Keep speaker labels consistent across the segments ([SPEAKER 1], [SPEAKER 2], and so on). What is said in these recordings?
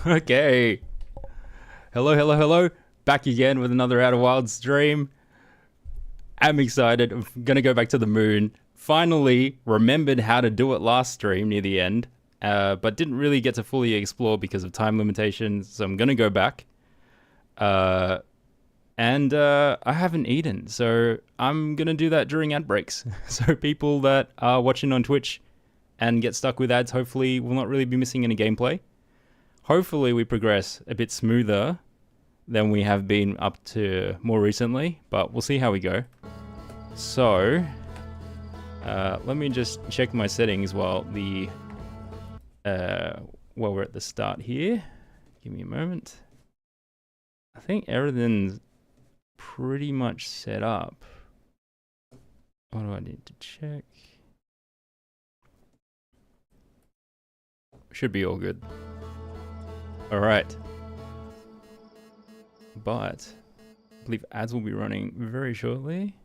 [SPEAKER 1] Okay. Hello, hello, hello. Back again with another Outer Wilds stream. I'm excited. I'm gonna go back to the moon. Finally remembered how to do it last stream near the end, but didn't really get to fully explore because of time limitations. So I'm gonna go back. And I haven't eaten, so I'm gonna do that during ad breaks. So people that are watching on Twitch and get stuck with ads hopefully will not really be missing any gameplay. Hopefully we progress a bit smoother than we have been up to more recently, but we'll see how we go. So, let me just check my settings while we're at the start here. Give me a moment. I think everything's pretty much set up. What do I need to check? Should be all good. All right. But I believe ads will be running very shortly.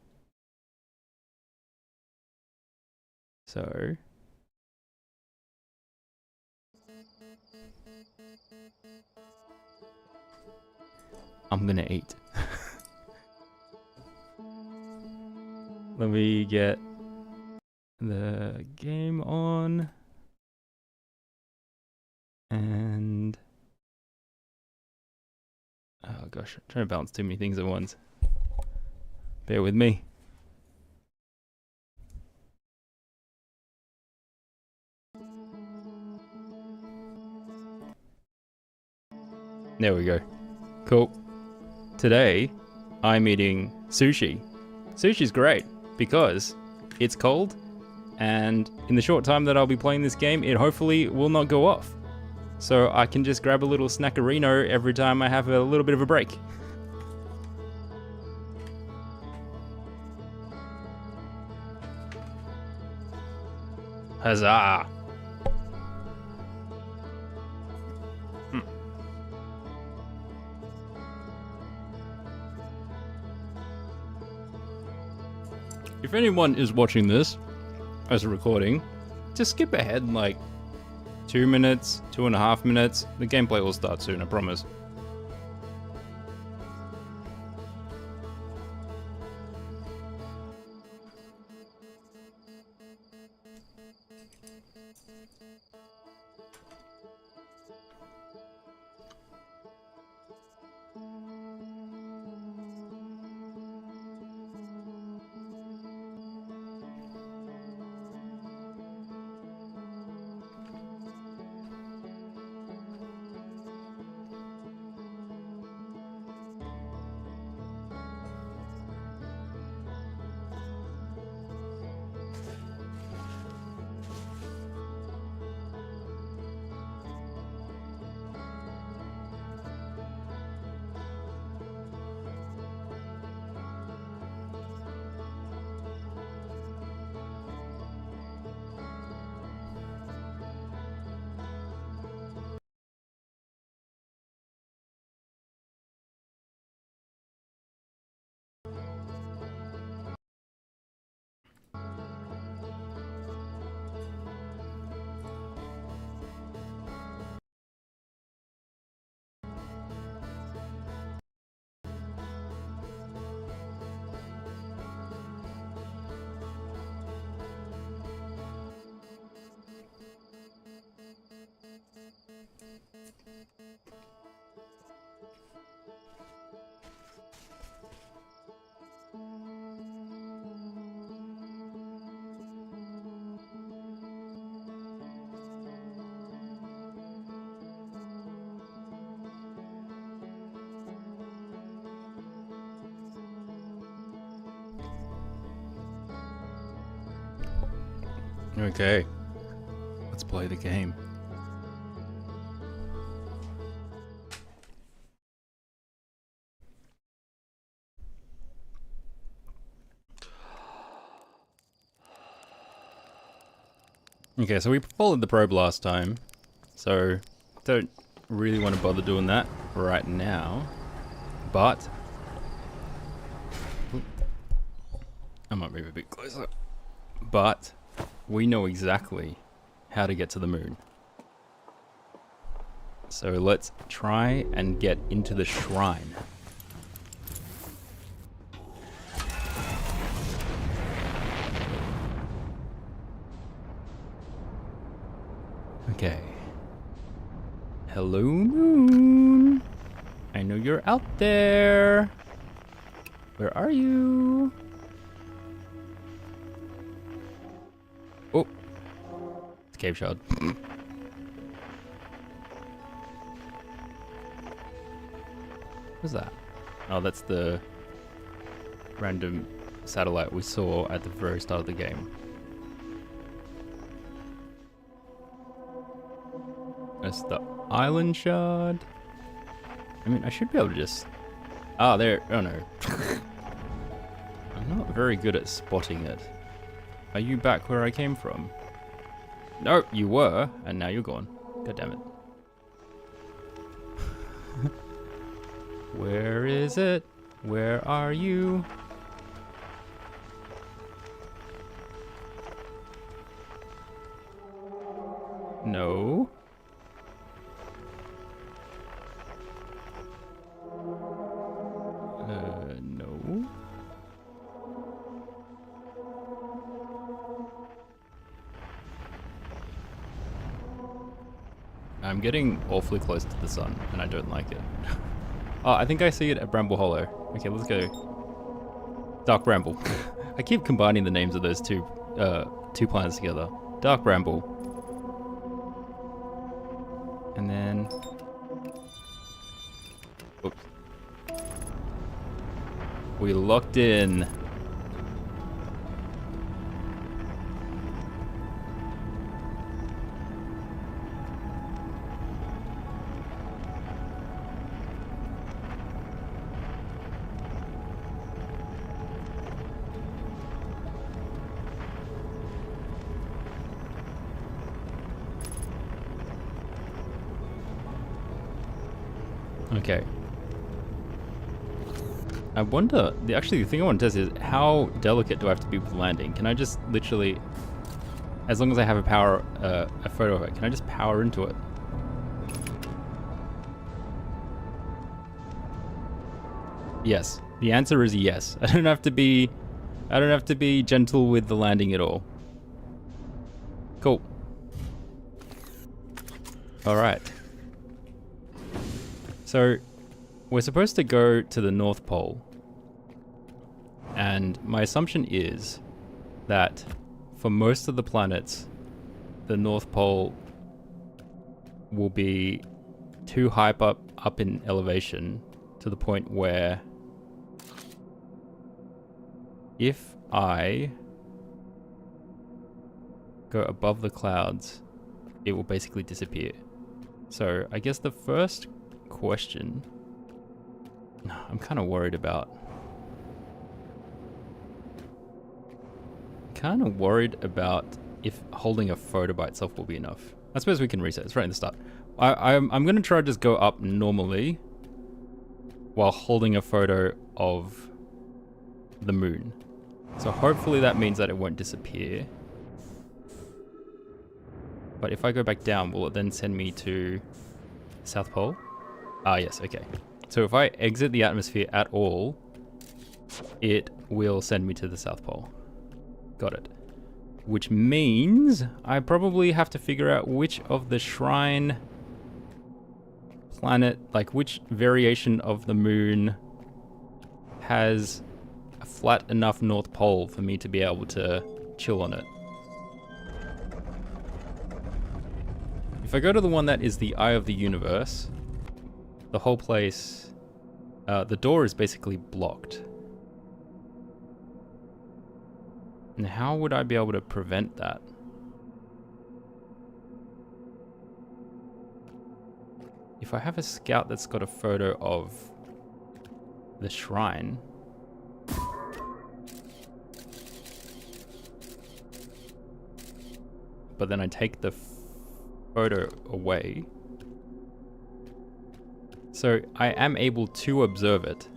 [SPEAKER 1] So I'm gonna eat. Let me get the game on. And oh gosh, I'm trying to balance too many things at once. Bear with me. There we go. Cool. Today, I'm eating sushi. Sushi's great because it's cold, and in the short time that I'll be playing this game, it hopefully will not go off. So I can just grab a little snackerino every time I have a little bit of a break. Huzzah! If anyone is watching this as a recording, just skip ahead like 2 minutes, 2.5 minutes. The gameplay will start soon, I promise. Okay, let's play the game. Okay, so we followed the probe last time, so don't really want to bother doing that right now, but I might move a bit closer, but we know exactly how to get to the moon. So let's try and get into the shrine. Okay. Hello, moon. I know you're out there. Where are you? Oh. It's a cave shard. What's that? Oh, that's the random satellite we saw at the very start of the game. That's the island shard. I mean, I should be able to just... Ah, there. Oh, no. I'm not very good at spotting it. Are you back where I came from? No, you were, and now you're gone. God damn it. Where is it? Where are you? No. No. I'm getting awfully close to the sun, and I don't like it. Oh, I think I see it at Bramble Hollow. Okay, let's go. Dark Bramble. I keep combining the names of those two planets together. Dark Bramble. And then... Oops. We locked in. Okay. I wonder, the thing I want to test is how delicate do I have to be with landing? Can I just literally, as long as I have a photo of it, can I just power into it? Yes. The answer is yes. I don't have to be gentle with the landing at all. Cool. All right. So, we're supposed to go to the North Pole. And my assumption is that for most of the planets, the North Pole will be too high up in elevation to the point where if I go above the clouds, it will basically disappear. So I guess the first question I'm kind of worried about. If holding a photo by itself will be enough. I suppose we can reset. It's right in the start. I'm going to try to just go up normally while holding a photo of the moon. So hopefully that means that it won't disappear. But if I go back down, will it then send me to South Pole? Ah, yes, okay. So if I exit the atmosphere at all, it will send me to the South Pole. Got it. Which means I probably have to figure out which of the shrine planet, like which variation of the moon has a flat enough North Pole for me to be able to chill on it. If I go to the one that is the Eye of the Universe, the whole place, the door is basically blocked. And how would I be able to prevent that? If I have a scout that's got a photo of the shrine, but then I take the photo away, so I am able to observe it.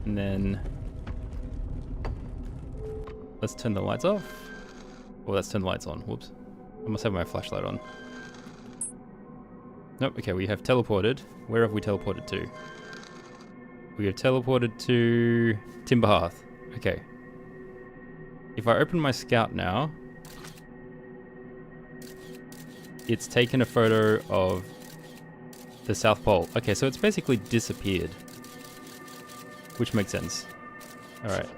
[SPEAKER 1] And then let's turn the lights off. Or let's turn the lights on. Whoops. I must have my flashlight on. Nope, okay, we have teleported. Where have we teleported to? We have teleported to Timberhearth. Okay. If I open my scout now, it's taken a photo of the South Pole. Okay, so it's basically disappeared. Which makes sense. Alright.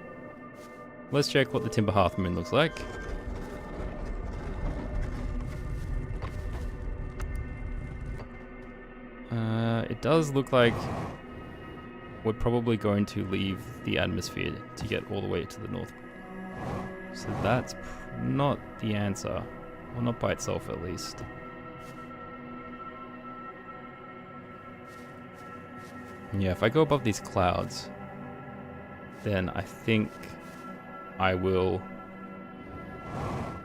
[SPEAKER 1] Let's check what the Timberhearth moon looks like. It does look like we're probably going to leave the atmosphere to get all the way to the north. So that's not the answer. Well, not by itself at least. Yeah, if I go above these clouds, then I think I will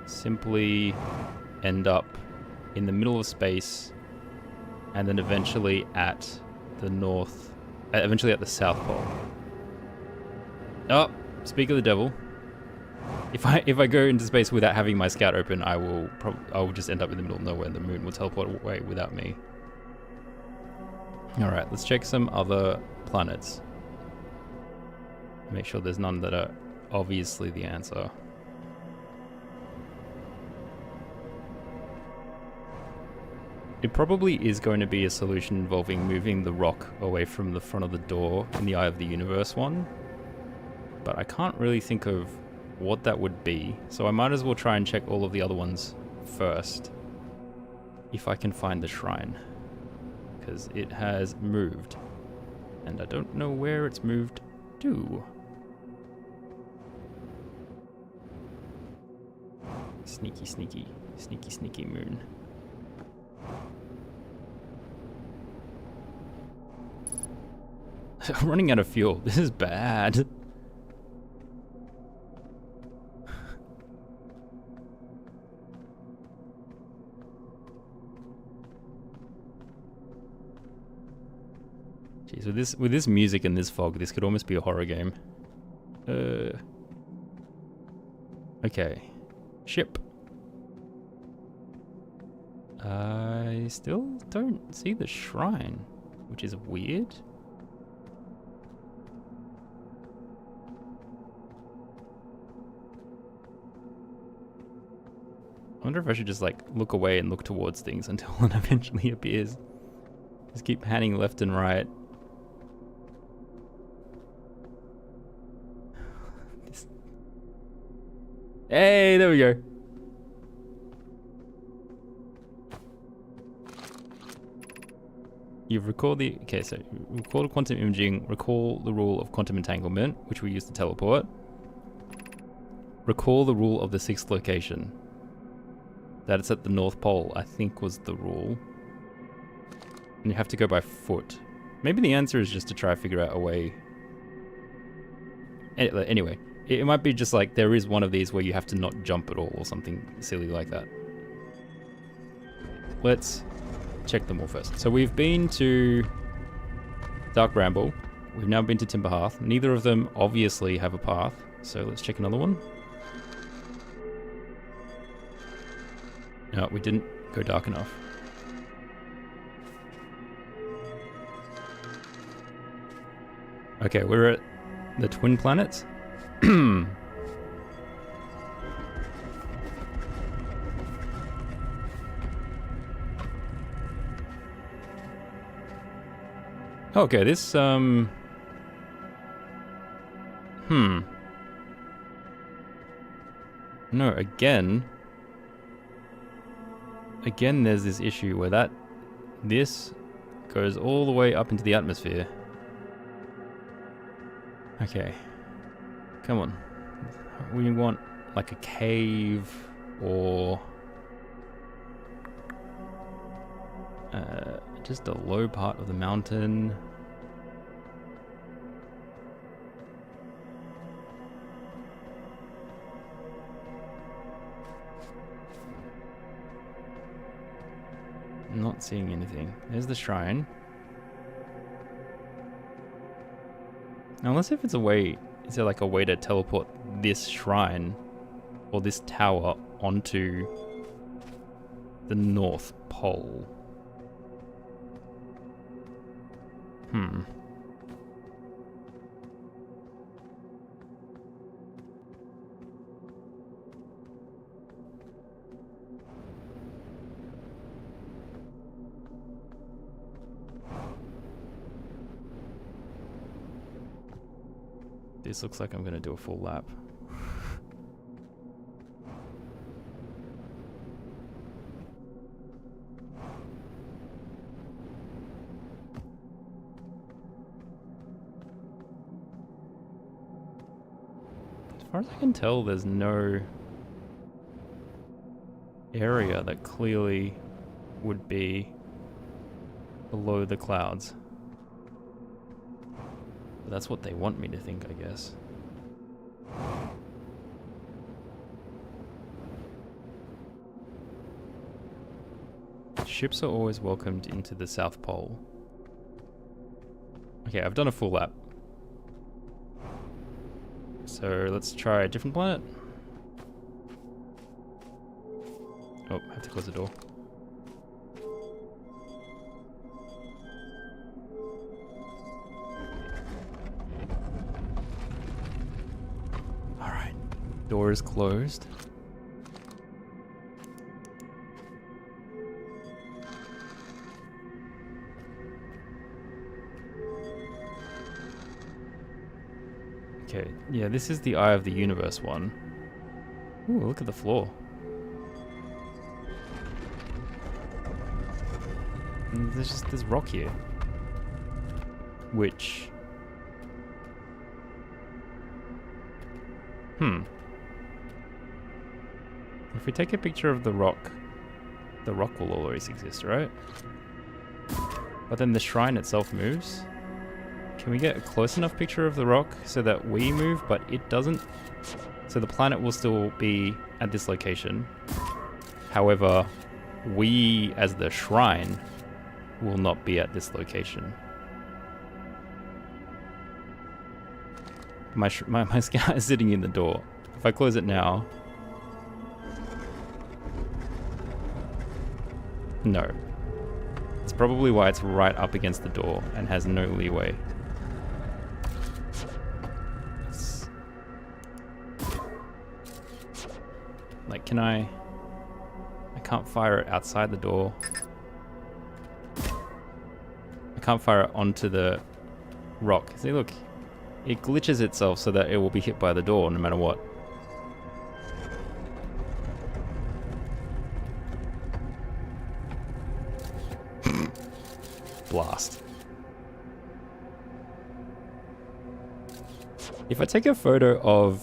[SPEAKER 1] simply end up in the middle of space and then eventually at the north, eventually at the South Pole. Oh, speak of the devil. If I go into space without having my scout open, I will just end up in the middle of nowhere and the moon will teleport away without me. Alright, let's check some other planets. Make sure there's none that are obviously the answer. It probably is going to be a solution involving moving the rock away from the front of the door in the Eye of the Universe one. But I can't really think of what that would be, so I might as well try and check all of the other ones first. If I can find the shrine. Because it has moved. And I don't know where it's moved to. Sneaky, sneaky, sneaky, sneaky moon. I'm running out of fuel. This is bad. Jeez, with this music and this fog, this could almost be a horror game. Okay. Ship. I still don't see the shrine, which is weird. I wonder if I should just like look away and look towards things until it eventually appears. Just keep panning left and right. Hey, there we go. You've recalled the... Okay, so recall quantum imaging, recall the rule of quantum entanglement, which we use to teleport. Recall the rule of the sixth location. That it's at the North Pole, I think was the rule. And you have to go by foot. Maybe the answer is just to try to figure out a way. Anyway, it might be just like there is one of these where you have to not jump at all or something silly like that. Let's check them all first. So we've been to Dark Bramble. We've now been to Timberhearth. Neither of them obviously have a path. So let's check another one. No, we didn't go dark enough. Okay, we're at the Twin Planets. Okay, this, No, Again, there's this issue where this goes all the way up into the atmosphere. Okay. Come on. We want like a cave or just a low part of the mountain. Not seeing anything. There's the shrine. Now, unless if it's a way, is there like a way to teleport this shrine or this tower onto the North Pole? Hmm. This looks like I'm gonna do a full lap. As far as I can tell, there's no area that clearly would be below the clouds. But that's what they want me to think, I guess. Ships are always welcomed into the South Pole. Okay, I've done a full lap. So let's try a different planet. Oh, I have to close the door. Alright. Door is closed. Okay, yeah, this is the Eye of the Universe one. Ooh, look at the floor. And there's rock here. Which... If we take a picture of the rock will always exist, right? But then the shrine itself moves. Can we get a close enough picture of the rock so that we move, but it doesn't? So the planet will still be at this location. However, we, as the shrine, will not be at this location. My scout is sitting in the door. If I close it now... No. It's probably why it's right up against the door and has no leeway. Like, can I can't fire it outside the door. I can't fire it onto the rock. See, look. It glitches itself so that it will be hit by the door no matter what. Blast. If I take a photo of...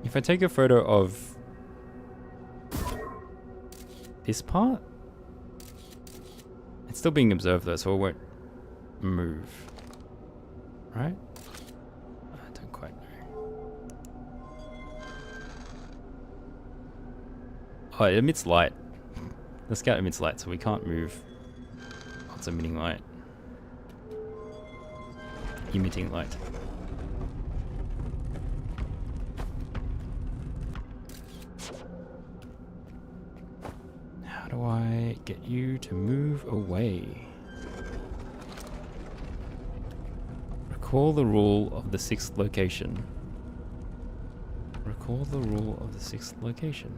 [SPEAKER 1] If I take a photo of this part, it's still being observed though, so it won't move. Right? I don't quite know. Oh, it emits light. The scout emits light, so we can't move. Oh, it's emitting light. Emitting light. How do I get you to move away? Recall the rule of the sixth location. Recall the rule of the sixth location.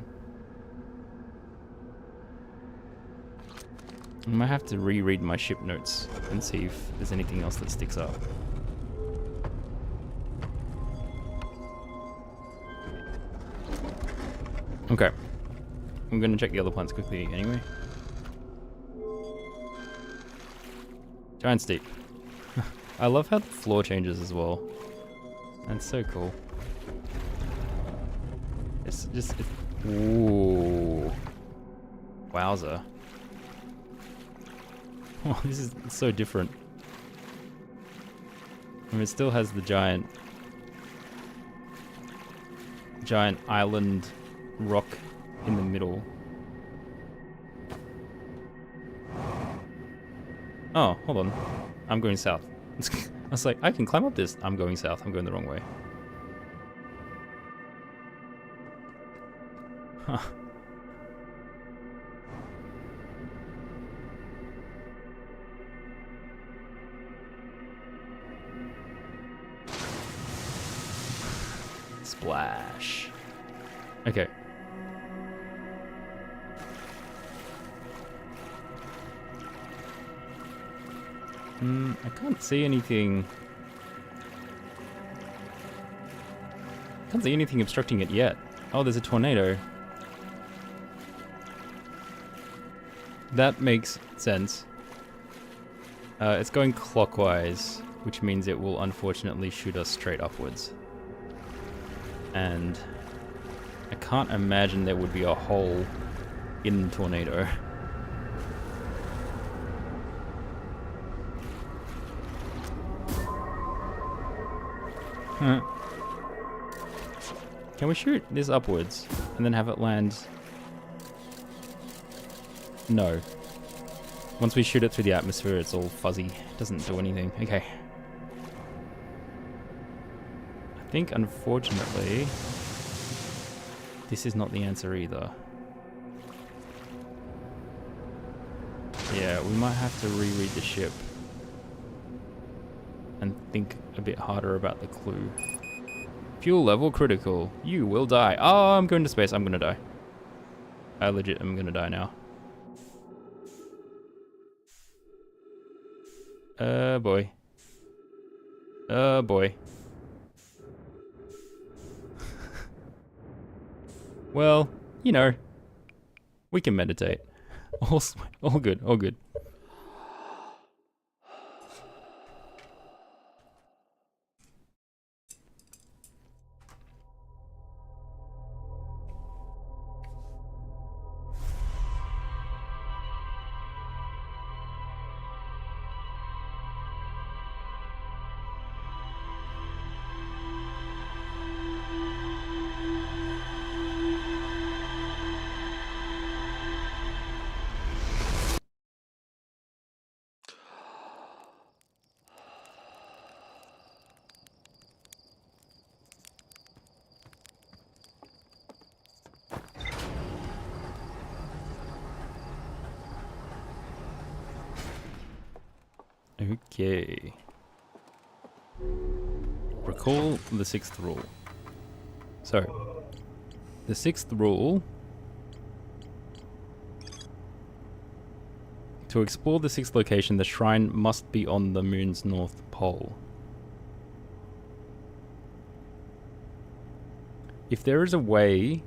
[SPEAKER 1] I might have to reread my ship notes and see if there's anything else that sticks up. Okay. I'm going to check the other planets quickly anyway. Giant Steep. I love how the floor changes as well. That's so cool. It's just... Ooh. Wowza. Oh, this is so different. I mean, it still has the giant island rock in the middle. Oh, hold on. I'm going south. I was like, I can climb up this. I'm going south. I'm going the wrong way. Huh. Splash. Okay. I can't see anything. Can't see anything obstructing it yet. Oh, there's a tornado. That makes sense. It's going clockwise, which means it will unfortunately shoot us straight upwards. And I can't imagine there would be a hole in the tornado. Can we shoot this upwards and then have it land? No. Once we shoot it through the atmosphere, it's all fuzzy. It doesn't do anything. Okay. I think, unfortunately, this is not the answer either. Yeah, we might have to reread the ship and think a bit harder about the clue. Fuel level critical. You will die. Oh, I'm going to space. I'm gonna die. I legit am gonna die now. Boy. Boy. Well, you know, we can meditate. All good, all good. Okay. Recall the 6th rule. So, the 6th rule. To explore the 6th location, the shrine must be on the moon's north pole. If there is a way...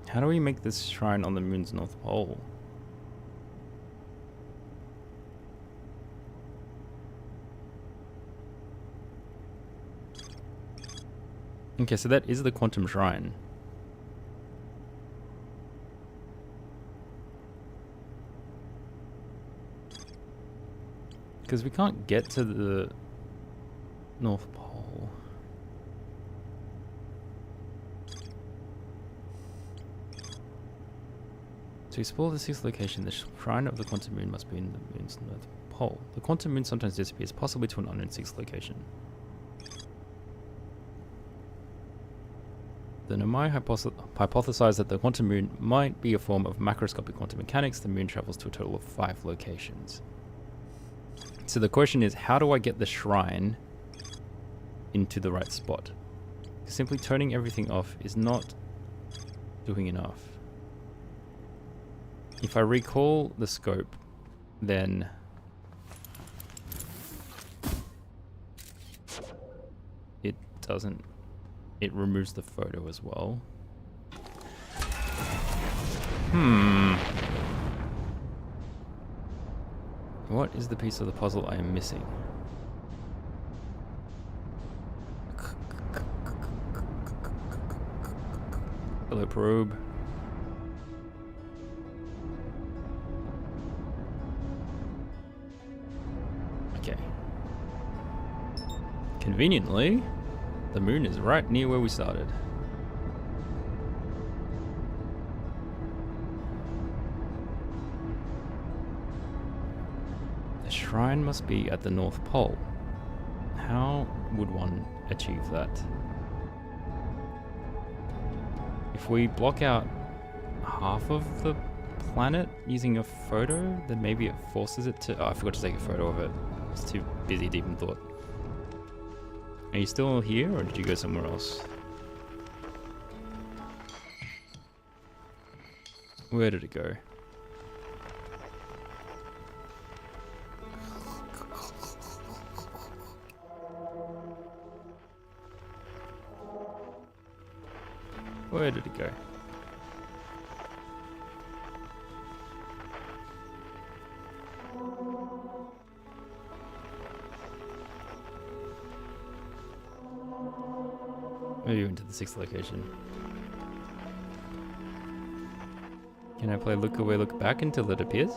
[SPEAKER 1] How do we make this shrine on the moon's north pole? Okay, so that is the quantum shrine. Because we can't get to the North Pole. To explore the 6th location, the shrine of the quantum moon must be in the moon's north pole. The quantum moon sometimes disappears, possibly to an unknown 6th location. The Nomai hypothesized that the quantum moon might be a form of macroscopic quantum mechanics. The moon travels to a total of 5 locations. So the question is, how do I get the shrine into the right spot? Simply turning everything off is not doing enough. If I recall the scope, then it doesn't. It removes the photo as well. What is the piece of the puzzle I am missing? Hello, probe. Okay. Conveniently, the moon is right near where we started. The shrine must be at the North Pole. How would one achieve that? If we block out half of the planet using a photo, then maybe it forces it to... Oh, I forgot to take a photo of it. I was too busy deep in thought. Are you still here, or did you go somewhere else? Where did it go? Where did it go? Maybe we went to the 6th location. Can I play look away, look back until it appears?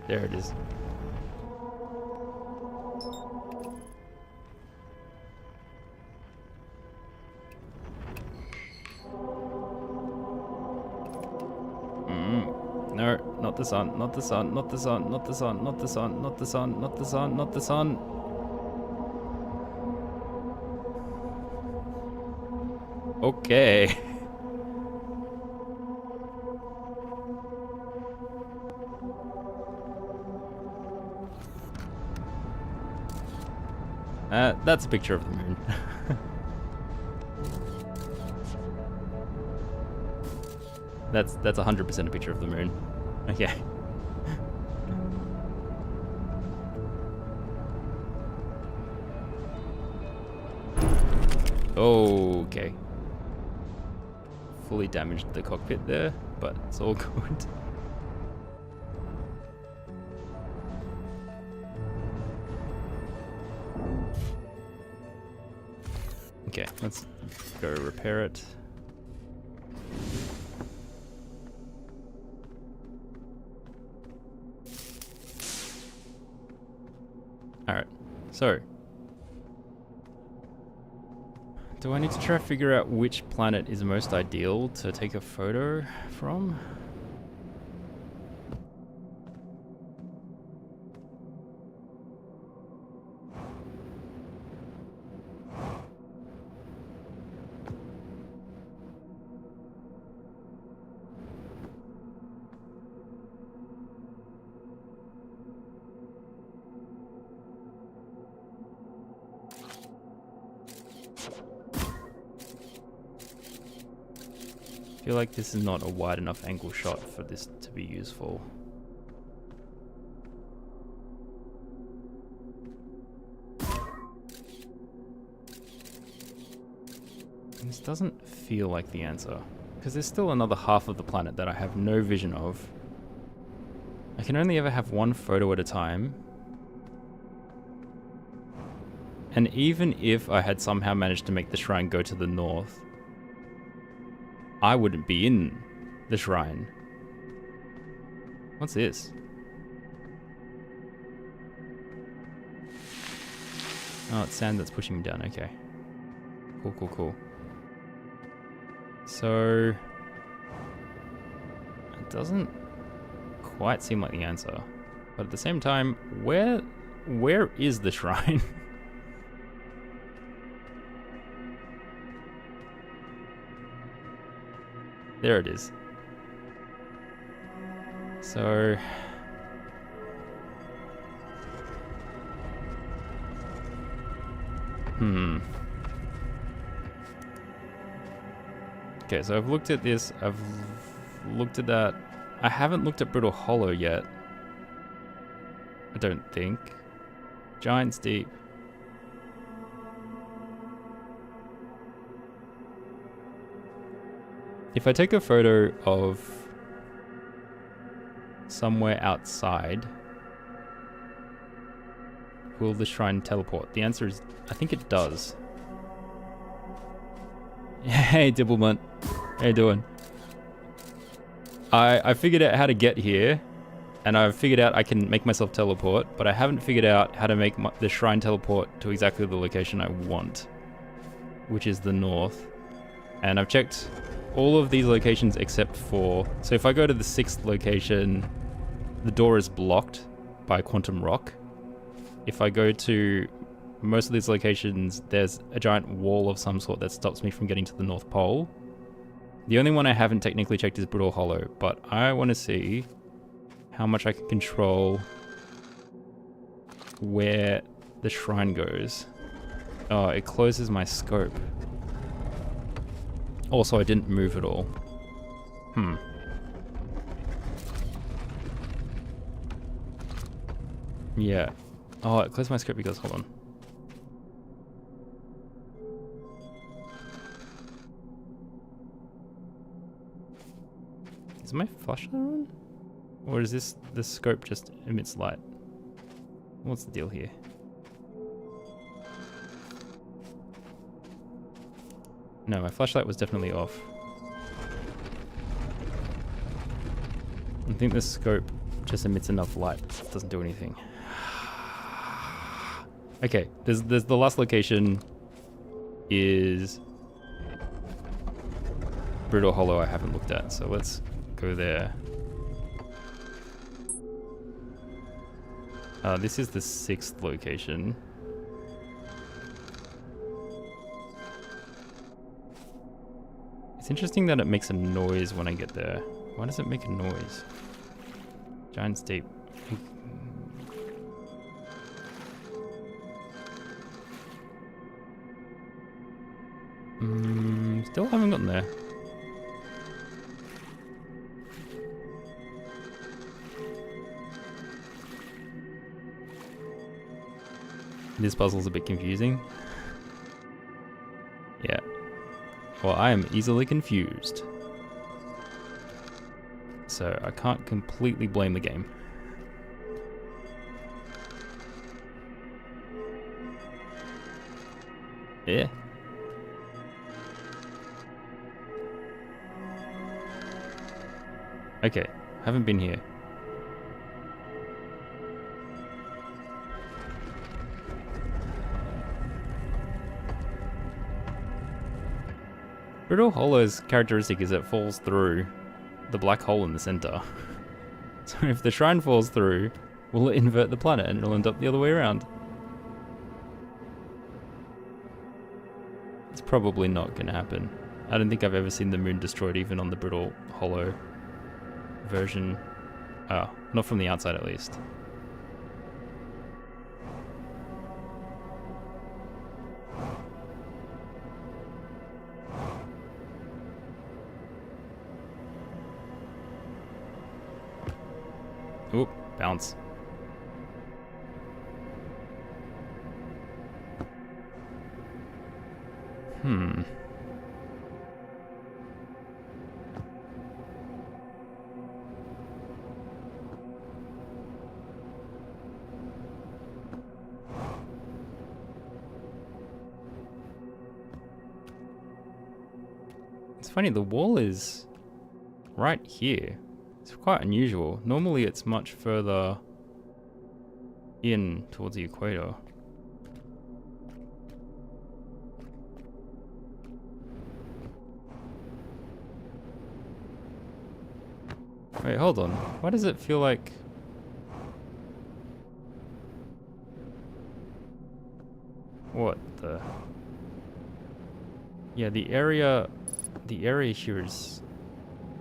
[SPEAKER 1] There it is. No, not the sun, not the sun, not the sun, not the sun, not the sun, not the sun, not the sun, not the sun. Okay. That's a picture of the moon. That's 100% a picture of the moon. Okay. Okay. Fully damaged the cockpit there, but it's all good. Okay, let's go repair it. Alright, so do I need to try to figure out which planet is most ideal to take a photo from? I feel like this is not a wide enough angle shot for this to be useful. This doesn't feel like the answer, because there's still another half of the planet that I have no vision of. I can only ever have one photo at a time. And even if I had somehow managed to make the shrine go to the north, I wouldn't be in the shrine. What's this? Oh, it's sand that's pushing me down. Okay. Cool, cool, cool. So it doesn't quite seem like the answer. But at the same time, where is the shrine? There it is. So okay, so I've looked at this, I've looked at that. I haven't looked at Brittle Hollow yet. I don't think. Giant's Deep. If I take a photo of somewhere outside, will the shrine teleport? The answer is, I think it does. Hey, Dibblemunt. How you doing? I figured out how to get here, and I've figured out I can make myself teleport, but I haven't figured out how to make the shrine teleport to exactly the location I want, which is the north. And I've checked all of these locations except for... So if I go to the 6th location, the door is blocked by Quantum Rock. If I go to most of these locations, there's a giant wall of some sort that stops me from getting to the North Pole. The only one I haven't technically checked is Brittle Hollow, but I want to see how much I can control where the shrine goes. Oh, it closes my scope. Also, I didn't move at all. Yeah. Oh, it closed my scope because, hold on. Is my flashlight on? Or is this, the scope just emits light? What's the deal here? No, my flashlight was definitely off. I think the scope just emits enough light. It doesn't do anything. Okay, there's the last location is Brittle Hollow I haven't looked at, so let's go there. This is the 6th location. It's interesting that it makes a noise when I get there. Why does it make a noise? Giant's Deep. Still haven't gotten there. This puzzle's a bit confusing. Yeah. Well, I am easily confused. So I can't completely blame the game. Yeah. Okay, haven't been here. Brittle Hollow's characteristic is it falls through the black hole in the center. So if the shrine falls through, will it invert the planet and it'll end up the other way around? It's probably not going to happen. I don't think I've ever seen the moon destroyed even on the Brittle Hollow version. Oh, not from the outside at least. Oop, bounce. It's funny, the wall is right here. It's quite unusual. Normally it's much further in towards the equator. Wait, hold on. Why does it feel like... What the... Yeah, the area here is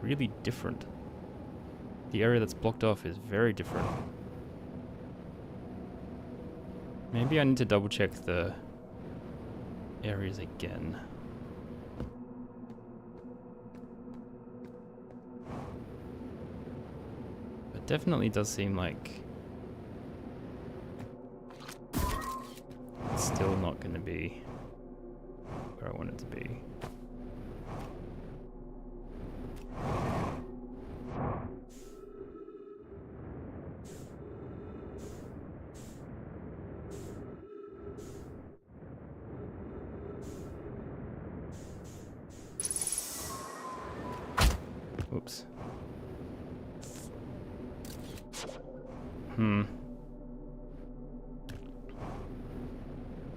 [SPEAKER 1] really different. The area that's blocked off is very different. Maybe I need to double check the areas again. It definitely does seem like it's still not going to be where I want it to be. Oops.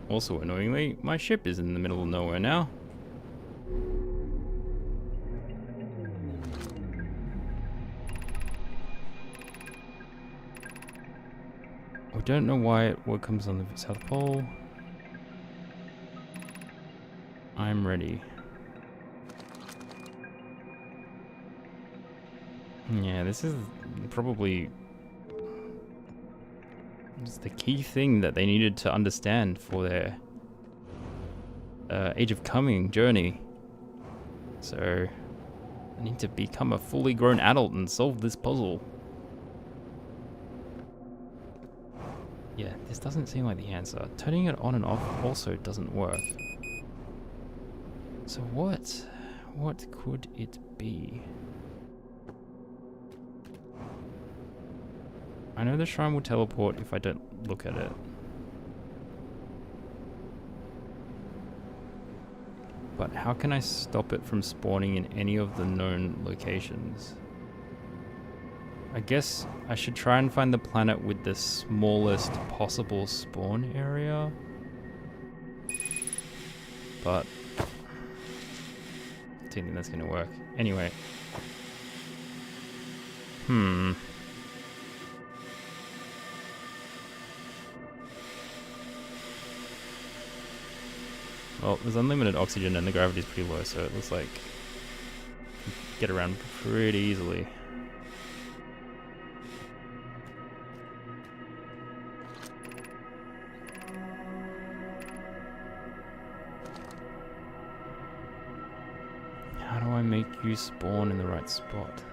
[SPEAKER 1] Also annoyingly, my ship is in the middle of nowhere now. I don't know why what comes on the South Pole. I'm ready. Yeah, this is probably just the key thing that they needed to understand for their Age of Coming journey. So I need to become a fully grown adult and solve this puzzle. Yeah, this doesn't seem like the answer. Turning it on and off also doesn't work. So what could it be? I know the shrine will teleport if I don't look at it. But how can I stop it from spawning in any of the known locations? I guess I should try and find the planet with the smallest possible spawn area. But I don't think that's gonna work. Anyway. Well, there's unlimited oxygen and the gravity's pretty low, so it looks like you can get around pretty easily. How do I make you spawn in the right spot?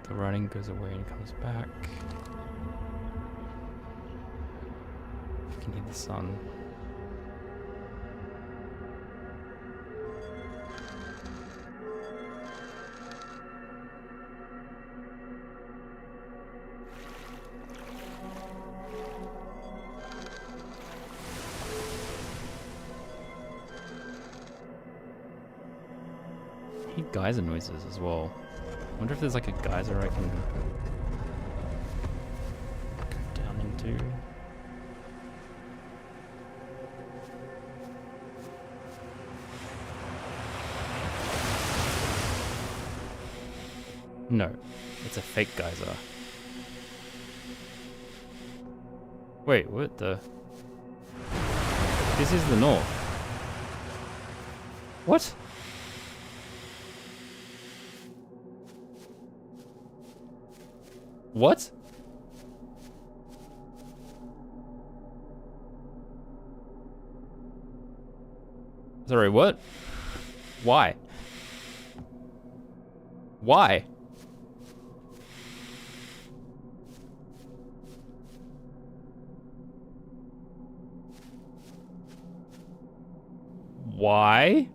[SPEAKER 1] The writing goes away and comes back. You can hear the sun. I hear geyser noises as well. I wonder if there's like a geyser I can go down into. No, it's a fake geyser. Wait, what the? This is the north. What? What? Sorry, what? Why? Why? Why?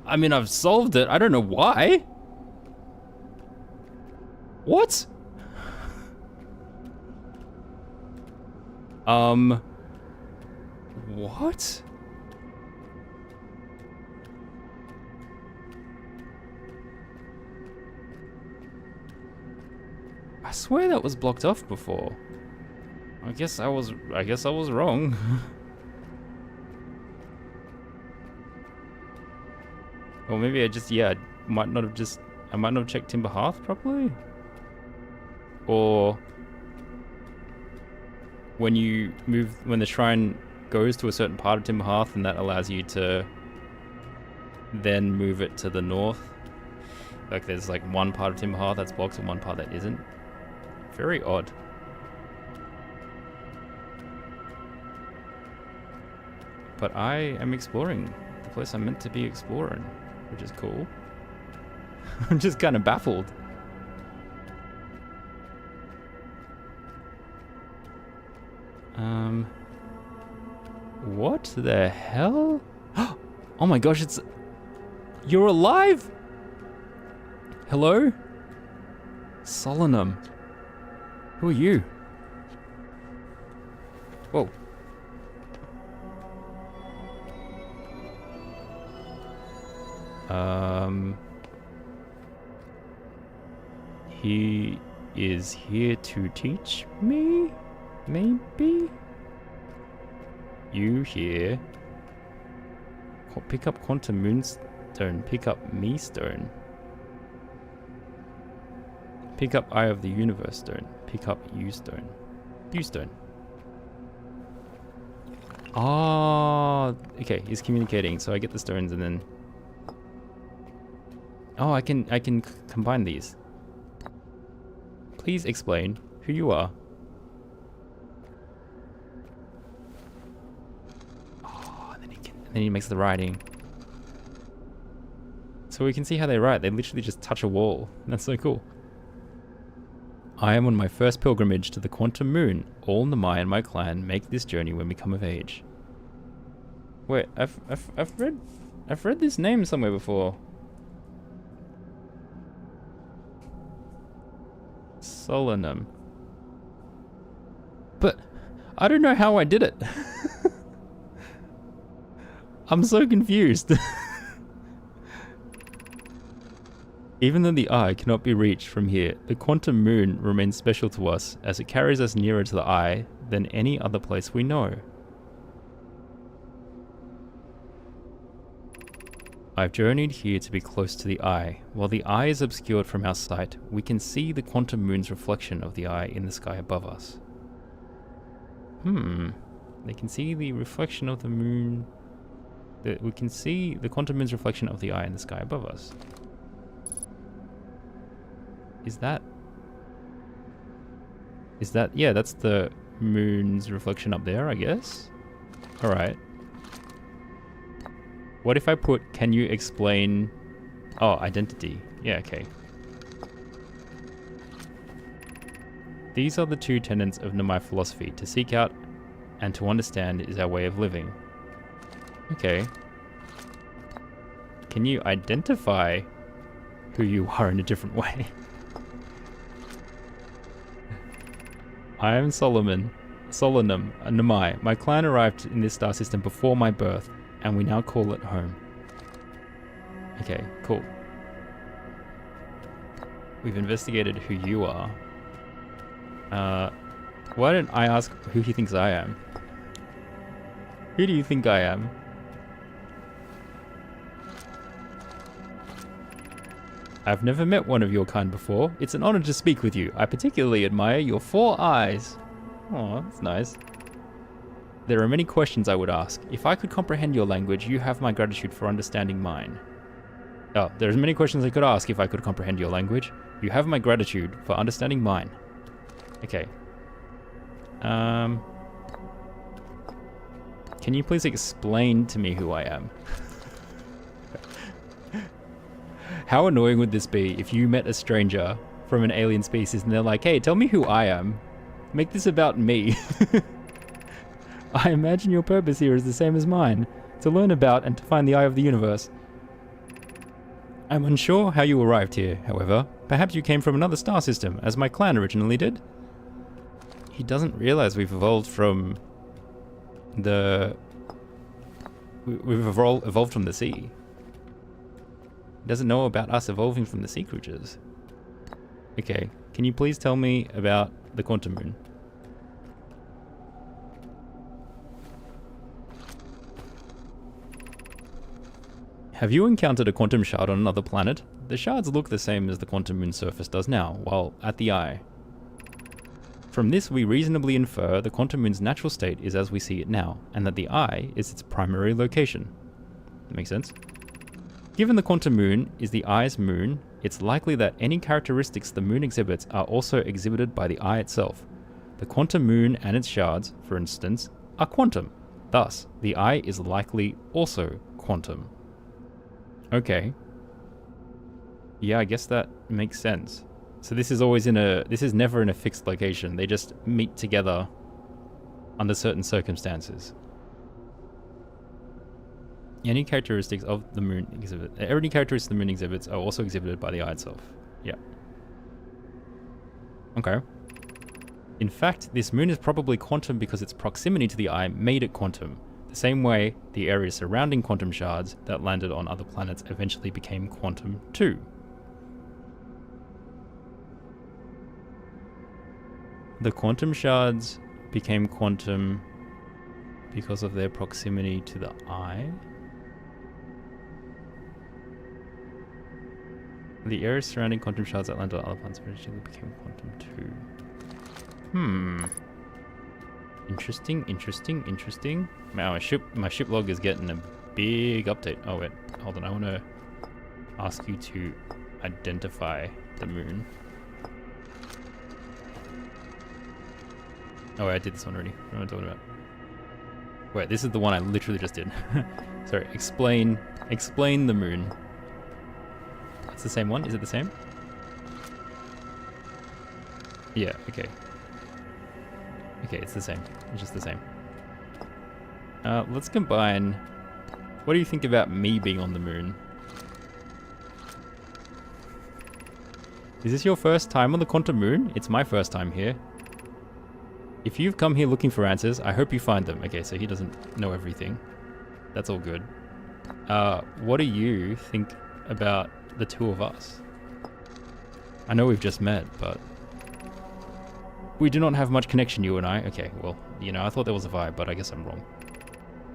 [SPEAKER 1] I mean, I've solved it. I don't know why. What? What? I swear that was blocked off before. I guess I was wrong. Or maybe I just, I might not have checked Timber Hearth properly? Or when the shrine goes to a certain part of Timber Hearth and that allows you to then move it to the north. Like there's like one part of Timber Hearth that's blocked and one part that isn't. Very odd. But I am exploring the place I'm meant to be exploring, which is cool. I'm just kind of baffled. What the hell? Oh my gosh, You're alive? Hello? Solanum. Who are you? Whoa. He is here to teach me? Maybe? You here. Pick up Quantum Moonstone. Pick up Me Stone. Pick up Eye of the Universe Stone. Pick up U Stone. U Stone. Oh, okay, he's communicating, so I get the stones and then... Oh, I can combine these. Please explain who you are. Oh, and then he makes the writing. So we can see how they write. They literally just touch a wall. That's so cool. I am on my first pilgrimage to the Quantum Moon. All Namai and my clan make this journey when we come of age. Wait, I've read this name somewhere before. Solanum. But I don't know how I did it. I'm so confused. Even though the eye cannot be reached from here, the Quantum Moon remains special to us as it carries us nearer to the eye than any other place we know. I've journeyed here to be close to the eye. While the eye is obscured from our sight, we can see the Quantum Moon's reflection of the eye in the sky above us. They can see the reflection of the moon... We can see the Quantum Moon's reflection of the eye in the sky above us. Is that... Yeah, that's the moon's reflection up there, I guess? Alright. What if I put, can you explain... Oh, identity. Yeah, okay. These are the two tenets of Namai philosophy. To seek out and to understand is our way of living. Okay. Can you identify who you are in a different way? I am Solanum, Namai. My clan arrived in this star system before my birth, and we now call it home. Okay, cool. We've investigated who you are. Why don't I ask who he thinks I am? Who do you think I am? I've never met one of your kind before. It's an honor to speak with you. I particularly admire your 4 eyes. Oh, that's nice. There are many questions I would ask. If I could comprehend your language, you have my gratitude for understanding mine. Oh, there's many questions I could ask if I could comprehend your language. You have my gratitude for understanding mine. Okay. Can you please explain to me who I am? How annoying would this be if you met a stranger from an alien species and they're like, hey, tell me who I am. Make this about me. I imagine your purpose here is the same as mine, to learn about and to find the eye of the universe. I'm unsure how you arrived here, however. Perhaps you came from another star system, as my clan originally did. He doesn't realize we've evolved from the... We've evolved from the sea. He doesn't know about us evolving from the sea creatures. Okay, can you please tell me about the Quantum Moon? Have you encountered a quantum shard on another planet? The shards look the same as the Quantum Moon's surface does now, while at the eye. From this, we reasonably infer the Quantum Moon's natural state is as we see it now, and that the eye is its primary location. That makes sense? Given the Quantum Moon is the eye's moon, it's likely that any characteristics the moon exhibits are also exhibited by the eye itself. The Quantum Moon and its shards, for instance, are quantum. Thus, the eye is likely also quantum. Okay. Yeah, I guess that makes sense. So this is never in a fixed location. They just meet together under certain circumstances. Any characteristics of the moon any characteristics the moon exhibits are also exhibited by the eye itself. Yeah. Okay. In fact, this moon is probably quantum because its proximity to the eye made it quantum. The same way the area surrounding quantum shards that landed on other planets eventually became quantum too. The quantum shards became quantum because of their proximity to the eye. The area surrounding quantum shards that landed on other planets eventually became quantum too. Interesting. Man, my ship log is getting a big update. Oh wait, hold on. I want to ask you to identify the moon. Oh wait, I did this one already. What am I talking about? Wait, this is the one I literally just did. Sorry, explain the moon. It's the same one? Is it the same? Yeah, okay. Okay, it's the same. It's just the same. Let's combine... What do you think about me being on the moon? Is this your first time on the quantum moon? It's my first time here. If you've come here looking for answers, I hope you find them. Okay, so he doesn't know everything. That's all good. What do you think about the two of us? I know we've just met, but... We do not have much connection, you and I. Okay, well, you know, I thought there was a vibe, but I guess I'm wrong.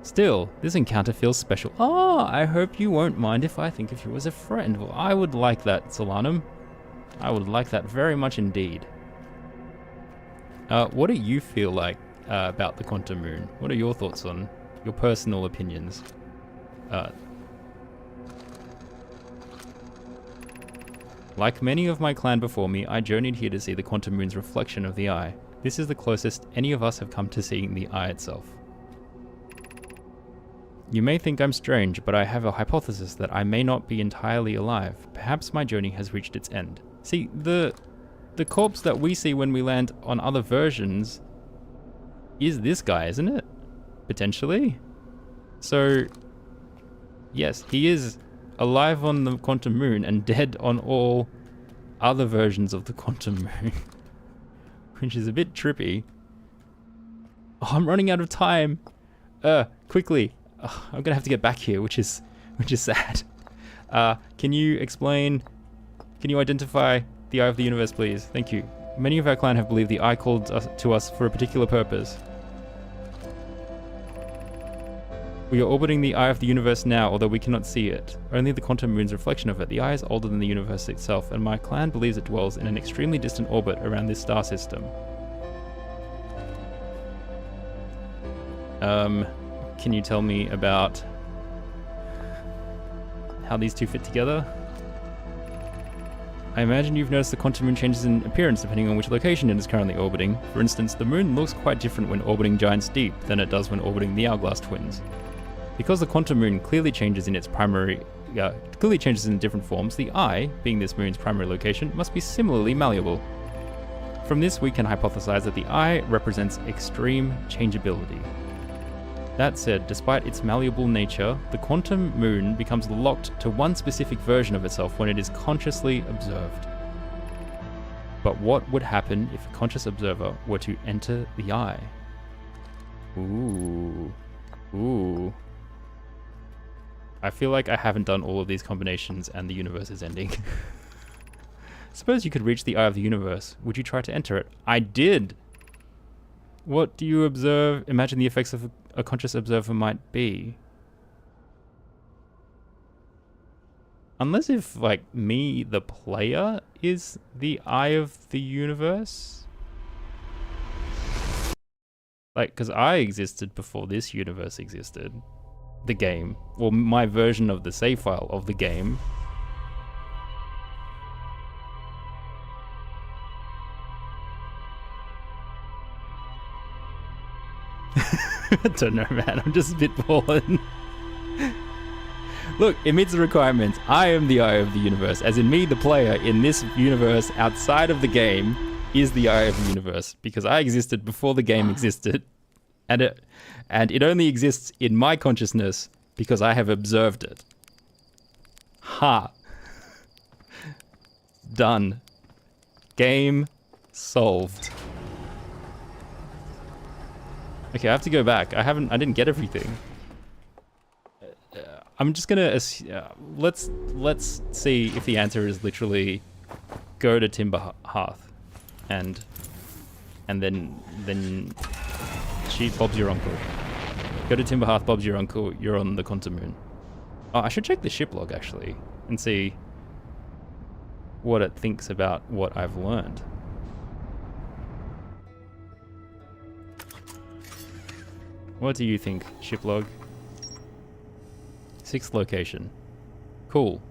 [SPEAKER 1] Still, this encounter feels special. Oh, I hope you won't mind if I think of you as a friend. Well, I would like that, Solanum. I would like that very much indeed. What do you feel like about the quantum moon? What are your thoughts on your personal opinions? Like many of my clan before me, I journeyed here to see the quantum moon's reflection of the eye. This is the closest any of us have come to seeing the eye itself. You may think I'm strange, but I have a hypothesis that I may not be entirely alive. Perhaps my journey has reached its end. See, the corpse that we see when we land on other versions is this guy, isn't it? Potentially. So, yes, he is alive on the quantum moon and dead on all other versions of the quantum moon. Which is a bit trippy. Oh, I'm running out of time. Quickly. Oh, I'm gonna have to get back here, which is sad. Can you identify the Eye of the Universe, please? Thank you. Many of our clan have believed the Eye called to us for a particular purpose. We are orbiting the Eye of the Universe now, although we cannot see it. Only the quantum moon's reflection of it. The Eye is older than the universe itself, and my clan believes it dwells in an extremely distant orbit around this star system. Can you tell me about how these two fit together? I imagine you've noticed the quantum moon changes in appearance depending on which location it is currently orbiting. For instance, the moon looks quite different when orbiting Giants Deep than it does when orbiting the Hourglass Twins. Because the quantum moon clearly changes in different forms, the Eye, being this moon's primary location, must be similarly malleable. From this, we can hypothesize that the Eye represents extreme changeability. That said, despite its malleable nature, the quantum moon becomes locked to one specific version of itself when it is consciously observed. But what would happen if a conscious observer were to enter the Eye? Ooh. I feel like I haven't done all of these combinations and the universe is ending. Suppose you could reach the Eye of the Universe. Would you try to enter it? I did! What do you observe? Imagine the effects of a conscious observer might be. Unless if, like, me, the player, is the Eye of the Universe? Like, because I existed before this universe existed. The game. Or my version of the save file of the game. I don't know, man. I'm just spitballing. Look, it meets the requirements. I am the Eye of the Universe. As in me, the player, in this universe outside of the game, is the Eye of the Universe. Because I existed before the game existed. And it only exists in my consciousness because I have observed it. Ha! Done. Game solved. Okay, I have to go back. I didn't get everything. I'm just gonna let's see if the answer is literally go to Timber Hearth and then Bob's your uncle. Go to Timber Hearth, Bob's your uncle, you're on the Quantum Moon. Oh, I should check the ship log actually and see what it thinks about what I've learned. What do you think, ship log? 6th location. Cool.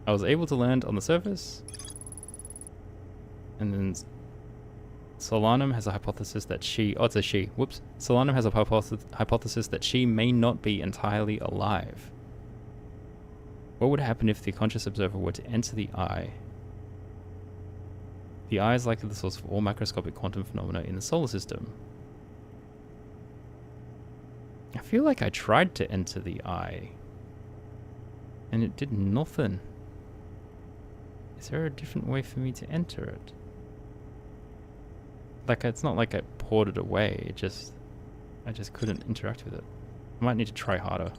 [SPEAKER 1] I was able to land on the surface. And then Solanum has a hypothesis that she... Oh, it's a she. Whoops. Solanum has a hypothesis that she may not be entirely alive. What would happen if the conscious observer were to enter the eye? The eye is likely the source of all macroscopic quantum phenomena in the solar system. I feel like I tried to enter the eye, and it did nothing. Is there a different way for me to enter it? Like, it's not like I poured it away, I just couldn't interact with it. I might need to try harder.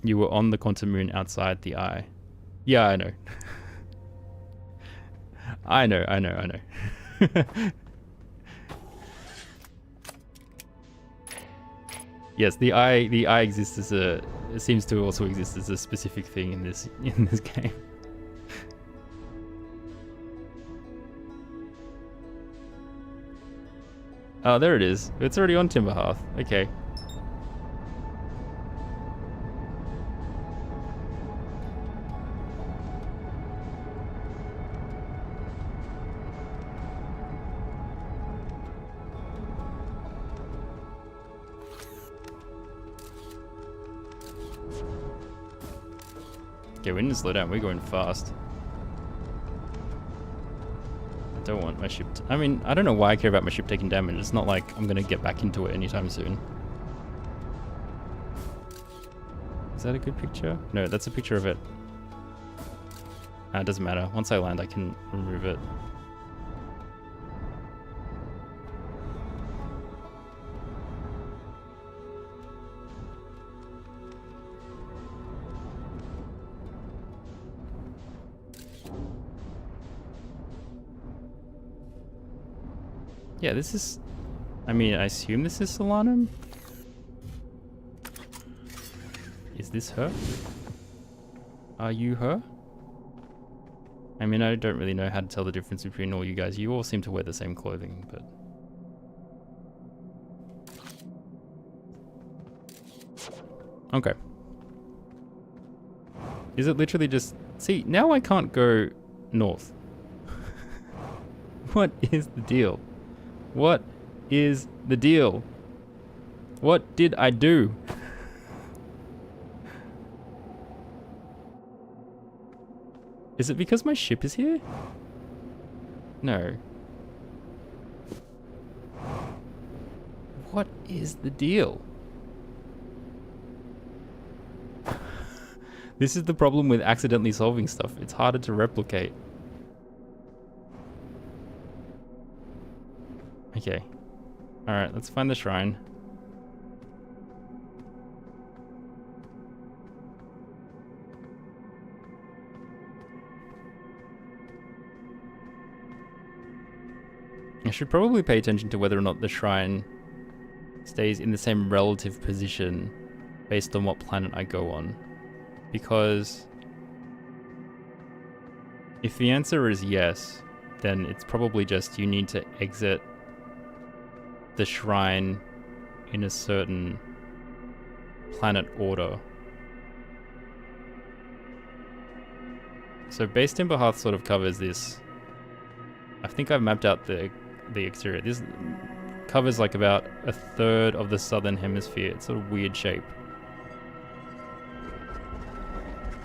[SPEAKER 1] You were on the Quantum Moon outside the eye. Yeah, I know. I know. Yes, the eye exists as it seems to also exist as a specific thing in this game. Oh, there it is. It's already on Timber Hearth. Okay. Okay, we need to slow down. We're going fast. I don't want my ship I mean, I don't know why I care about my ship taking damage. It's not like I'm gonna get back into it anytime soon. Is that a good picture? No, that's a picture of it. It doesn't matter. Once I land, I can remove it. Yeah, this is... I mean, I assume this is Solanum? Is this her? Are you her? I mean, I don't really know how to tell the difference between all you guys. You all seem to wear the same clothing, but... Okay. Is it literally just... See, now I can't go north. What is the deal? What is the deal? What did I do? Is it because my ship is here? No. What is the deal? This is the problem with accidentally solving stuff. It's harder to replicate. Okay. Alright, let's find the shrine. I should probably pay attention to whether or not the shrine stays in the same relative position based on what planet I go on. Because if the answer is yes, then it's probably just you need to exit the shrine in a certain planet order. So Base Timber Hearth sort of covers this. I think I've mapped out the exterior. This covers like about a third of the southern hemisphere. It's sort of weird shape.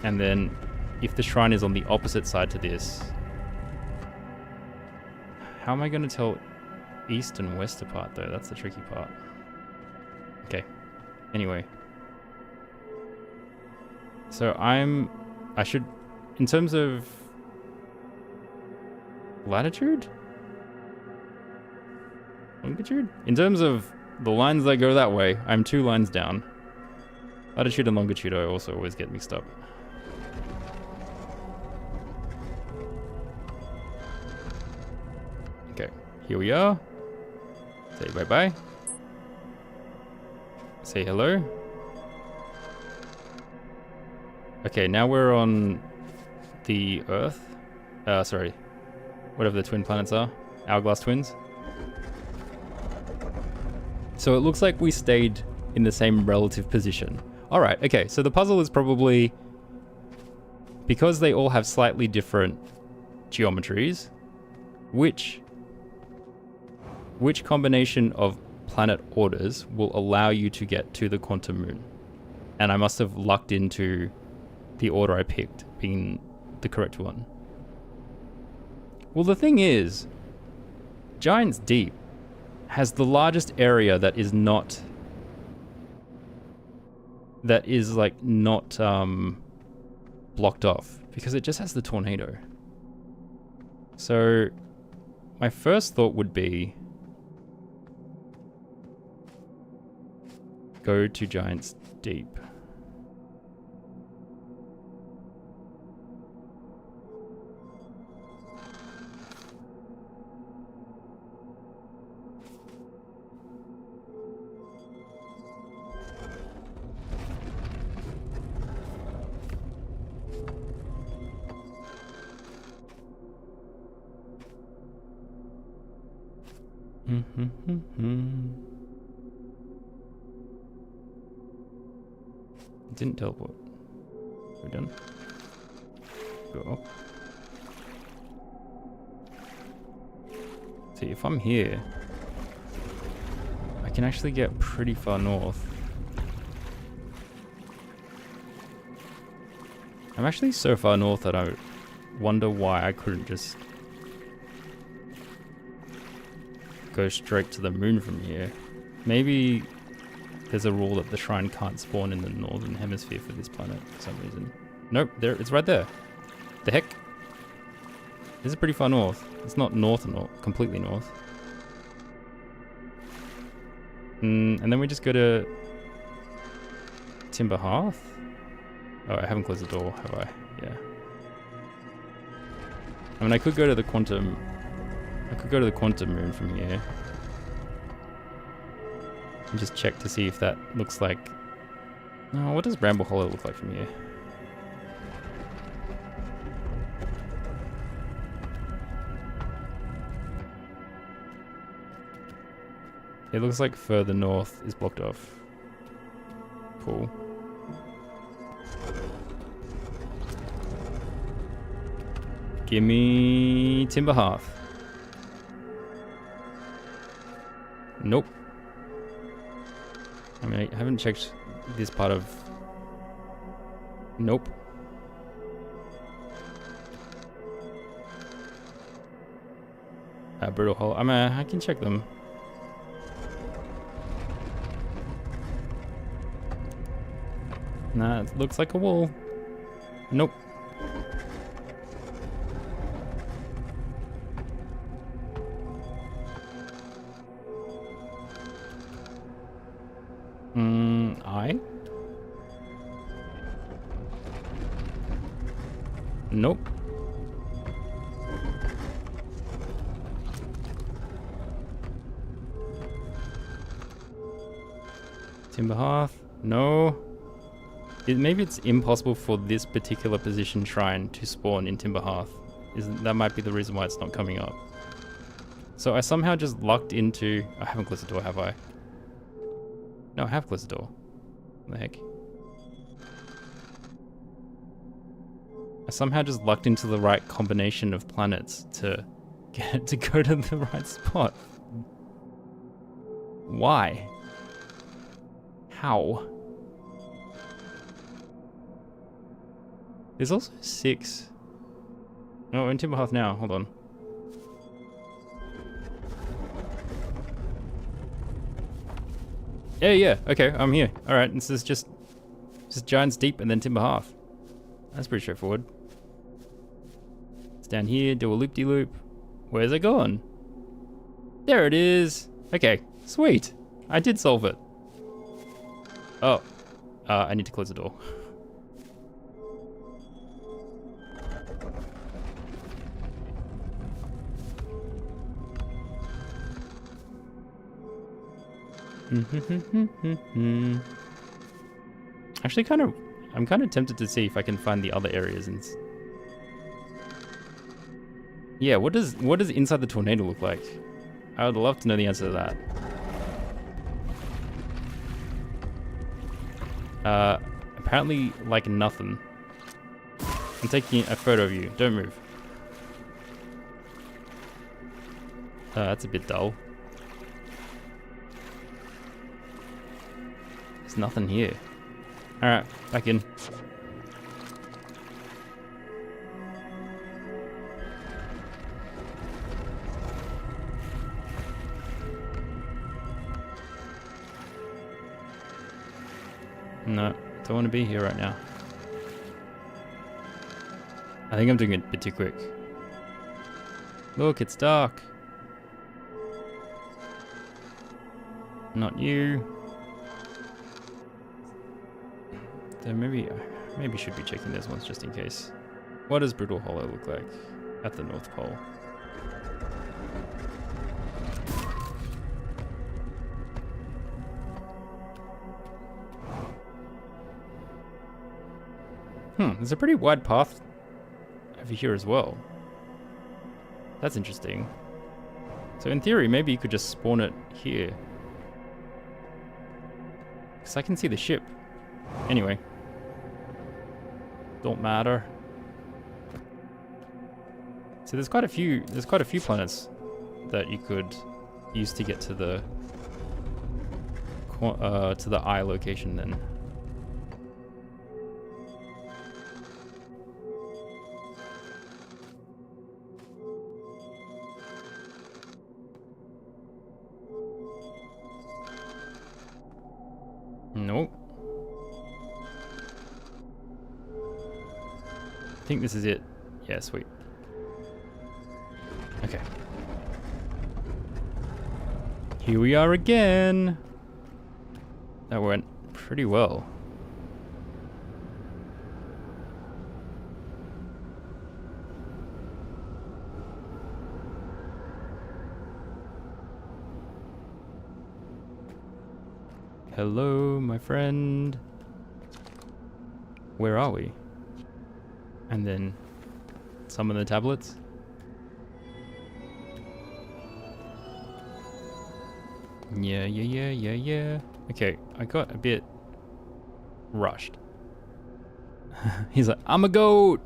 [SPEAKER 1] And then if the shrine is on the opposite side to this, how am I going to tell east and west apart though? That's the tricky part. Okay. Anyway. So I should, in terms of latitude? Longitude? In terms of the lines that go that way, I'm 2 lines down. Latitude and longitude I also always get mixed up. Okay, here we are. Say bye-bye. Say hello. Okay, now we're on the Earth. Sorry. Whatever the twin planets are. Hourglass twins. So it looks like we stayed in the same relative position. Alright, okay, so the puzzle is probably... because they all have slightly different geometries, which combination of planet orders will allow you to get to the quantum moon? And I must have lucked into the order I picked being the correct one. Well, the thing is, Giants Deep has the largest area that is not blocked off, because it just has the tornado. So my first thought would be go to Giants Deep. It didn't teleport. We're done. Go up. See, if I'm here, I can actually get pretty far north. I'm actually so far north that I wonder why I couldn't just go straight to the moon from here. Maybe there's a rule that the shrine can't spawn in the northern hemisphere for this planet for some reason. Nope, there, it's right there. The heck? This is pretty far north. It's not north, completely north. And then we just go to Timber Hearth. Oh, I haven't closed the door, have I? Yeah. I mean, I could go to the quantum moon from here. And just check to see if that looks like... No, what does Bramble Hollow look like from here? It looks like further north is blocked off. Cool. Gimme Timber Hearth. Nope. I mean, I haven't checked this part of... Nope. Brittle Hollow. I mean, I can check them. Nah, it looks like a wall. Nope. Nope. Timber Hearth? No. Maybe it's impossible for this particular position shrine to spawn in Timber Hearth. That might be the reason why it's not coming up. So I somehow just lucked into... I haven't closed the door, have I? No, I have closed the door. What the heck? I somehow just lucked into the right combination of planets to get it to go to the right spot. Why? How? There's also 6. No, we're in Timber Hearth now. Hold on. Yeah. Okay, I'm here. All right, this is just giants deep and then timber half. That's pretty straightforward. It's down here. Do a loop-de-loop. Where's it going? There it is. Okay, sweet. I did solve it. Oh, I need to close the door. Actually, I'm kind of tempted to see if I can find the other areas and. Yeah, what does inside the tornado look like? I would love to know the answer to that. Apparently like nothing. I'm taking a photo of you. Don't move. That's a bit dull. There's nothing here. Alright, back in. No, don't want to be here right now. I think I'm doing it a bit too quick. Look, it's dark. Not you. Then maybe should be checking those ones just in case. What does Brutal Hollow look like at the North Pole? There's a pretty wide path over here as well. That's interesting. So in theory, maybe you could just spawn it here. Because I can see the ship. Anyway. Don't matter. So there's quite a few planets that you could use to get to the eye location then. Nope. I think this is it. Yeah, sweet. Okay. Here we are again. That went pretty well. Hello, my friend. Where are we? And then some of the tablets. Yeah. Okay, I got a bit rushed. He's like, I'm a goat.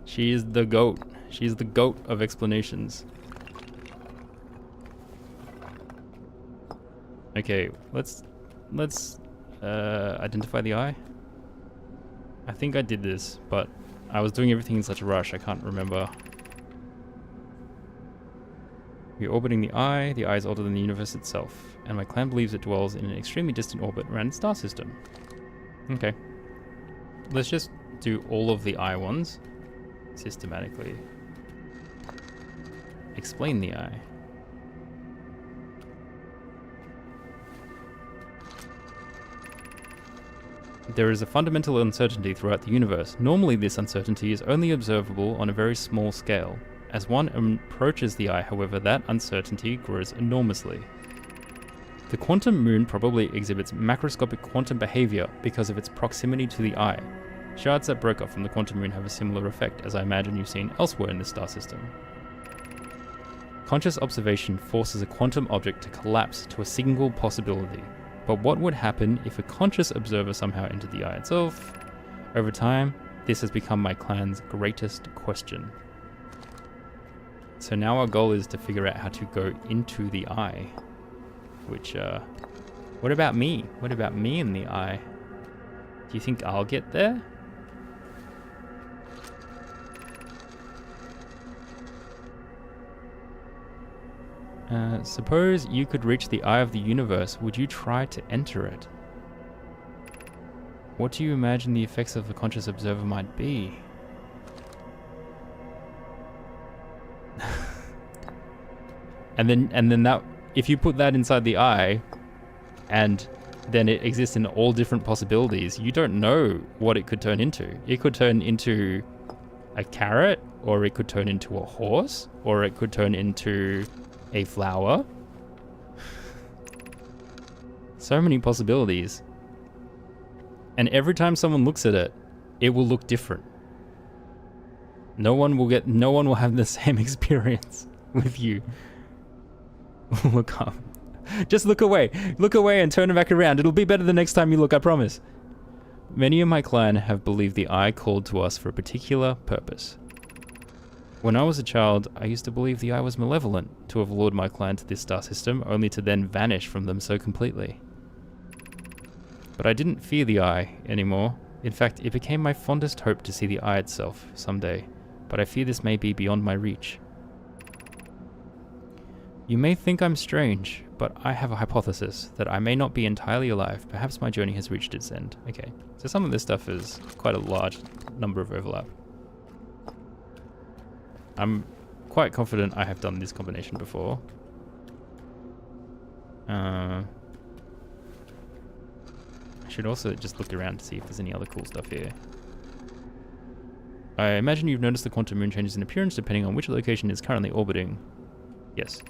[SPEAKER 1] She is the goat. She's the goat of explanations. Okay, let's identify the eye. I think I did this, but I was doing everything in such a rush, I can't remember. We're orbiting the eye. The eye is older than the universe itself, and my clan believes it dwells in an extremely distant orbit around the star system. Okay. Let's just do all of the eye ones systematically. Explain the eye. There is a fundamental uncertainty throughout the universe. Normally this uncertainty is only observable on a very small scale. As one approaches the eye, however, that uncertainty grows enormously. The quantum moon probably exhibits macroscopic quantum behavior because of its proximity to the eye. Shards that broke off from the quantum moon have a similar effect, as I imagine you've seen elsewhere in the star system. Conscious observation forces a quantum object to collapse to a single possibility. But what would happen if a conscious observer somehow entered the eye itself? Over time, this has become my clan's greatest question. So now our goal is to figure out how to go into the eye. Which, what about me? What about me in the eye? Do you think I'll get there? Suppose you could reach the eye of the universe. Would you try to enter it? What do you imagine the effects of a conscious observer might be? and then that, if you put that inside the eye, and then it exists in all different possibilities, you don't know what it could turn into. It could turn into a carrot, or it could turn into a horse, or it could turn into a flower. So many possibilities. And every time someone looks at it, it will look different. No one will have the same experience with you. Look up. Just look away. Look away and turn it back around. It'll be better the next time you look, I promise. Many of my clan have believed the eye called to us for a particular purpose. When I was a child, I used to believe the eye was malevolent to have lured my clan to this star system, only to then vanish from them so completely. But I didn't fear the eye anymore. In fact, it became my fondest hope to see the eye itself someday, but I fear this may be beyond my reach. You may think I'm strange, but I have a hypothesis that I may not be entirely alive. Perhaps my journey has reached its end. Okay, so some of this stuff is quite a large number of overlap. I'm quite confident I have done this combination before. I should also just look around to see if there's any other cool stuff here. I imagine you've noticed the quantum moon changes in appearance depending on which location it is currently orbiting. Yes.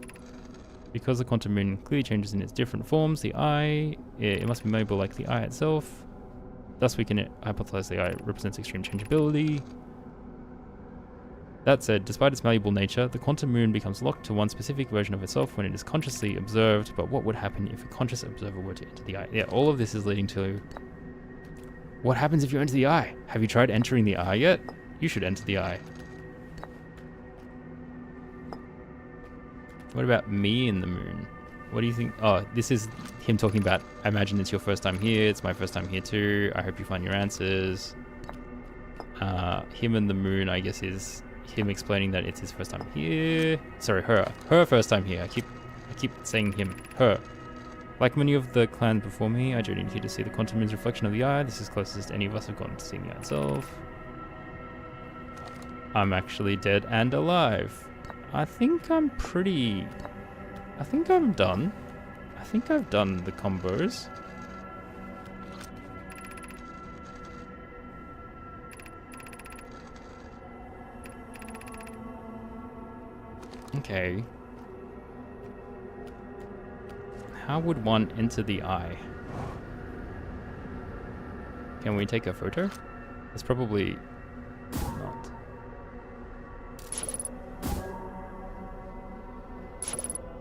[SPEAKER 1] Because the quantum moon clearly changes in its different forms, the eye, it must be malleable like the eye itself. Thus we can hypothesize the eye represents extreme changeability. That said, despite its malleable nature, the quantum moon becomes locked to one specific version of itself when it is consciously observed. But what would happen if a conscious observer were to enter the eye? Yeah, all of this is leading to... What happens if you enter the eye? Have you tried entering the eye yet? You should enter the eye. What about me in the moon? What do you think? Oh, this is him talking about, I imagine it's your first time here. It's my first time here too. I hope you find your answers. Him and the moon, I guess, is him explaining that it's his first time here. Sorry, her first time here. I keep saying him, her. Like many of the clans before me, I journeyed here to see the quantum moon's reflection of the eye. This is closest any of us have gotten to seeing the eye itself. I'm actually dead and alive. I think I'm done. I think I've done the combos. Okay. How would one enter the eye? Can we take a photo? It's probably not.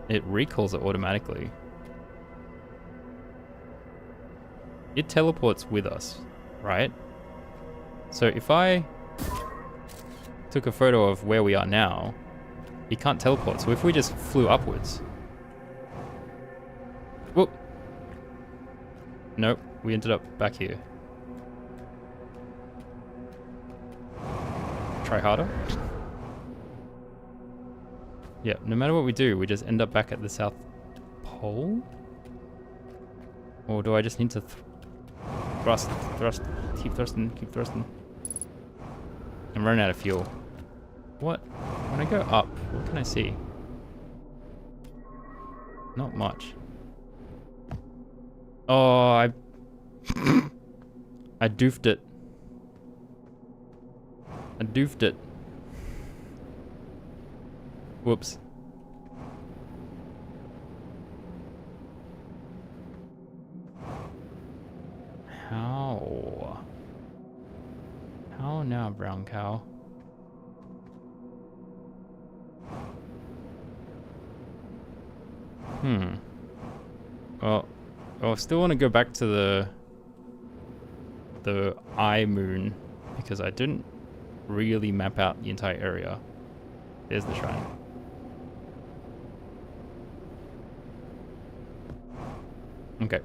[SPEAKER 1] It recalls it automatically. It teleports with us, right? So if I took a photo of where we are now, it can't teleport. So if we just flew upwards... Whoop! Nope, we ended up back here. Try harder? Yeah, no matter what we do, we just end up back at the South Pole? Or do I just need to thrust, keep thrusting? I'm running out of fuel. What? When I go up, what can I see? Not much. Oh, I doofed it. I doofed it. Whoops. How? How now, brown cow? Well, I still want to go back to the eye moon because I didn't really map out the entire area. There's the shrine. Okay.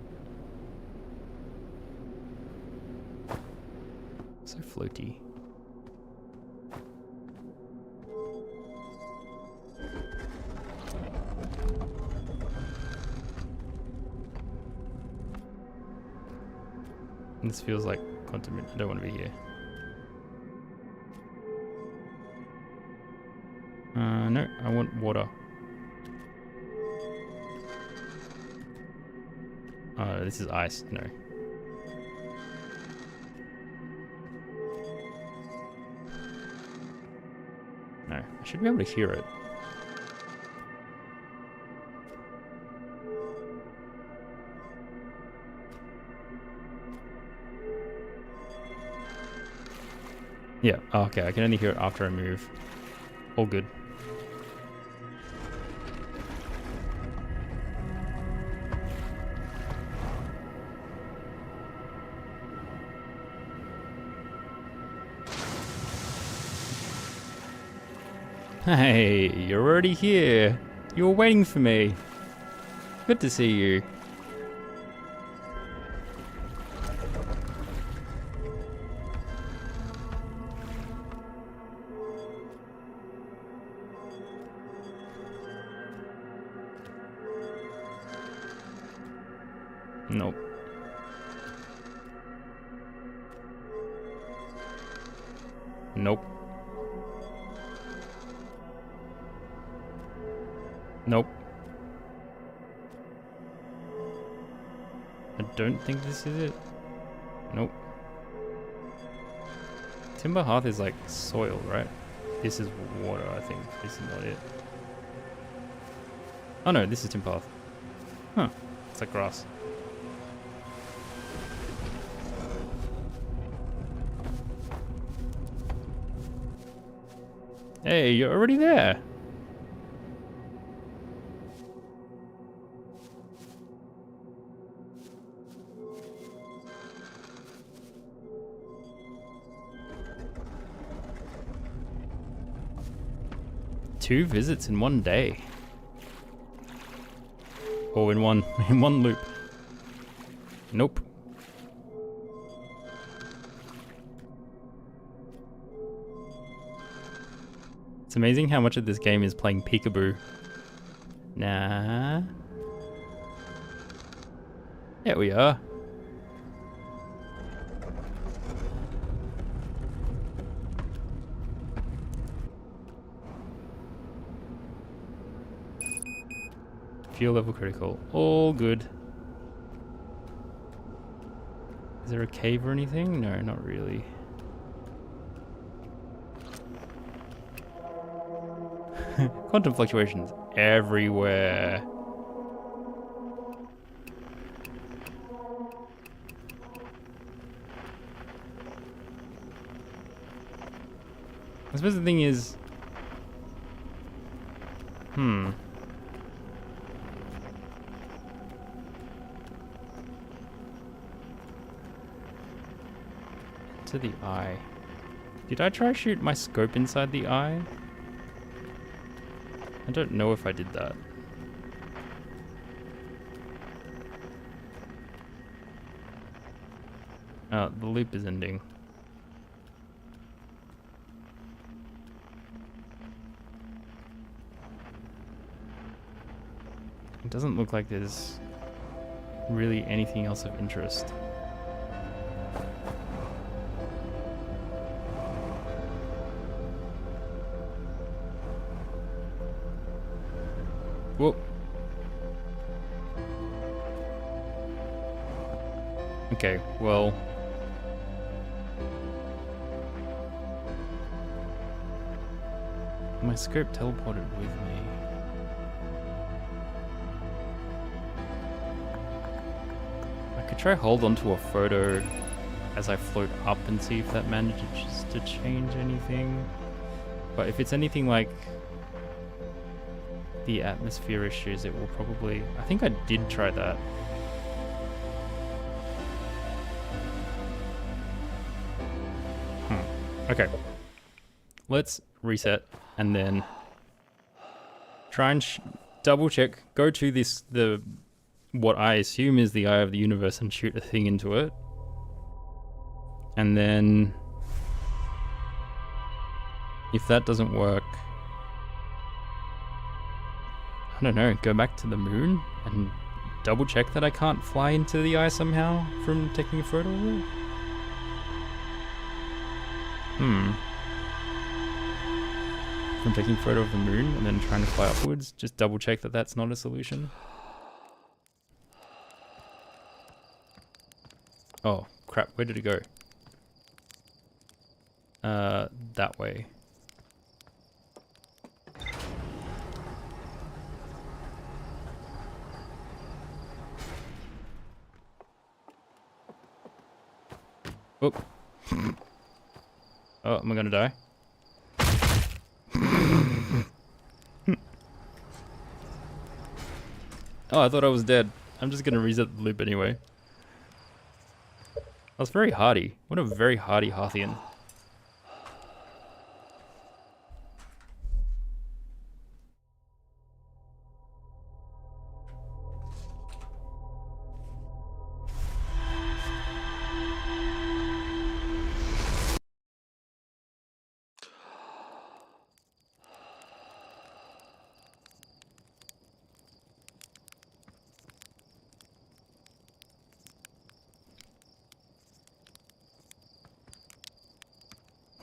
[SPEAKER 1] So floaty. This feels like quantum. I don't want to be here. No, I want water. Oh, this is ice. No. No, I should be able to hear it. Yeah, oh, okay, I can only hear it after I move. All good. Hey, you're already here. You were waiting for me. Good to see you. Nope. Nope. Nope. I don't think this is it. Nope. Timber Hearth is like soil, right? This is water, I think. This is not it. Oh no, this is Timber Hearth. Huh. It's like grass. Hey, you're already there. Two visits in one day. Or in one loop. Nope. It's amazing how much of this game is playing peekaboo. Nah. Yeah, we are. Fuel level critical. All good. Is there a cave or anything? No, not really. Quantum fluctuations everywhere. I suppose the thing is... To the eye. Did I try to shoot my scope inside the eye? I don't know if I did that. Oh, the loop is ending. It doesn't look like there's really anything else of interest. Whoa. Okay, well. My scope teleported with me. I could try hold onto a photo as I float up and see if that manages to change anything. But if it's anything like the atmosphere issues, it will probably... I think I did try that. Okay. Let's reset and then try and double check. Go to this, what I assume is the eye of the universe, and shoot a thing into it. And then if that doesn't work, I don't know, go back to the moon and double check that I can't fly into the eye somehow from taking a photo of it? From taking a photo of the moon and then trying to fly upwards, just double check that that's not a solution. Oh, crap, where did it go? That way. Oop. Oh, am I gonna die? Oh, I thought I was dead. I'm just gonna reset the loop anyway. That was very hardy. What a very hardy Hearthian.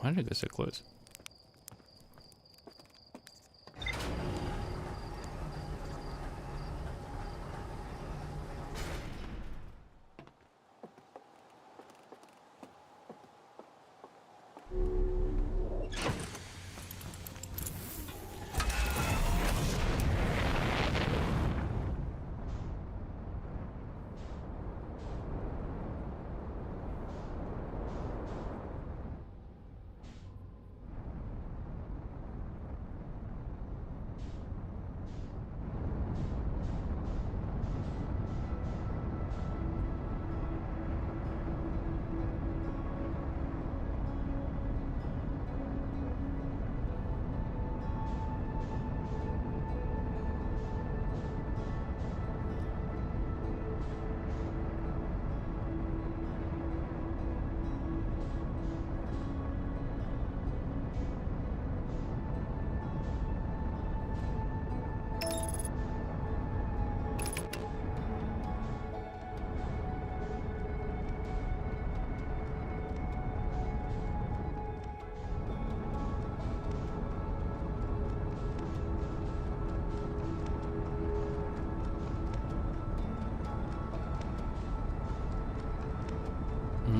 [SPEAKER 1] Why did it go so close?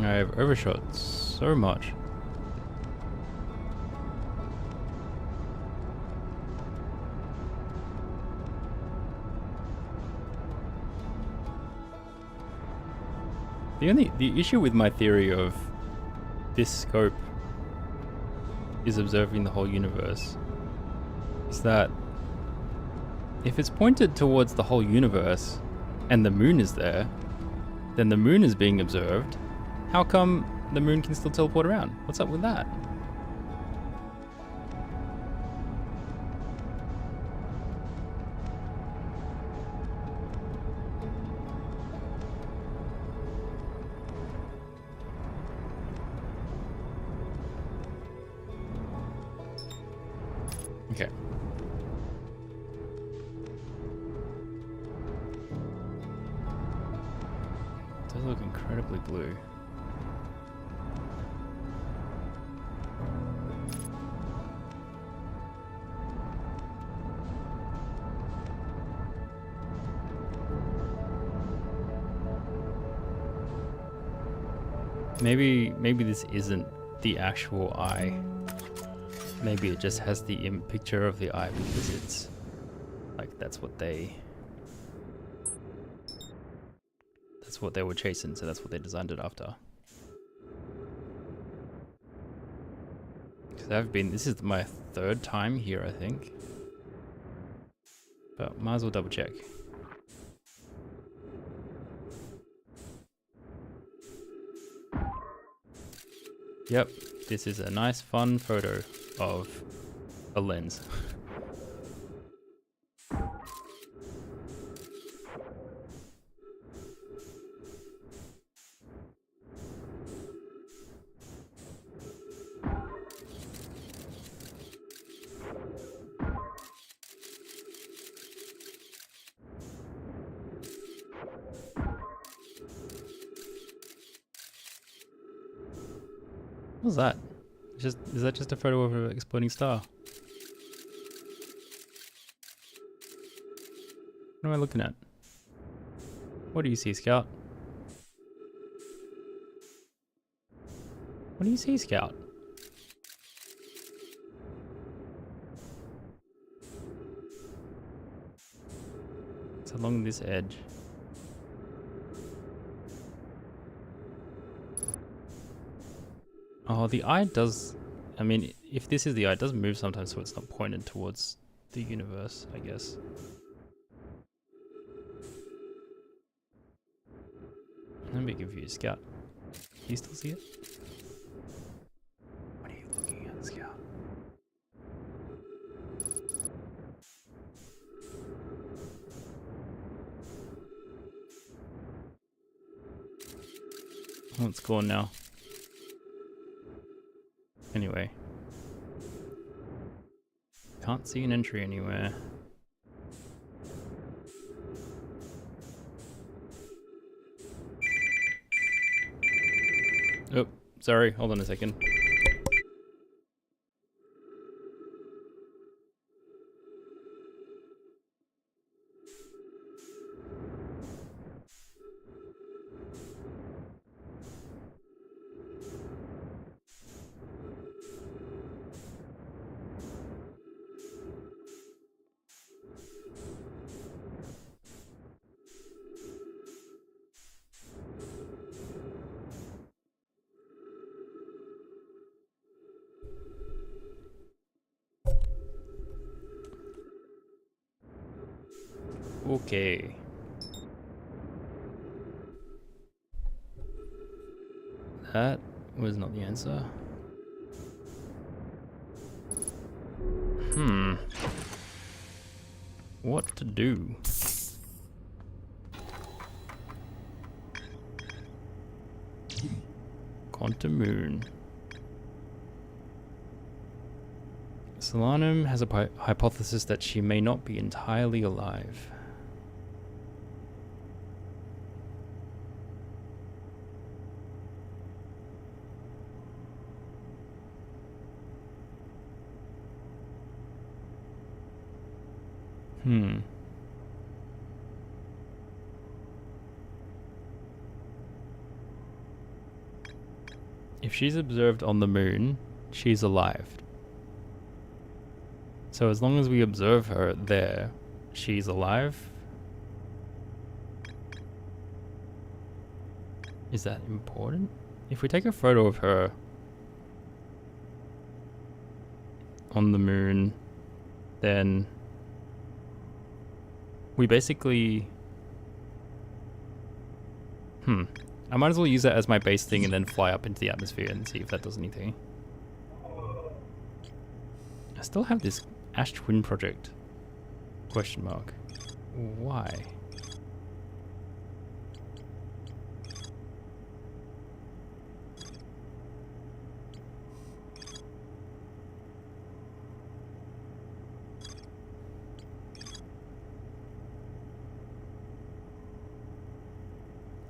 [SPEAKER 1] I've overshot so much. The issue with my theory of this scope is observing the whole universe is that if it's pointed towards the whole universe and the moon is there, then the moon is being observed. How come the moon can still teleport around? What's up with that? Okay. It does look incredibly blue. Maybe this isn't the actual eye. Maybe it just has the picture of the eye because it's like that's what they were chasing, so that's what they designed it after. Because this is my third time here, I think. But might as well double check. Yep, this is a nice fun photo of a lens. What's that? Is that just a photo of an exploding star? What am I looking at? What do you see, Scout? What do you see, Scout? It's along this edge. Oh, the eye does... I mean, if this is the eye, it does move sometimes, so it's not pointed towards the universe, I guess. I'm a bit confused. Scout, do you still see it? What are you looking at, Scout? Oh, it's gone now. Anyway. Can't see an entry anywhere. Oh, sorry. Hold on a second. Okay. That was not the answer. What to do? Quantum Moon. Solanum has a hypothesis that she may not be entirely alive. If she's observed on the moon, she's alive. So as long as we observe her there, she's alive. Is that important? If we take a photo of her on the moon, then we basically... I might as well use that as my base thing and then fly up into the atmosphere and see if that does anything. I still have this Ash Twin project. Question mark. Why?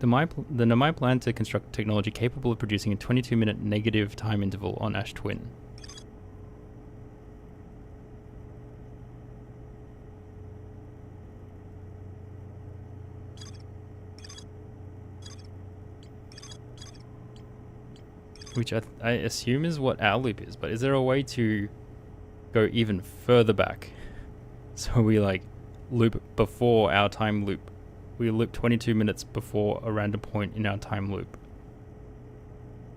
[SPEAKER 1] The Nomai plan to construct technology capable of producing a 22-minute negative time interval on Ash Twin. Which I assume is what our loop is, but is there a way to go even further back? So we like loop before our time loop. We loop 22 minutes before a random point in our time loop.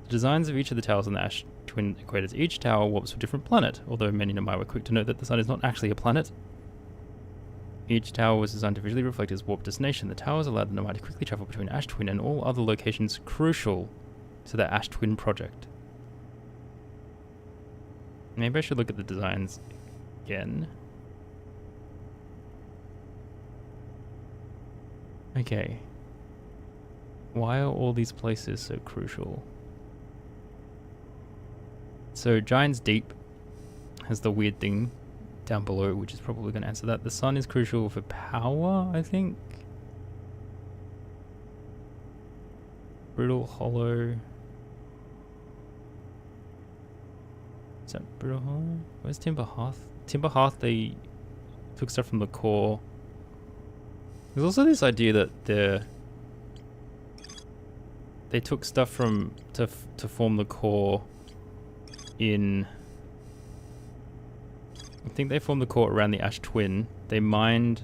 [SPEAKER 1] The designs of each of the towers on the Ash Twin equators. Each tower warps to a different planet, although many Nomai were quick to note that the sun is not actually a planet. Each tower was designed to visually reflect its warp destination. The towers allowed the Nomai to quickly travel between Ash Twin and all other locations crucial to the Ash Twin project. Maybe I should look at the designs again. Okay. Why are all these places so crucial? So Giant's Deep has the weird thing down below, which is probably going to answer that. The sun is crucial for power, I think. Brittle Hollow. Is that Brittle Hollow? Where's Timber Hearth? Timber Hearth, they took stuff from the core. There's also this idea that they took stuff from to form the core in. I think they formed the core around the Ash Twin. They mined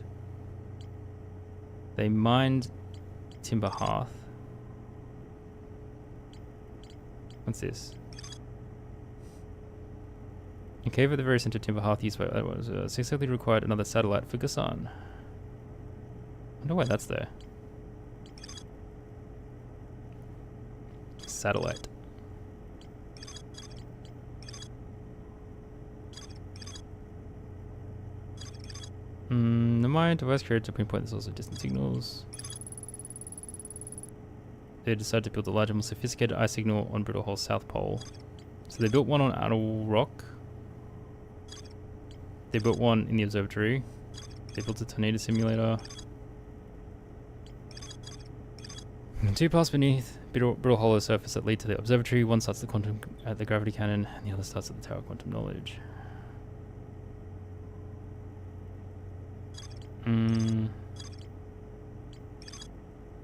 [SPEAKER 1] Timber Hearth. What's this? A cave at the very center of Timber Hearth used by that was successfully required another satellite for Ghassan. I wonder why that's there. Satellite. The Mayan device created to pinpoint this also distant signals. They decided to build a larger, more sophisticated eye signal on Brittle Hole's south pole. So they built one on Adel Rock. They built one in the observatory. They built a tornado simulator. And two paths beneath Brittle Hollow's surface that lead to the observatory. One starts at the gravity cannon, and the other starts at the Tower of Quantum Knowledge.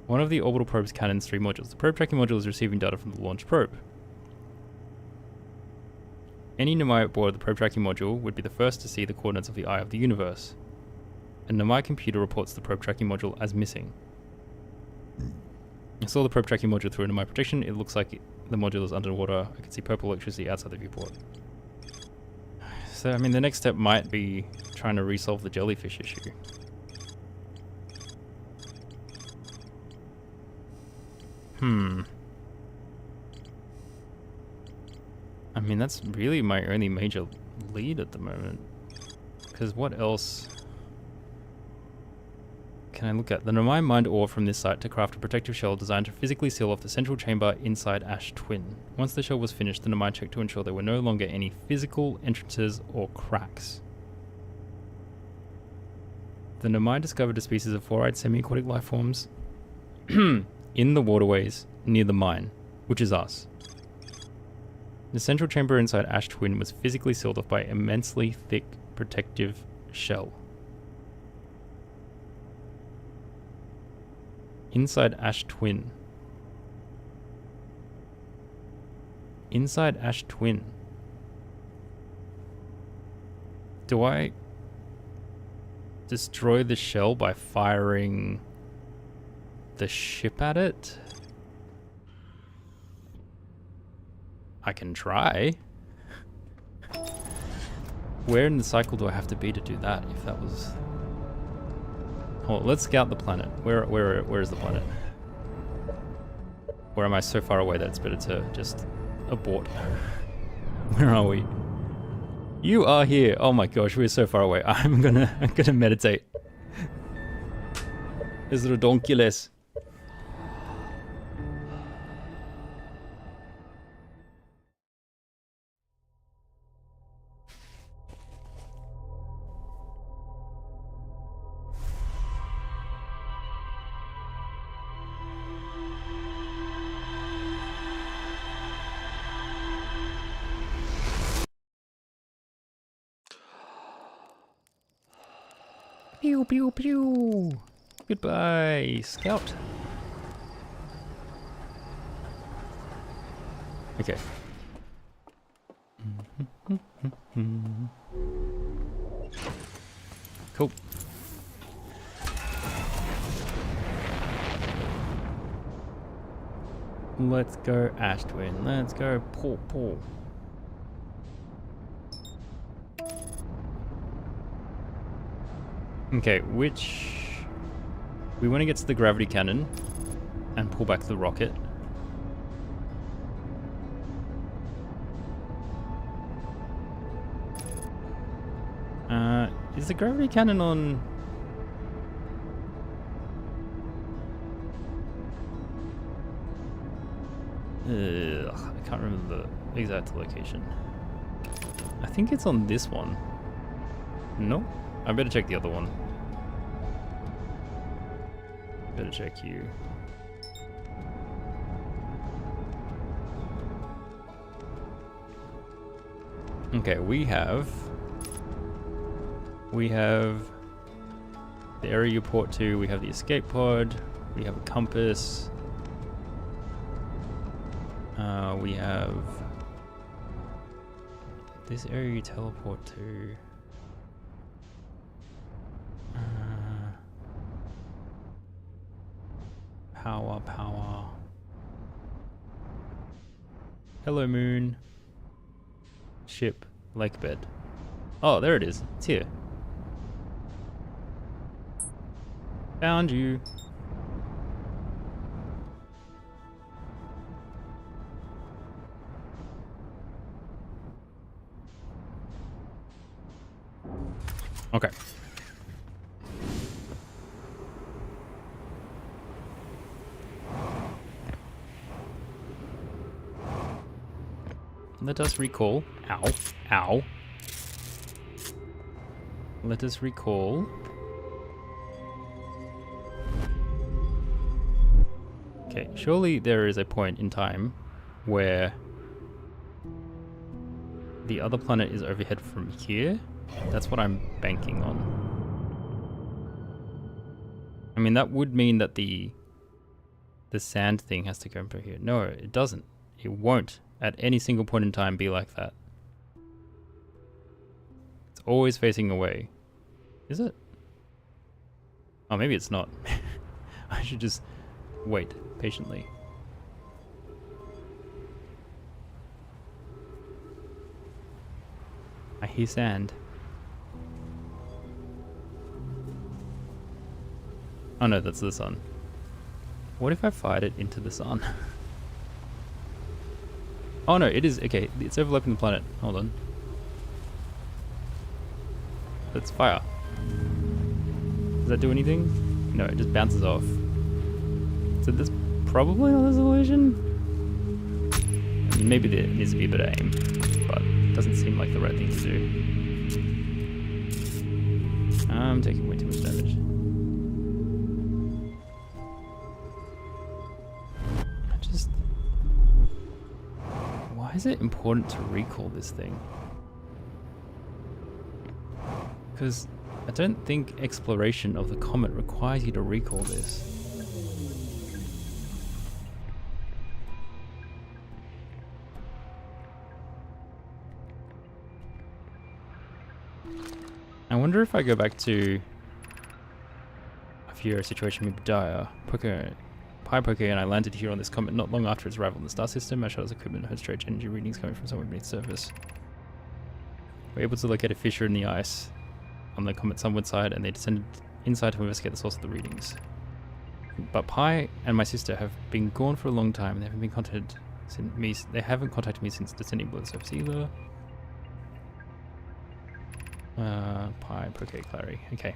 [SPEAKER 1] One of the orbital probe's cannon's 3 modules. The probe tracking module is receiving data from the launch probe. Any Nomai aboard the probe tracking module would be the first to see the coordinates of the eye of the universe. A Nomai computer reports the probe tracking module as missing. I saw the probe tracking module through a Nomai projection. It looks like the module is underwater. I can see purple electricity outside the viewport. So, I mean, the next step might be trying to resolve the jellyfish issue. I mean, that's really my only major lead at the moment. Because what else can I look at? The Nomai mined ore from this site to craft a protective shell designed to physically seal off the central chamber inside Ash Twin. Once the shell was finished, the Nomai checked to ensure there were no longer any physical entrances or cracks. The Nomai discovered a species of four-eyed semi-aquatic life forms in the waterways near the mine, which is us. The central chamber inside Ash Twin was physically sealed off by an immensely thick protective shell. Inside Ash Twin. Inside Ash Twin. Do I destroy the shell by firing the ship at it? I can try. Where in the cycle do I have to be to do that? If that was... Hold on, let's scout the planet. Where is the planet? Or am I so far away that it's better to just abort? Where are we? You are here. Oh my gosh, we're so far away. I'm gonna meditate. Is redonkulous. Pew pew pew. Goodbye, Scout. Okay. Cool. Let's go Ash Twin. Let's go Paw. Okay, we want to get to the gravity cannon and pull back the rocket. Is the gravity cannon on? I can't remember the exact location. I think it's on this one. No? I better check the other one. Better check you. Okay, we have the area you port to, we have the escape pod, we have a compass, we have this area you teleport to. Power. Hello, moon. Ship. Lake bed. Oh, there it is. It's here. Found you. Okay. Let us recall. Ow. Ow. Let us recall. Okay, surely there is a point in time where the other planet is overhead from here. That's what I'm banking on. I mean, that would mean that the sand thing has to go over here. No, it doesn't. It won't at any single point in time be like that. It's always facing away. Is it? Oh, maybe it's not. I should just wait patiently. I hear sand. Oh no, that's the sun. What if I fired it into the sun? Oh no, it is, okay, it's overlapping the planet. Hold on. Let's fire. Does that do anything? No, it just bounces off. So that's probably not a solution? I mean, maybe there needs to be a bit of aim, but it doesn't seem like the right thing to do. I'm taking way too much damage. Why is it important to recall this thing? Because I don't think exploration of the comet requires you to recall this. I wonder if I go back to a few situation with dire, Pi Poke and I landed here on this comet not long after its arrival in the star system. Our shuttle's equipment heard strange energy readings coming from somewhere beneath the surface. We're able to locate a fissure in the ice on the comet's sunward side, and they descended inside to investigate the source of the readings. But Pi and my sister have been gone for a long time, and they haven't been contacted since me. They haven't contacted me since descending below the surface either. Pi Poke Clary. Okay.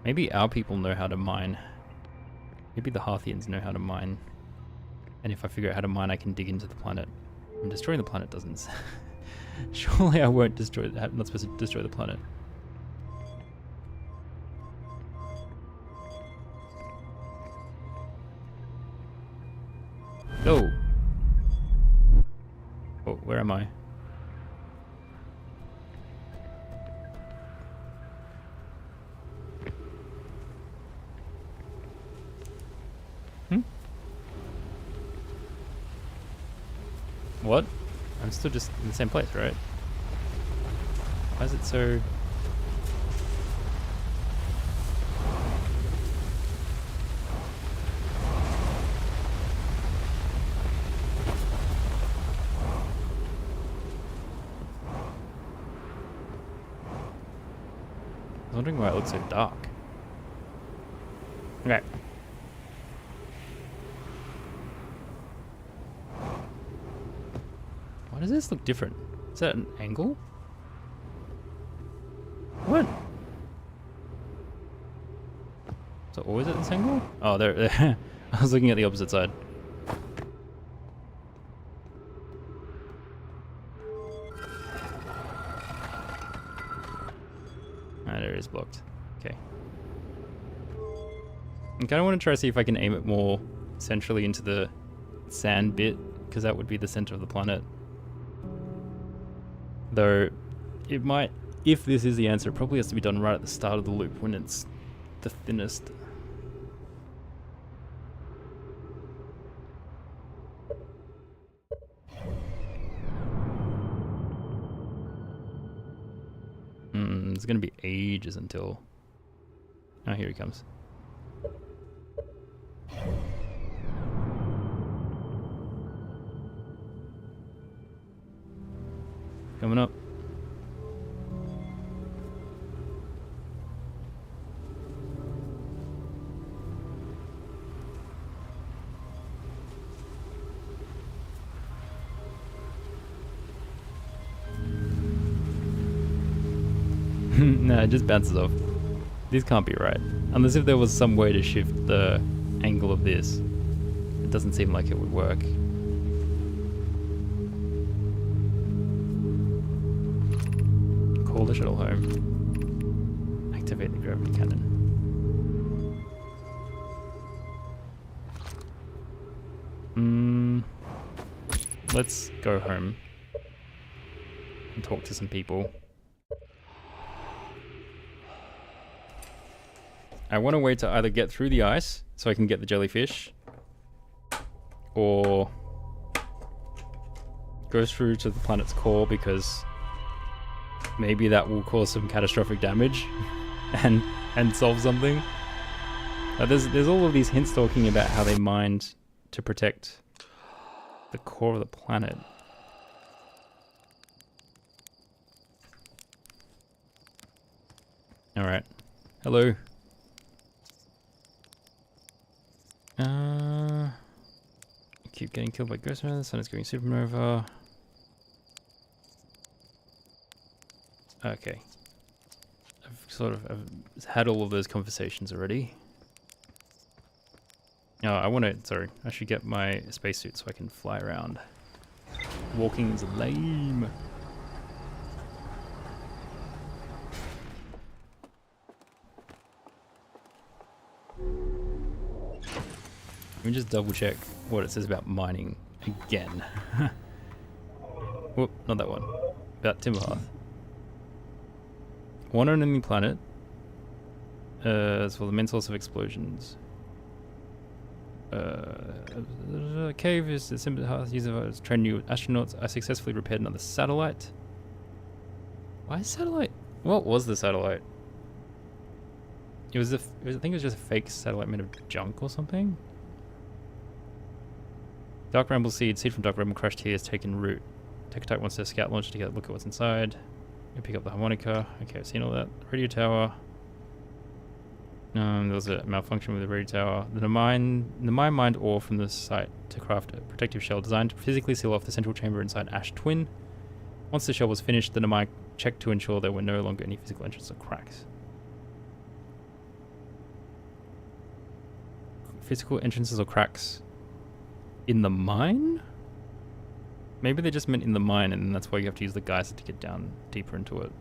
[SPEAKER 1] Maybe our people know how to mine. Maybe the Harthians know how to mine. And if I figure out how to mine, I can dig into the planet. And destroying the planet doesn't... Surely I won't destroy... I'm not supposed to destroy the planet. Oh! Oh, where am I? What? I'm still just in the same place, right? Why is it so... I was wondering why it looks so dark. Okay. Why does this look different? Is that an angle? What? Is it always at this angle? Oh, there. I was looking at the opposite side. Ah, there it is blocked. Okay. I kind of want to try to see if I can aim it more centrally into the sand bit, because that would be the center of the planet. Though, it might... If this is the answer, it probably has to be done right at the start of the loop when it's the thinnest. It's gonna be ages until... Oh, here he comes. Coming up. No, it just bounces off. This can't be right. Unless if there was some way to shift the angle of this. It doesn't seem like it would work. Call the shuttle home. Activate the gravity cannon. Let's go home and talk to some people. I want a way to either get through the ice so I can get the jellyfish, or go through to the planet's core, because maybe that will cause some catastrophic damage and solve something. There's all of these hints talking about how they mined to protect the core of the planet. Alright. Hello. Keep getting killed by ghost men. The sun is going supernova. Okay. I've had all of those conversations already. Oh, I should get my spacesuit so I can fly around. Walking is lame. Let me just double check what it says about mining again. Whoop, not that one. About Timberhearth. One on enemy planet. As for the main source of explosions. A cave is the Timberhearth used to train new astronauts. I successfully repaired another satellite. Why is satellite? What was the satellite? I think it was just a fake satellite made of junk or something. Dark Ramble seed from Dark Ramble crushed here has taken root. Tech Attack wants their scout launcher to get a look at what's inside. You pick up the harmonica. Okay, I've seen all that. Radio tower. There was a malfunction with the radio tower. The mine mined ore from the site to craft a protective shell designed to physically seal off the central chamber inside Ash Twin. Once the shell was finished, the Namai checked to ensure there were no longer any physical entrances or cracks. Physical entrances or cracks in the mine? Maybe they just meant in the mine, and that's why you have to use the geyser to get down deeper into it.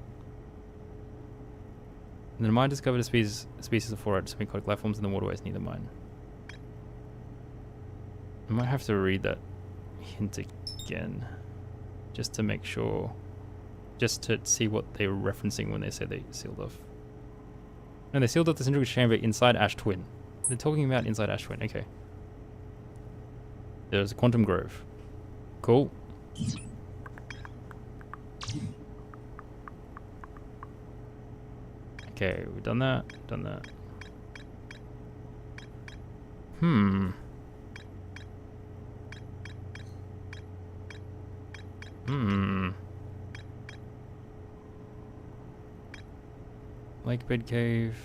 [SPEAKER 1] And the mine discovered a species of fluorite, semi-aquatic life forms in the waterways near the mine. I might have to read that hint again, just to make sure, just to see what they were referencing when they say they sealed off. No, they sealed off the central chamber inside Ash Twin. They're talking about inside Ash Twin, okay. There's a Quantum Grove. Cool. Okay, we've done that. Lakebed Cave.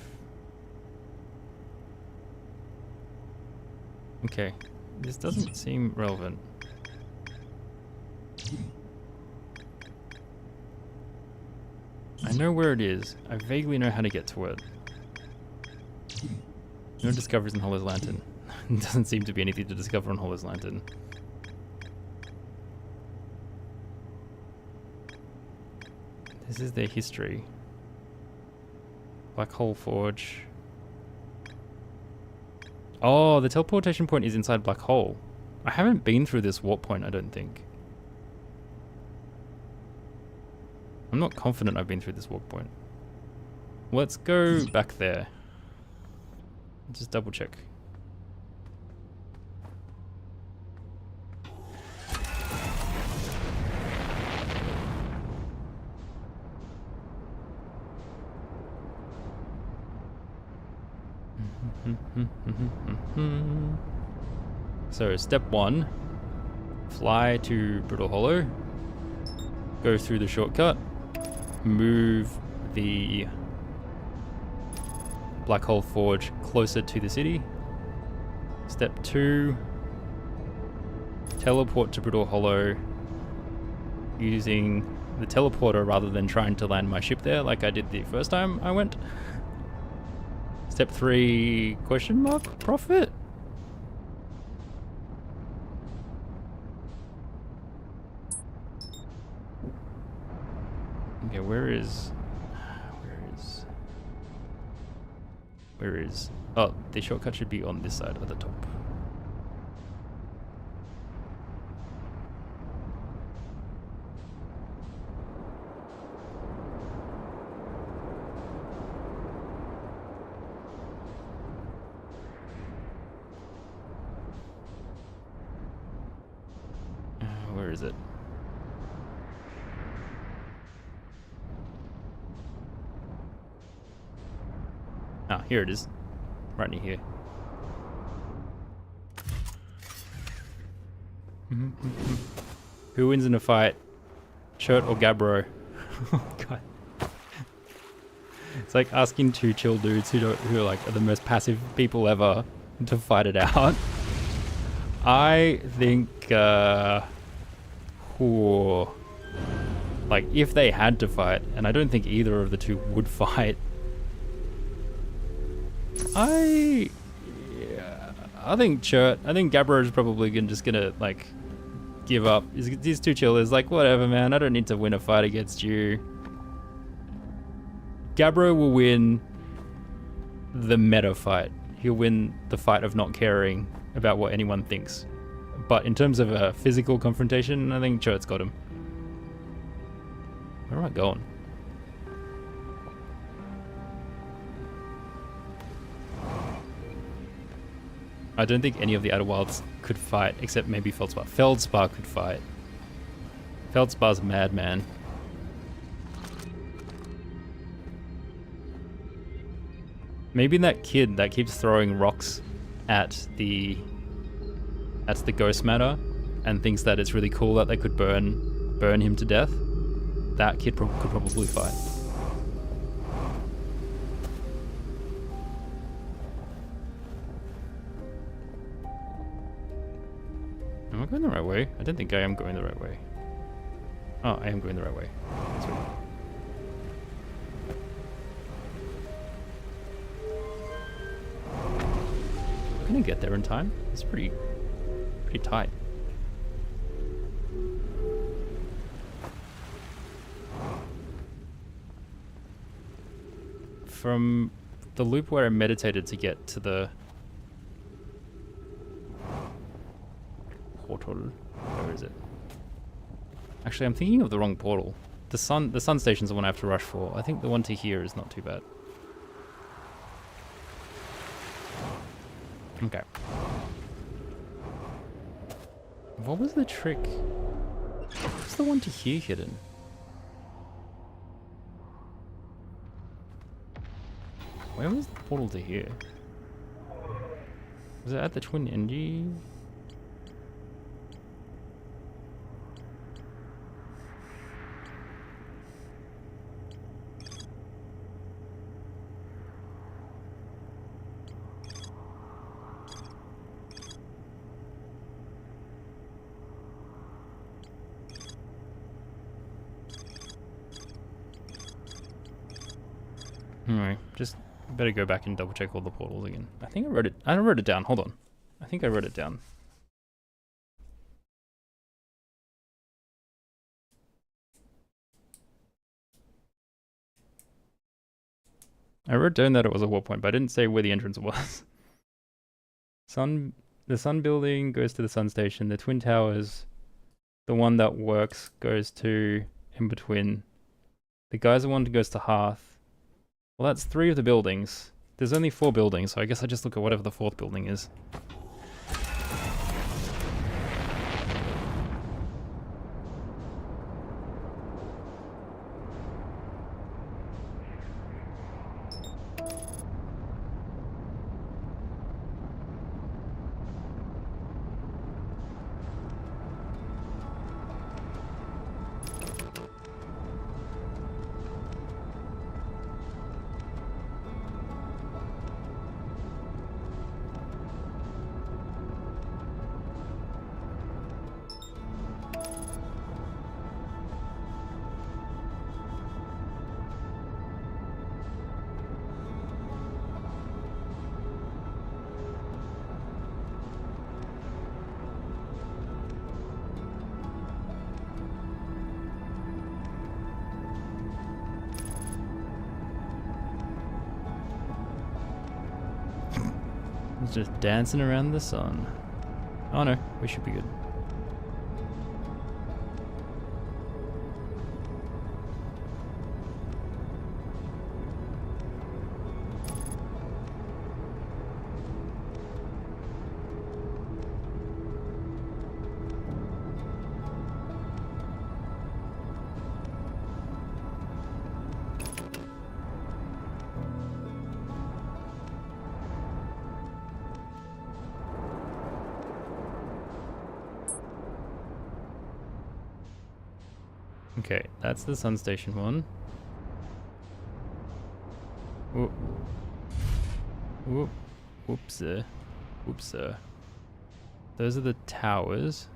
[SPEAKER 1] Okay, this doesn't seem relevant. I know where it is. I vaguely know how to get to it. No discoveries in Hollow's Lantern. Doesn't seem to be anything to discover on Hollow's Lantern. This is their history. Black Hole Forge. Oh, the teleportation point is inside Black Hole. I haven't been through this warp point, I don't think. I'm not confident I've been through this walk point. Let's go back there. Just double check. So step 1, fly to Brittle Hollow, go through the shortcut, move the Black Hole Forge closer to the city. Step 2, teleport to Brittle Hollow using the teleporter rather than trying to land my ship there like I did the first time I went. Step 3, question mark, profit? Okay, where is... Oh, the shortcut should be on this side at the top. Where is it? Ah, here it is. Right near here. Who wins in a fight? Chert or Gabbro? Oh god. It's like asking two chill dudes who are like are the most passive people ever to fight it out. I think like if they had to fight, and I don't think either of the two would fight. I think Gabbro is probably just gonna like give up. He's too chill. Is like, whatever, man. I don't need to win a fight against you. Gabbro will win the meta fight. He'll win the fight of not caring about what anyone thinks. But in terms of a physical confrontation, I think Chert's got him. Where am I going? I don't think any of the Outer Wilds could fight, except maybe Feldspar. Feldspar could fight. Feldspar's a madman. Maybe that kid that keeps throwing rocks at the ghost matter and thinks that it's really cool that they could burn him to death. That kid could probably fight. Am I going the right way? I don't think I am going the right way. Oh, I am going the right way. That's right. I'm gonna get there in time. It's pretty tight. From the loop where I meditated to get to the portal, where is it? Actually, I'm thinking of the wrong portal. The sun station's the one I have to rush for. I think the one to here is not too bad. Okay. What was the trick? What's the one to here hidden? Where was the portal to here? Was it at the Twin Engie? Anyway, just better go back and double check all the portals again. I think I wrote it down. Hold on. I think I wrote it down. I wrote down that it was a warp point, but I didn't say where the entrance was. The sun building goes to the sun station. The twin towers, the one that works goes to in between The geyser one goes to Hearth. Well, that's 3 of the buildings. There's only 4 buildings, so I guess I just look at whatever the 4th building is. It's just dancing around the sun. Oh no, we should be good. Okay, that's the Sun Station one. Whoop. Whoop. Whoops. Whoops. Those are the towers.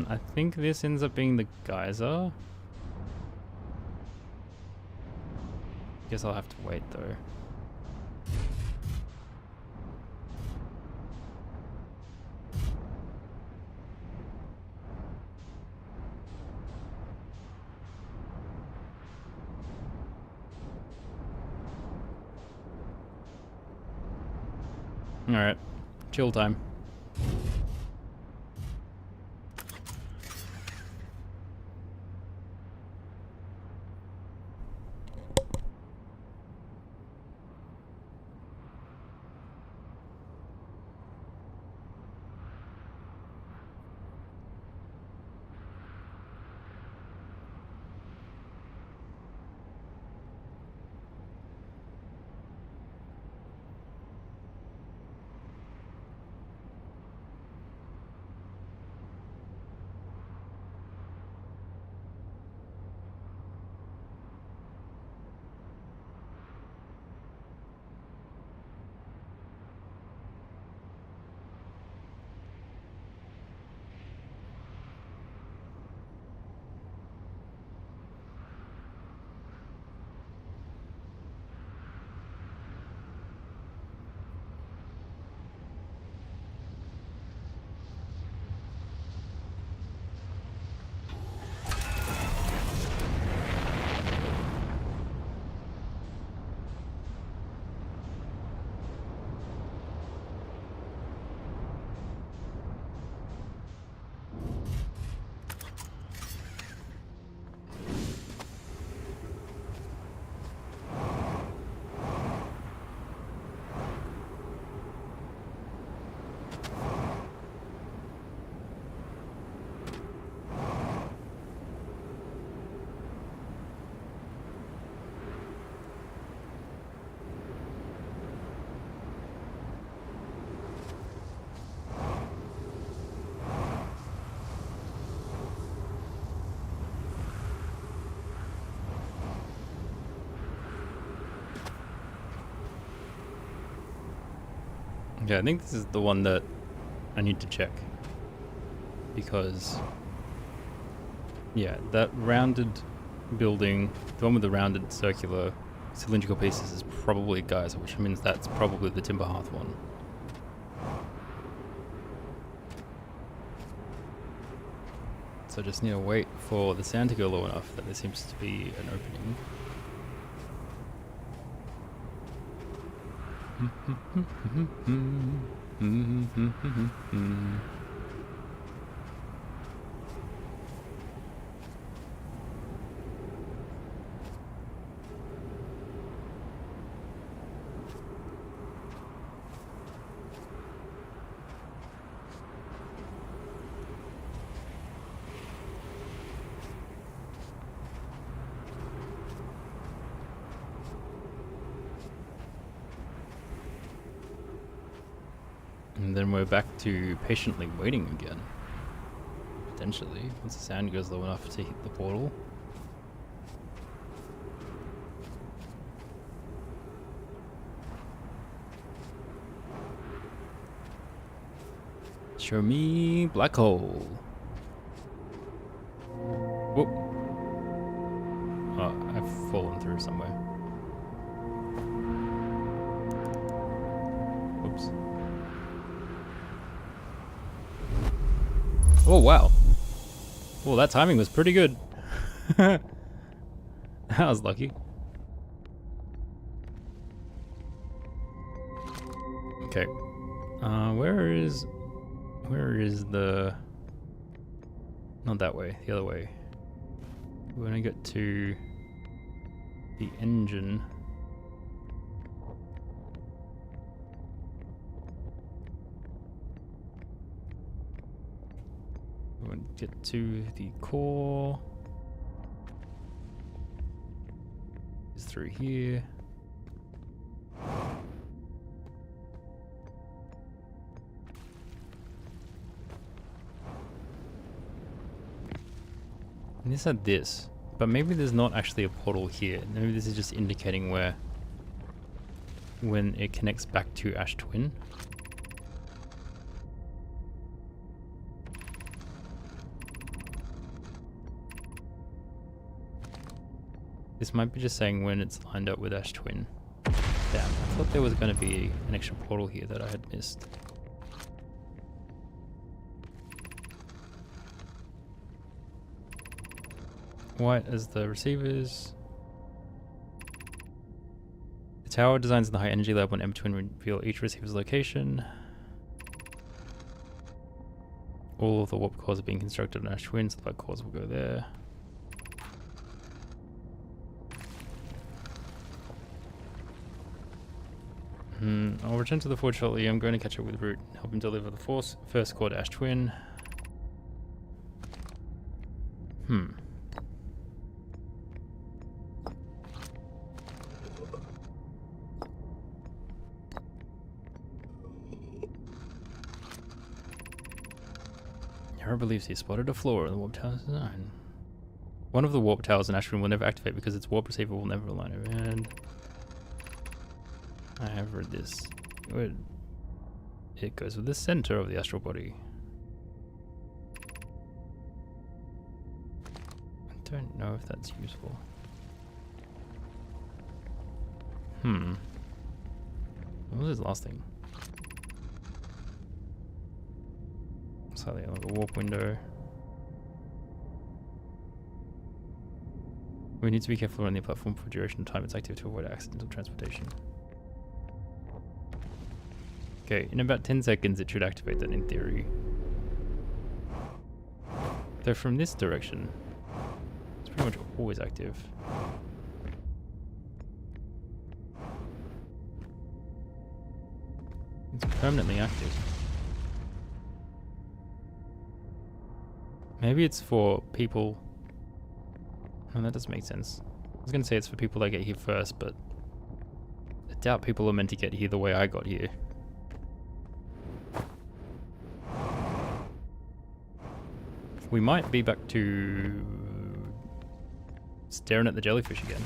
[SPEAKER 1] I think this ends up being the geyser. Guess I'll have to wait though. Alright, chill time. Yeah, I think this is the one that I need to check. Because, yeah, that rounded building, the one with the rounded circular cylindrical pieces is probably a geyser, which means that's probably the Timber Hearth one. So I just need to wait for the sand to go low enough that there seems to be an opening. And then we're back to patiently waiting again. Potentially, once the sound goes low enough to hit the portal. Show me black hole. Whoop. Oh, I've fallen through somewhere. Whoops. Oh, wow. Well, that timing was pretty good. That was lucky. Okay. Where is the... Not that way, the other way. When I get to the engine... We'll get to the core. It's through here. And this had this, but maybe there's not actually a portal here. Maybe this is just indicating where when it connects back to Ash Twin. This might be just saying when it's lined up with Ash Twin. Damn, I thought there was going to be an extra portal here that I had missed. White as the receivers. The tower designs in the high energy lab when M-Twin reveal each receiver's location. All of the warp cores are being constructed on Ash Twin, so the black cores will go there. I'll return to the forge shortly. I'm going to catch up with Root, help him deliver the first core to Ash Twin. Hera believes he spotted a flaw in the warp tower's design. One of the warp towers in Ash Twin will never activate because its warp receiver will never align around. I have read this. It goes with the center of the astral body. I don't know if that's useful. What was his last thing? Slightly like a warp window. We need to be careful on the platform for duration of time it's active to avoid accidental transportation. Okay, in about 10 seconds it should activate that in theory. Though from this direction, it's pretty much always active. It's permanently active. Maybe it's for people... Oh, that doesn't make sense. I was going to say it's for people that get here first, but I doubt people are meant to get here the way I got here. We might be back to staring at the jellyfish again.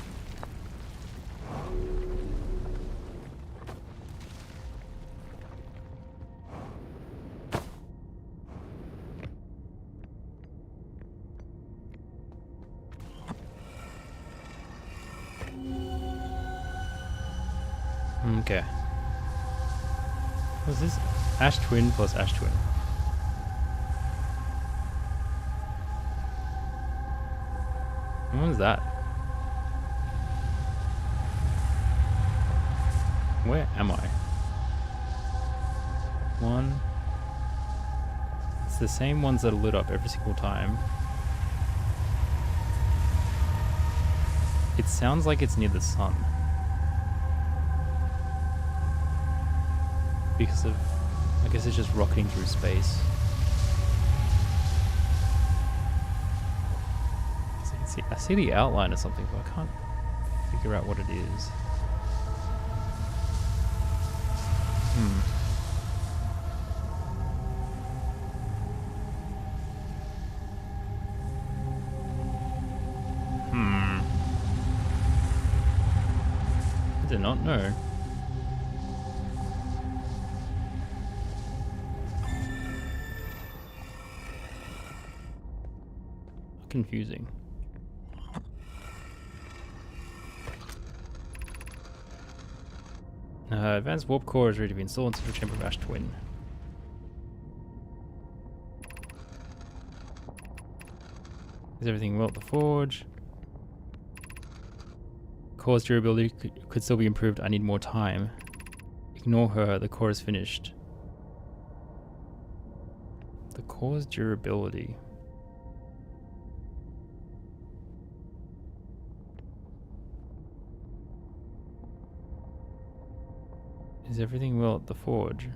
[SPEAKER 1] Okay. What's this? Ash Twin plus Ash Twin. What was that? Where am I? One. It's the same ones that are lit up every single time. It sounds like it's near the sun. Because of, I guess it's just rocketing through space. I see the outline of something, but I can't figure out what it is. I do not know. Confusing. Advanced warp core is ready to be installed into the chamber of Ash Twin. Is everything well at the forge? Core's durability could still be improved. I need more time. Ignore her. The core is finished. The core's durability. Is everything well at the forge?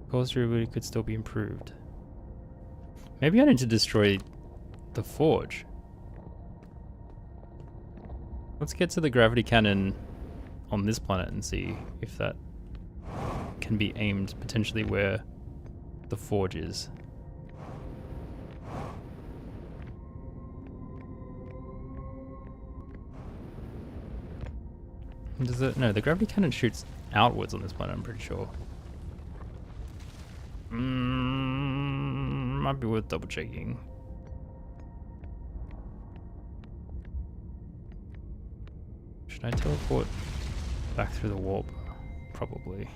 [SPEAKER 1] Core's durability could still be improved. Maybe I need to destroy the forge. Let's get to the gravity cannon on this planet and see if that can be aimed potentially where the forge is. Does it? No, the gravity cannon shoots outwards on this planet, I'm pretty sure. Might be worth double checking. Should I teleport back through the warp? Probably.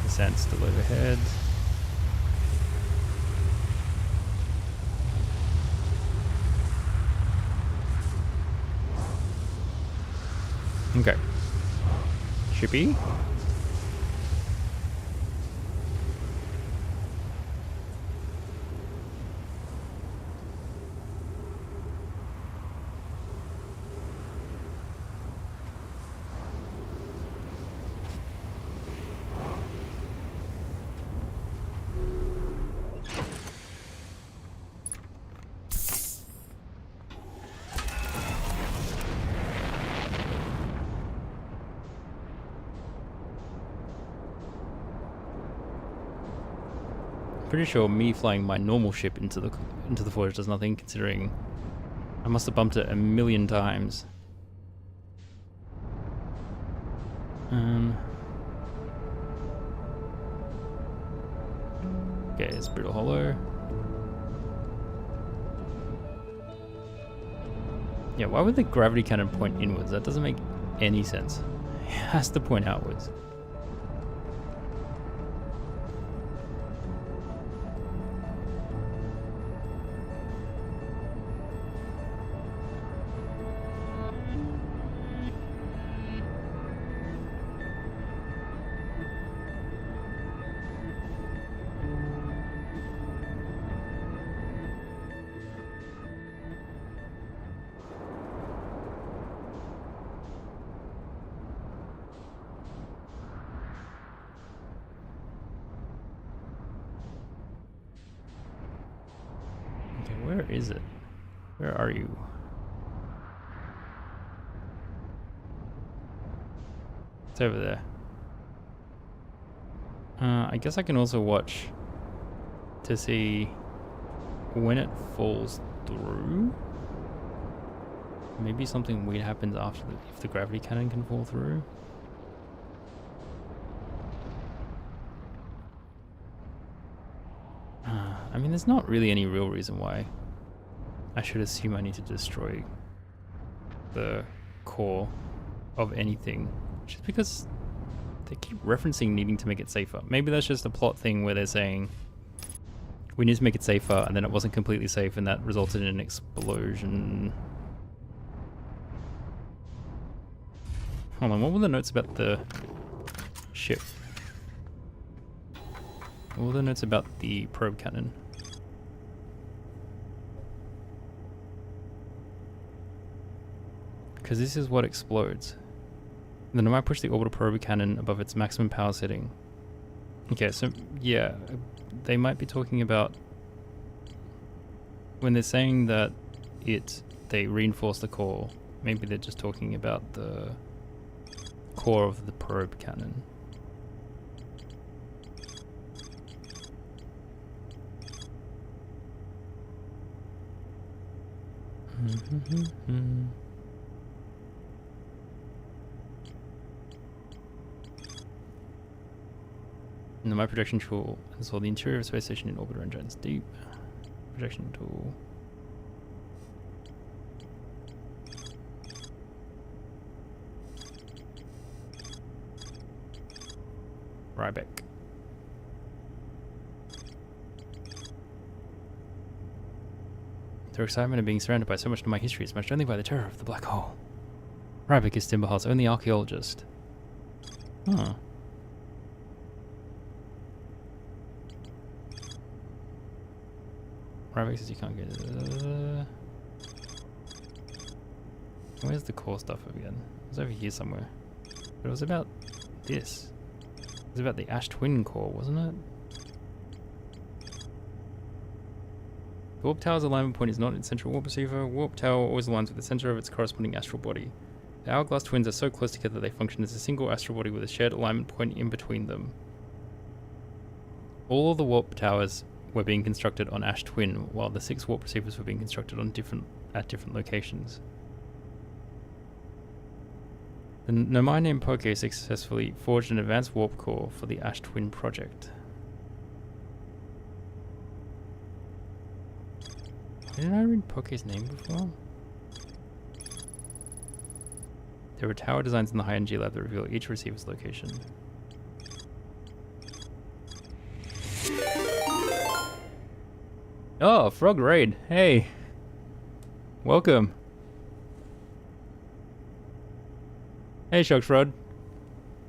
[SPEAKER 1] Descent still overhead. Okay. Shippy. Pretty sure me flying my normal ship into the forge does nothing, considering I must have bumped it a million times. Okay, it's Brittle Hollow. Yeah, why would the gravity cannon point inwards? That doesn't make any sense. It has to point outwards. Where is it? Where are you? It's over there. I guess I can also watch to see when it falls through. Maybe something weird happens after if the gravity cannon can fall through. I mean, there's not really any real reason why I should assume I need to destroy the core of anything, just because they keep referencing needing to make it safer. Maybe that's just a plot thing where they're saying we need to make it safer, and then it wasn't completely safe, and that resulted in an explosion. Hold on, what were the notes about the ship? What were the notes about the probe cannon? Because this is what explodes. Then I might push the orbital probe cannon above its maximum power setting. Okay, so yeah, they might be talking about when they're saying that they reinforce the core. Maybe they're just talking about the core of the probe cannon. And my projection tool install the interior of space station in orbiter engines. Deep projection tool. Ryback. Their excitement of being surrounded by so much of my history is matched only by the terror of the black hole. Ryback is Timberheart's only archaeologist. Huh. Ryback says you can't get it. Where's the core stuff again? It was over here somewhere. But it was about this. It was about the Ash Twin core, wasn't it? The warp tower's alignment point is not its central warp receiver. Warp tower always aligns with the center of its corresponding astral body. The hourglass twins are so close together they function as a single astral body with a shared alignment point in between them. All of the warp towers were being constructed on Ash Twin, while the 6 warp receivers were being constructed on at different locations. The Nomai named Poke successfully forged an advanced warp core for the Ash Twin project. Didn't I read Poke's name before? There were tower designs in the high energy lab that reveal each receiver's location. Oh, Frog Raid. Hey. Welcome. Hey, Shocksrod.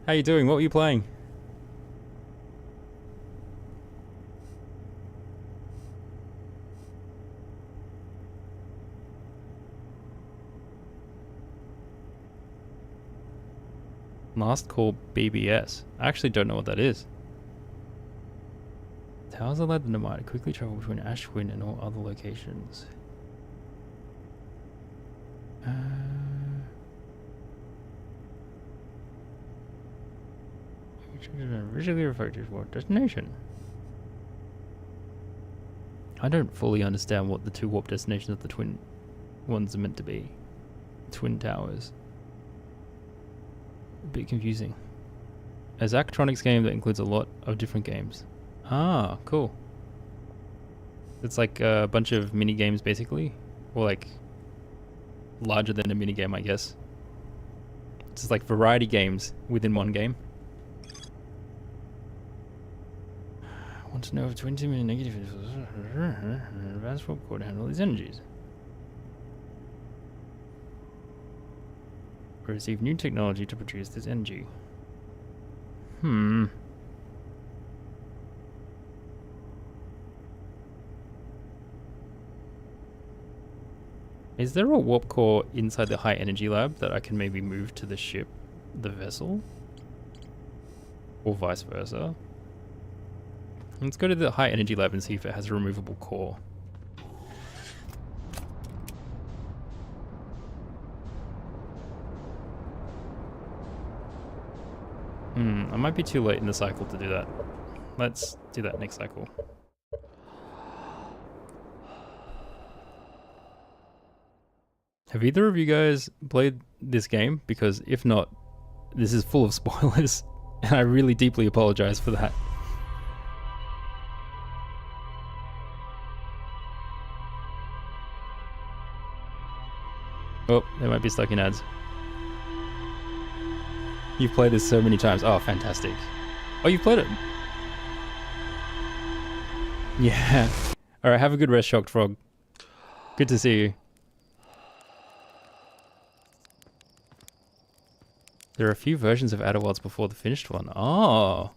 [SPEAKER 1] How you doing? What were you playing? Last Call BBS. I actually don't know what that is. Towers allowed the Nomai to quickly travel between Ash Twin and all other locations. Which is visually referred to as what destination? I don't fully understand what the 2 warp destinations of the twin ones are meant to be. Twin towers. A bit confusing. A Zachtronics game that includes a lot of different games. Ah, cool. It's like a bunch of mini games basically, or like larger than a mini game, I guess. It's just like variety games within one game. I want to know if 20 minute negative advanced warp core to handle these energies. Receive new technology to produce this energy. Is there a warp core inside the high energy lab that I can maybe move to the ship, the vessel? Or vice versa? Let's go to the high energy lab and see if it has a removable core. I might be too late in the cycle to do that. Let's do that next cycle. Have either of you guys played this game? Because if not, this is full of spoilers, and I really deeply apologize for that. Oh, they might be stuck in ads. You've played this so many times. Oh, fantastic. Oh, you've played it. Yeah. Alright, have a good rest, Shocked Frog. Good to see you. There are a few versions of Outer Worlds before the finished one. Oh.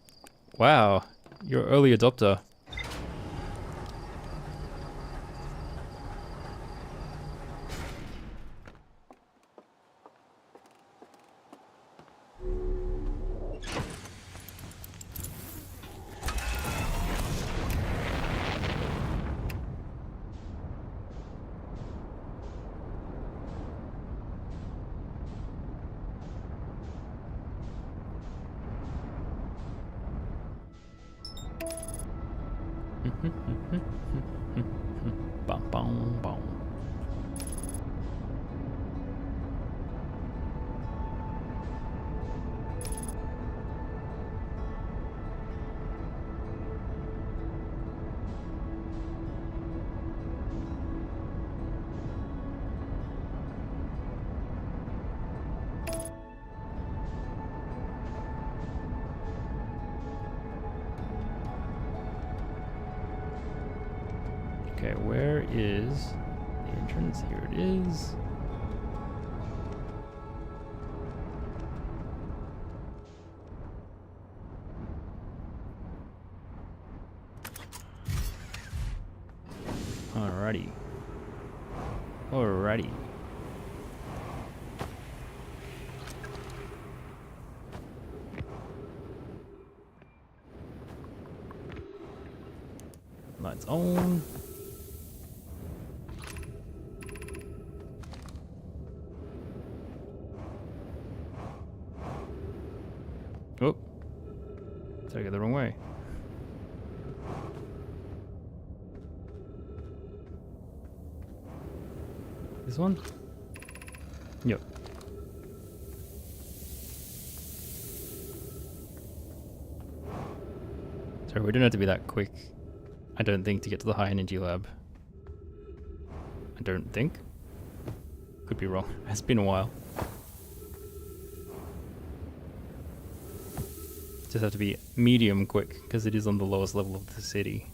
[SPEAKER 1] Wow. You're an early adopter. Bum, bum, bum. Okay, where is the entrance? Here it is. Alrighty. Alrighty. Lights on. Oh. Did I go the wrong way? This one? Yep. Sorry, we don't have to be that quick. I don't think, to get to the high energy lab. I don't think. Could be wrong. It's been a while. Just have to be medium quick, because it is on the lowest level of the city.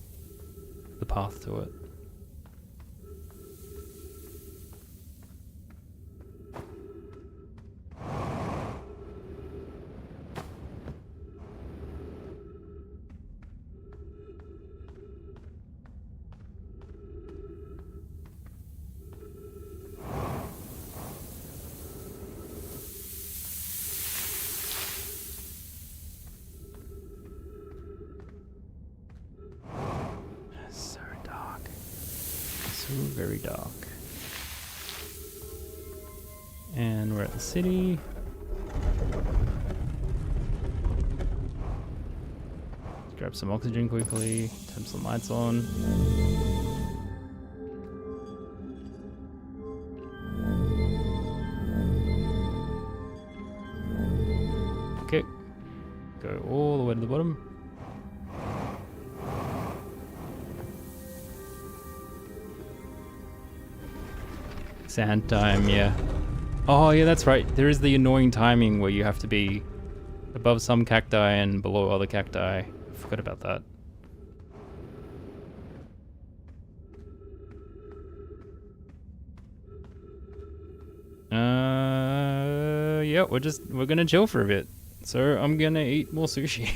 [SPEAKER 1] The path to it. So dark. So very dark. And we're at the city. Let's grab some oxygen quickly. Turn some lights on. Okay. Go all the way to the bottom. Sand time, yeah. Oh, yeah, that's right. There is the annoying timing where you have to be above some cacti and below other cacti. I forgot about that. Yeah, we're gonna chill for a bit. So I'm gonna eat more sushi.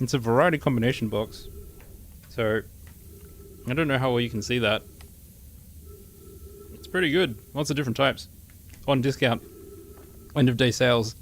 [SPEAKER 1] It's a variety combination box. So I don't know how well you can see that. It's pretty good. Lots of different types. On discount. End of day sales.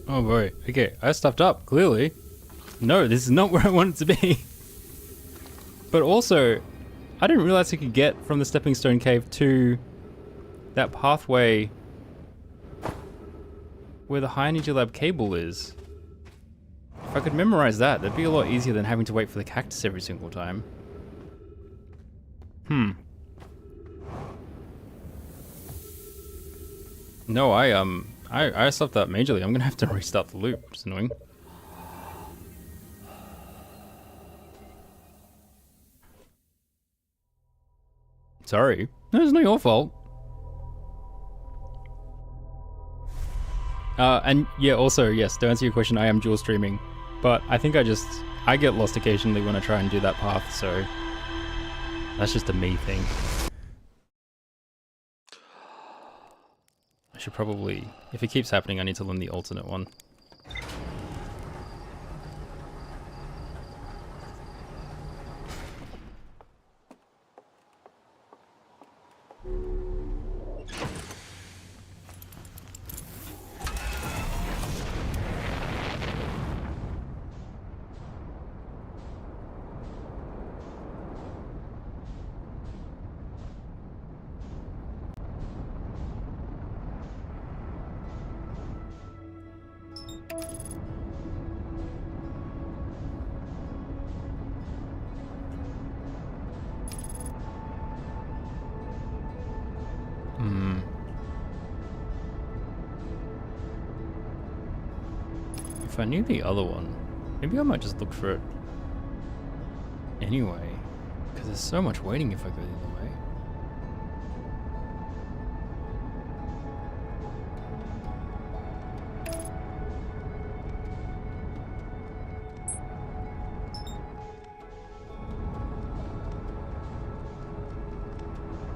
[SPEAKER 1] Oh boy. Okay, I stuffed up, clearly. No, this is not where I want it to be. But also, I didn't realize I could get from the Stepping Stone Cave to that pathway where the High Energy Lab cable is. If I could memorize that, that'd be a lot easier than having to wait for the cactus every single time. No, I stopped that majorly. I'm gonna have to restart the loop, which is annoying. Sorry. No, it's not your fault. And yeah, also, yes, to answer your question, I am dual streaming. But I think I get lost occasionally when I try and do that path, so that's just a me thing. I should probably, if it keeps happening, I need to learn the alternate one. If I knew the other one, maybe I might just look for it anyway, because there's so much waiting if I go the other way.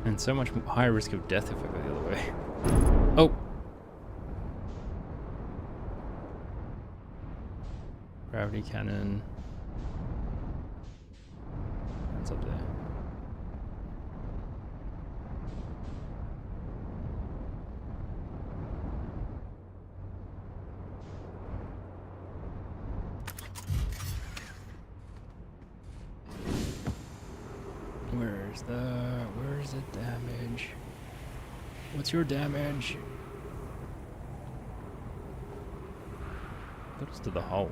[SPEAKER 1] And so much higher risk of death if I go the other way. Oh! Gravity cannon. That's up there. Where's the damage? What's your damage? Got us to the hole.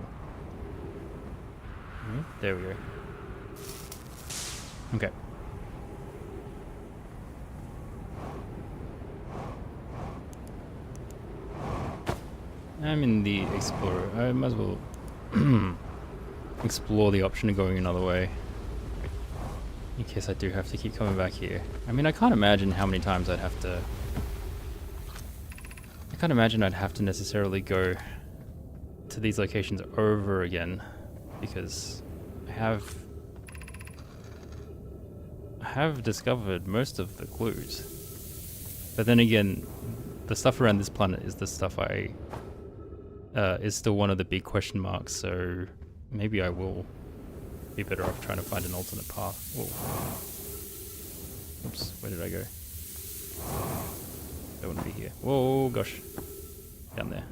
[SPEAKER 1] There we go. Okay. I'm in the Explorer. I might as well explore the option of going another way. In case I do have to keep coming back here. I mean, I can't imagine how many times I'd have to... I can't imagine I'd have to necessarily go to these locations over again. Because I have discovered most of the clues. But then again, the stuff around this planet is the stuff is still one of the big question marks, so maybe I will be better off trying to find an alternate path. Whoa. Oops, where did I go? Don't want to be here. Whoa, gosh. Down there.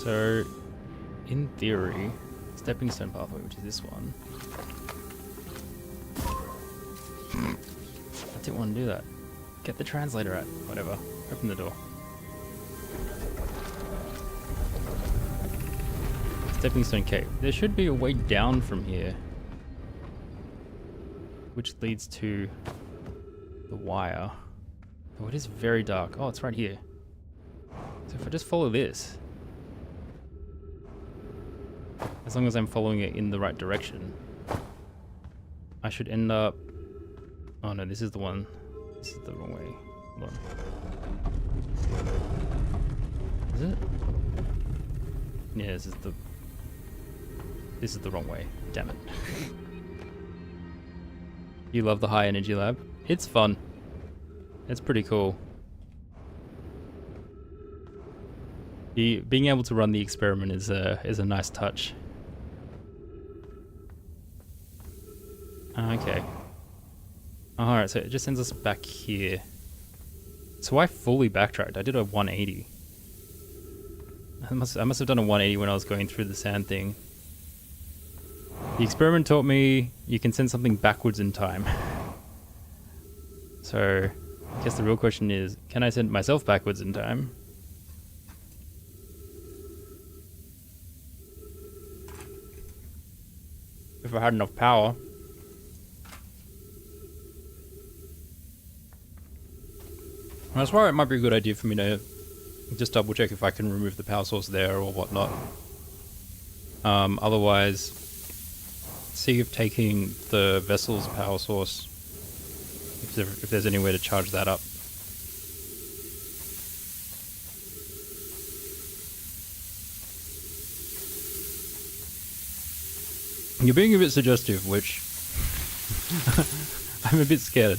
[SPEAKER 1] So, in theory, stepping stone pathway, which is this one. I didn't want to do that. Get the translator out. Whatever. Open the door. Stepping Stone Cave. There should be a way down from here, which leads to the wire. Oh, it is very dark. Oh, it's right here. So if I just follow this, as long as I'm following it in the right direction, I should end up... Oh no, this is the one. This is the wrong way. Hold on. Is it? Yeah, this is the wrong way. Damn it. You love the high energy lab? It's fun. It's pretty cool. Being able to run the experiment is a nice touch. Okay. Alright, so it just sends us back here. So I fully backtracked. I did a 180. I must have done a 180 when I was going through the sand thing. The experiment taught me you can send something backwards in time. So I guess the real question is, can I send myself backwards in time? If I had enough power. That's why it might be a good idea for me to just double check if I can remove the power source there or whatnot. Otherwise, see if taking the vessel's power source, if there's any way to charge that up. You're being a bit suggestive, which I'm a bit scared.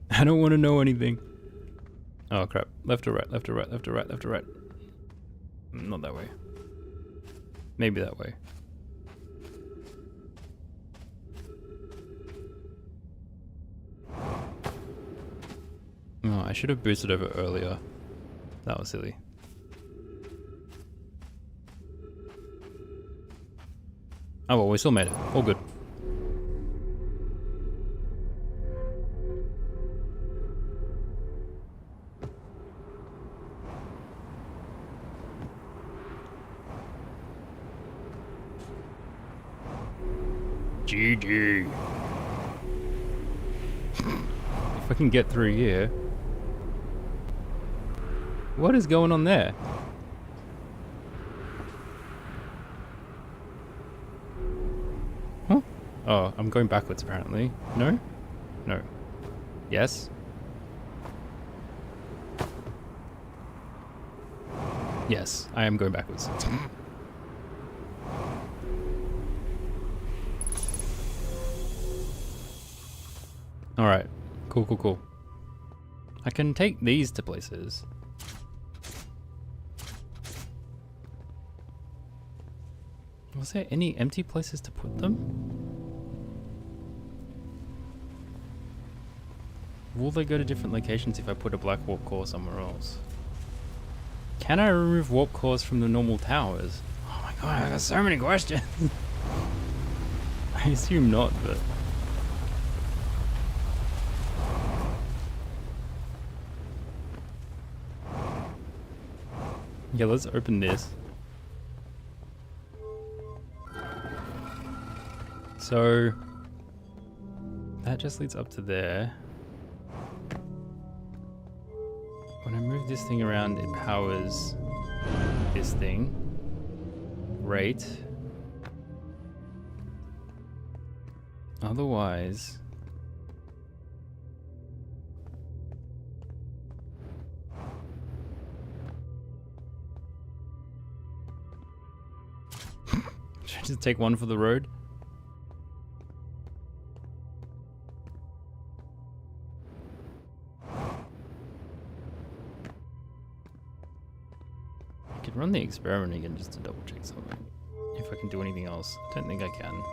[SPEAKER 1] I don't want to know anything. Oh crap. Left or right, left or right, left or right, left or right. Not that way. Maybe that way. Oh, I should have boosted over earlier. That was silly. Oh well, we still made it. All good. GG. If I can get through here. What is going on there? Huh? Oh, I'm going backwards apparently. No? No. Yes? Yes, I am going backwards. Alright. Cool, cool, cool. I can take these to places. Was there any empty places to put them? Will they go to different locations if I put a black warp core somewhere else? Can I remove warp cores from the normal towers? Oh my god, I got so many questions. I assume not, but... Yeah, let's open this. So that just leads up to there. When I move this thing around, it powers this thing. Great. Otherwise... Should I just take one for the road? I could run the experiment again just to double check something. If I can do anything else. I don't think I can.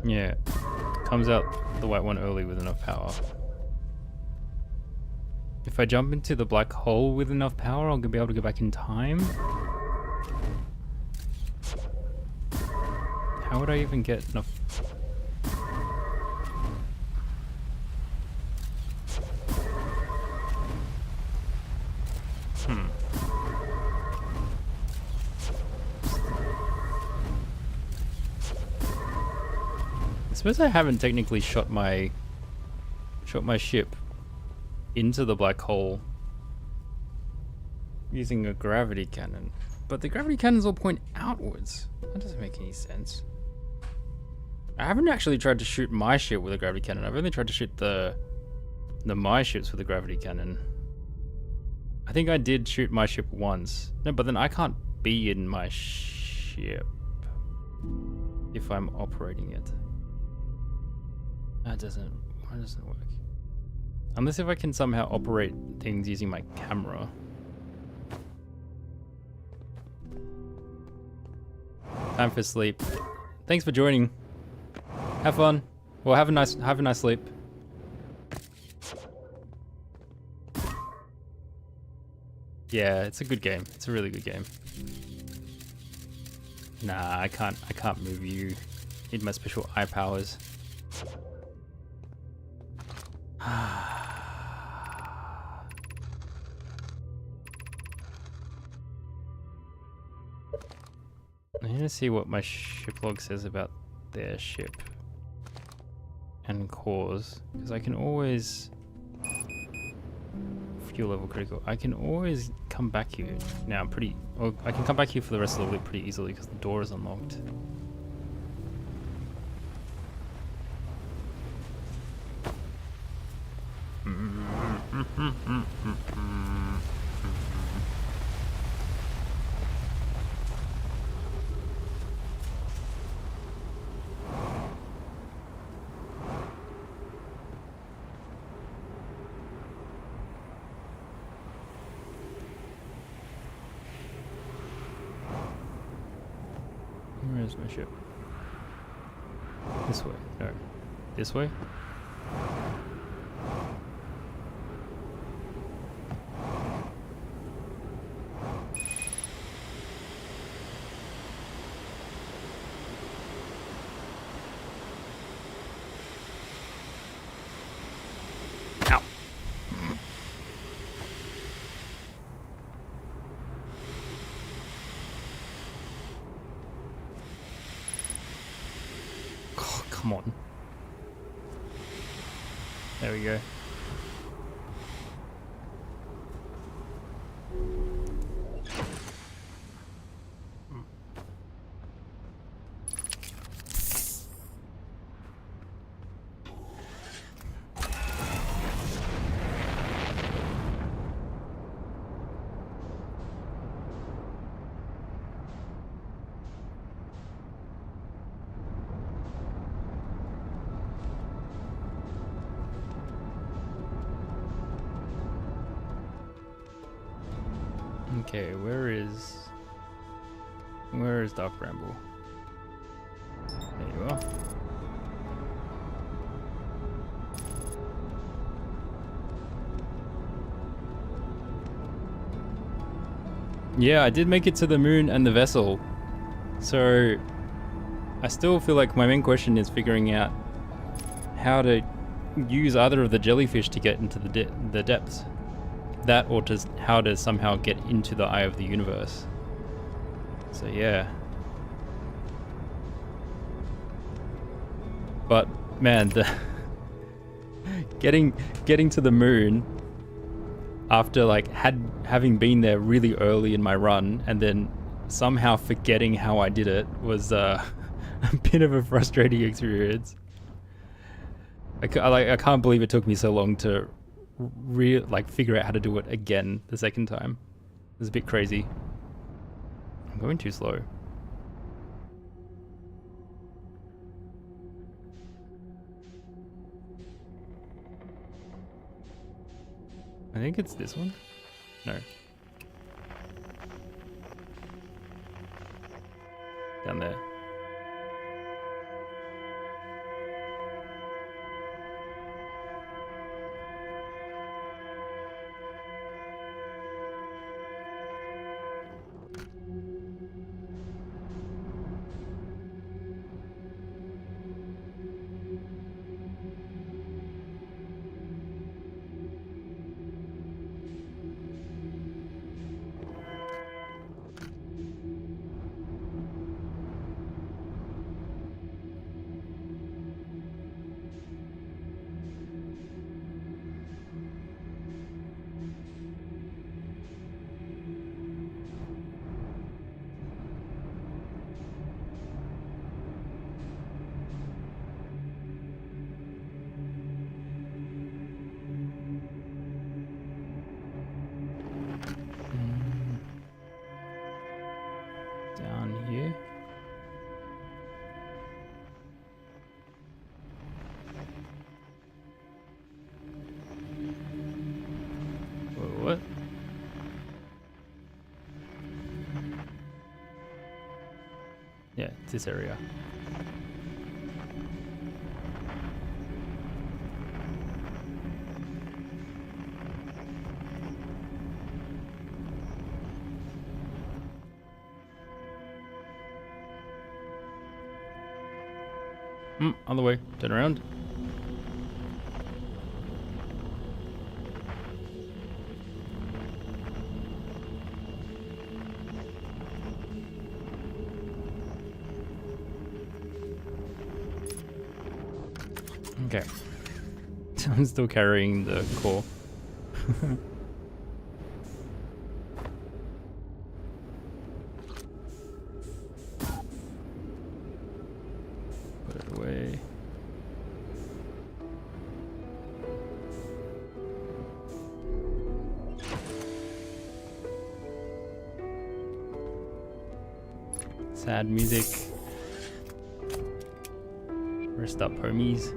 [SPEAKER 1] Yeah, comes out the white one early with enough power. If I jump into the black hole with enough power, I'll be able to go back in time. How would I even get enough? I suppose I haven't technically shot my ship into the black hole using a gravity cannon, but the gravity cannons all point outwards. That doesn't make any sense. I haven't actually tried to shoot my ship with a gravity cannon. I've only tried to shoot the my ships with a gravity cannon. I think I did shoot my ship once. No, but then I can't be in my ship if I'm operating it. Why doesn't it work? Unless if I can somehow operate things using my camera. Time for sleep. Thanks for joining. Have fun. Well, have a nice sleep. Yeah, it's a good game. It's a really good game. Nah, I can't move you. Need my special eye powers. I need to see what my ship log says about their ship and cause, because I can always fuel level critical. I can always come back here. Now I can come back here for the rest of the loop pretty easily because the door is unlocked. Where's my ship? This way. No. This way? Ow. Oh, come on. There we go. Okay, where is Dark Bramble? There you are. Yeah, I did make it to the moon and the vessel. So I still feel like my main question is figuring out how to use either of the jellyfish to get into the depths. That or just how to somehow get into the eye of the universe. So yeah. But man, the getting to the moon after like having been there really early in my run and then somehow forgetting how I did it was a bit of a frustrating experience. I can't believe it took me so long to figure out how to do it again the second time. It was a bit crazy. I'm going too slow. I think it's this one. No. Down there. this area. Other way. Turn around. Okay. I'm still carrying the core. Put it away. Sad music. Rest up, homies.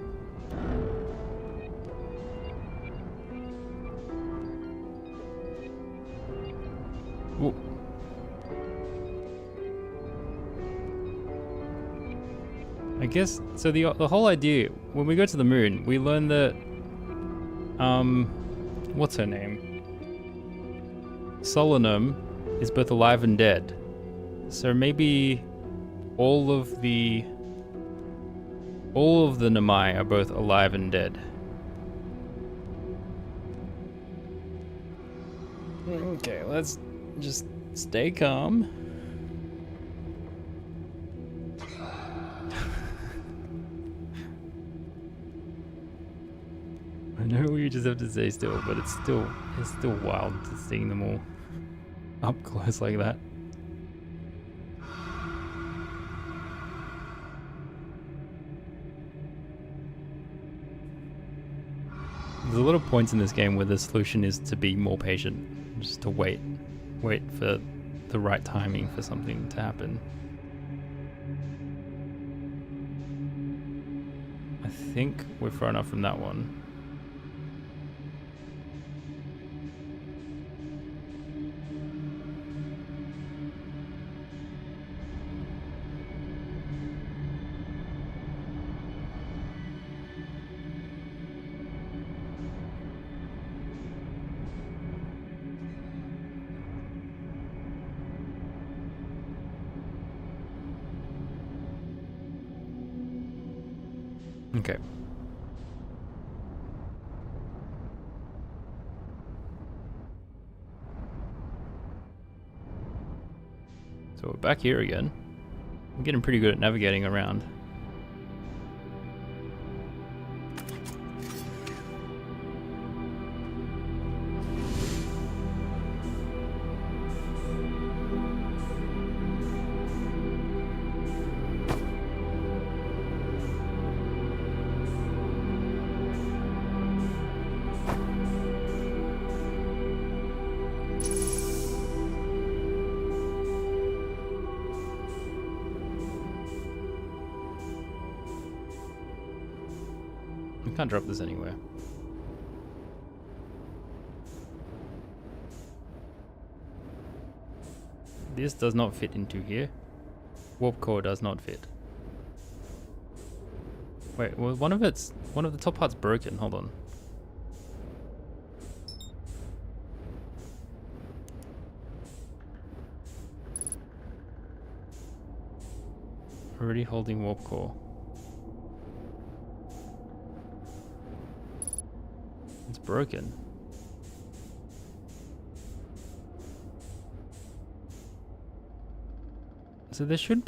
[SPEAKER 1] Whoa. I guess so. The whole idea when we go to the moon, we learn that what's her name? Solanum is both alive and dead. So maybe all of the Namai are both alive and dead. Okay, let's just stay calm. I know we just have to stay still, but it's still wild to seeing them all up close like that. There's a lot of points in this game where the solution is to be more patient, just to wait for the right timing for something to happen. I think we're far enough from that one. Okay. So we're back here again. I'm getting pretty good at navigating around. Can't drop this anywhere. This does not fit into here. Warp core does not fit. Wait, well, one of the top parts broken. Hold on. Already holding warp core. It's broken. So there should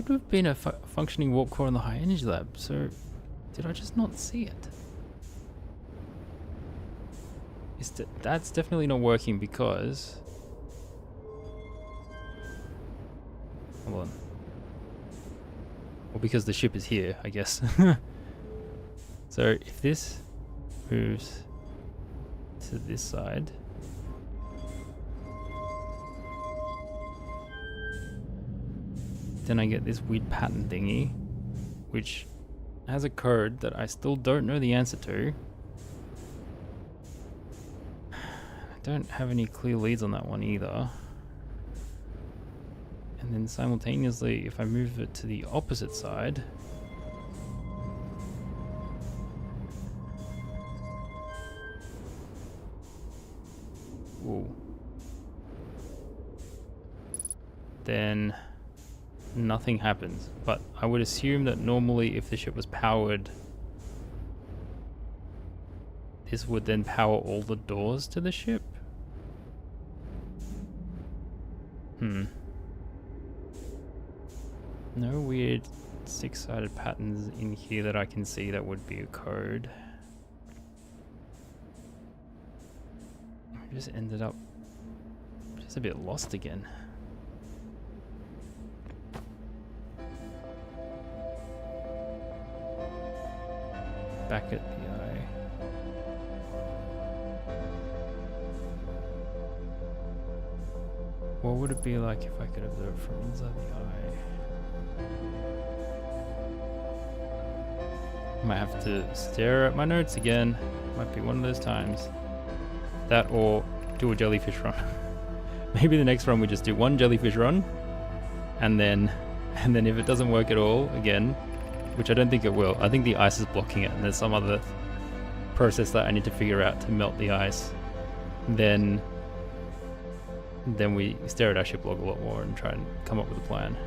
[SPEAKER 1] have been a functioning warp core in the high energy lab. So did I just not see it? That's definitely not working because... Hold on. Well, because the ship is here, I guess. So if this moves to this side, then I get this weird pattern thingy, which has a code that I still don't know the answer to. I don't have any clear leads on that one either. And then simultaneously, if I move it to the opposite side, whoa, then nothing happens. But I would assume that normally if the ship was powered, this would then power all the doors to the ship. No weird six-sided patterns in here that I can see that would be a code. I just ended up just a bit lost again. Back at the eye. What would it be like if I could observe from inside the eye? Might have to stare at my notes again. Might be one of those times. That or do a jellyfish run. Maybe the next run we just do one jellyfish run, and then if it doesn't work at all again, which I don't think it will. I think the ice is blocking it, and there's some other process that I need to figure out to melt the ice. Then we stare at our ship log a lot more and try and come up with a plan.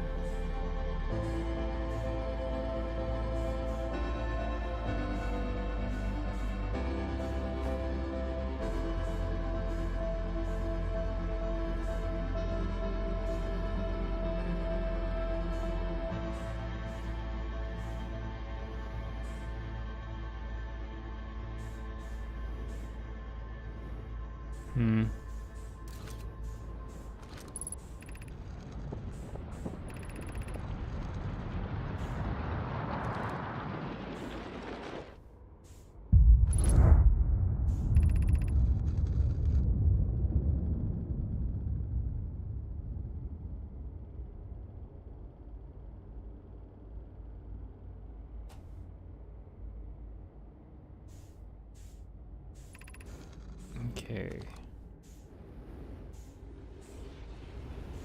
[SPEAKER 1] Okay.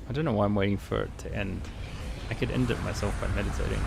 [SPEAKER 1] I don't know why I'm waiting for it to end. I could end it myself by meditating.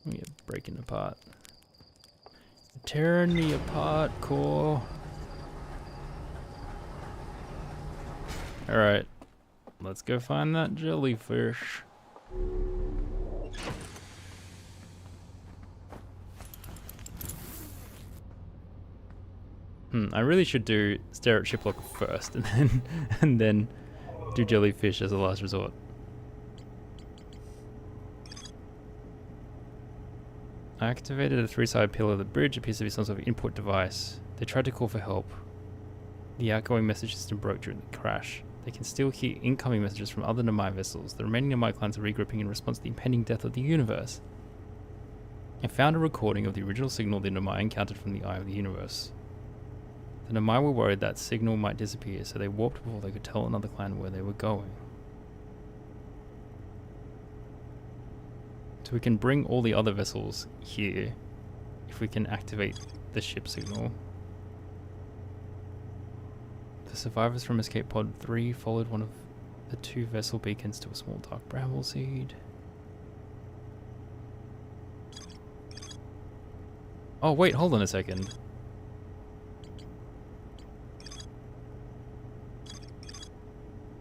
[SPEAKER 1] We are breaking apart. Tearing me apart, core. Alright. Let's go find that jellyfish. I really should do stare at shiplock first and then do jellyfish as a last resort. I activated a 3-sided pillar of the bridge. Appears to be some sort of input device. They tried to call for help. The outgoing message system broke during the crash. They can still hear incoming messages from other Namai vessels. The remaining Namai clans are regrouping in response to the impending death of the universe. I found a recording of the original signal the Namai encountered from the Eye of the Universe. The Namai were worried that signal might disappear, so they warped before they could tell another clan where they were going. So we can bring all the other vessels here if we can activate the ship signal. The survivors from Escape Pod 3 followed one of the 2 vessel beacons to a small dark bramble seed. Oh wait, hold on a second.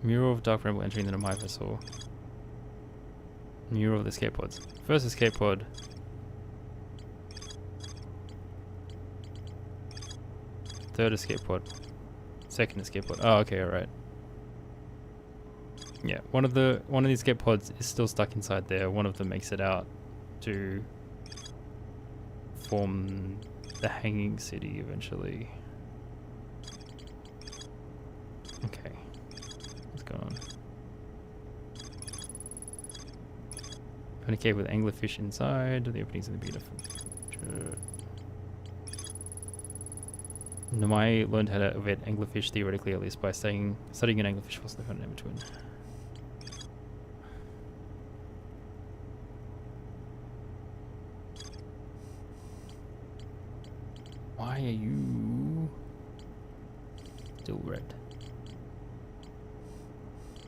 [SPEAKER 1] Mural of dark bramble entering the Namai vessel. Mural of the escape pods. First escape pod. Third escape pod. Second escape pod. Oh, okay, alright. Yeah, one of the escape pods is still stuck inside there. One of them makes it out to form the hanging city eventually. Okay, what's going on? Found a cave with anglerfish inside. The openings in the beautiful. Nomai learned how to vet anglerfish theoretically, at least by studying an anglerfish fossil they found in between. Why are you still red?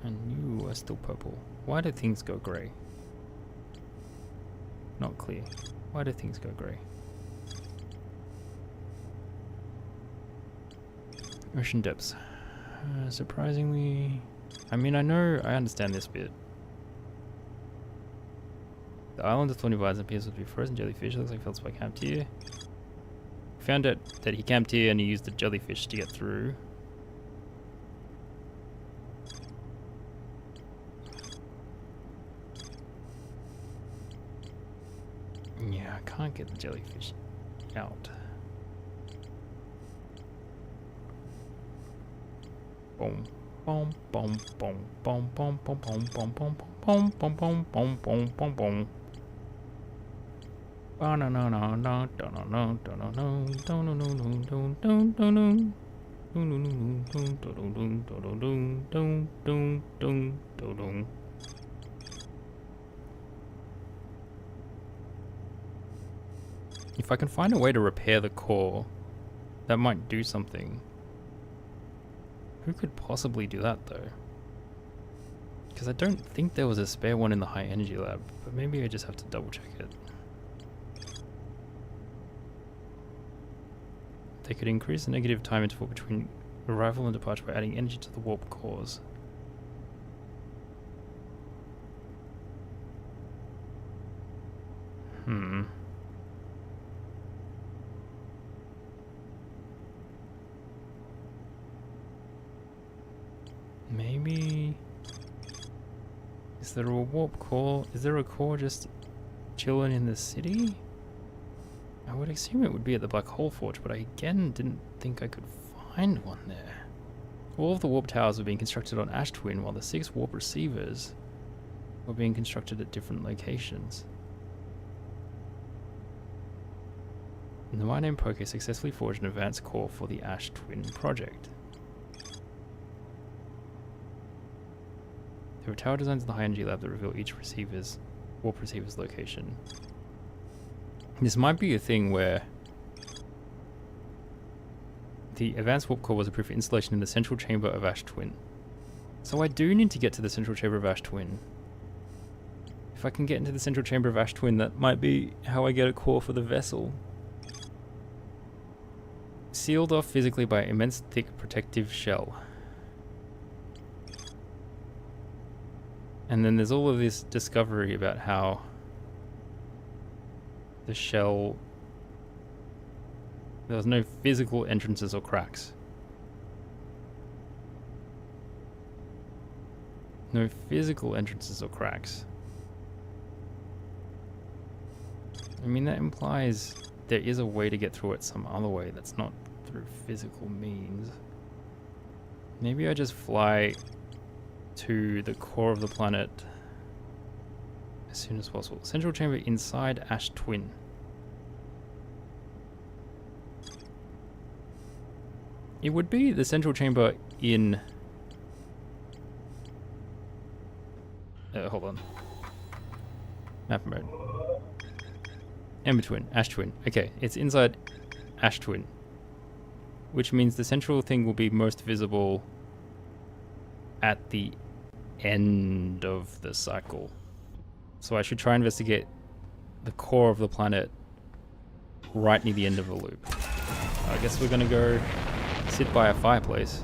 [SPEAKER 1] And you are still purple. Why do things go grey? Not clear. Why do things go grey? Ocean depths. Surprisingly... I mean, I understand this bit. The island of Thorny Vines appears to be frozen jellyfish. It looks like Feldspar camped here. Found out that he camped here and he used the jellyfish to get through. Yeah, I can't get the jellyfish out. Boom, boom, boom, boom, boom, boom, boom, boom, boom, boom, boom, boom, boom, boom, boom, boom, boom. No no no no no no no no no no no no no no. If I can find a way to repair the core, that might do something. Who could possibly do that though? Because I don't think there was a spare one in the high energy lab, but maybe I just have to double check it. They could increase the negative time interval between arrival and departure by adding energy to the warp cores. Maybe... Is there a warp core? Is there a core just chilling in the city? I would assume it would be at the Black Hole Forge, but I again didn't think I could find one there. All of the warp towers were being constructed on Ash Twin, while the 6 warp receivers were being constructed at different locations. The My Name Poke successfully forged an advanced core for the Ash Twin project. There were tower designs in the high energy lab that reveal each warp receiver's location. This might be a thing where the advanced warp core was approved for installation in the central chamber of Ash Twin. So I do need to get to the central chamber of Ash Twin. If I can get into the central chamber of Ash Twin, that might be how I get a core for the vessel. Sealed off physically by an immense thick protective shell. And then there's all of this discovery about how the shell, there was no physical entrances or cracks. No physical entrances or cracks. I mean, that implies there is a way to get through it some other way that's not through physical means. Maybe I just fly to the core of the planet as soon as possible. Central chamber inside Ash Twin. It would be the central chamber in... hold on. Map mode. Ember Twin. Ash Twin. Okay, it's inside Ash Twin. Which means the central thing will be most visible at the end of the cycle. So I should try and investigate the core of the planet right near the end of the loop. I guess we're gonna go sit by a fireplace.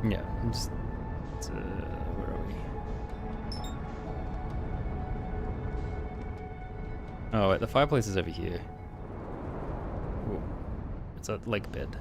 [SPEAKER 1] Yeah, I'm just. Where are we? Oh, wait, the fireplace is over here. Ooh, it's a lake bed.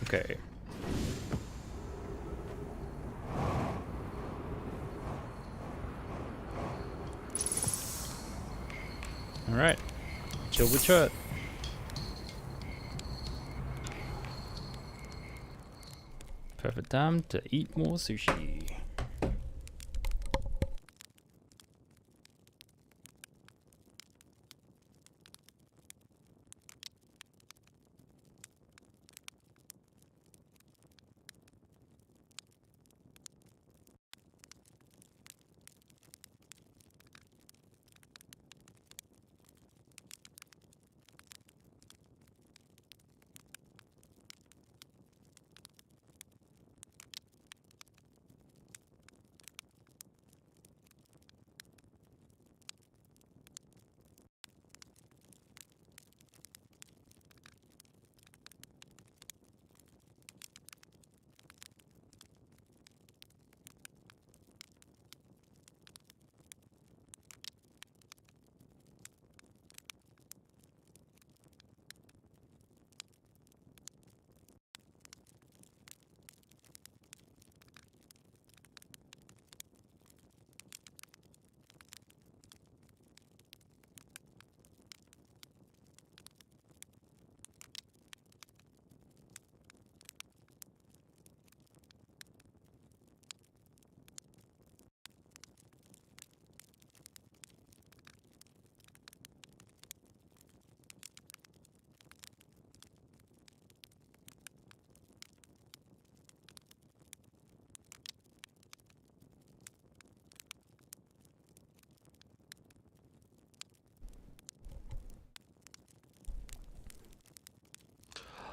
[SPEAKER 1] Okay. Alright. Chill with Chert. Perfect time to eat more sushi.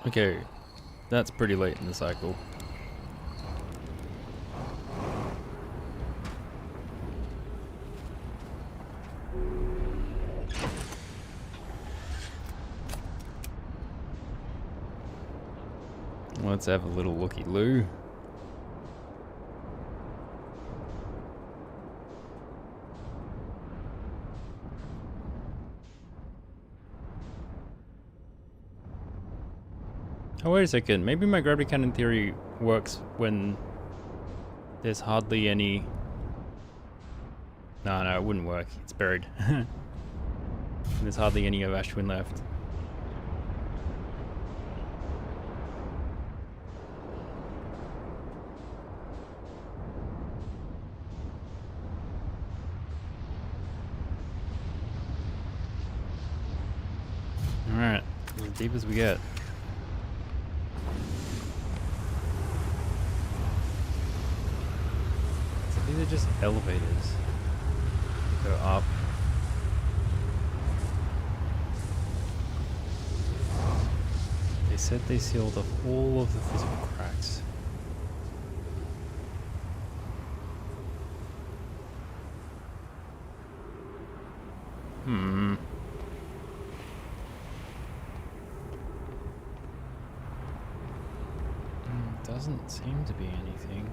[SPEAKER 1] Okay, that's pretty late in the cycle. Let's have a little looky-loo. Oh, wait a second. Maybe my gravity cannon theory works when there's hardly any... No, it wouldn't work. It's buried. There's hardly any of Ashwin left. Alright, as deep as we get. So these are just elevators. Go up. They said they sealed off all of the physical cracks. Doesn't seem to be anything.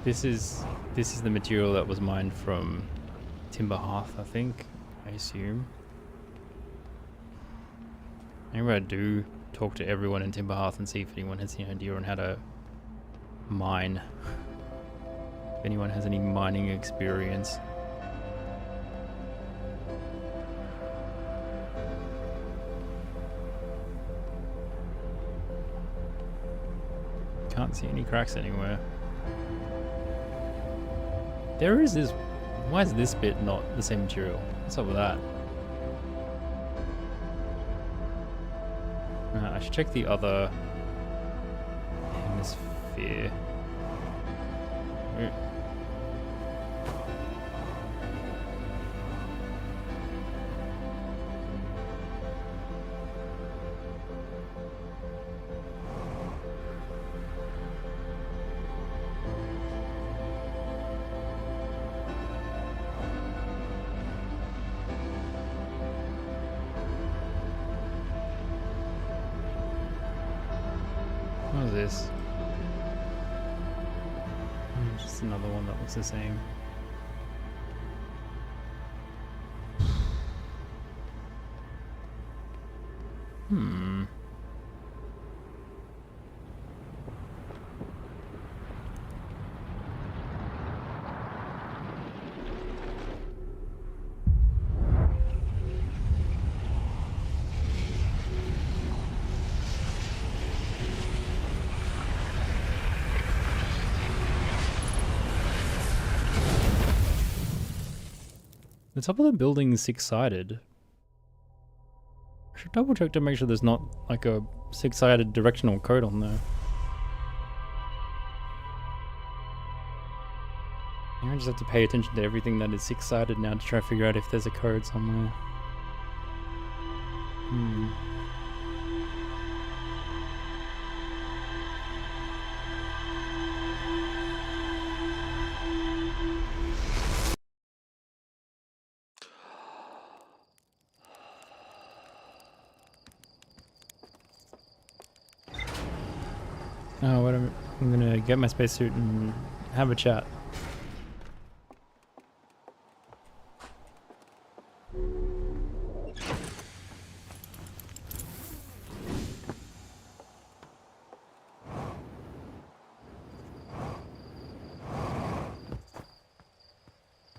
[SPEAKER 1] This is the material that was mined from Timber Hearth, I think. I assume. Maybe I do talk to everyone in Timber Hearth and see if anyone has any idea on how to mine. If anyone has any mining experience. Can't see any cracks anywhere. There is this... Why is this bit not the same material? What's up with that? I should check the other hemisphere. What is this? Just another one that looks the same. The top of the building is 6-sided. I should double check to make sure there's not like a 6-sided directional code on there. I just have to pay attention to everything that is 6-sided now to try to figure out if there's a code somewhere. Oh, wait a minute. I'm gonna get my spacesuit and have a chat.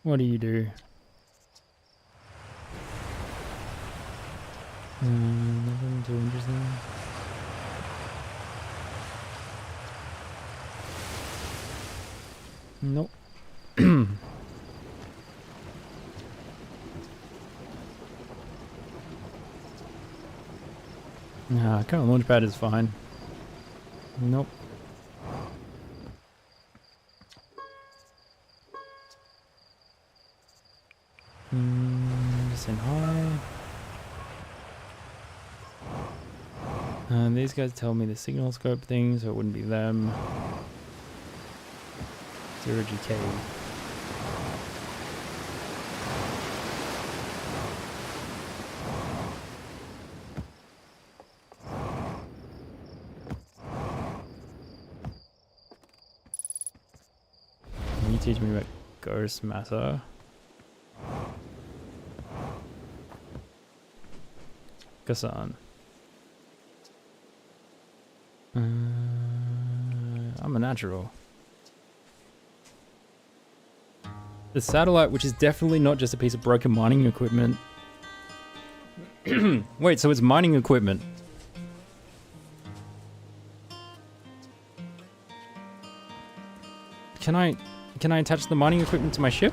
[SPEAKER 1] What do you do? Nothing too interesting. Nope. Nah, current launchpad is fine. Nope. Just saying hi. These guys tell me the signal scope thing, so it wouldn't be them. 0GK. Can you teach me about Ghost Matter? Gasan. I'm a natural. The satellite, which is definitely not just a piece of broken mining equipment. Wait, so it's mining equipment. Can I attach the mining equipment to my ship?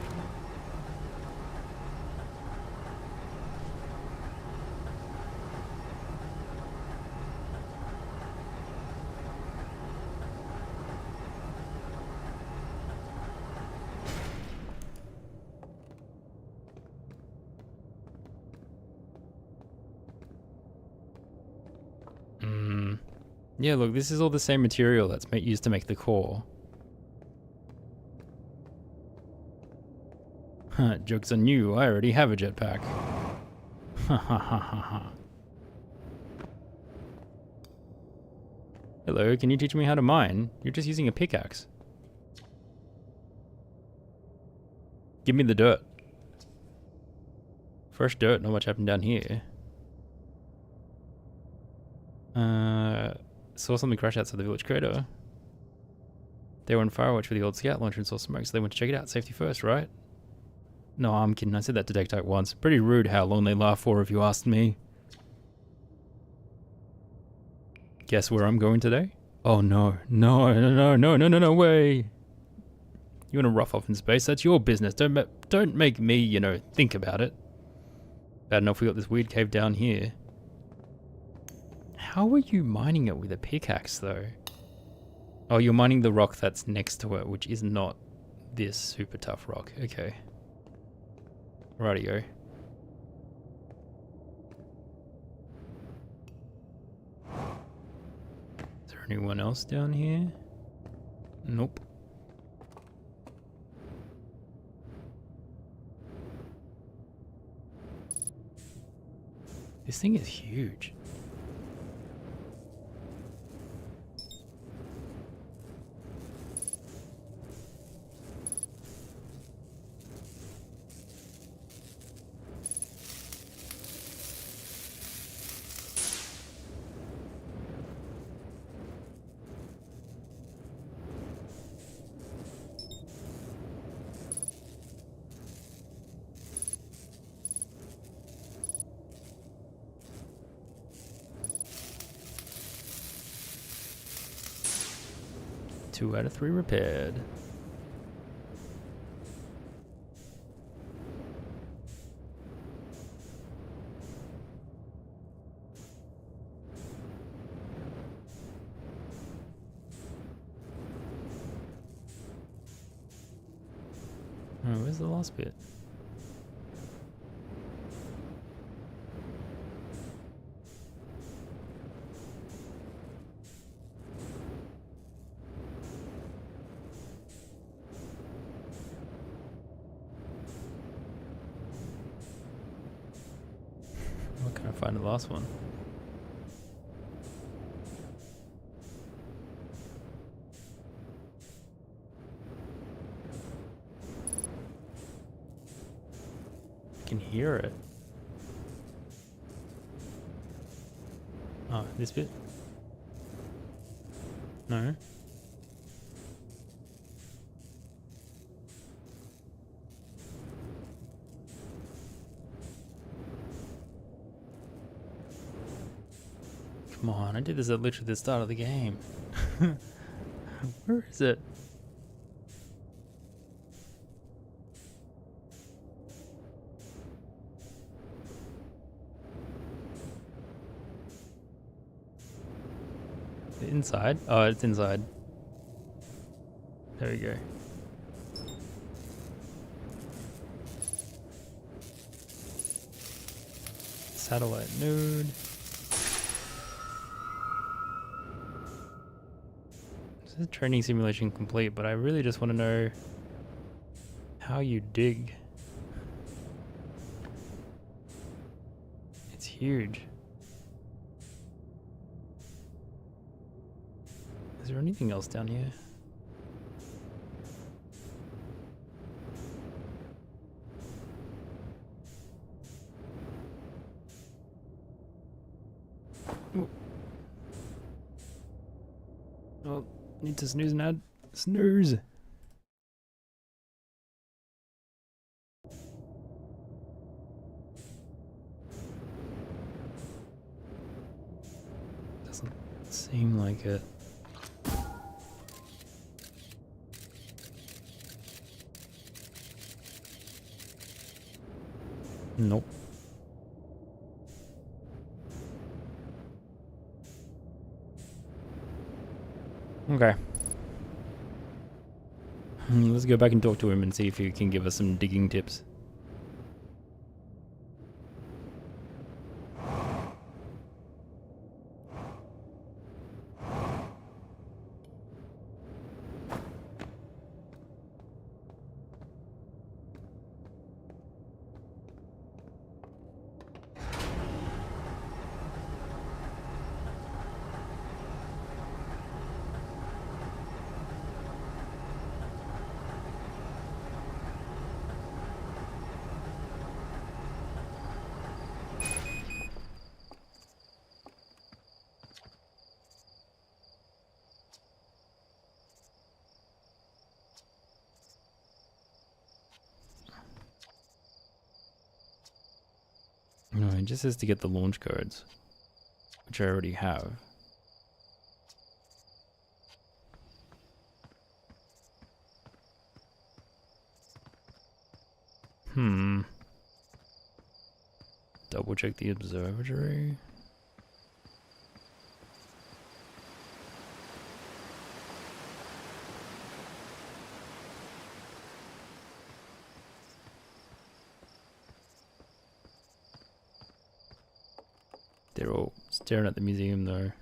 [SPEAKER 1] Yeah, look, this is all the same material that's used to make the core. Huh, joke's on you, I already have a jetpack. Ha ha ha ha ha. Hello, can you teach me how to mine? You're just using a pickaxe. Give me the dirt. Fresh dirt, not much happened down here. Saw something crash outside the village crater. They were on Firewatch with the old scout launcher and saw smoke, so they went to check it out. Safety first, right? No, I'm kidding. I said that to Deck once. Pretty rude how long they laugh for, if you asked me. Guess where I'm going today? Oh no. No way. You want to rough off in space? That's your business. Don't make me, you know, think about it. Bad enough we got this weird cave down here. How are you mining it with a pickaxe, though? Oh, you're mining the rock that's next to it, which is not this super tough rock. Okay. Rightio. Is there anyone else down here? Nope. This thing is huge. Two out of 3 repaired. Oh, where's the last bit? Where can I find the last one? I can hear it. Oh, this bit? No. Come on, I did this at literally the start of the game. Where is it? Inside? Oh, it's inside. There we go. Satellite node. This is training simulation complete, but I really just want to know how you dig. It's huge. Is there anything else down here? Ooh. Oh, need to snooze an ad. Snooze. Doesn't seem like it. Nope. Okay. Let's go back and talk to him and see if he can give us some digging tips. No, it just says to get the launch codes, which I already have. Double check the observatory. They're all staring at the museum though.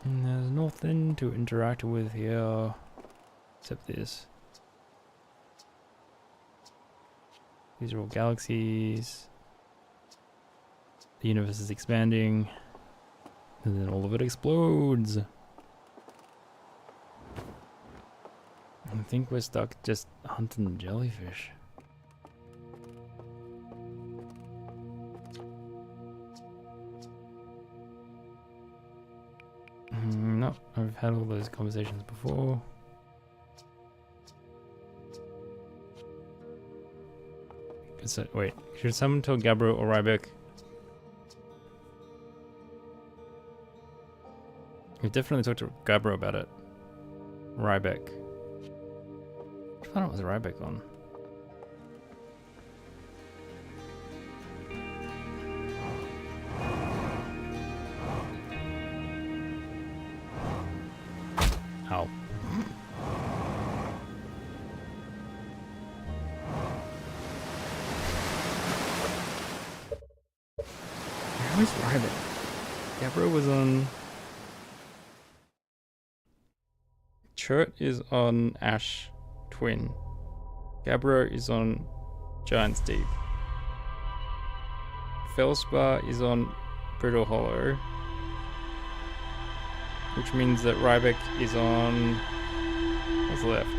[SPEAKER 1] And there's nothing to interact with here except this. These are all galaxies. The universe is expanding. And then all of it explodes. I think we're stuck just hunting jellyfish. No, I've had all those conversations before. So, wait, should someone tell Gabbro or Rybeck? We definitely talked to Gabbro about it. Rybeck. I thought it was Rybeck on. Ow. Where was Rybeck? Gabbro was on... Chert is on Ash Twin. Gabbro is on Giant's Deep. Felspar is on Brittle Hollow. Which means that Rybeck is on... what's left?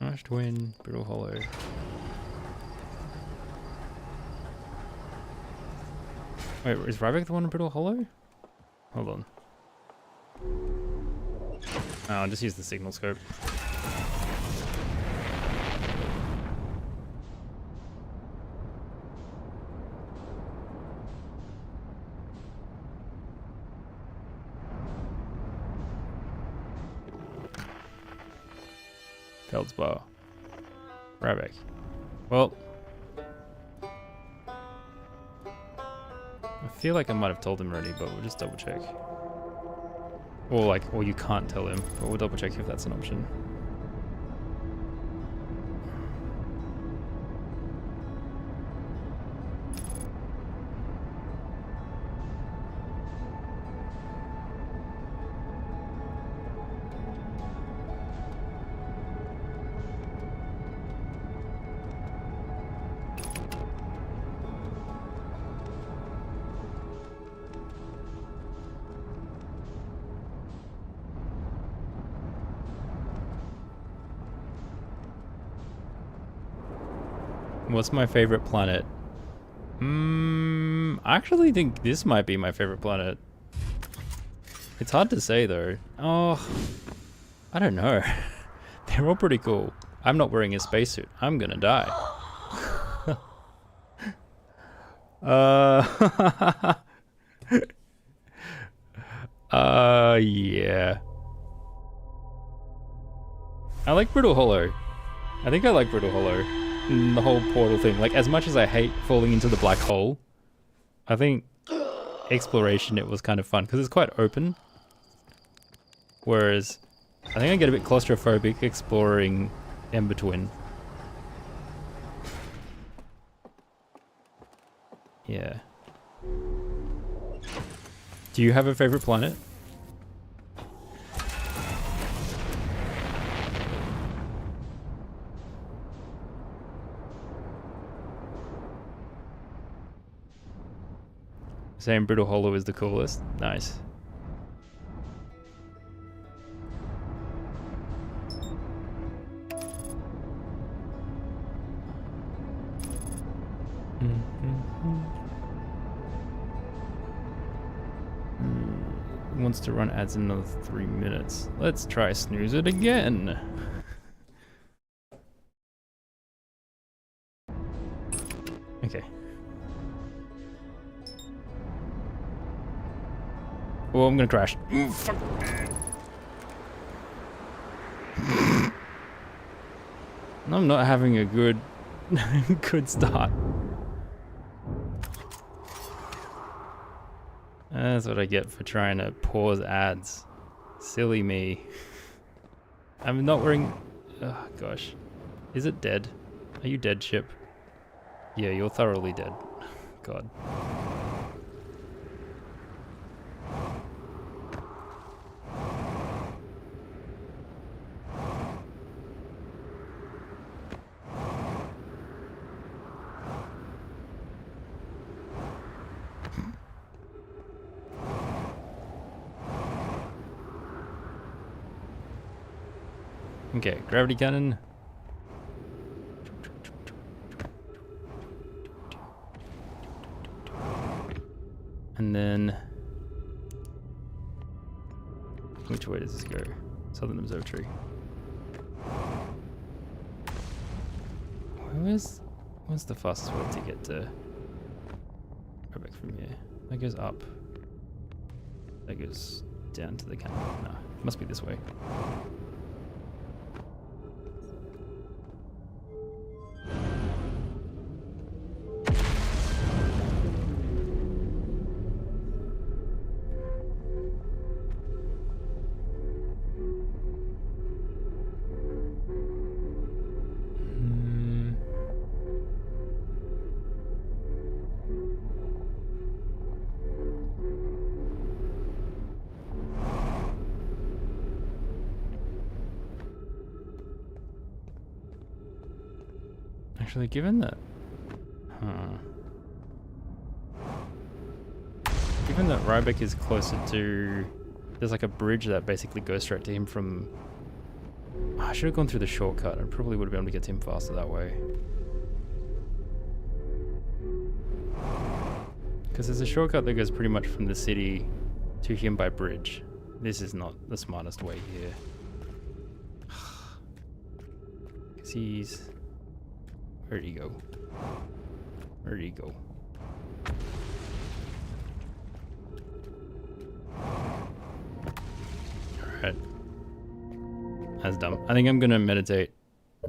[SPEAKER 1] Ash Twin, Brittle Hollow. Wait, is Rybeck the one in Brittle Hollow? Hold on. Oh, I'll just use the signal scope. Feldspar. Rybeck. Well, I feel like I might have told him already, but we'll just double check. Or you can't tell him, but we'll double check if that's an option. What's my favorite planet? I actually think this might be my favorite planet. It's hard to say though. Oh, I don't know. They're all pretty cool. I'm not wearing a spacesuit. I'm gonna die. Yeah. I like Brittle Hollow. I think I like Brittle Hollow. The whole portal thing. Like, as much as I hate falling into the black hole, I think exploration, it was kind of fun because it's quite open. Whereas I think I get a bit claustrophobic exploring Ember Twin. Yeah. Do you have a favorite planet? Saying Brittle Hollow is the coolest. Nice. wants to run ads in another 3 minutes. Let's try snooze it again. Okay. Oh, I'm gonna crash. Fuck. I'm not having a good good start. That's what I get for trying to pause ads. Silly me. I'm not wearing... Oh, gosh. Is it dead? Are you dead, ship? Yeah, you're thoroughly dead. God. Okay, gravity cannon. And then... which way does this go? Southern Observatory. Where's the fastest way to get to... go back from here? That goes up. That goes down to the cannon. No, it must be this way. Actually, given that... Given that Rybeck is closer to... There's like a bridge that basically goes straight to him from... I should have gone through the shortcut. I probably would have been able to get to him faster that way. Because there's a shortcut that goes pretty much from the city to him by bridge. This is not the smartest way here. Because he's... Where'd he go? Where'd he go? Alright. That's dumb. I think I'm gonna meditate,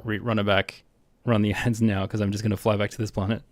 [SPEAKER 1] run it back, run the ads now, because I'm just gonna fly back to this planet.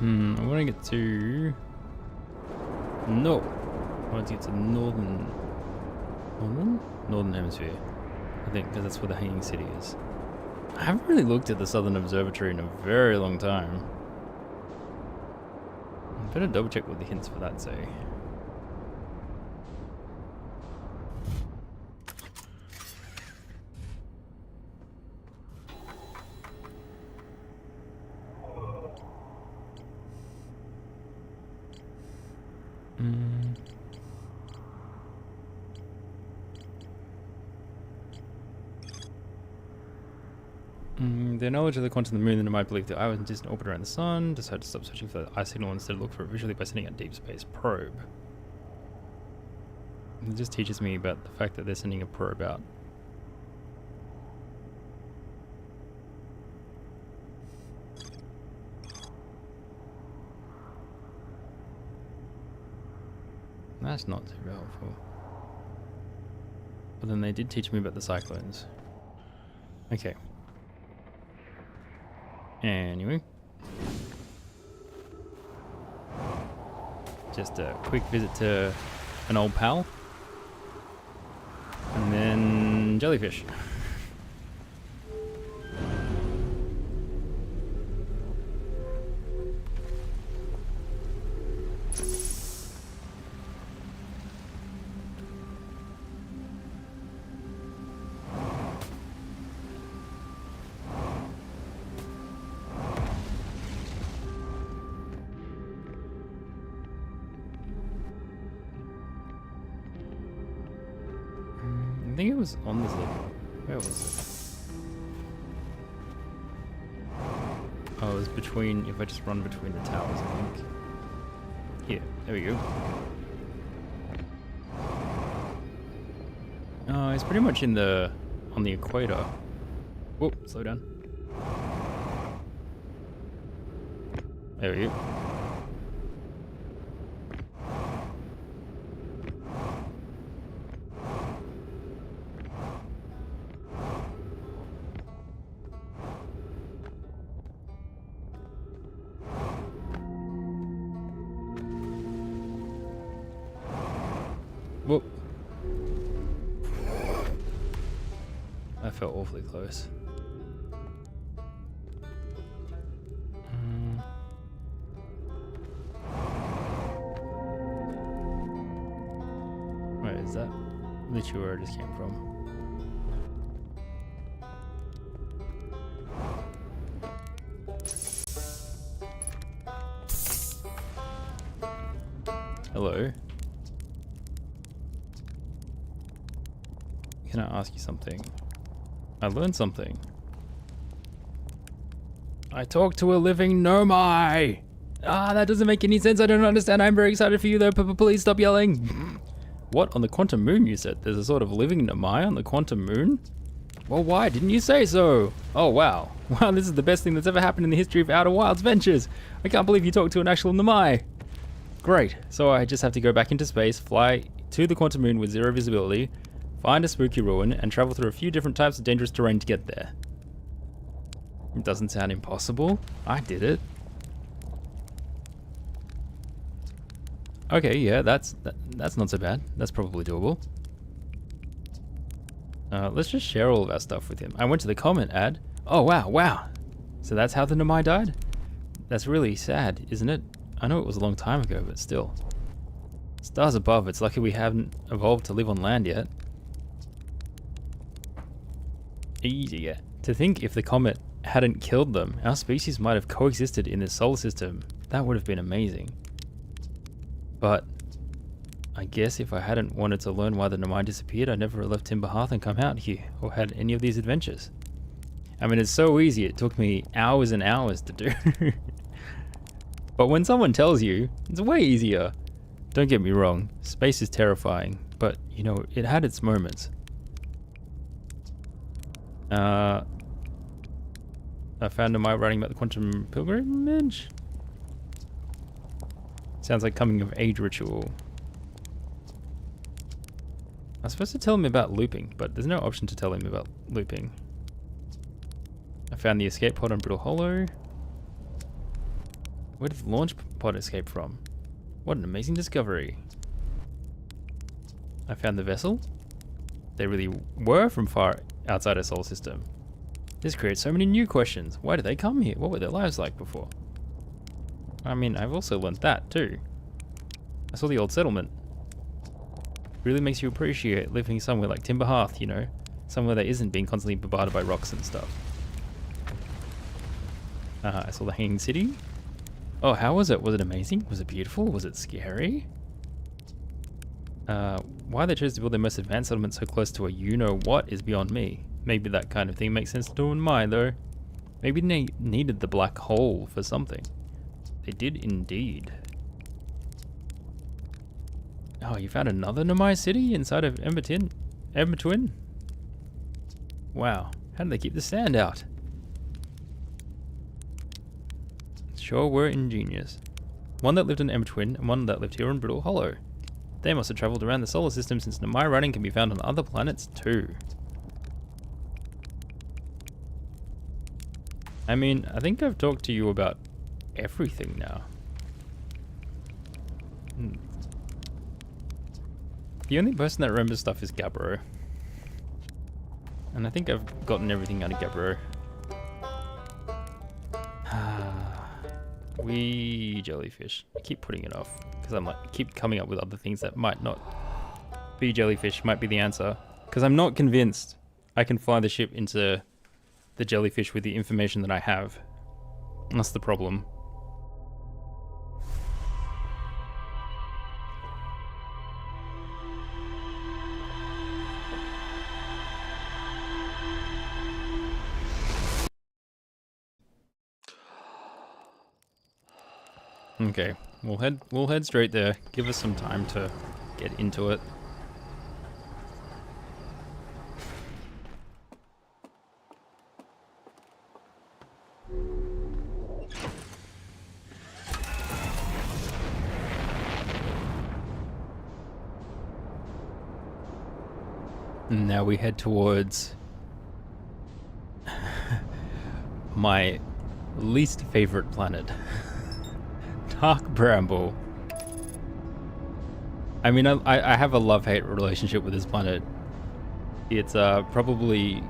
[SPEAKER 1] I want to get to... No. I want to get to northern hemisphere, I think, because that's where the Hanging City is. I haven't really looked at the Southern Observatory in a very long time. I better double check what the hints for that say. Their knowledge of the quantum of the moon and might believe that I was in distant orbit around the sun, decided to stop searching for the eye signal and instead look for it visually by sending a deep space probe. It just teaches me about the fact that they're sending a probe out. That's not too helpful. But then they did teach me about the cyclones. Okay. Anyway. Just a quick visit to an old pal. And then jellyfish. I think it was on this level. Where was it? Oh, it was between, if I just run between the towers, I think. Here, there we go. Oh, it's pretty much on the equator. Whoop, slow down. There we go. Whoop. That felt awfully close. Wait, is that literally where I just came from? Hello? Can I ask you something? I learned something. I talked to a living Nomai! Ah, that doesn't make any sense. I don't understand. I'm very excited for you though. Please stop yelling. What? On the quantum moon you said? There's a sort of living Nomai on the quantum moon? Well, why didn't you say so? Oh, wow. Wow, this is the best thing that's ever happened in the history of Outer Wilds Ventures. I can't believe you talked to an actual Nomai. Great. So I just have to go back into space, fly to the quantum moon with zero visibility, find a spooky ruin, and travel through a few different types of dangerous terrain to get there. It doesn't sound impossible. I did it. Okay, yeah, that's not so bad. That's probably doable. Let's just share all of our stuff with him. I went to the comment ad. Oh, wow. So that's how the Nomai died? That's really sad, isn't it? I know it was a long time ago, but still. Stars above, it's lucky we haven't evolved to live on land yet. Easy. To think if the comet hadn't killed them, our species might have coexisted in this solar system. That would have been amazing. But I guess if I hadn't wanted to learn why the Nomai disappeared, I never left Timber Hearth and come out here, or had any of these adventures. I mean, it's so easy, it took me hours and hours to do. But when someone tells you, it's way easier. Don't get me wrong, space is terrifying, but, you know, it had its moments. I found Nomai writing about the quantum pilgrimage. Sounds like coming of age ritual. I was supposed to tell him about looping, but there's no option to tell him about looping. I found the escape pod on Brittle Hollow. Where did the launch pod escape from? What an amazing discovery. I found the vessel. They really were from far outside our solar system. This creates so many new questions. Why did they come here? What were their lives like before? I mean, I've also learned that too. I saw the old settlement. Really makes you appreciate living somewhere like Timber Hearth, you know? Somewhere that isn't being constantly bombarded by rocks and stuff. I saw the Hanging City. Oh, how was it? Was it amazing? Was it beautiful? Was it scary? Why they chose to build their most advanced settlement so close to a you-know-what is beyond me. Maybe that kind of thing makes sense to in mind, though. Maybe they needed the black hole for something. They did indeed. Oh, you found another Nomai city inside of Ember Twin? Wow, how did they keep the sand out? Sure were ingenious. One that lived in Ember Twin and one that lived here on Brittle Hollow. They must have travelled around the solar system since Nomai writing can be found on other planets too. I mean, I think I've talked to you about everything now. The only person that remembers stuff is Gabbro. And I think I've gotten everything out of Gabbro. Wee jellyfish. I keep putting it off because I'm like keep coming up with other things that might not be jellyfish, might be the answer. Because I'm not convinced I can fly the ship into the jellyfish with the information that I have. And that's the problem. Okay, we'll head straight there. Give us some time to get into it. And now we head towards my least favorite planet. Dark Bramble. I mean, I have a love-hate relationship with this planet. It's probably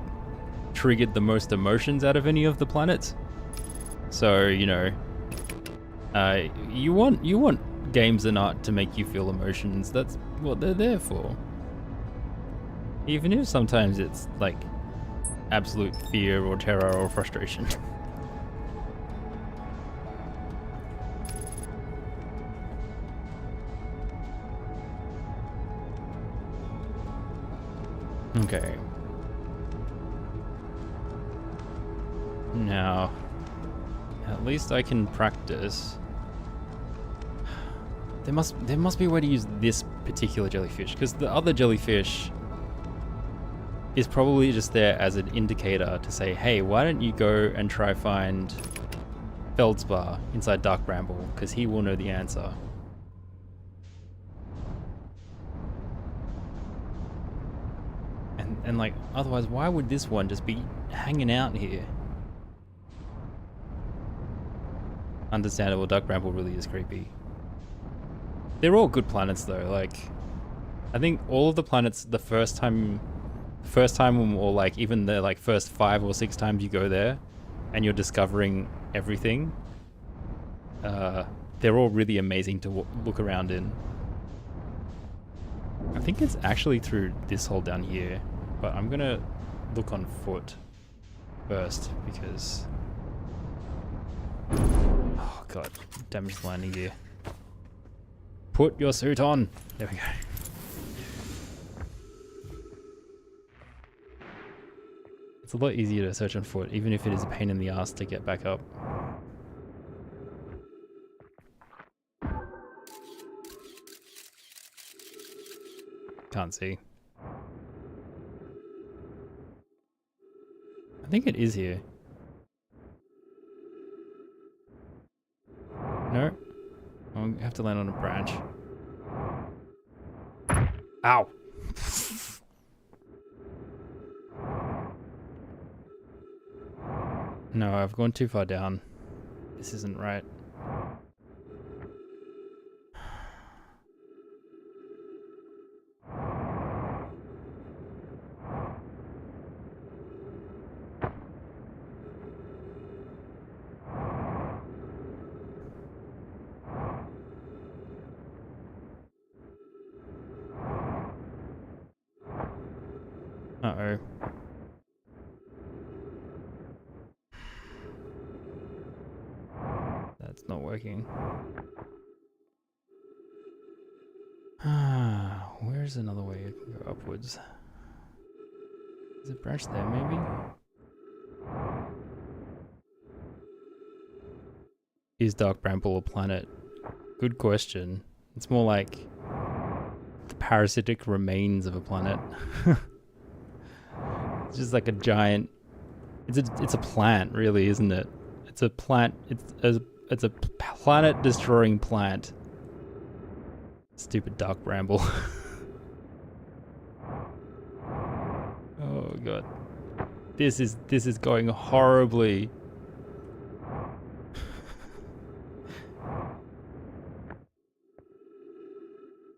[SPEAKER 1] triggered the most emotions out of any of the planets. So, you know, you want games and art to make you feel emotions. That's what they're there for. Even if sometimes it's like absolute fear or terror or frustration. Okay. Now, at least I can practice. There must be a way to use this particular jellyfish, because the other jellyfish is probably just there as an indicator to say, hey, why don't you go and try find Feldspar inside Dark Bramble, because he will know the answer. And like, otherwise, why would this one just be hanging out here? Understandable, Dark Bramble really is creepy. They're all good planets though, like, I think all of the planets, the first time or like even the like first 5 or 6 times you go there and you're discovering everything, they're all really amazing to look around in. I think it's actually through this hole down here, but I'm gonna look on foot first because, oh god, damaged landing gear. Put your suit on. There we go. It's a lot easier to search on foot, even if it is a pain in the ass to get back up. Can't see. I think it is here. No. I'll have to land on a branch. Ow! No, I've gone too far down. This isn't right. Uh-oh. That's not working. Where's another way you can go upwards? Is it branch there, maybe? Is Dark Bramble a planet? Good question. It's more like the parasitic remains of a planet. It's just like a giant... It's a plant, really, isn't it? It's a plant. It's a planet-destroying plant. Stupid Dark Bramble. Oh god. This is going horribly.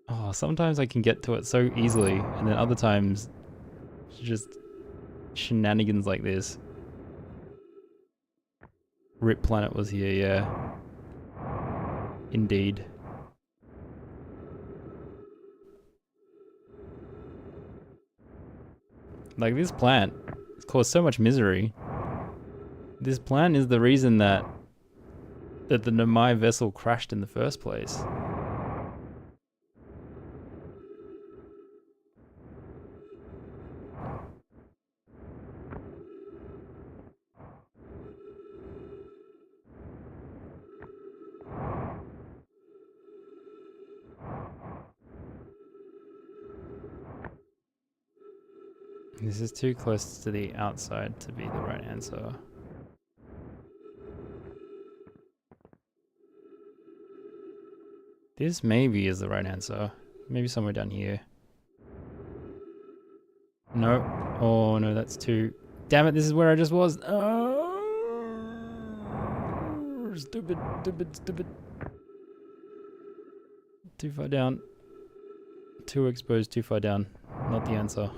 [SPEAKER 1] Oh, sometimes I can get to it so easily, and then other times it's just shenanigans like this. Rip Planet was here, yeah. Indeed. Like, this plant has caused so much misery. This plant is the reason that the Nomai vessel crashed in the first place. This is too close to the outside to be the right answer. This maybe is the right answer. Maybe somewhere down here. No. Oh no, that's too... Damn it, this is where I just was. Oh, stupid, stupid, stupid. Too far down. Too exposed, too far down. Not the answer.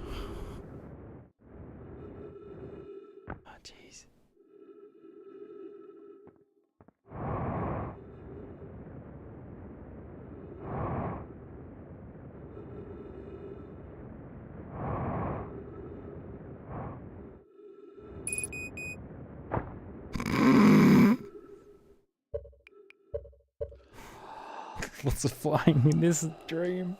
[SPEAKER 1] Lots of flying in this dream.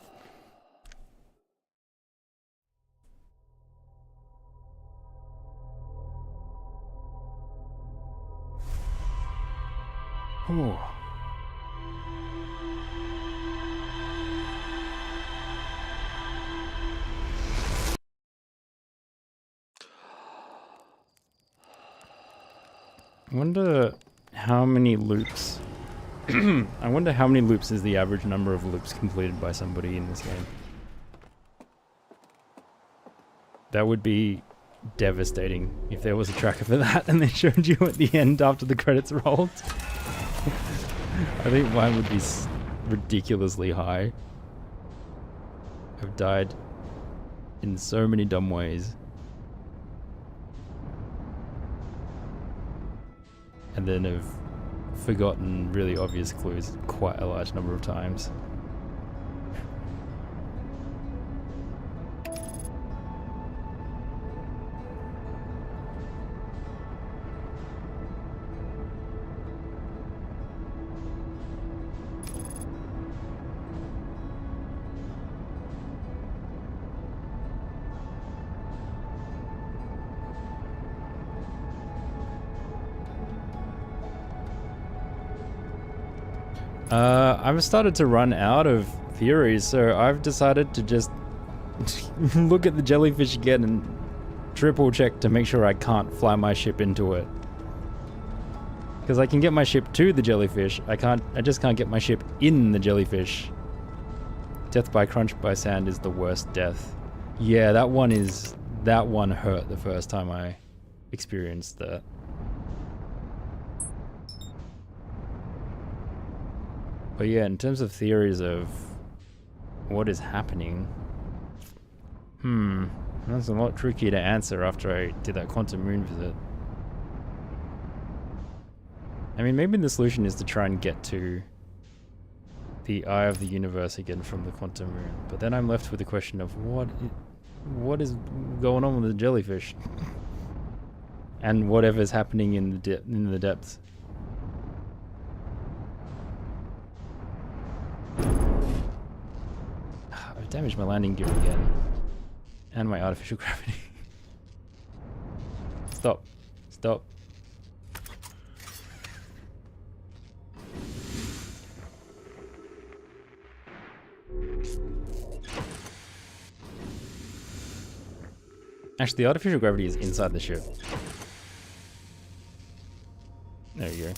[SPEAKER 1] Oh. I wonder how many loops. I wonder how many loops is the average number of loops completed by somebody in this game. That would be devastating if there was a tracker for that and they showed you at the end after the credits rolled. I think mine would be ridiculously high. I've died in so many dumb ways. And then have forgotten really obvious clues quite a large number of times. I've started to run out of theories, so I've decided to just look at the jellyfish again and triple check to make sure I can't fly my ship into it. Because I can get my ship to the jellyfish, I just can't get my ship in the jellyfish. Death by crunch by sand is the worst death. Yeah, that one hurt the first time I experienced that. But yeah, in terms of theories of what is happening, that's a lot trickier to answer after I did that quantum moon visit. I mean, maybe the solution is to try and get to the eye of the universe again from the quantum moon, but then I'm left with the question of What is going on with the jellyfish? And whatever's happening in the depths. I've damaged my landing gear again. And my artificial gravity. Stop. Stop. Actually, the artificial gravity is inside the ship. There you go.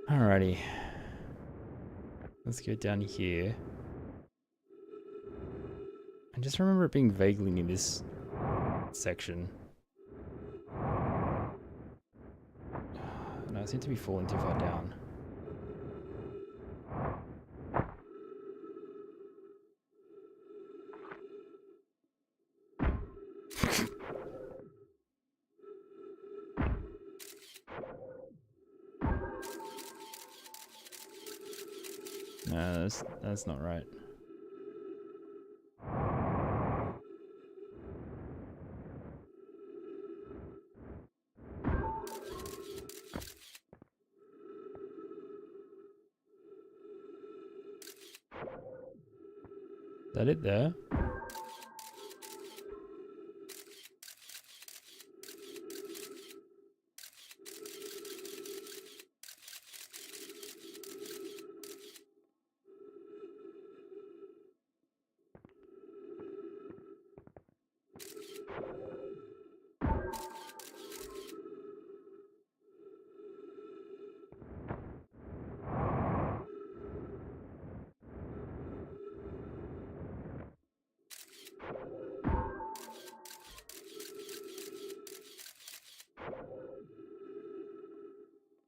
[SPEAKER 1] Alrighty. Let's go down here. I just remember it being vaguely near this section. No, I seem to be falling too far down. No, that's not right. Is that it there?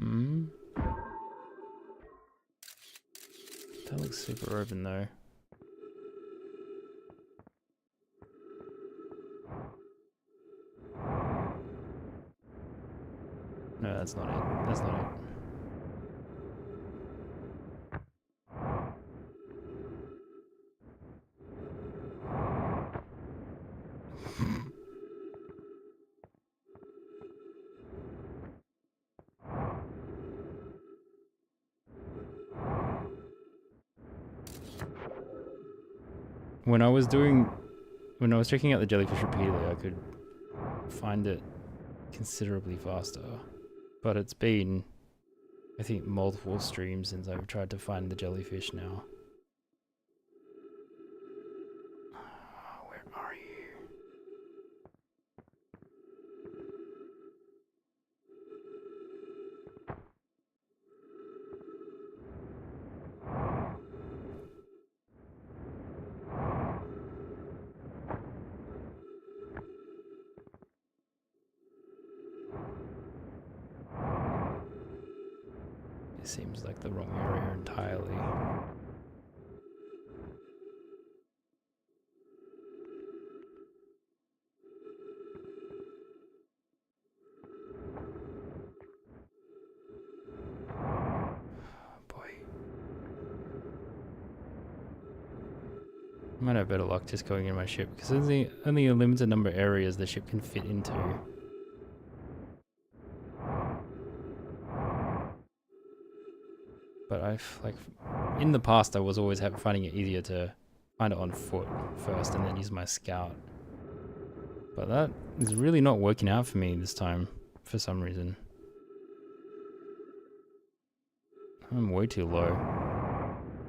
[SPEAKER 1] Hmm. That looks super open though. No, that's not it. That's not it. When I was checking out the jellyfish repeatedly, I could find it considerably faster. But it's been, I think, multiple streams since I've tried to find the jellyfish now. Where are you? It seems like the wrong area entirely. Boy. I might have better luck just going in my ship, because there's only a limited number of areas the ship can fit into. But in the past I was always finding it easier to find it on foot first and then use my scout. But that is really not working out for me this time, for some reason. I'm way too low.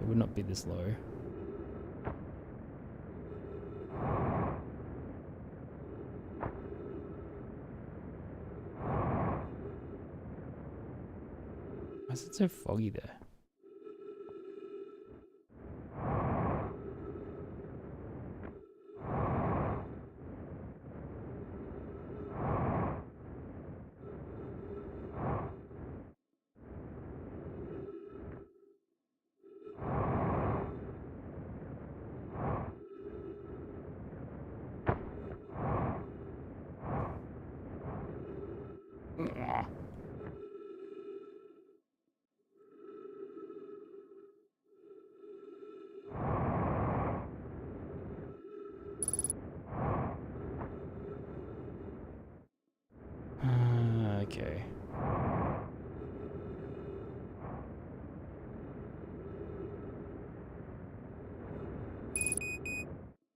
[SPEAKER 1] It would not be this low. Why is it so foggy there? Okay.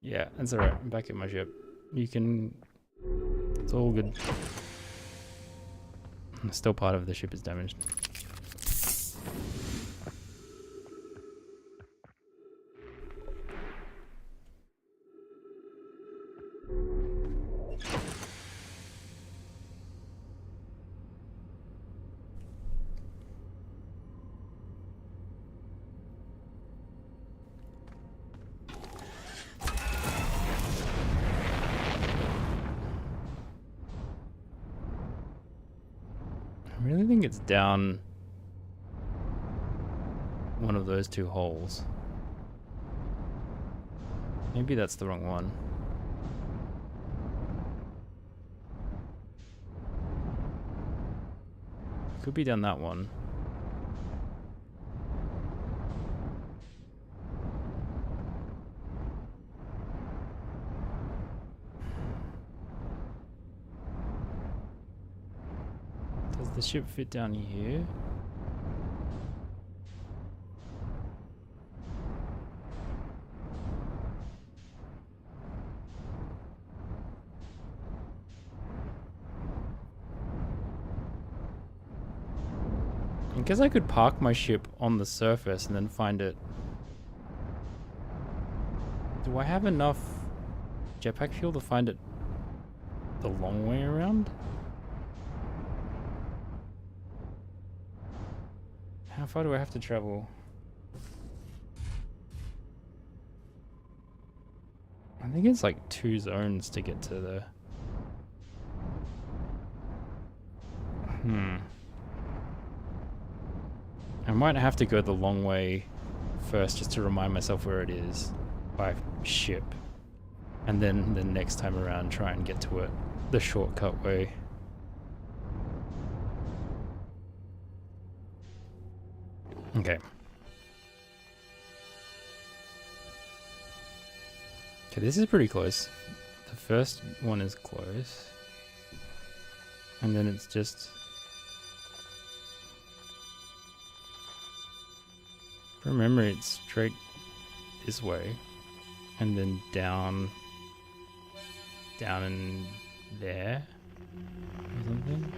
[SPEAKER 1] Yeah, that's alright. I'm back at my ship. You can... It's all good. Still part of the ship is damaged. I really think it's down one of those two holes. Maybe that's the wrong one. Could be down that one. Does the ship fit down here? I guess I could park my ship on the surface and then find it. Do I have enough jetpack fuel to find it the long way around? How far do I have to travel? I think it's like 2 zones to get to the... I might have to go the long way first just to remind myself where it is by ship. And then the next time around try and get to it the shortcut way. Okay. Okay, this is pretty close. The first one is close. And then it's just... From memory, it's straight this way. And then down in there or something.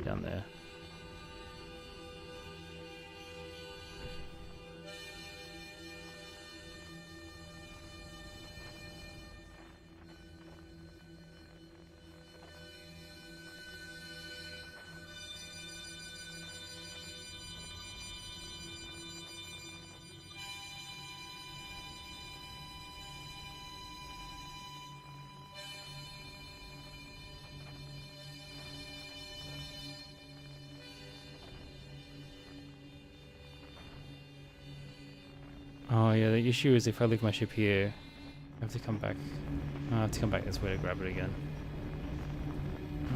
[SPEAKER 1] Down there. Oh yeah, the issue is if I leave my ship here, I have to come back. I have to come back this way to grab it again.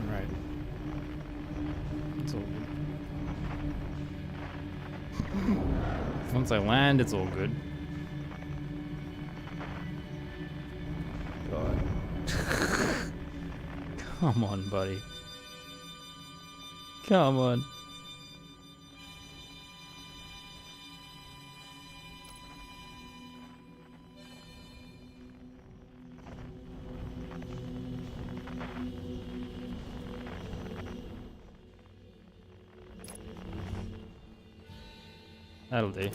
[SPEAKER 1] Alright. It's all good. Once I land, it's all good. God. Come on, buddy. Come on. That'll do.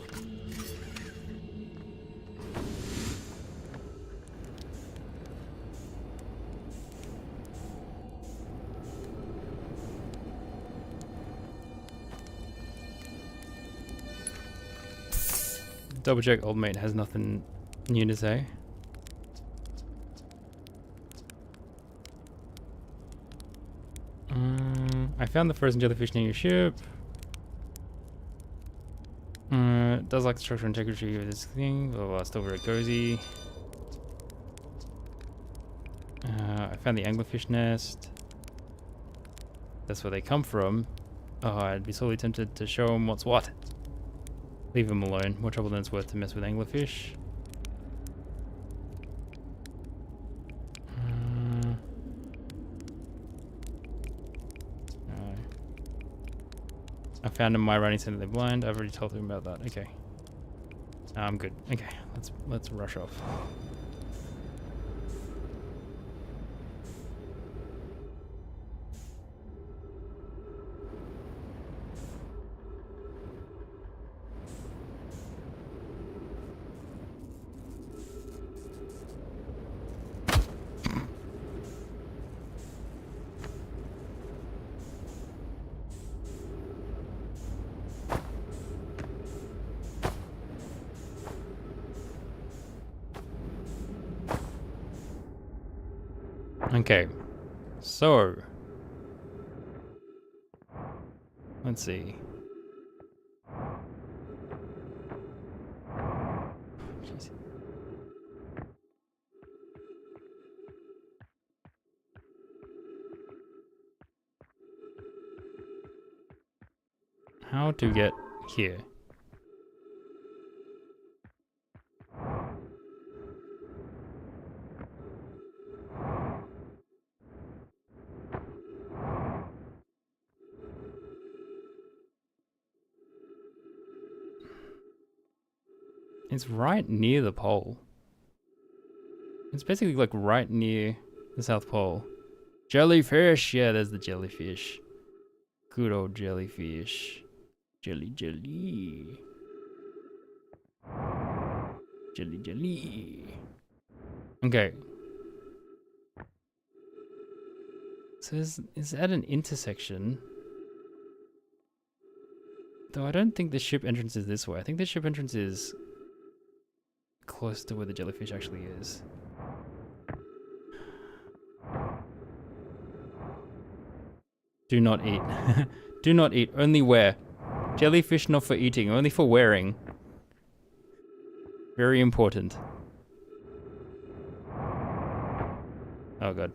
[SPEAKER 1] Double check old mate has nothing new to say. I found the frozen jellyfish near your ship. Does like the structural integrity of this thing, blah, blah, blah, still very cozy. I found the anglerfish nest. That's where they come from. Oh, I'd be sorely tempted to show them what's what. Leave them alone. More trouble than it's worth to mess with anglerfish. No. I found them. My running center. They're blind. I've already told them about that. Okay. I'm good. Okay, let's rush off. Okay, so let's see. Jeez. How to get here? It's right near the pole. It's basically like right near the South Pole. Jellyfish! Yeah, there's the jellyfish. Good old jellyfish. Jelly. Jelly, jelly. Okay. So is at an intersection. Though I don't think the ship entrance is this way. I think the ship entrance is close to where the jellyfish actually is. Do not eat. Do not eat. Only wear. Jellyfish not for eating, only for wearing. Very important. Oh god.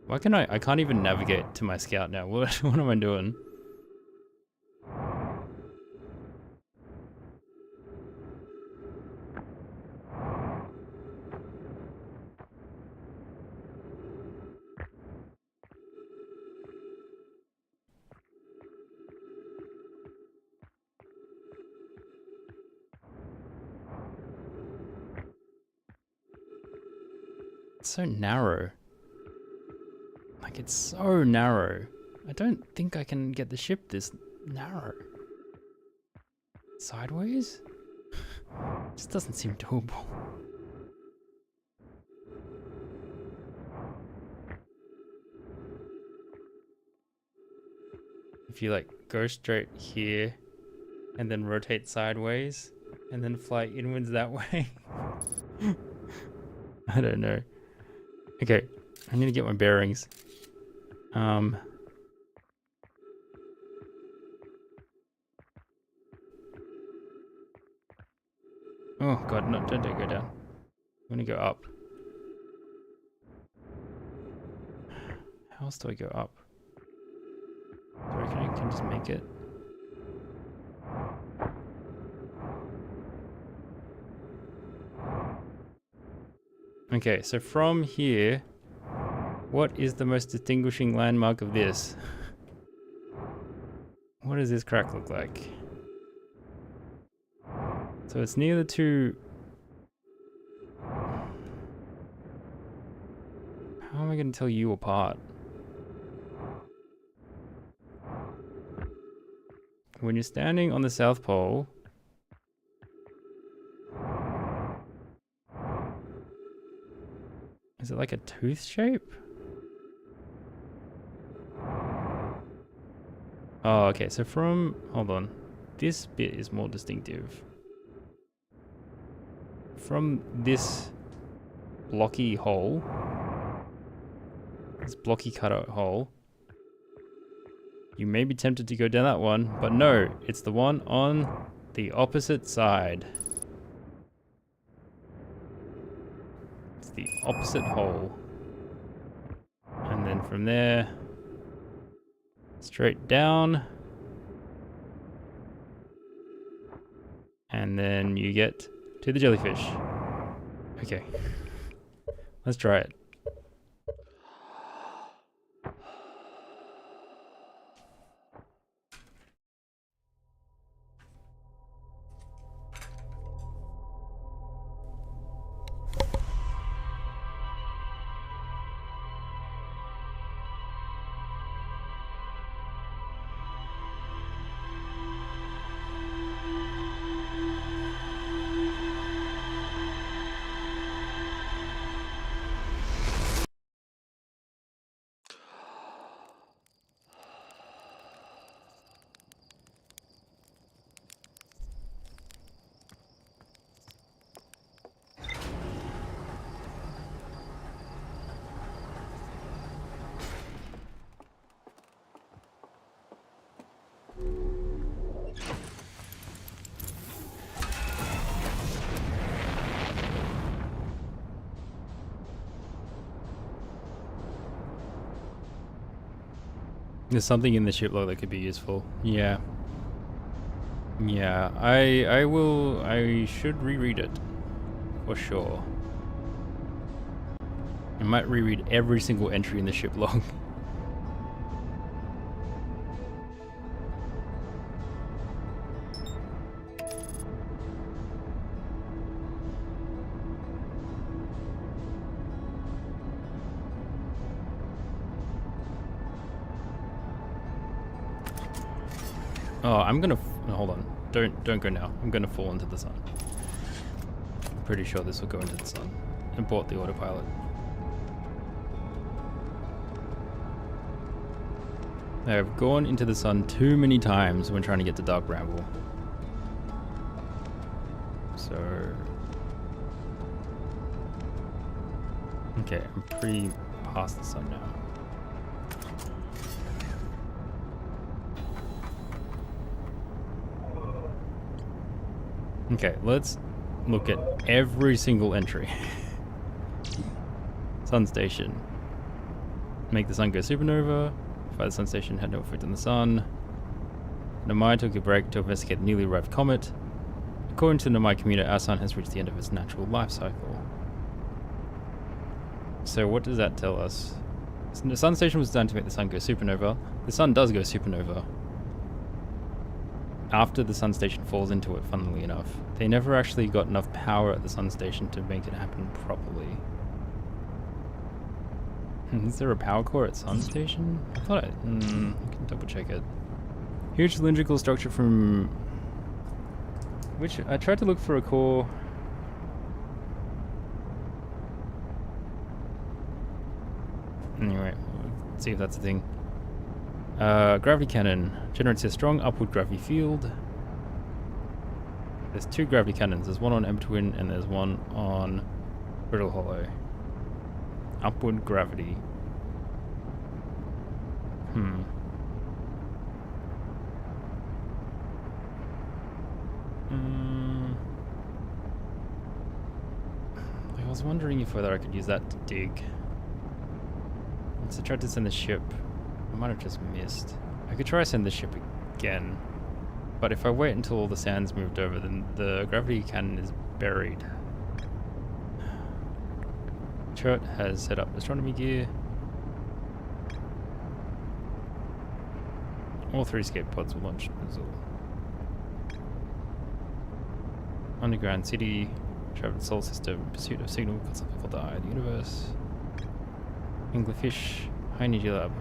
[SPEAKER 1] Why can I can't even navigate to my scout now. What am I doing? It's so narrow. Like, it's so narrow. I don't think I can get the ship this narrow. Sideways? Just doesn't seem doable. If you like go straight here and then rotate sideways and then fly inwards that way. I don't know. Okay, I need to get my bearings. Oh god, no, don't go down. I'm gonna go up. How else do I go up? Do I reckon I can just make it? Okay, so from here, what is the most distinguishing landmark of this? What does this crack look like? So it's near the two... How am I going to tell you apart? When you're standing on the South Pole... Is it like a tooth shape? Oh, okay, so from... Hold on. This bit is more distinctive. From this blocky hole, this blocky cutout hole, you may be tempted to go down that one, but no, it's the one on the opposite side. It's the opposite hole. And then from there, straight down. And then you get to the jellyfish. Okay. Let's try it. There's something in the ship log that could be useful. Yeah. Yeah, I should reread it. For sure. I might reread every single entry in the ship log. Oh, I'm gonna no, hold on. Don't go now. I'm gonna fall into the sun. I'm pretty sure this will go into the sun. Import the autopilot. I have gone into the sun too many times when trying to get to Dark Bramble. So... okay, I'm pretty past the sun now. Okay, let's look at every single entry. Sun station. Make the sun go supernova. Fire the sun station had no effect on the sun. Nomai took a break to investigate the newly arrived comet. According to the Nomai commuter, our sun has reached the end of its natural life cycle. So what does that tell us? The sun station was designed to make the sun go supernova. The sun does go supernova. After the sun station falls into it, funnily enough. They never actually got enough power at the sun station to make it happen properly. Is there a power core at sun station? I thought I can double check it. Huge cylindrical structure from... which I tried to look for a core... anyway, let's see if that's a thing. Gravity cannon generates a strong upward gravity field. There's two gravity cannons. There's one on Ember Twin and there's one on Brittle Hollow. Upward gravity. I was wondering if whether I could use that to dig. So I tried to send the ship. I might have just missed. I could try to send the ship again. But if I wait until all the sand's moved over, then the gravity cannon is buried. Chert has set up astronomy gear. All three escape pods will launch Azul. Underground city, travel the solar system, pursuit of signal, concept of the eye of the universe. Anglerfish, high energy lab.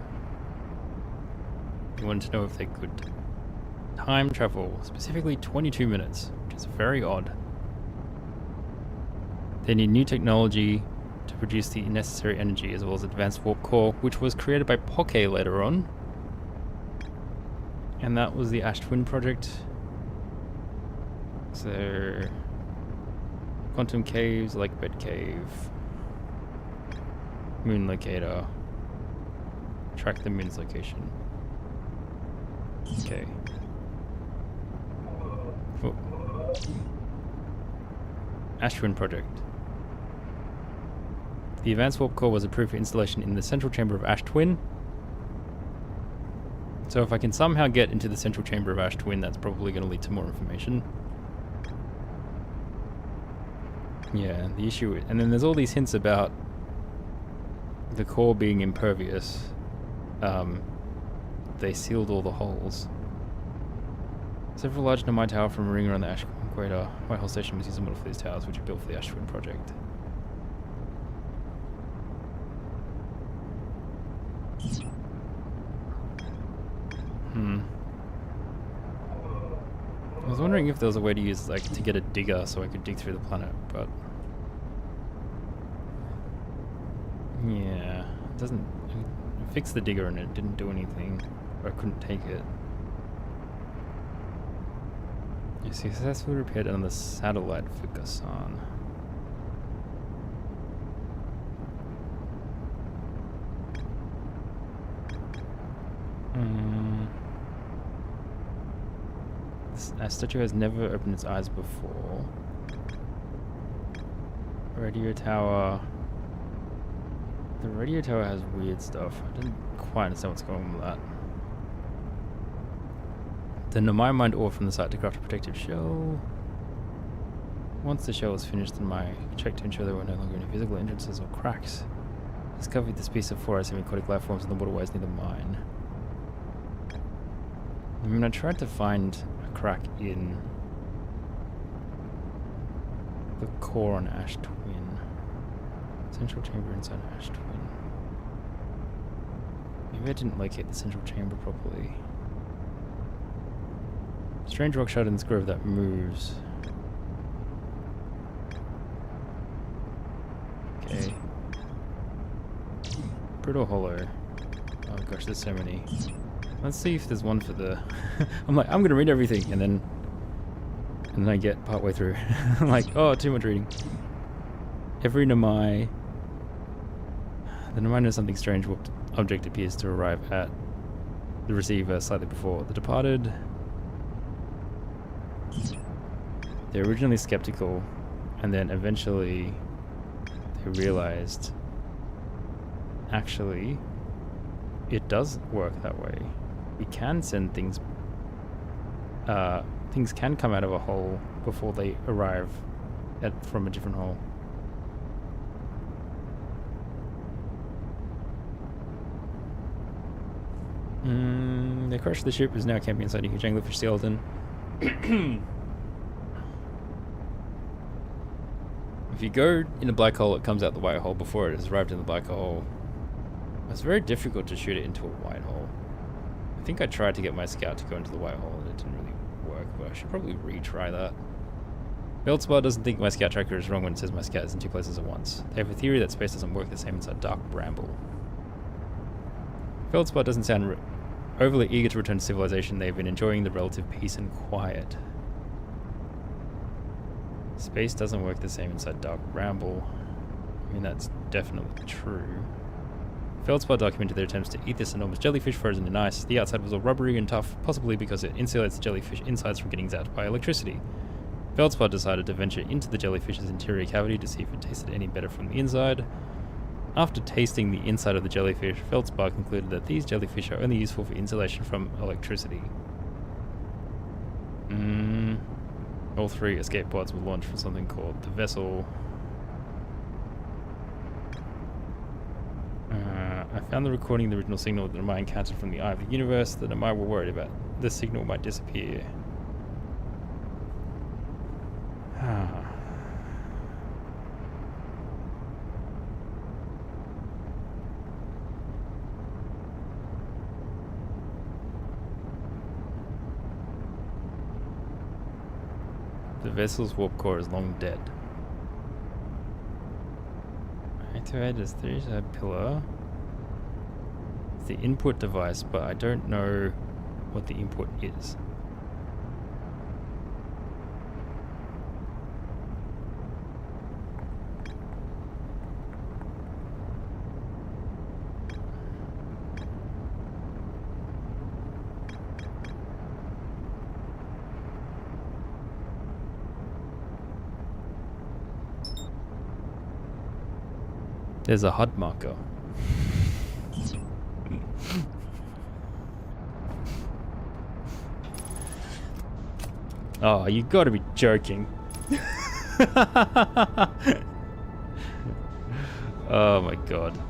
[SPEAKER 1] You wanted to know if they could time travel, specifically 22 minutes, which is very odd. They need new technology to produce the necessary energy as well as advanced warp core, which was created by Poke later on. And that was the Ash Twin project. So, Quantum Caves, Lake Bed Cave, Moon Locator, track the moon's location. Okay. Oh. Ash Twin project. The advanced warp core was approved for installation in the central chamber of Ash Twin. So if I can somehow get into the central chamber of Ash Twin, that's probably going to lead to more information. Yeah, the issue... And then there's all these hints about the core being impervious. They sealed all the holes. Several large Nomai tower from a ring around the Ash Equator. Whitehall Station was used as a model for these towers, which were built for the Ash Twin project. I was wondering if there was a way to use, like, to get a digger so I could dig through the planet, but... Yeah, it doesn't... I fixed the digger and it didn't do anything. Or I couldn't take it. You successfully repaired on the satellite for Gasan. This statue has never opened its eyes before. Radio tower. The radio tower has weird stuff. I didn't quite understand what's going on with that. The Nomai mined ore from the site to craft a protective shell. Once the shell was finished, the Nomai checked to ensure there were no longer any visible entrances or cracks. Discovered this piece of 4 semi-aquatic life forms in the waterways near the mine. I mean, I tried to find a crack in the core on Ash Twin. Central chamber inside Ash Twin. Maybe I didn't locate the central chamber properly. Strange rock shard in this grove that moves. Okay. Brittle Hollow. Oh gosh, there's so many. Let's see if there's one for the... I'm like, I'm gonna read everything, and then I get partway through. I'm like, oh, too much reading. Every Nomai... The Nomai knows something strange warped object appears to arrive at the receiver slightly before the departed. They're originally skeptical, and then eventually they realized actually it does work that way. We can send things, things can come out of a hole before they arrive from a different hole. They crashed the ship, is now camping inside a huge anglerfish skeleton. If you go in a black hole, it comes out the white hole before it has arrived in the black hole. It's very difficult to shoot it into a white hole. I think I tried to get my scout to go into the white hole and it didn't really work, but I should probably retry that. Feldspar doesn't think my scout tracker is wrong when it says my scout is in 2 places at once. They have a theory that space doesn't work the same inside Dark Bramble. Feldspar doesn't sound overly eager to return to civilization. They've been enjoying the relative peace and quiet. Space doesn't work the same inside Dark Bramble. I mean, that's definitely true. Feldspar documented their attempts to eat this enormous jellyfish frozen in ice. The outside was all rubbery and tough, possibly because it insulates the jellyfish insides from getting zapped by electricity. Feldspar decided to venture into the jellyfish's interior cavity to see if it tasted any better from the inside. After tasting the inside of the jellyfish, Feldspar concluded that these jellyfish are only useful for insulation from electricity. All 3 escape pods were launched from something called the Vessel. I found the recording of the original signal that Nomai encountered from the Eye of the Universe. The Nomai were worried about the signal might disappear. The vessel's warp core is long dead. Activated as there's a pillar. It's the input device, but I don't know what the input is. There's a HUD marker. Oh, you gotta be joking. Oh my god.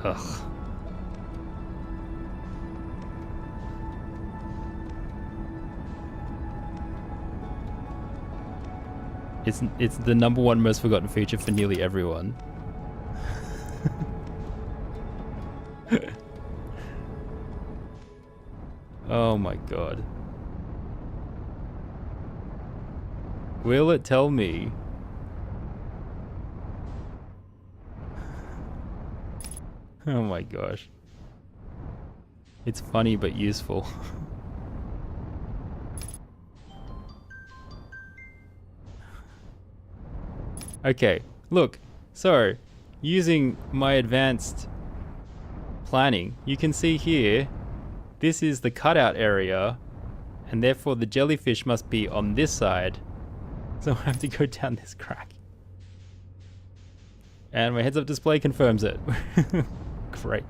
[SPEAKER 1] Ugh. It's the #1 most forgotten feature for nearly everyone. Oh my god. Will it tell me? Oh my gosh. It's funny but useful. Okay, look. So, using my advanced planning, you can see here, this is the cutout area, and therefore the jellyfish must be on this side. So I have to go down this crack. And my heads-up display confirms it. Great.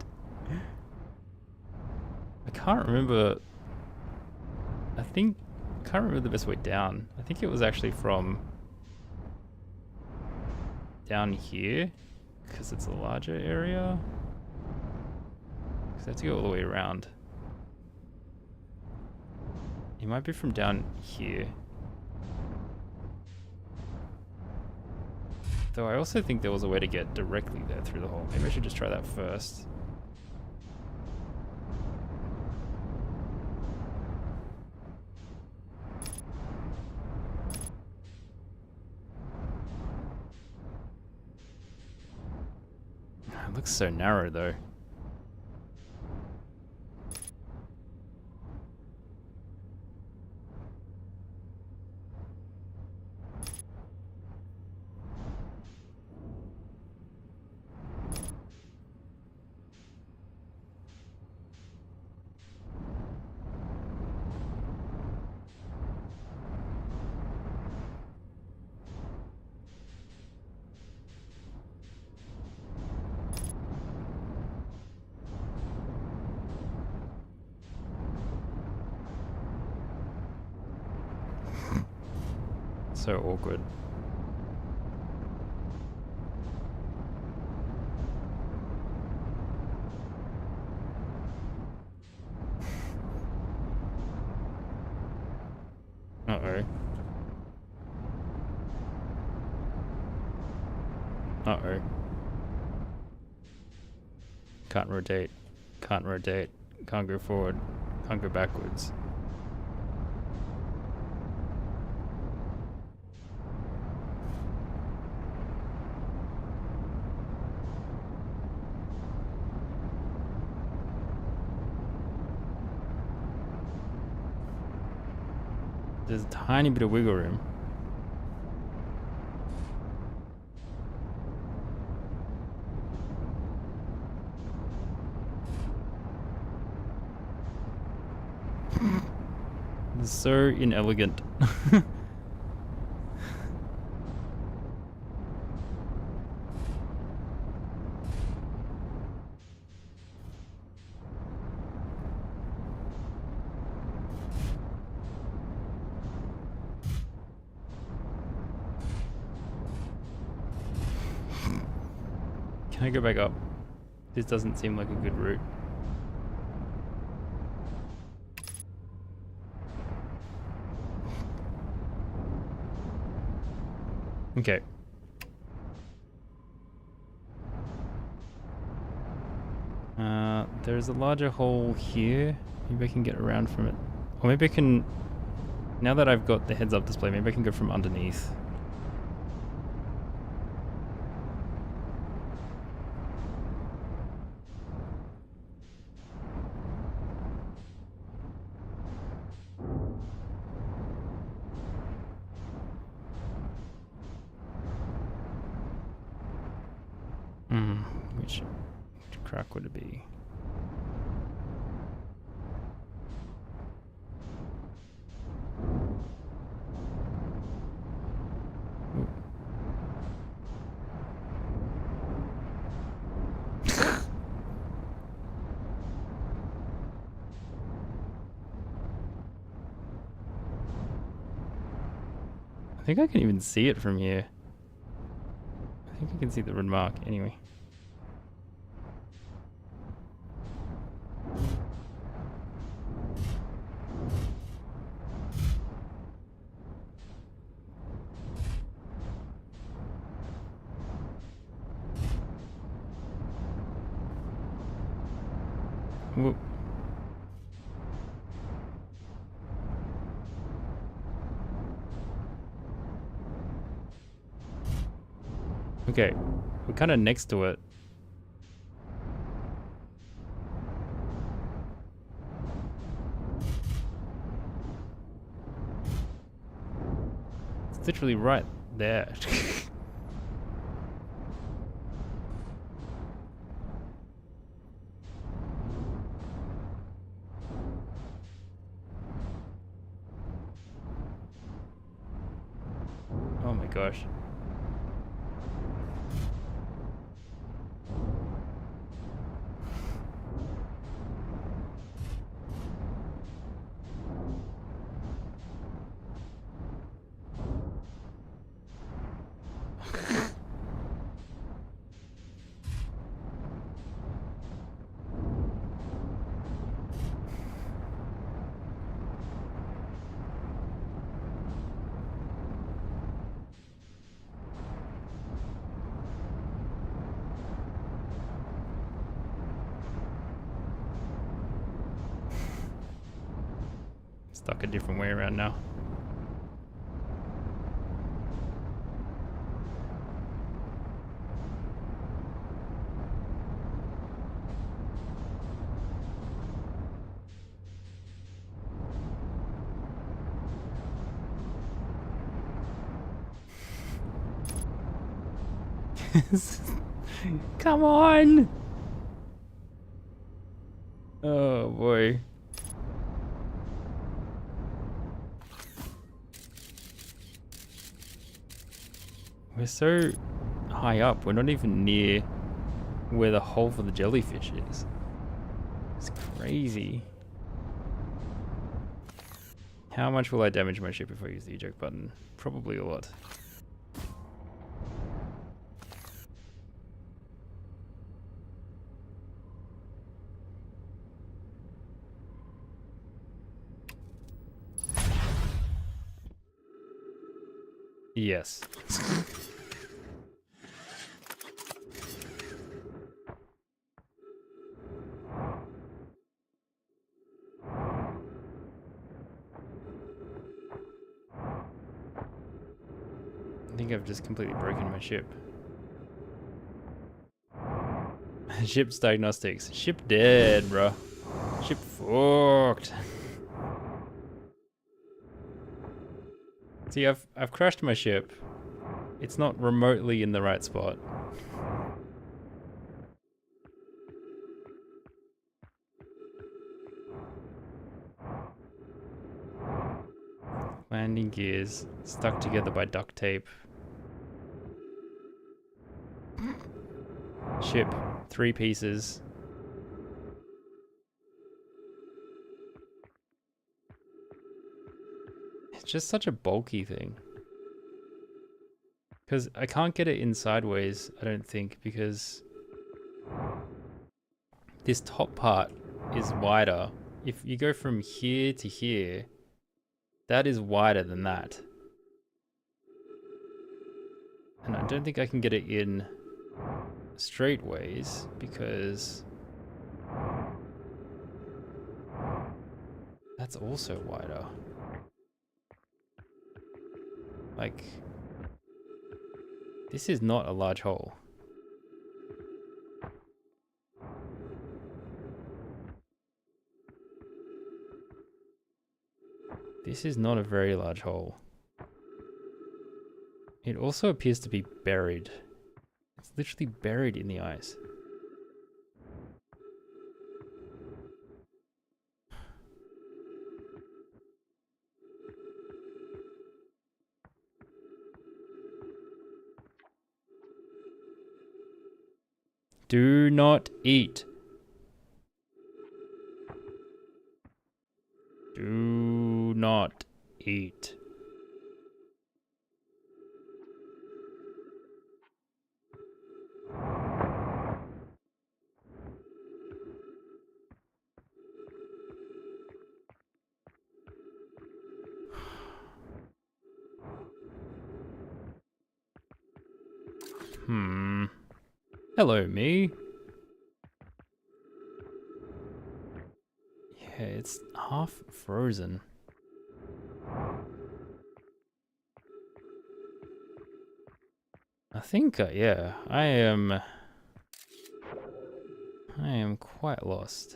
[SPEAKER 1] I can't remember. I can't remember the best way down. I think it was actually from down here, because it's a larger area. Because I have to go all the way around. It might be from down here. Though I also think there was a way to get directly there through the hole. Maybe I should just try that first. It looks so narrow though. So awkward. Uh-oh. Uh-oh. Can't rotate. Can't rotate. Can't go forward. Can't go backwards. There's a tiny bit of wiggle room. It's so inelegant. Can I go back up? This doesn't seem like a good route. Okay. There's a larger hole here. Maybe I can get around from it. Or maybe I can... Now that I've got the heads-up display, maybe I can go from underneath. Which crack would it be? I think I can even see it from here. I think I can see the red mark anyway. Whoop. Okay, we're kind of next to it. It's literally right there. Oh my gosh. Stuck a different way around now. Come on! Oh boy. We're so high up, we're not even near where the hole for the jellyfish is. It's crazy. How much will I damage my ship if I use the eject button? Probably a lot. Yes. I think I've just completely broken my ship. Ship's diagnostics. Ship dead, bruh. Ship fucked. See, I've crashed my ship. It's not remotely in the right spot. Landing gears stuck together by duct tape. Ship, 3 pieces. It's just such a bulky thing. Because I can't get it in sideways, I don't think, because this top part is wider. If you go from here to here, that is wider than that. And I don't think I can get it in straight ways because that's also wider. Like, this is not a large hole. This is not a very large hole. It also appears to be buried. It's literally buried in the ice. Do not eat. Do not eat. Hello, me. Yeah, it's half frozen. I think, yeah, I am quite lost.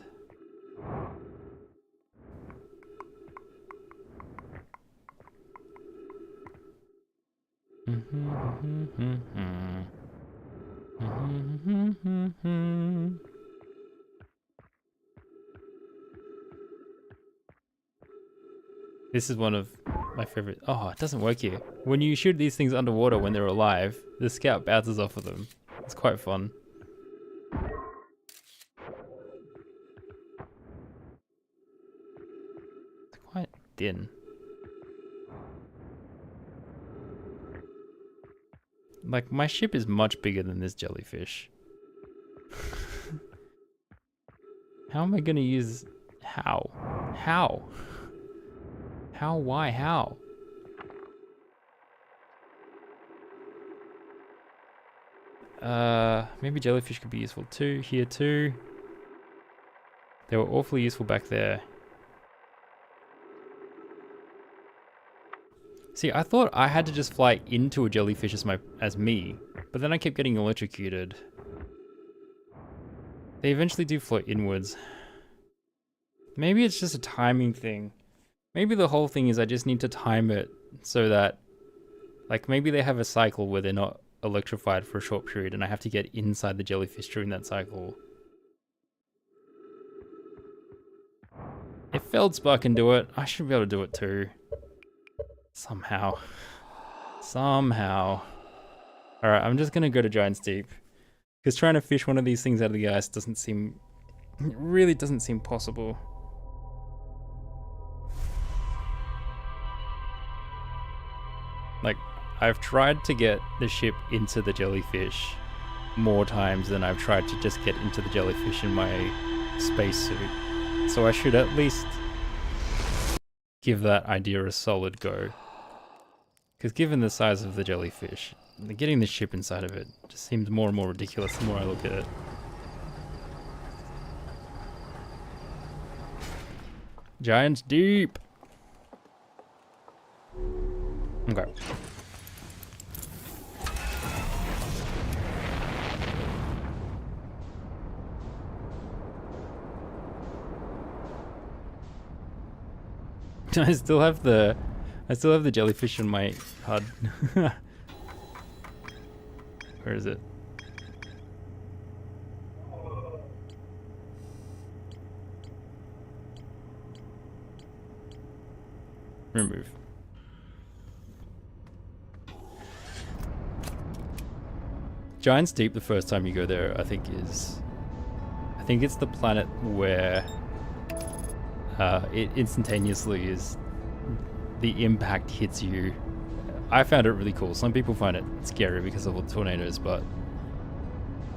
[SPEAKER 1] This is one of my favorite. Oh, it doesn't work here. When you shoot these things underwater when they're alive, the scout bounces off of them. It's quite fun. It's quite thin. Like, my ship is much bigger than this jellyfish. How am I gonna use... How? How? How? Why? How? Maybe jellyfish could be useful too. Here too. They were awfully useful back there. See, I thought I had to just fly into a jellyfish as me, but then I kept getting electrocuted. They eventually do float inwards. Maybe it's just a timing thing. Maybe the whole thing is I just need to time it so that, like, maybe they have a cycle where they're not electrified for a short period and I have to get inside the jellyfish during that cycle. If Feldspar can do it, I should be able to do it too. Somehow. Somehow. Alright, I'm just gonna go to Giant's Deep. Because trying to fish one of these things out of the ice doesn't seem... It really doesn't seem possible. Like, I've tried to get the ship into the jellyfish more times than I've tried to just get into the jellyfish in my spacesuit. So I should at least give that idea a solid go. Because given the size of the jellyfish, getting the ship inside of it just seems more and more ridiculous the more I look at it. Giant's Deep! Okay. I still have the jellyfish in my HUD. Where is it? Remove. Giant's Deep, the first time you go there, I think it's the planet where it instantaneously is, the impact hits you. I found it really cool. Some people find it scary because of all the tornadoes, but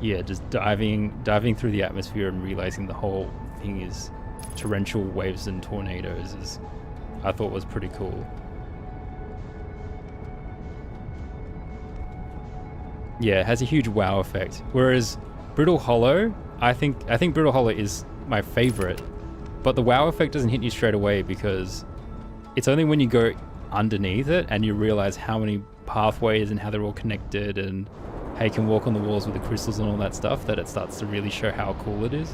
[SPEAKER 1] yeah, just diving through the atmosphere and realizing the whole thing is torrential waves and tornadoes I thought was pretty cool. Yeah, it has a huge wow effect. Whereas Brittle Hollow, I think Brittle Hollow is my favorite, but the wow effect doesn't hit you straight away because it's only when you go underneath it and you realize how many pathways and how they're all connected and how you can walk on the walls with the crystals and all that stuff that it starts to really show how cool it is.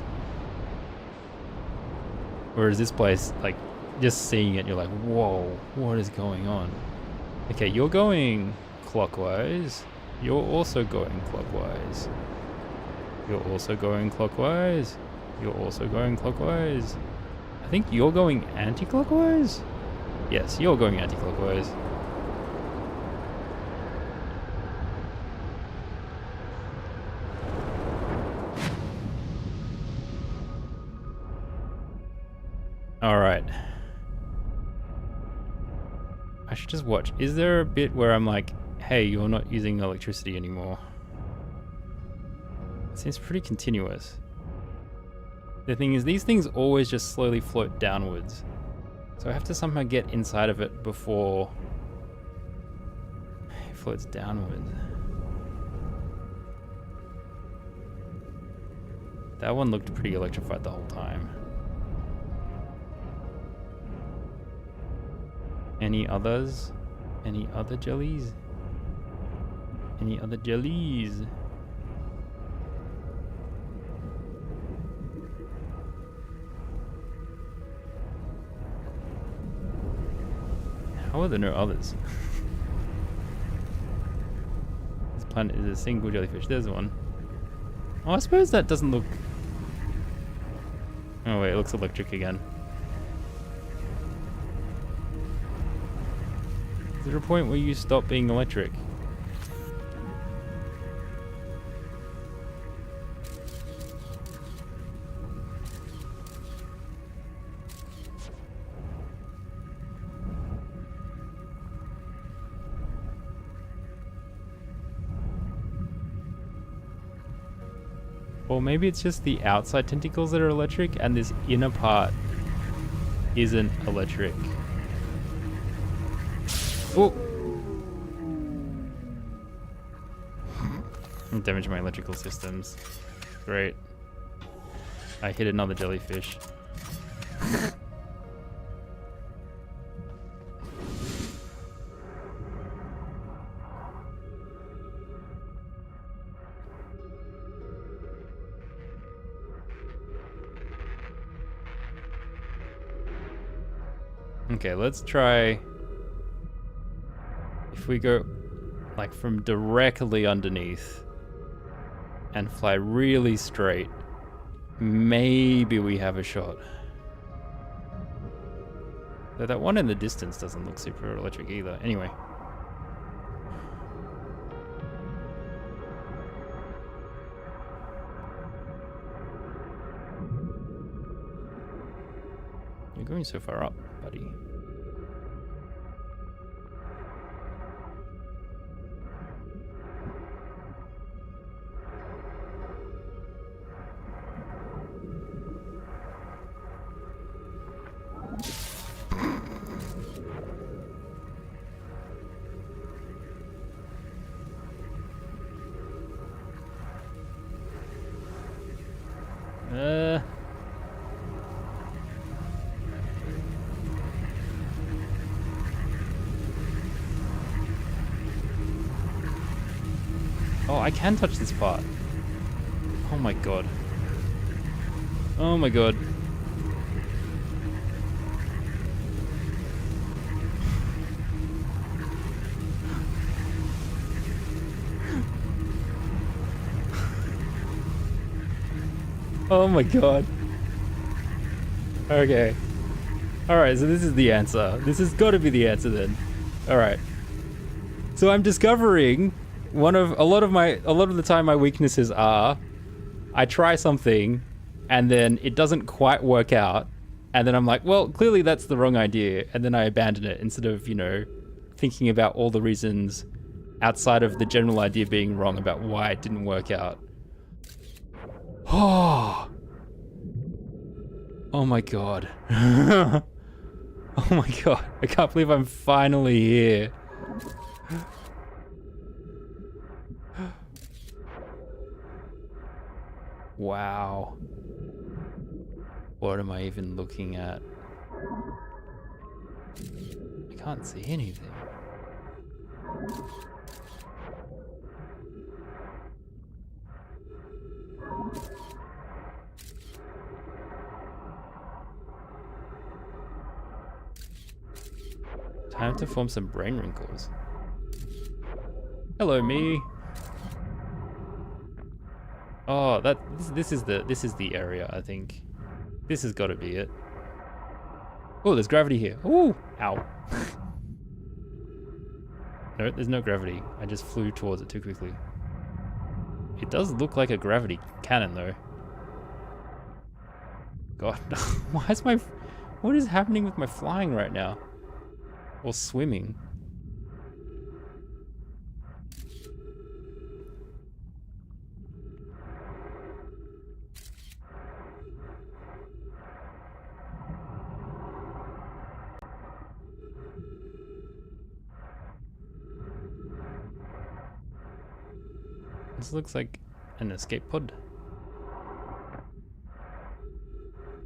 [SPEAKER 1] Whereas this place, like, just seeing it, you're like, whoa, what is going on? Okay, you're going clockwise. You're also going clockwise. You're also going clockwise. You're also going clockwise. I think you're going anti-clockwise? Yes, you're going anti-clockwise. Alright. I should just watch. Is there a bit where I'm like, hey, you're not using electricity anymore? It seems pretty continuous. The thing is, these things always just slowly float downwards. So I have to somehow get inside of it before it floats downwards. That one looked pretty electrified the whole time. Any others? Any other jellies? Any other jellies? How are there no others? This planet is a single jellyfish. There's one. Oh, I suppose that doesn't look... Oh wait, it looks electric again. Is there a point where you stop being electric? Or maybe it's just the outside tentacles that are electric and this inner part isn't electric. Oh! Damage my electrical systems. Great. I hit another jellyfish. Okay, let's try... If we go like from directly underneath and fly really straight, maybe we have a shot. Though that one in the distance doesn't look super electric either. Anyway. You're going so far up, buddy. Oh, I can touch this part. Oh my god. Oh my god. Oh my god. Okay. Alright, so this is the answer. This has got to be the answer then. Alright. So I'm discovering a lot of the time my weaknesses are I try something and then it doesn't quite work out and then I'm like, well, clearly that's the wrong idea, and then I abandon it instead of, you know, thinking about all the reasons outside of the general idea being wrong about why it didn't work out. Oh my god. Oh my god. I can't believe I'm finally here. Wow. What am I even looking at? I can't see anything. Time to form some brain wrinkles. Hello, me. Oh, this is the area, I think. This has got to be it. Oh, there's gravity here. Ooh, ow. No, there's no gravity. I just flew towards it too quickly. It does look like a gravity cannon, though. God, what is happening with my flying right now? Or swimming? This looks like an escape pod.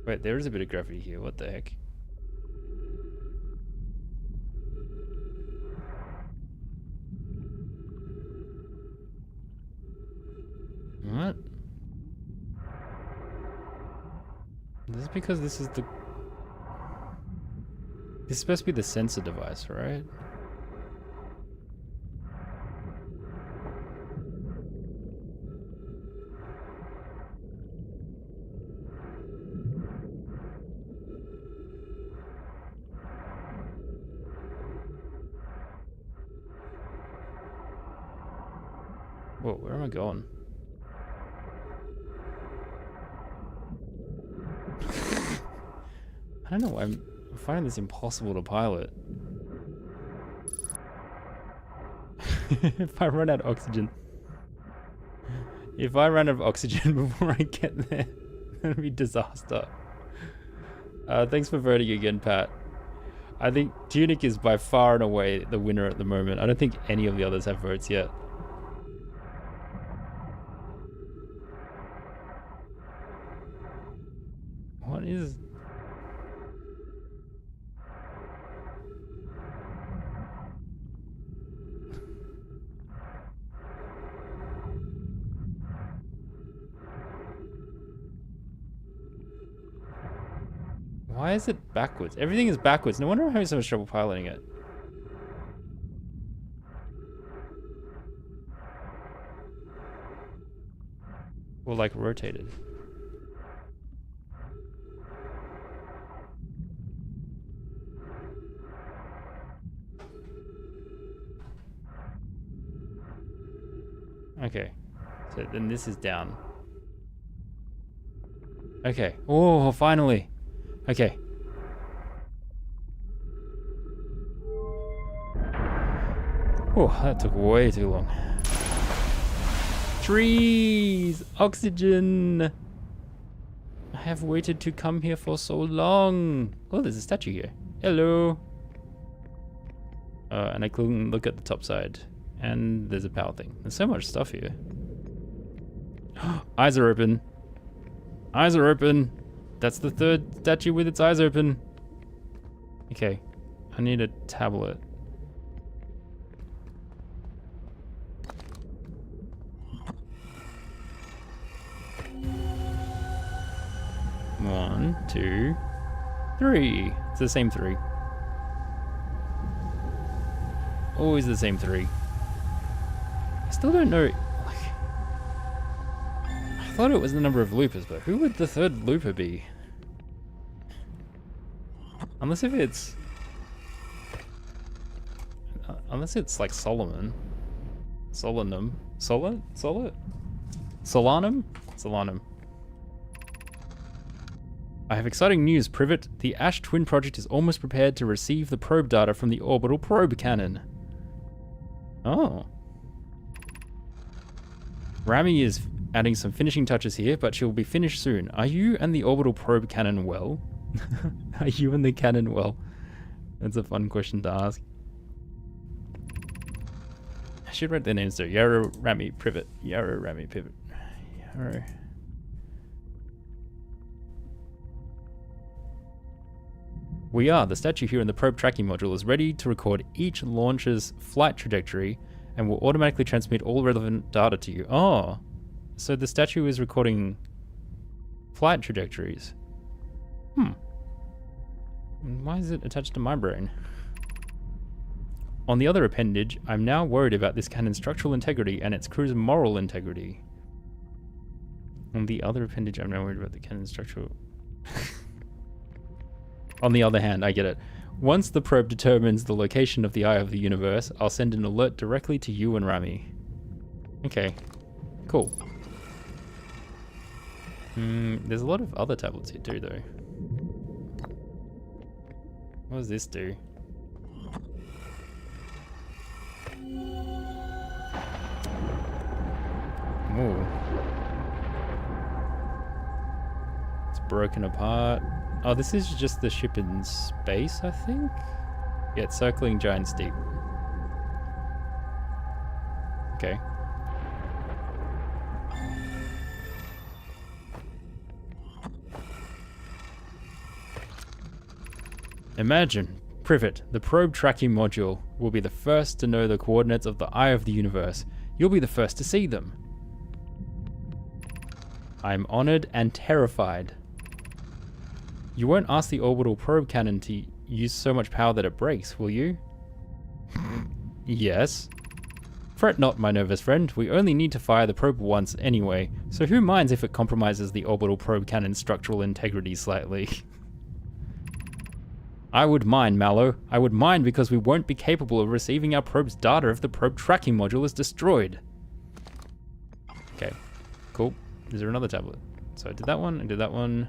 [SPEAKER 1] Wait, there is a bit of gravity here. What the heck? What? This is because this is the... This is supposed to be the sensor device, right? Whoa, where am I going? I don't know why I'm finding this impossible to pilot. If I run out of oxygen. If I run out of oxygen before I get there, that'd be disaster. Thanks for voting again, Pat. I think Tunic is by far and away the winner at the moment. I don't think any of the others have votes yet. What is... Why is it backwards? Everything is backwards. No wonder I'm having so much trouble piloting it. Or like rotated. Okay. So then this is down. Okay. Oh, finally. Okay. Oh, that took way too long. Trees! Oxygen! I have waited to come here for so long. Oh, there's a statue here. Hello. And I can look at the top side. And there's a power thing. There's so much stuff here. Eyes are open. Eyes are open. That's the third statue with its eyes open. Okay. I need a tablet. One, two, three. It's the same three. Always the same three. I still don't know. Like, I thought it was the number of loopers, but who would the third looper be? Unless if it's... unless it's like Solomon. Solanum. Solanum? Solanum. I have exciting news, Privet. The Ash Twin project is almost prepared to receive the probe data from the orbital probe cannon. Oh. Rami is adding some finishing touches here, but she'll be finished soon. Are you and the orbital probe cannon well? Are you and the cannon well? That's a fun question to ask. I should write their names though. Yarrow, Rami, Privet. Yarrow, Rami, Privet. Yarrow. We are. The statue here in the probe tracking module is ready to record each launcher's flight trajectory and will automatically transmit all relevant data to you. Oh, so the statue is recording flight trajectories. Why is it attached to my brain? On the other appendage, I'm now worried about this cannon's structural integrity and its crew's moral integrity. On the other appendage, I'm now worried about the cannon's structural... On the other hand, I get it. Once the probe determines the location of the eye of the universe, I'll send an alert directly to you and Rami. Okay, cool. There's a lot of other tablets here too, though. What does this do? Ooh. It's broken apart. Oh, this is just the ship in space, I think? Yeah, it's circling Giant's Deep. Okay. Imagine, Privet, the probe tracking module, will be the first to know the coordinates of the eye of the universe. You'll be the first to see them. I'm honored and terrified. You won't ask the orbital probe cannon to use so much power that it breaks, will you? Yes. Fret not, my nervous friend. We only need to fire the probe once anyway, so who minds if it compromises the orbital probe cannon's structural integrity slightly? I would mind, Mallow. I would mind because we won't be capable of receiving our probe's data if the probe tracking module is destroyed. Okay, cool. Is there another tablet? So I did that one, I did that one.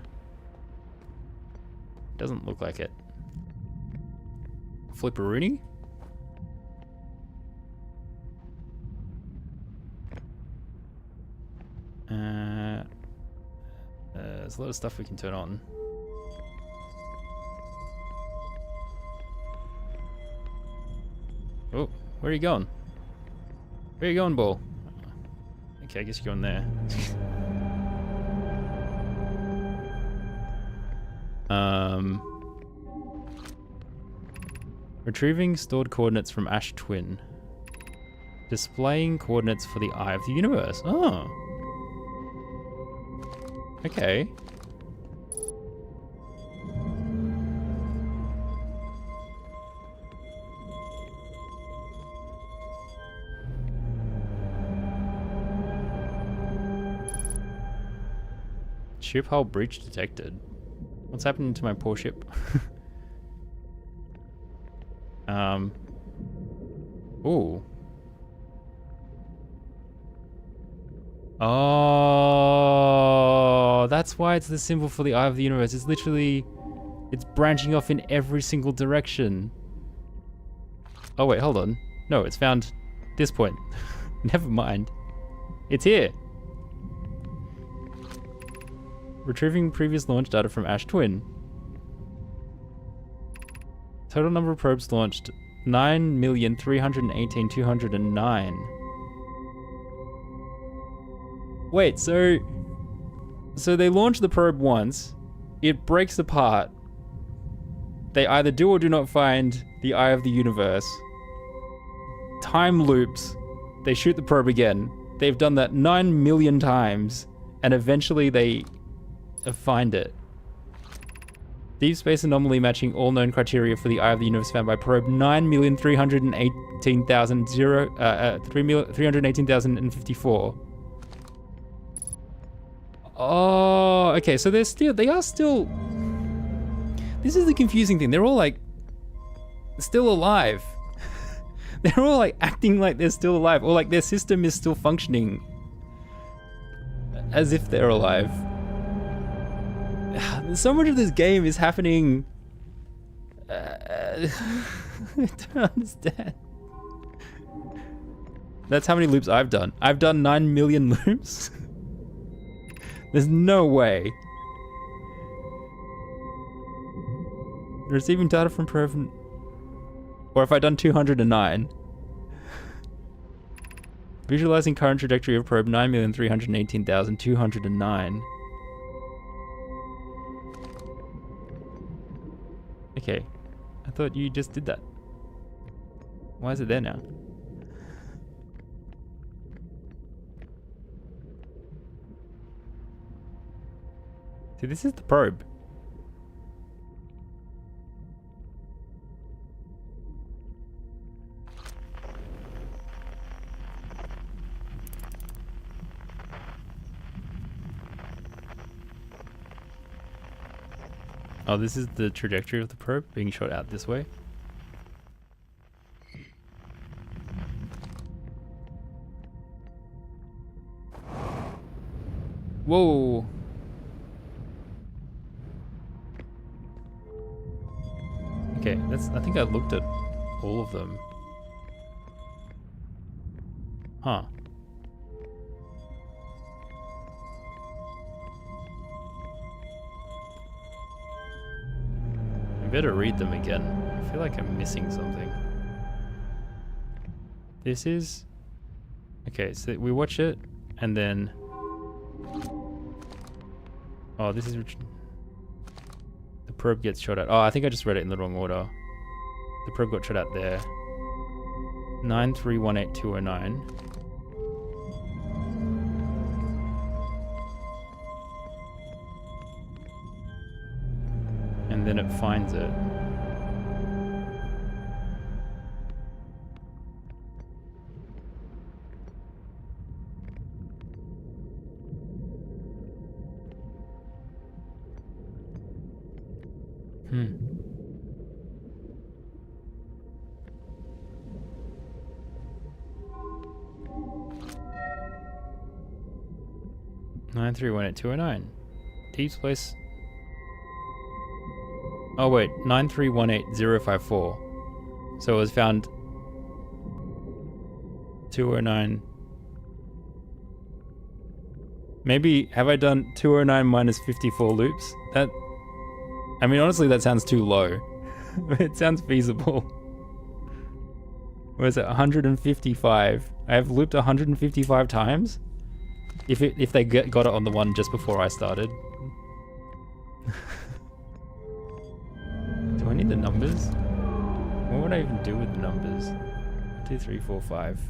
[SPEAKER 1] Doesn't look like it. Flipperoonie? There's a lot of stuff we can turn on. Oh, where are you going? Where are you going, ball? Okay, I guess you're going there. Retrieving stored coordinates from Ash Twin. Displaying coordinates for the Eye of the Universe. Oh. Okay. Ship hull breach detected. What's happening to my poor ship? Ooh. Oh, that's why it's the symbol for the Eye of the Universe. It's literally, it's branching off in every single direction. Oh wait, hold on. No, it's found this point. Never mind. It's here. Retrieving previous launch data from Ash Twin. Total number of probes launched, 9,318,209. Wait, so they launch the probe once, it breaks apart. They either do or do not find the Eye of the Universe. Time loops. They shoot the probe again. They've done that 9 million times, and eventually they find it. Deep space anomaly matching all known criteria for the Eye of the Universe found by probe 318,054. Oh, okay, so they are still, this is the confusing thing. They're all like, still alive. They're all like acting like they're still alive, or like their system is still functioning as if they're alive. So much of this game is happening. I don't understand. That's how many loops I've done. I've done 9 million loops. There's no way. Receiving data from probe. Or if I've done 209. Visualizing current trajectory of probe 9,318,209. Okay, I thought you just did that. Why is it there now? See, this is the probe. Oh, this is the trajectory of the probe being shot out this way. Whoa. Okay, I think I looked at all of them. Huh. I better read them again. I feel like I'm missing something. This is... Okay, so we watch it, and then... Oh, this is... The probe gets shot at. Oh, I think I just read it in the wrong order. The probe got shot at there. 9318209. And then it finds it. Hmm. Nine three one eight two oh nine. Deep's place. Oh wait, 9318054. So it was found 209. Maybe have I done 209 minus 54 loops? That, I mean, honestly, that sounds too low. It sounds feasible. What is it? 155. I have looped 155 times. If they got it on the one just before I started. Do I need the numbers? What would I even do with the numbers? 2, 3, 4, 5.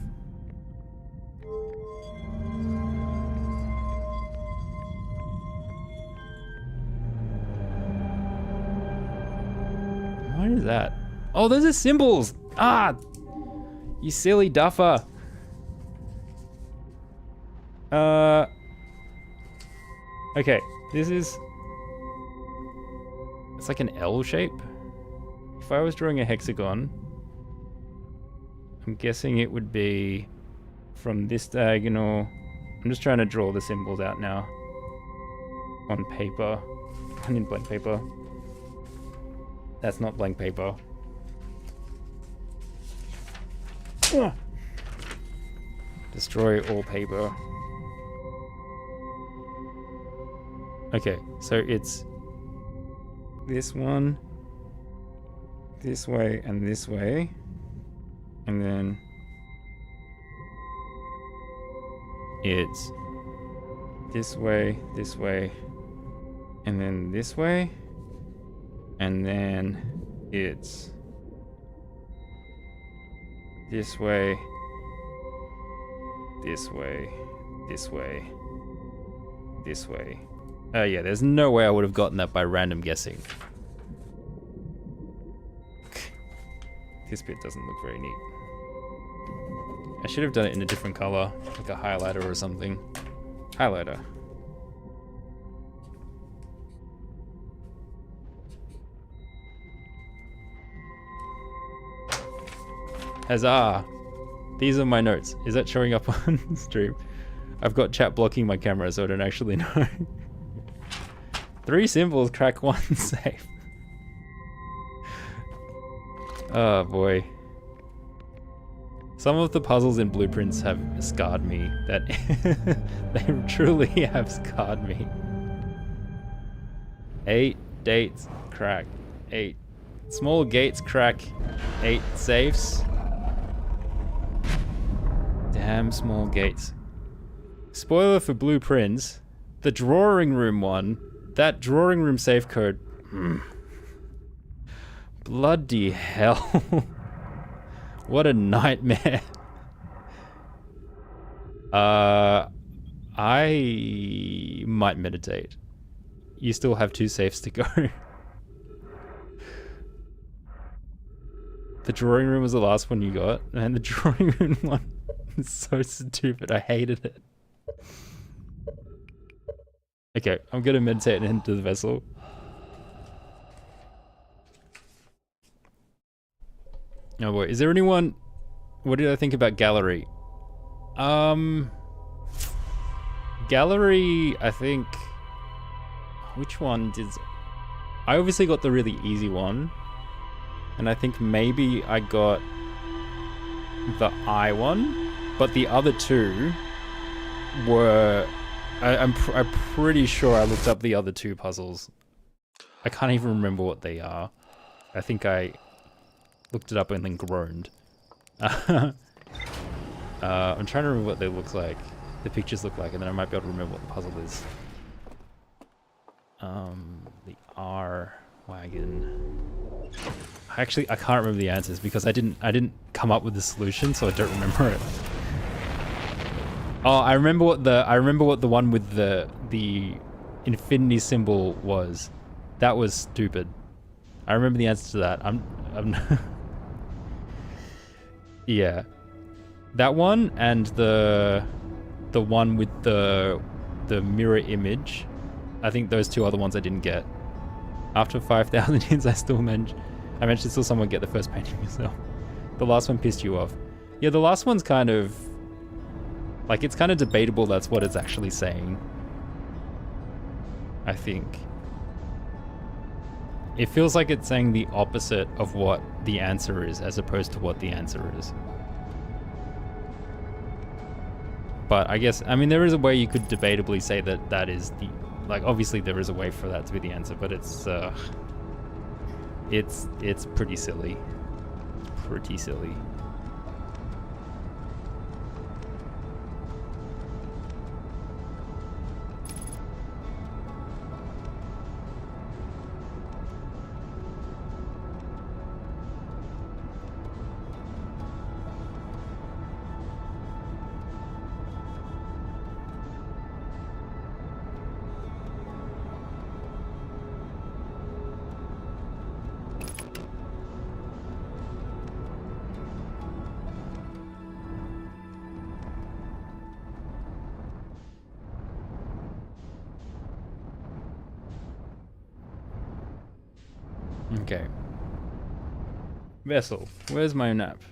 [SPEAKER 1] What is that? Oh, those are symbols! Ah! You silly duffer. Okay, this is... It's like an L shape. If I was drawing a hexagon, I'm guessing it would be from this diagonal. I'm just trying to draw the symbols out now on paper. I need blank paper. That's not blank paper. Ugh. Destroy all paper. Okay, so it's this one, this way, and this way. And then it's this way, and then this way. And then it's this way, this way, this way, this way. Yeah, there's no way I would have gotten that by random guessing. This bit doesn't look very neat. I should have done it in a different color, like a highlighter or something. Highlighter. Huzzah! These are my notes. Is that showing up on stream? I've got chat blocking my camera so I don't actually know. 3 symbols, crack 1 safe. Oh boy. Some of the puzzles in Blueprints have scarred me. That they truly have scarred me. 8 dates, crack 8. Small gates, crack 8 safes. Damn small gates. Spoiler for Blueprints, the drawing room one, that drawing room safe code. Bloody hell. What a nightmare. I might meditate. You still have 2 safes to go. The drawing room was the last one you got, and the drawing room one is so stupid. I hated it. Okay, I'm gonna meditate into the vessel. Oh boy, is there anyone... What did I think about Gallery? Gallery, I think... Which one did... I obviously got the really easy one. And I think maybe I got the I one. But the other 2 were... I'm pretty sure I looked up the other 2 puzzles. I can't even remember what they are. I think I looked it up and then groaned. I'm trying to remember what they look like. The pictures look like, and then I might be able to remember what the puzzle is. The R. Wagon. Actually, I can't remember the answers because I didn't come up with the solution, so I don't remember it. Oh, I remember what the one with the infinity symbol was. That was stupid. I remember the answer to that. I'm yeah. That one and the one with the mirror image. I think those two are the ones I didn't get. After 5,000 hits, I managed to still someone get the first painting yourself. The last one pissed you off. Yeah, the last one's kind of like, it's kind of debatable that's what it's actually saying. I think. It feels like it's saying the opposite of what the answer is, as opposed to what the answer is. But I guess, I mean, there is a way you could debatably say that that is the, like, obviously there is a way for that to be the answer, but it's pretty silly. It's pretty silly. Okay. Vessel, where's my map?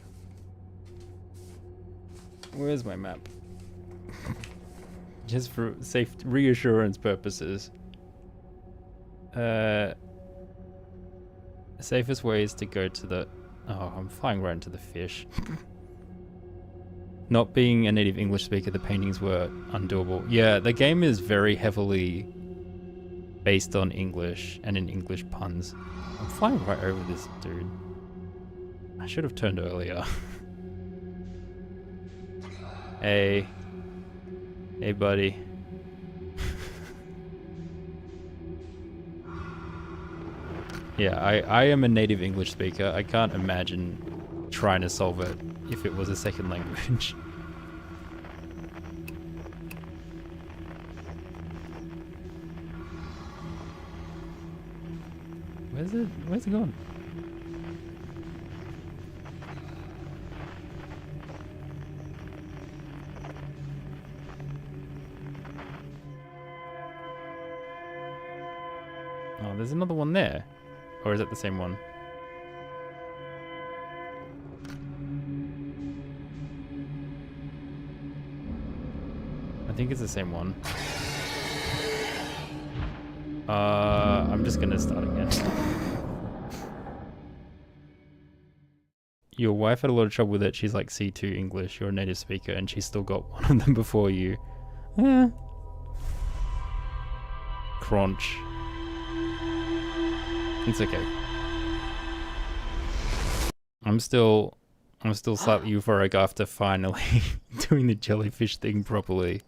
[SPEAKER 1] Where's my map? Just for safe reassurance purposes. Safest way is to go to the... Oh, I'm flying right into the fish. Not being a native English speaker, the paintings were undoable. Yeah, the game is very heavily based on English and in English puns. I'm flying right over this dude. I should have turned earlier. Hey. Hey, buddy. Yeah, I am a native English speaker. I can't imagine trying to solve it if it was a second language. Where's it going? Oh, there's another one there. Or is it the same one? I think it's the same one. I'm just gonna start again. Your wife had a lot of trouble with it. She's like C2 English. You're a native speaker and she still got one of them before you. Eh. Crunch. It's okay. I'm still slightly euphoric after finally doing the jellyfish thing properly.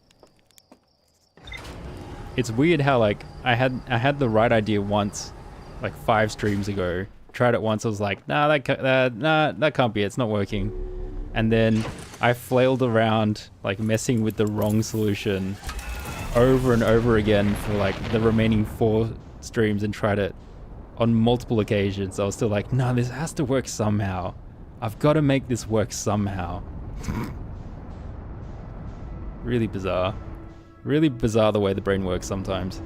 [SPEAKER 1] It's weird how, like, I had the right idea once, like 5 streams ago. Tried it once, I was like, nah, that can't be it, it's not working. And then I flailed around, like, messing with the wrong solution over and over again for, like, the remaining 4 streams and tried it on multiple occasions. I was still like, no, this has to work somehow. I've got to make this work somehow. Really bizarre. Really bizarre the way the brain works sometimes.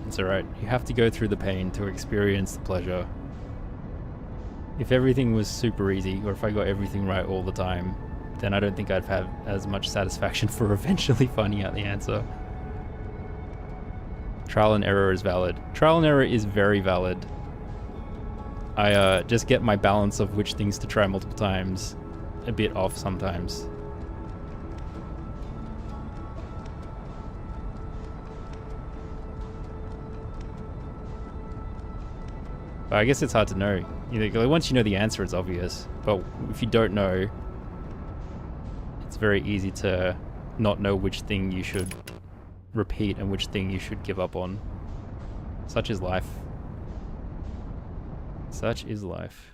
[SPEAKER 1] It's alright. You have to go through the pain to experience the pleasure. If everything was super easy, or if I got everything right all the time, then I don't think I'd have as much satisfaction for eventually finding out the answer. Trial and error is valid. Trial and error is very valid. I just get my balance of which things to try multiple times a bit off sometimes. But I guess it's hard to know. Like, once you know the answer, it's obvious. But if you don't know, it's very easy to not know which thing you should repeat and which thing you should give up on. Such is life. Such is life.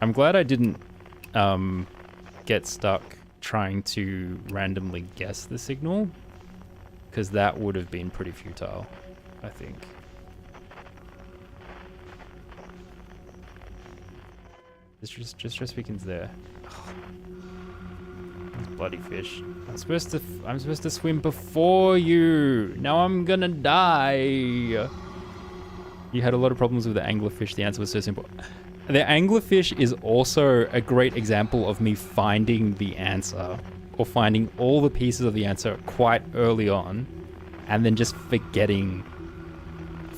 [SPEAKER 1] I'm glad I didn't get stuck trying to randomly guess the signal, because that would have been pretty futile, I think. Just beacons there. Oh, these bloody fish. I'm supposed to swim before you. Now I'm gonna die. You had a lot of problems with the anglerfish. The answer was so simple. The anglerfish is also a great example of me finding the answer, or finding all the pieces of the answer quite early on, and then just forgetting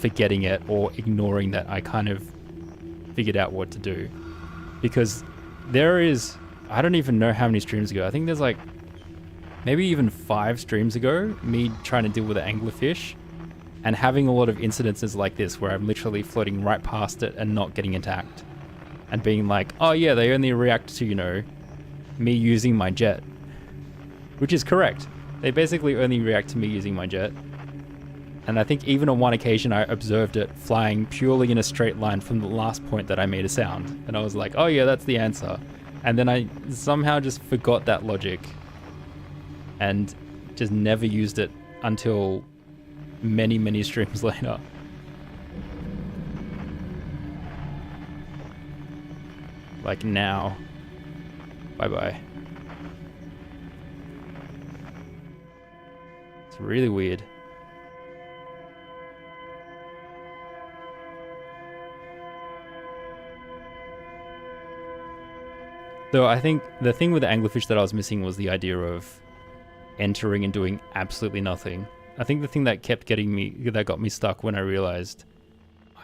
[SPEAKER 1] it, or ignoring that I kind of figured out what to do. Because there is, I don't even know how many streams ago, I think there's like maybe even 5 streams ago, me trying to deal with the anglerfish and having a lot of incidences like this where I'm literally floating right past it and not getting attacked, and being like, oh yeah, they only react to, you know, me using my jet. Which is correct. They basically only react to me using my jet. And I think even on one occasion I observed it flying purely in a straight line from the last point that I made a sound. And I was like, oh yeah, that's the answer. And then I somehow just forgot that logic and just never used it until many, many streams later. Like now. Bye-bye. It's really weird. Though I think the thing with the anglerfish that I was missing was the idea of entering and doing absolutely nothing. I think the thing that kept getting me, that got me stuck when I realized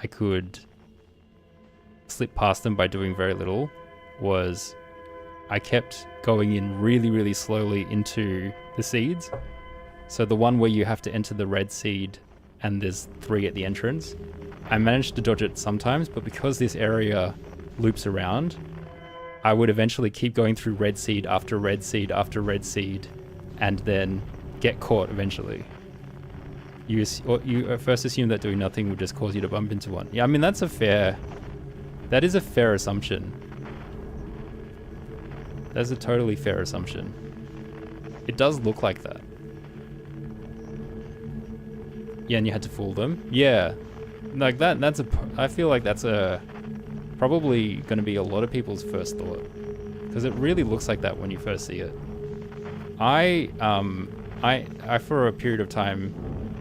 [SPEAKER 1] I could slip past them by doing very little, was I kept going in really, really slowly into the seeds. So the one where you have to enter the red seed and there's 3 at the entrance, I managed to dodge it sometimes, but because this area loops around, I would eventually keep going through red seed after red seed after red seed, and then get caught eventually. You at first assume that doing nothing would just cause you to bump into one. Yeah, I mean, that is a fair assumption. That's a totally fair assumption. It does look like that. Yeah, and you had to fool them. Yeah, like I feel like that's probably going to be a lot of people's first thought, because it really looks like that when you first see it. I for a period of time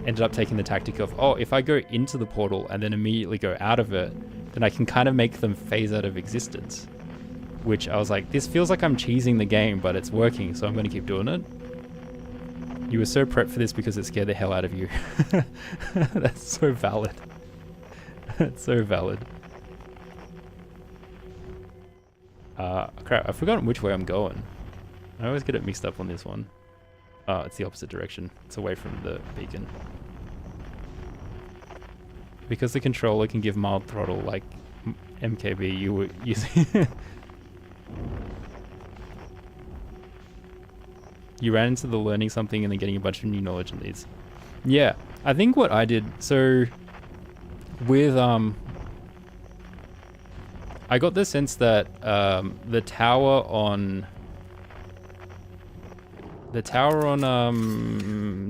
[SPEAKER 1] ended up taking the tactic of, oh, if I go into the portal and then immediately go out of it, then I can kind of make them phase out of existence. Which I was like, this feels like I'm cheesing the game, but it's working, so I'm going to keep doing it. You were so prepped for this because it scared the hell out of you. That's so valid. That's so valid. Crap, I've forgotten which way I'm going. I always get it mixed up on this one. Oh, it's the opposite direction. It's away from the beacon. Because the controller can give mild throttle like MKB, you were using... You ran into the learning something and then getting a bunch of new knowledge and needs. Yeah, I think what I did, so with I got the sense that the tower on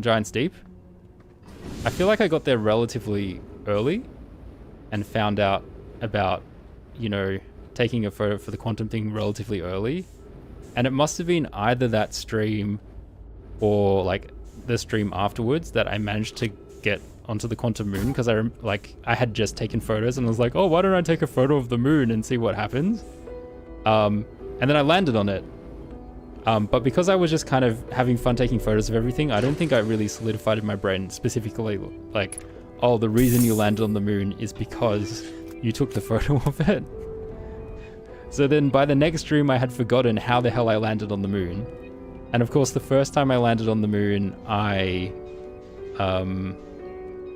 [SPEAKER 1] Giant's Deep, I feel like I got there relatively early and found out about, you know, taking a photo for the quantum thing relatively early. And it must have been either that stream or like the stream afterwards that I managed to get onto the quantum moon, because I had just taken photos and I was like, oh, why don't I take a photo of the moon and see what happens? And then I landed on it. But because I was just kind of having fun taking photos of everything, I don't think I really solidified in my brain specifically like, oh, the reason you landed on the moon is because you took the photo of it. So then by the next stream, I had forgotten how the hell I landed on the moon. And of course, the first time I landed on the moon,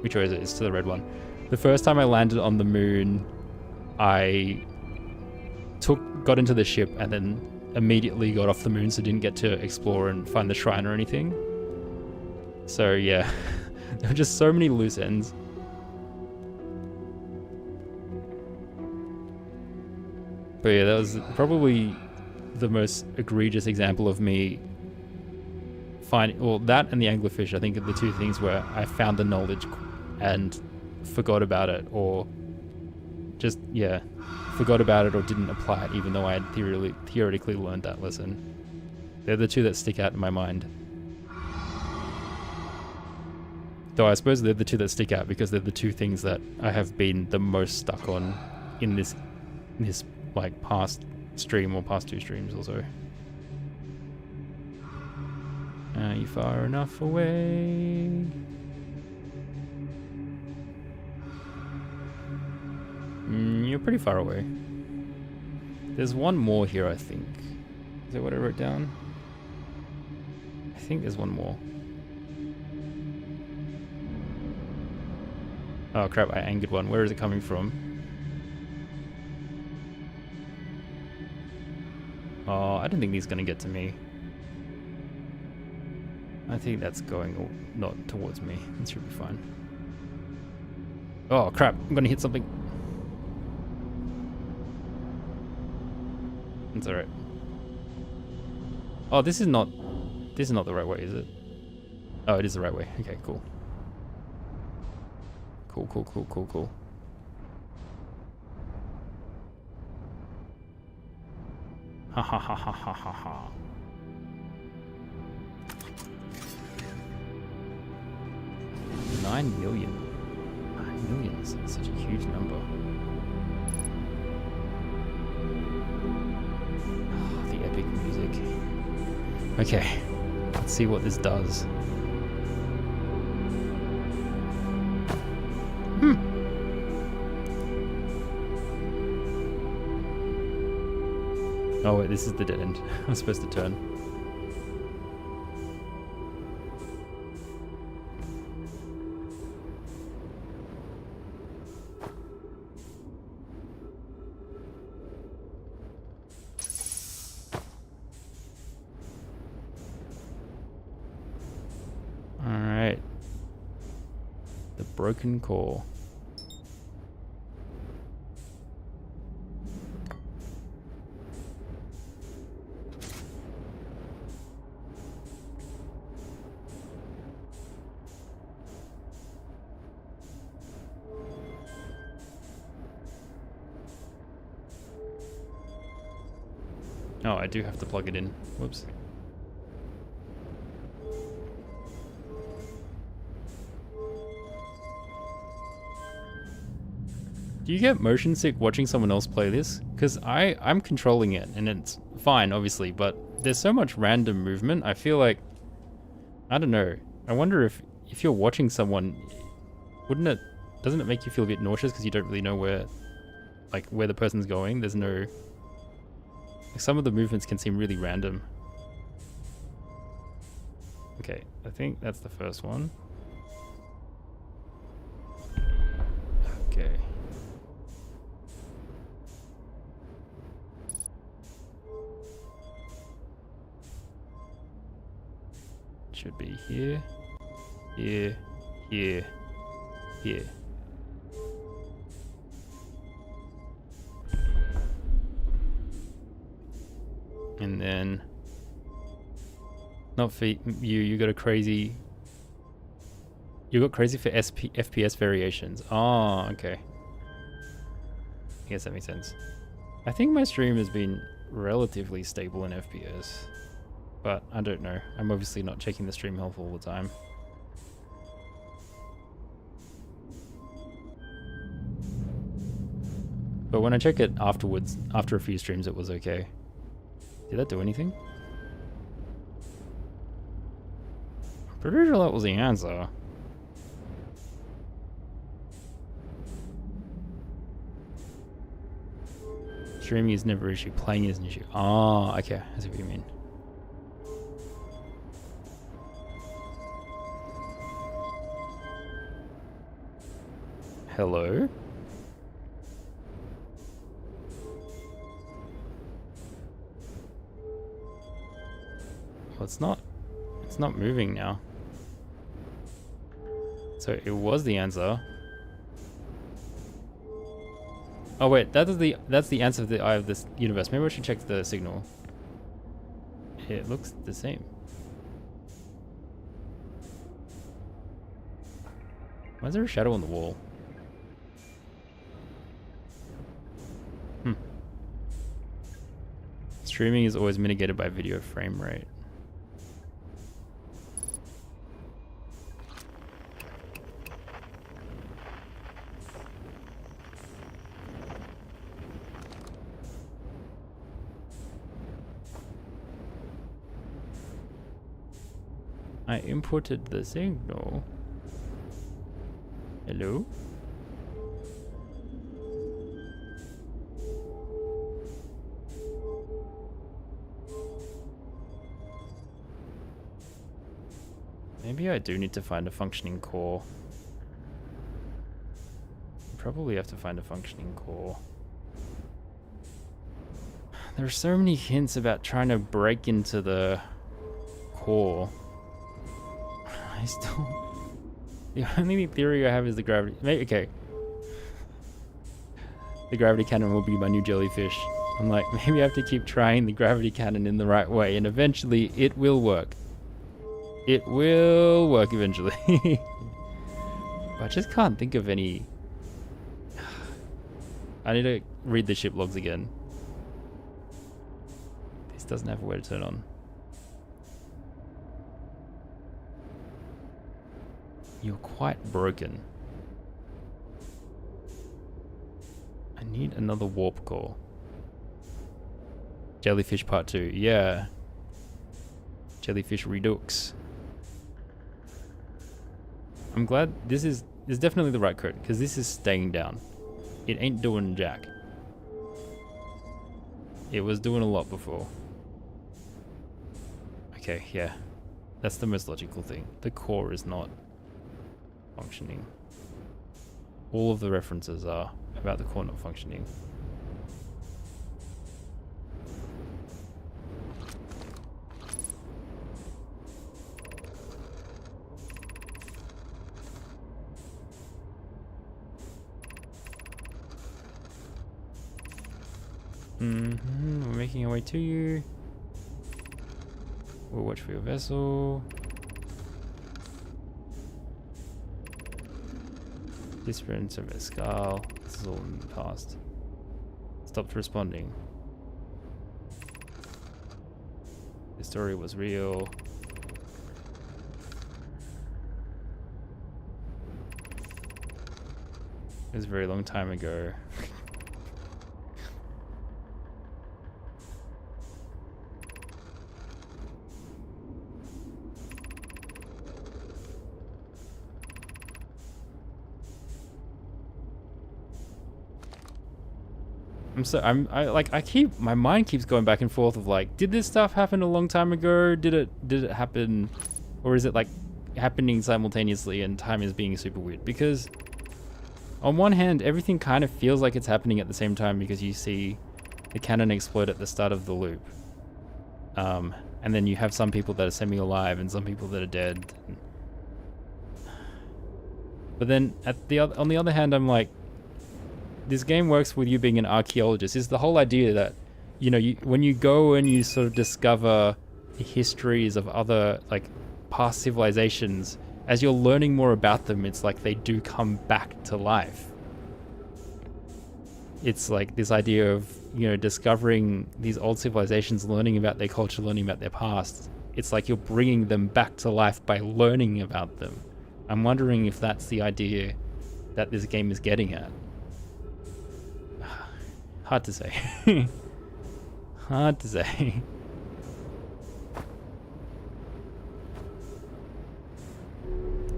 [SPEAKER 1] which way is it? It's to the red one. The first time I landed on the moon, I got into the ship and then immediately got off the moon, so didn't get to explore and find the shrine or anything. So yeah, there were just so many loose ends. But yeah, that was probably the most egregious example of me finding, well, that and the anglerfish, I think, are the two things where I found the knowledge and forgot about it, or just, yeah, forgot about it or didn't apply it, even though I had theoretically learned that lesson. They're the two that stick out in my mind. Though I suppose they're the two that stick out because they're the two things that I have been the most stuck on in this like past stream or past two streams or so. Are you far enough away? You're pretty far away. There's one more here, I think. Is that what I wrote down? I think there's one more. Oh crap, I angered one. Where is it coming from? Oh, I don't think he's gonna get to me. I think that's going not towards me. It should be fine. Oh crap, I'm gonna hit something. It's alright. Oh, this is not the right way, is it? Oh, it is the right way. Okay, cool. Cool. Ha ha ha ha ha ha ha. $9 million. 9 million is such a huge number. Oh, the epic music. Okay, let's see what this does. Oh wait, this is the dead end. I'm supposed to turn. Alright. The broken core. Oh, I do have to plug it in. Whoops. Do you get motion sick watching someone else play this? Because I'm controlling it and it's fine, obviously, but there's so much random movement. I feel like, I don't know. I wonder if you're watching someone, doesn't it make you feel a bit nauseous because you don't really know where the person's going? There's no, like, some of the movements can seem really random. Okay, I think that's the first one. Okay. Should be here, here, here, here. And then, not for you got crazy for FPS variations. Oh, okay. I guess that makes sense. I think my stream has been relatively stable in FPS, but I don't know. I'm obviously not checking the stream health all the time. But when I check it afterwards, after a few streams, it was okay. Did that do anything? I'm pretty sure that was the answer. Streaming is never an issue, playing is an issue. Oh, okay, I see what you mean. Hello? Well, it's not moving now. So it was the answer. Oh wait, that's the answer of the eye of this universe. Maybe I should check the signal. It looks the same. Why is there a shadow on the wall? Streaming is always mitigated by video frame rate. I imported the signal. Hello? Maybe I do need to find a functioning core. Probably have to find a functioning core. There are so many hints about trying to break into the core. I still... The only theory I have is the gravity... Okay. The gravity cannon will be my new jellyfish. I'm like, maybe I have to keep trying the gravity cannon in the right way, and eventually it will work. It will work eventually. But I just can't think of any... I need to read the ship logs again. This doesn't have a way to turn on. You're quite broken. I need another warp core. Jellyfish part 2, yeah. Jellyfish Redux. I'm glad this is definitely the right code, because this is staying down. It ain't doing jack. It was doing a lot before. Okay, yeah. That's the most logical thing. The core is not functioning. All of the references are about the core not functioning. We're making our way to you. We'll watch for your vessel. Disappearance of Escal. This is all in the past. Stopped responding. The story was real. It was a very long time ago. My mind keeps going back and forth of like, did this stuff happen a long time ago? Did it happen, or is it like happening simultaneously and time is being super weird? Because on one hand, everything kind of feels like it's happening at the same time because you see the cannon explode at the start of the loop. And then you have some people that are semi-alive and some people that are dead. But then on the other hand, I'm like, this game works with you being an archaeologist. Is the whole idea that, you know, when you go and you sort of discover the histories of other, like, past civilizations, as you're learning more about them, it's like they do come back to life. It's like this idea of, you know, discovering these old civilizations, learning about their culture, learning about their past. It's like you're bringing them back to life by learning about them. I'm wondering if that's the idea that this game is getting at. Hard to say. Hard to say.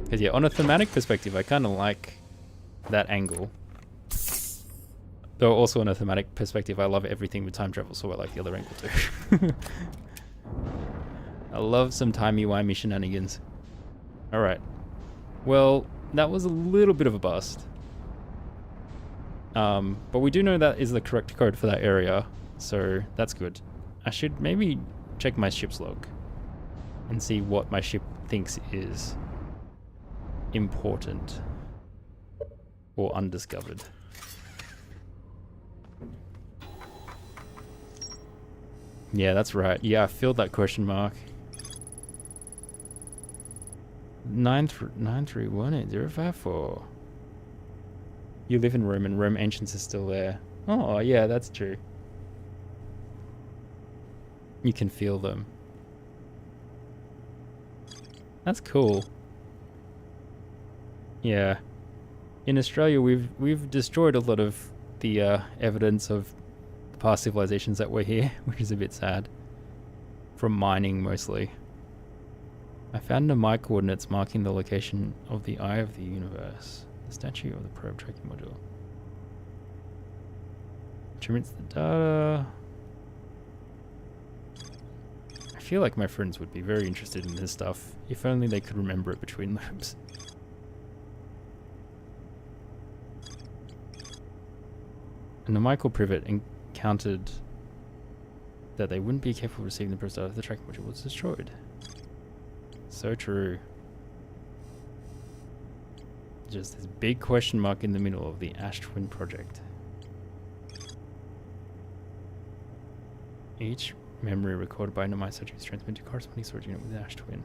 [SPEAKER 1] Because yeah, on a thematic perspective, I kind of like that angle. Though also on a thematic perspective, I love everything with time travel, so I like the other angle too. I love some timey-wimey shenanigans. Alright. Well, that was a little bit of a bust. But we do know that is the correct code for that area, so that's good. I should maybe check my ship's log and see what my ship thinks is important or undiscovered. Yeah, that's right. Yeah, I filled that question mark. 9318054. You live in Rome and Rome Ancients is still there. Oh, yeah, that's true. You can feel them. That's cool. Yeah. In Australia, we've destroyed a lot of the evidence of the past civilizations that were here, which is a bit sad. From mining, mostly. I found my coordinates marking the location of the Eye of the Universe. The statue of the probe tracking module. Transmits the data. I feel like my friends would be very interested in this stuff, if only they could remember it between loops. And the Michael Privet encountered that they wouldn't be capable of receiving the probe data if the tracking module was destroyed. So true. Just this big question mark in the middle of the Ash Twin project. Each memory recorded by Nomai Sochi is transmitted to corresponding storage unit with the Ash Twin.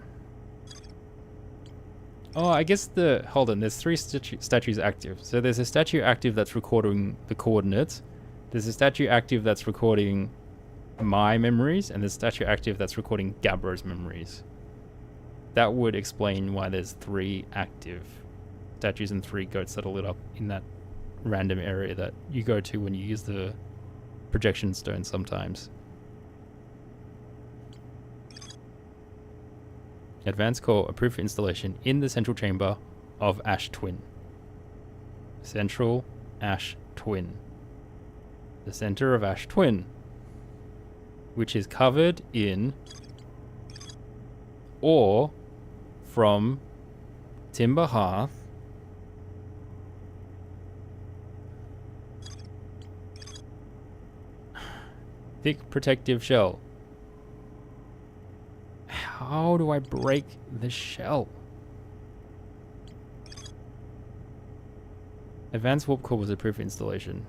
[SPEAKER 1] Oh, I guess hold on, there's 3 statues active. So there's a statue active that's recording the coordinates. There's a statue active that's recording my memories, and there's a statue active that's recording Gabro's memories. That would explain why there's 3 active statues and 3 goats that are lit up in that random area that you go to when you use the projection stone sometimes. Advanced core approved for installation in the central chamber of Ash Twin. Central Ash Twin. The center of Ash Twin, which is covered in ore from Timber Hearth, thick protective shell. How do I break the shell? Advanced warp core was approved for installation.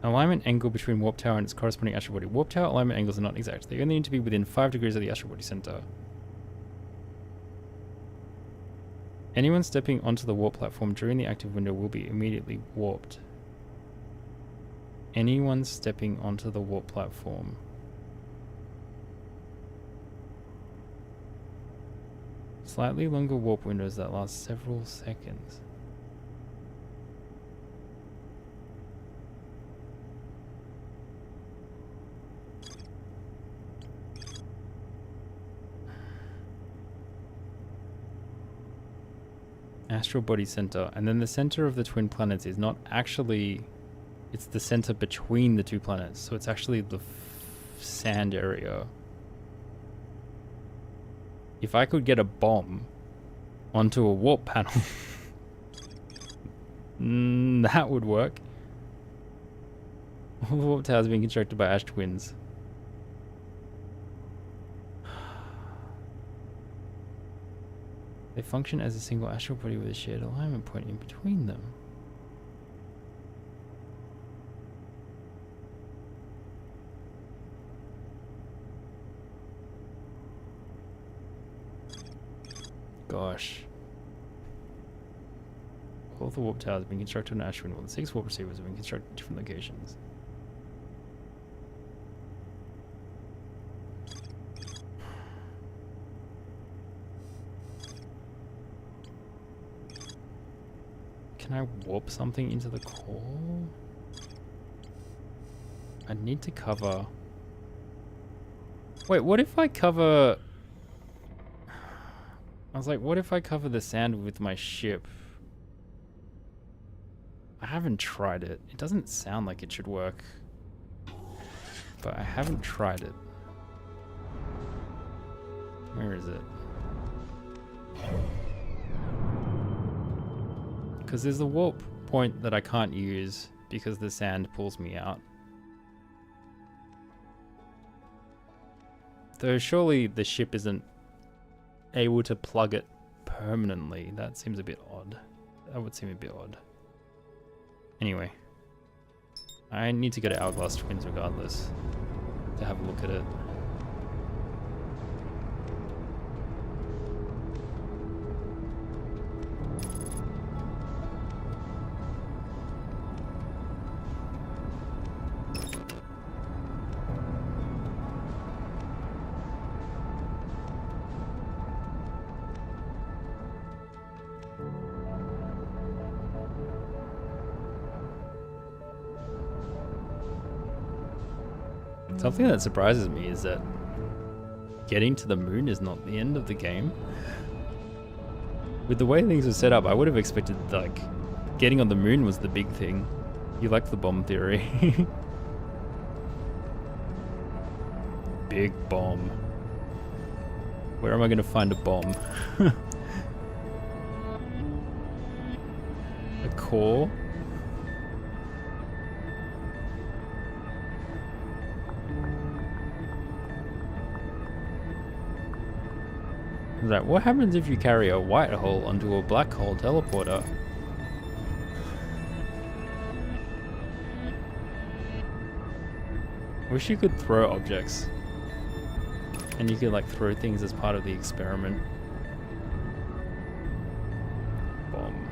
[SPEAKER 1] Alignment angle between warp tower and its corresponding astral body. Warp tower alignment angles are not exact. They only need to be within 5 degrees of the astral body center. Anyone stepping onto the warp platform during the active window will be immediately warped. Anyone stepping onto the warp platform. Slightly longer warp windows that last several seconds. Astral body center. And then the center of the twin planets is not actually... It's the center between the 2 planets. So it's actually the sand area. If I could get a bomb onto a warp panel... that would work. All the warp towers being constructed by Ash Twins. They function as a single astral body with a shared alignment point in between them. Gosh. All the warp towers have been constructed in Ashwin, while the 6 warp receivers have been constructed in different locations. Can I warp something into the core? I need to cover... Wait, what if I cover... I was like, what if I cover the sand with my ship? I haven't tried it. It doesn't sound like it should work. But I haven't tried it. Where is it? Because there's the warp point that I can't use because the sand pulls me out. Though surely the ship isn't able to plug it permanently. That seems a bit odd. That would seem a bit odd. Anyway. I need to go to Hourglass Twins regardless to have a look at it. Something that surprises me is that getting to the moon is not the end of the game. With the way things are set up, I would have expected, like, getting on the moon was the big thing. You like the bomb theory. Big bomb. Where am I going to find a bomb? A core? Like, what happens if you carry a white hole onto a black hole teleporter? Wish you could throw objects. And you could like throw things as part of the experiment. Bomb.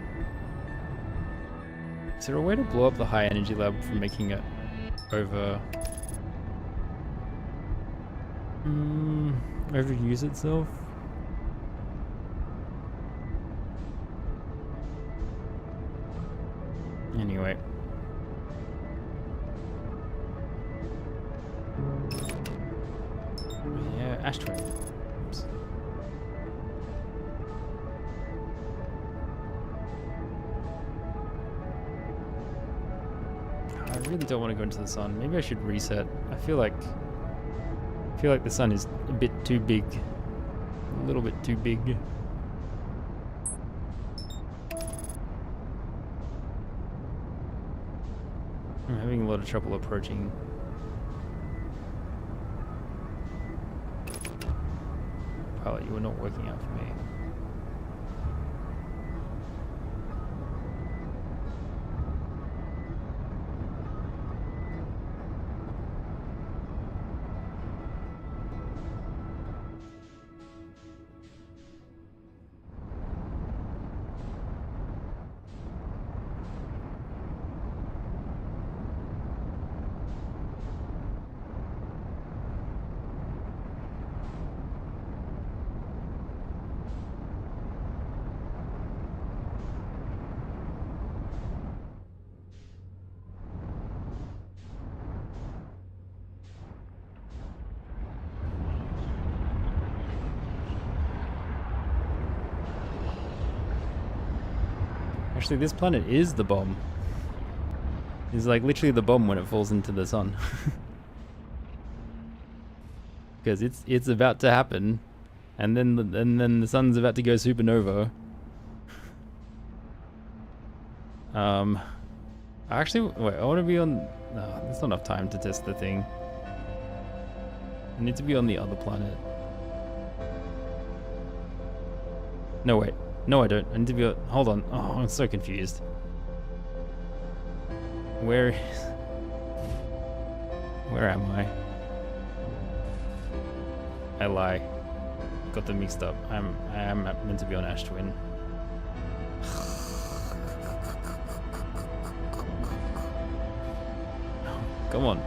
[SPEAKER 1] Is there a way to blow up the high energy lab from making it overuse itself? Anyway. Yeah, Ash Twin. Oops. I really don't want to go into the sun. Maybe I should reset. I feel like the sun is a bit too big. A little bit too big. I'm having a lot of trouble approaching. Pilot, you were not working out for me. Actually, this planet is the bomb. It's like literally the bomb when it falls into the sun. Because it's about to happen, and then the sun's about to go supernova. Actually, wait, I want to be on. No, there's not enough time to test the thing. I need to be on the other planet. No, wait. No, I don't. I need to be on... Hold on. Oh, I'm so confused. Where am I? I lie. Got them mixed up. I am meant to be on Ash Twin. Come on.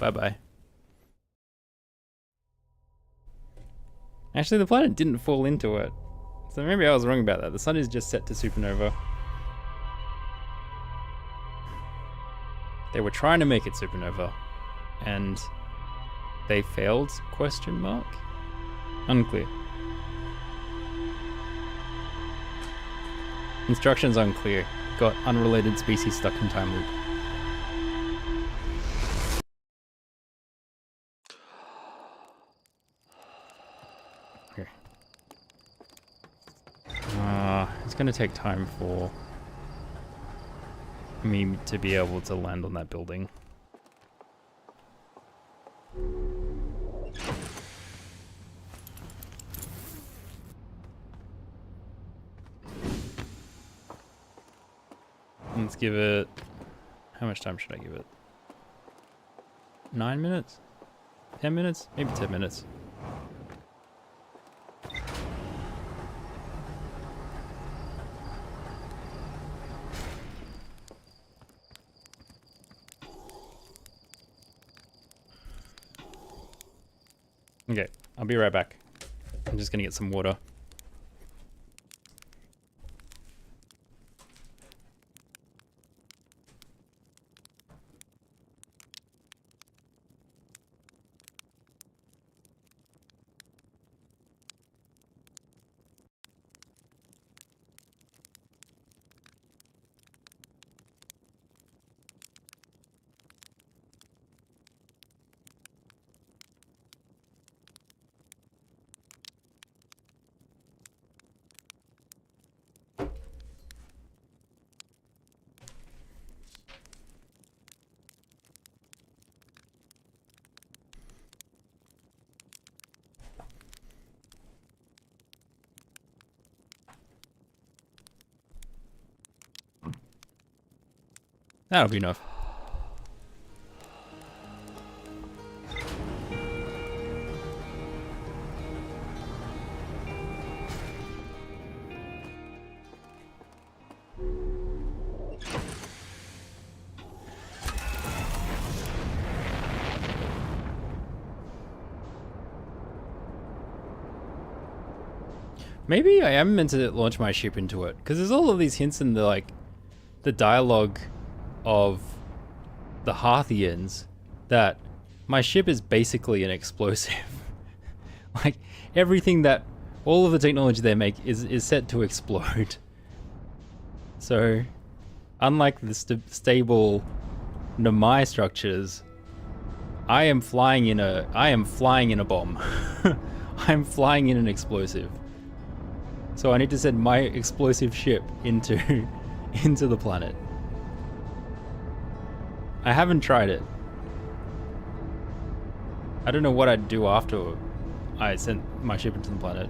[SPEAKER 1] Bye-bye. Actually, the planet didn't fall into it. So maybe I was wrong about that. The sun is just set to supernova. They were trying to make it supernova. And they failed? Question mark? Unclear. Instructions unclear. Got unrelated species stuck in time loop. Okay. It's gonna take time for me to be able to land on that building. Let's give it... How much time should I give it? 9 minutes? 10 minutes? Maybe 10 minutes. Okay, I'll be right back. I'm just gonna get some water. That'll be enough. Maybe I am meant to launch my ship into it, because there's all of these hints in the the dialogue of the Hearthians that my ship is basically an explosive. Like everything that all of the technology they make is set to explode. So unlike the stable Nomai structures, I am flying in a bomb. I'm flying in an explosive. So I need to send my explosive ship into the planet. I haven't tried it. I don't know what I'd do after I sent my ship into the planet.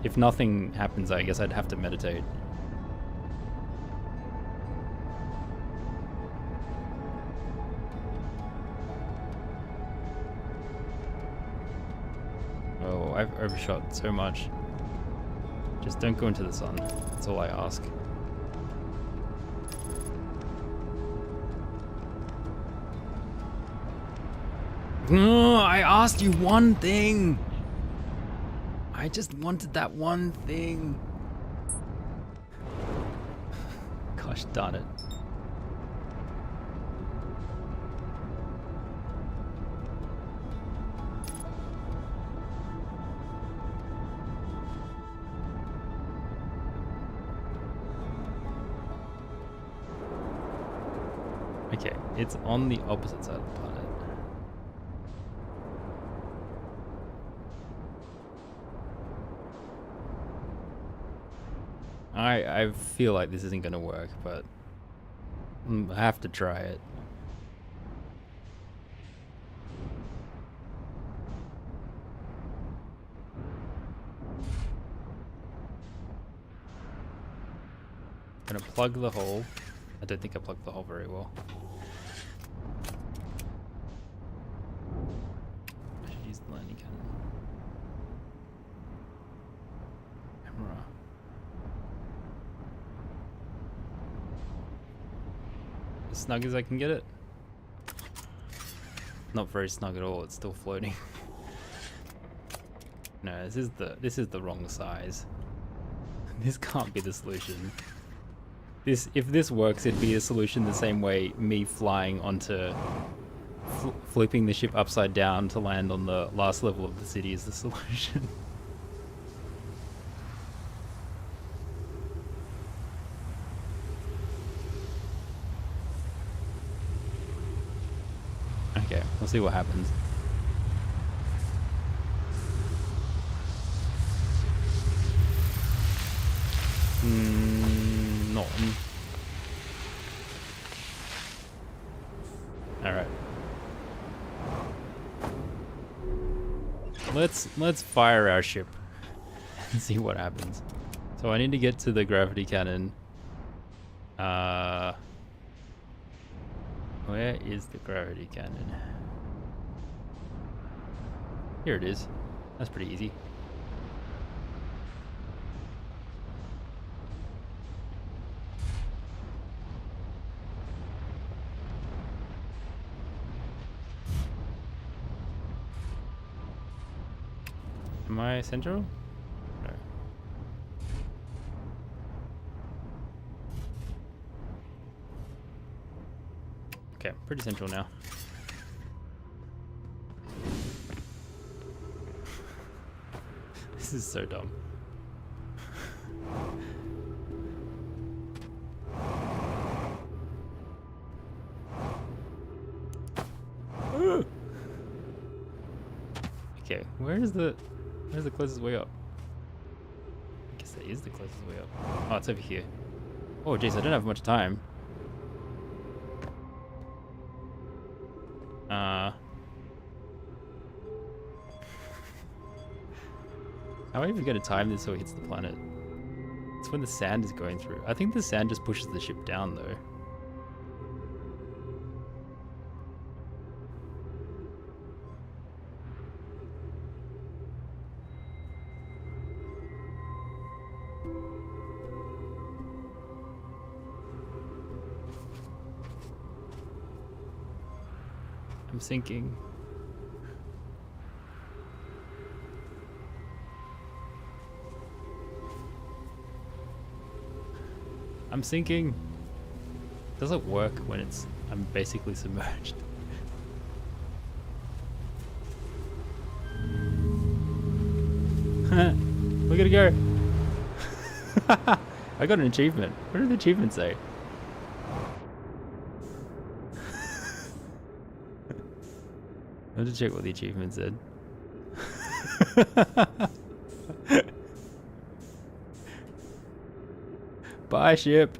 [SPEAKER 1] If nothing happens, I guess I'd have to meditate. Oh, I've overshot so much. Just don't go into the sun. That's all I ask. No, I asked you one thing. I just wanted that one thing. Gosh darn it. Okay, it's on the opposite side of the planet. I feel like this isn't gonna work, but I have to try it. I'm gonna plug the hole. I don't think I plugged the hole very well. I should use the landing cannon. Camera. As snug as I can get it. not very snug at all. It's still floating. No, this is the wrong size. This can't be the solution. If this works, it'd be a solution the same way me flying onto flipping the ship upside down to land on the last level of the city is the solution. Okay, we'll see what happens. Not. Alright. Let's fire our ship and see what happens. So I need to get to the gravity cannon. Where is the gravity cannon? Here it is. That's pretty easy. Am I central? No. Okay, pretty central now. This is so dumb. Okay, where's the closest way up? I guess that is the closest way up. Oh, it's over here. Oh, jeez, I don't have much time. How are we even going to time this so it hits the planet? It's when the sand is going through. I think the sand just pushes the ship down, though. I'm sinking. I'm sinking. Does it work when I'm basically submerged? Look at it go. I got an achievement. What did the achievement say? I have to check what the achievement said. Bye, ship.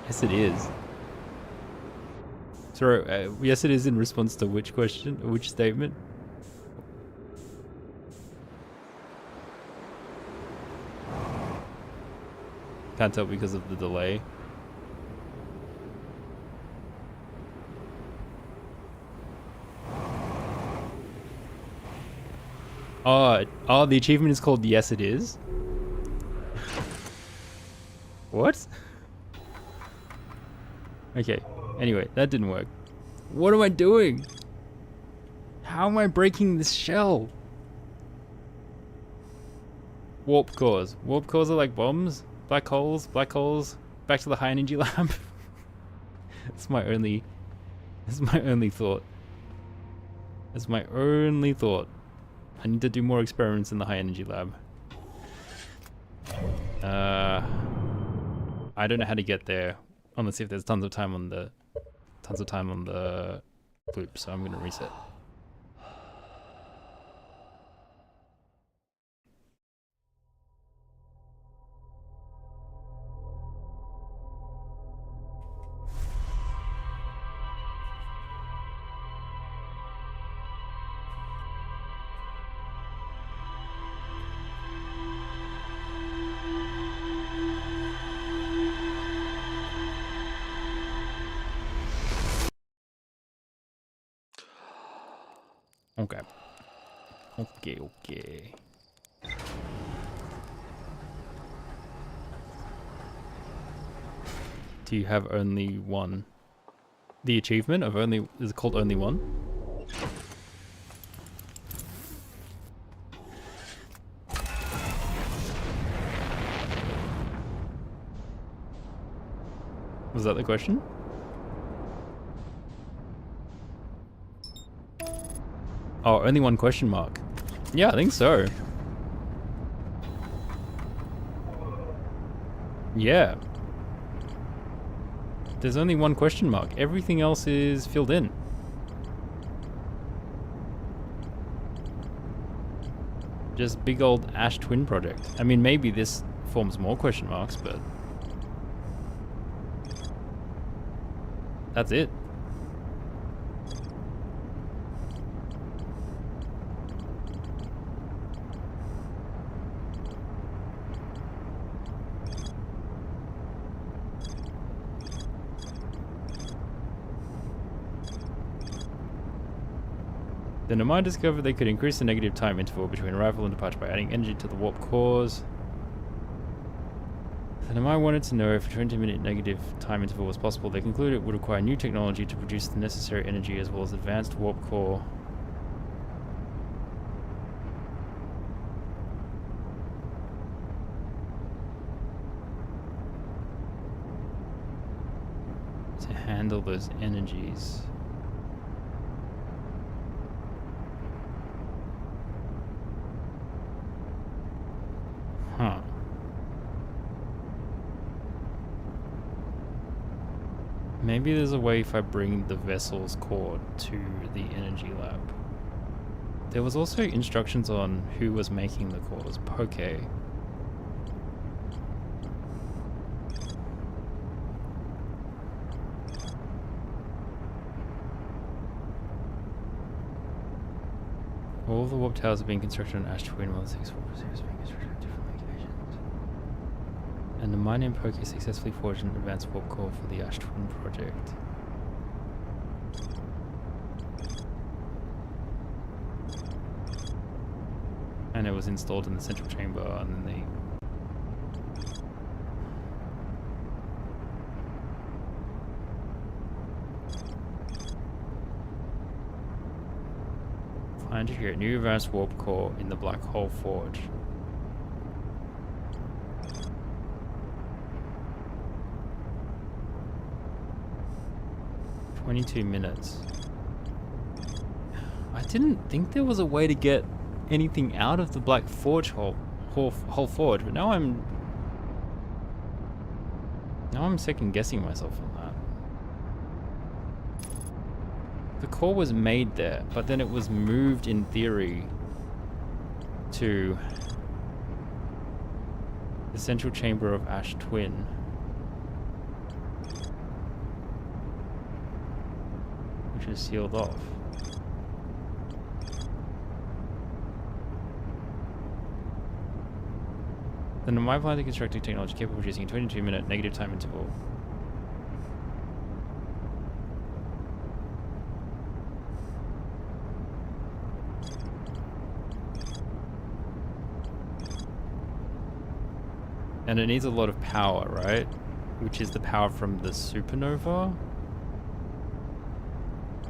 [SPEAKER 1] Yes, it is. Sorry, yes, it is in response to which question, which statement? Can't tell because of the delay. Oh, the achievement is called Yes It Is? What? Okay, anyway, that didn't work. What am I doing? How am I breaking this shell? Warp cores. Warp cores are like bombs? Black holes, back to the high energy lab. That's my only thought. That's my only thought. I need to do more experiments in the high energy lab. I don't know how to get there unless if there's tons of time on the loop, so I'm gonna reset. Okay. Okay. Do you have only one? The achievement of only is it called only one? Was that the question? Oh, only one question mark. Yeah, I think so. Yeah. There's only one question mark. Everything else is filled in. Just big old Ash Twin project. I mean, maybe this forms more question marks, but that's it. The Nomai discovered they could increase the negative time interval between arrival and departure by adding energy to the warp cores. The Nomai wanted to know if a 20-minute negative time interval was possible. They concluded it would require new technology to produce the necessary energy as well as advanced warp core. To handle those energies. Huh. Maybe there's a way if I bring the vessel's core to the energy lab. There was also instructions on who was making the cores. Poke. All of the warp towers are being constructed on Ash Twin, while the 6 warp receivers are being constructed at different locations. And the mine in Poke successfully forged an advanced warp core for the Ash Twin project. And it was installed in the central chamber, and then they... Plan to create new advanced warp core in the Black Hole Forge. "22 minutes. I didn't think there was a way to get anything out of the Black Forge whole forge, but now I'm second guessing myself on that. The core was made there, but then it was moved in theory to the central chamber of Ash Twin. Which is sealed off. The Nomai plan to construct a technology capable of producing a 22-minute negative time interval. And it needs a lot of power, right? Which is the power from the supernova.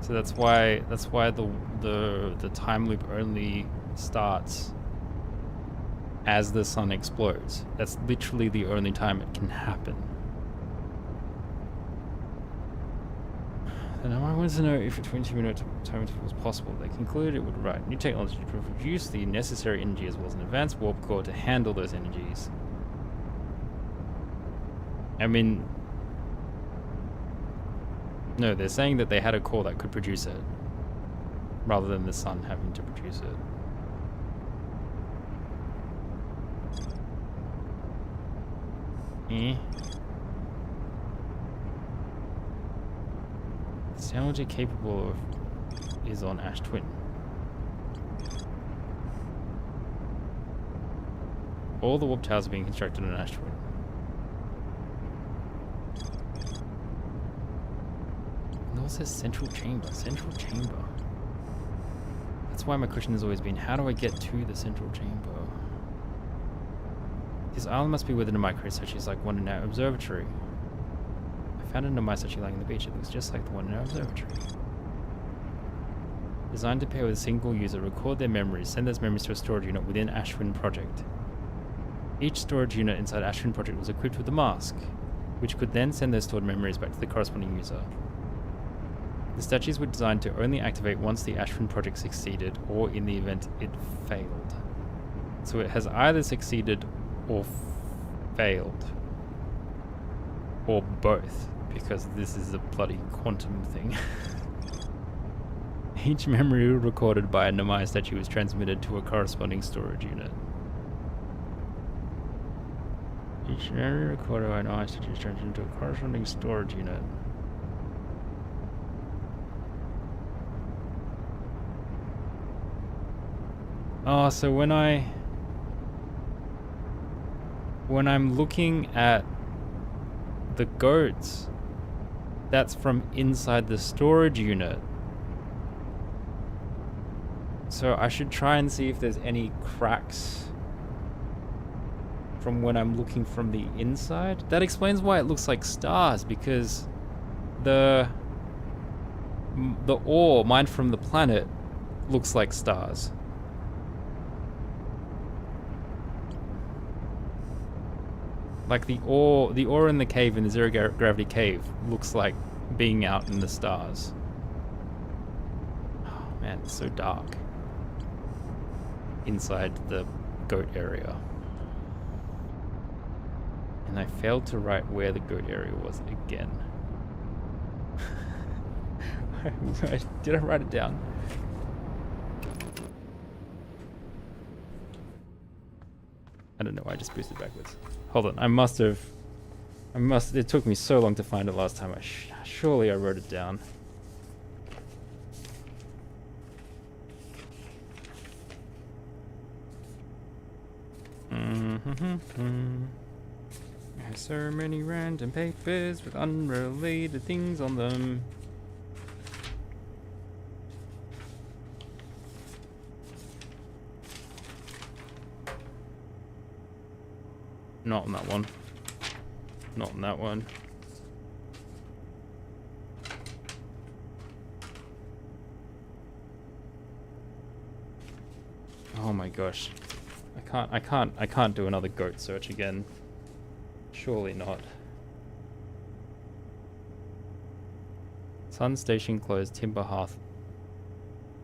[SPEAKER 1] So that's why the time loop only starts as the sun explodes. That's literally the only time it can happen. And I wanted to know if a 22-minute time interval was possible. They concluded it would write new technology to produce the necessary energy as well as an advanced warp core to handle those energies. I mean, no, they're saying that they had a core that could produce it, rather than the sun having to produce it. The technology capable of is on Ash Twin. All the warp towers are being constructed on Ash Twin. It says central chamber. Central chamber. That's why my question has always been, how do I get to the central chamber? This island must be within a micro, such as like one in our observatory. found a Nomai statue lying on the beach. It looks just like the one in our observatory. Designed to pair with a single user, record their memories, send those memories to a storage unit within Ashwin Project. Each storage unit inside Ashwin Project was equipped with a mask, which could then send those stored memories back to the corresponding user. The statues were designed to only activate once the Ashwin Project succeeded, or in the event it failed. So it has either succeeded or failed. Or both, because this is a bloody quantum thing. Each memory recorded by a Nomai statue is transmitted to a corresponding storage unit. Each memory recorded by a Nomai statue is transmitted to a corresponding storage unit. Oh, so when I'm looking at the goats, that's from inside the storage unit. So I should try and see if there's any cracks from when I'm looking from the inside. That explains why it looks like stars, because the ore mined from the planet looks like stars. Like the ore in the cave, in the zero gravity cave, looks like being out in the stars. Oh man, it's so dark inside the goat area. And I failed to write where the goat area was again. Did I write it down? I don't know, I just boosted backwards. Hold on, it took me so long to find it last time. Surely I wrote it down. I have so many random papers with unrelated things on them. Not on that one. Not on that one. Oh my gosh. I can't do another goat search again. Surely not. Sun station closed, timber hearth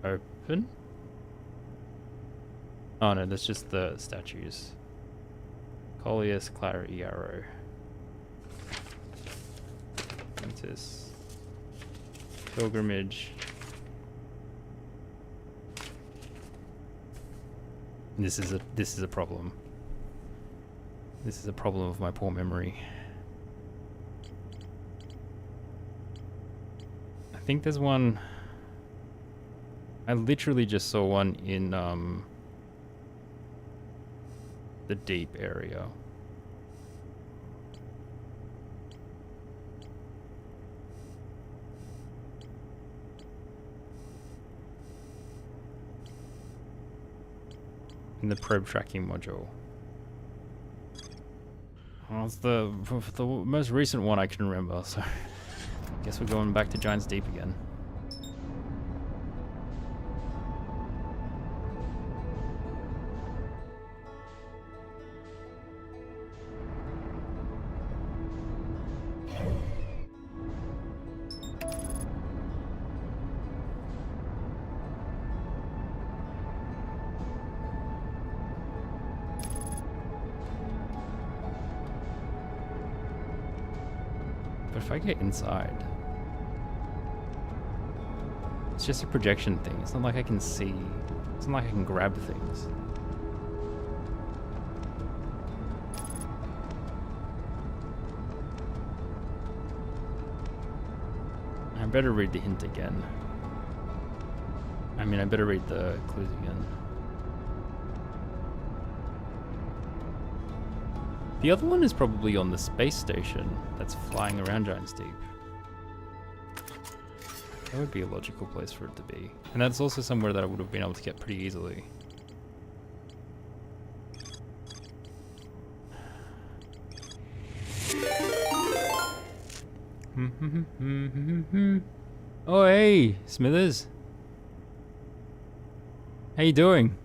[SPEAKER 1] open? Oh no, that's just the statues. Coleus, Clarity, Arrow. Ventus. Pilgrimage. This is a problem. This is a problem of my poor memory. I think there's one. I literally just saw one in the deep area. In the probe tracking module. Well, it's the most recent one I can remember, so I guess we're going back to Giant's Deep again. If I get inside, it's just a projection thing. It's not like I can see. It's not like I can grab things. I better read the hint again. I mean, I better read the clues again. The other one is probably on the space station that's flying around Giant's Deep. That would be a logical place for it to be. And that's also somewhere that I would have been able to get pretty easily. Oh, hey, Smithers. How you doing?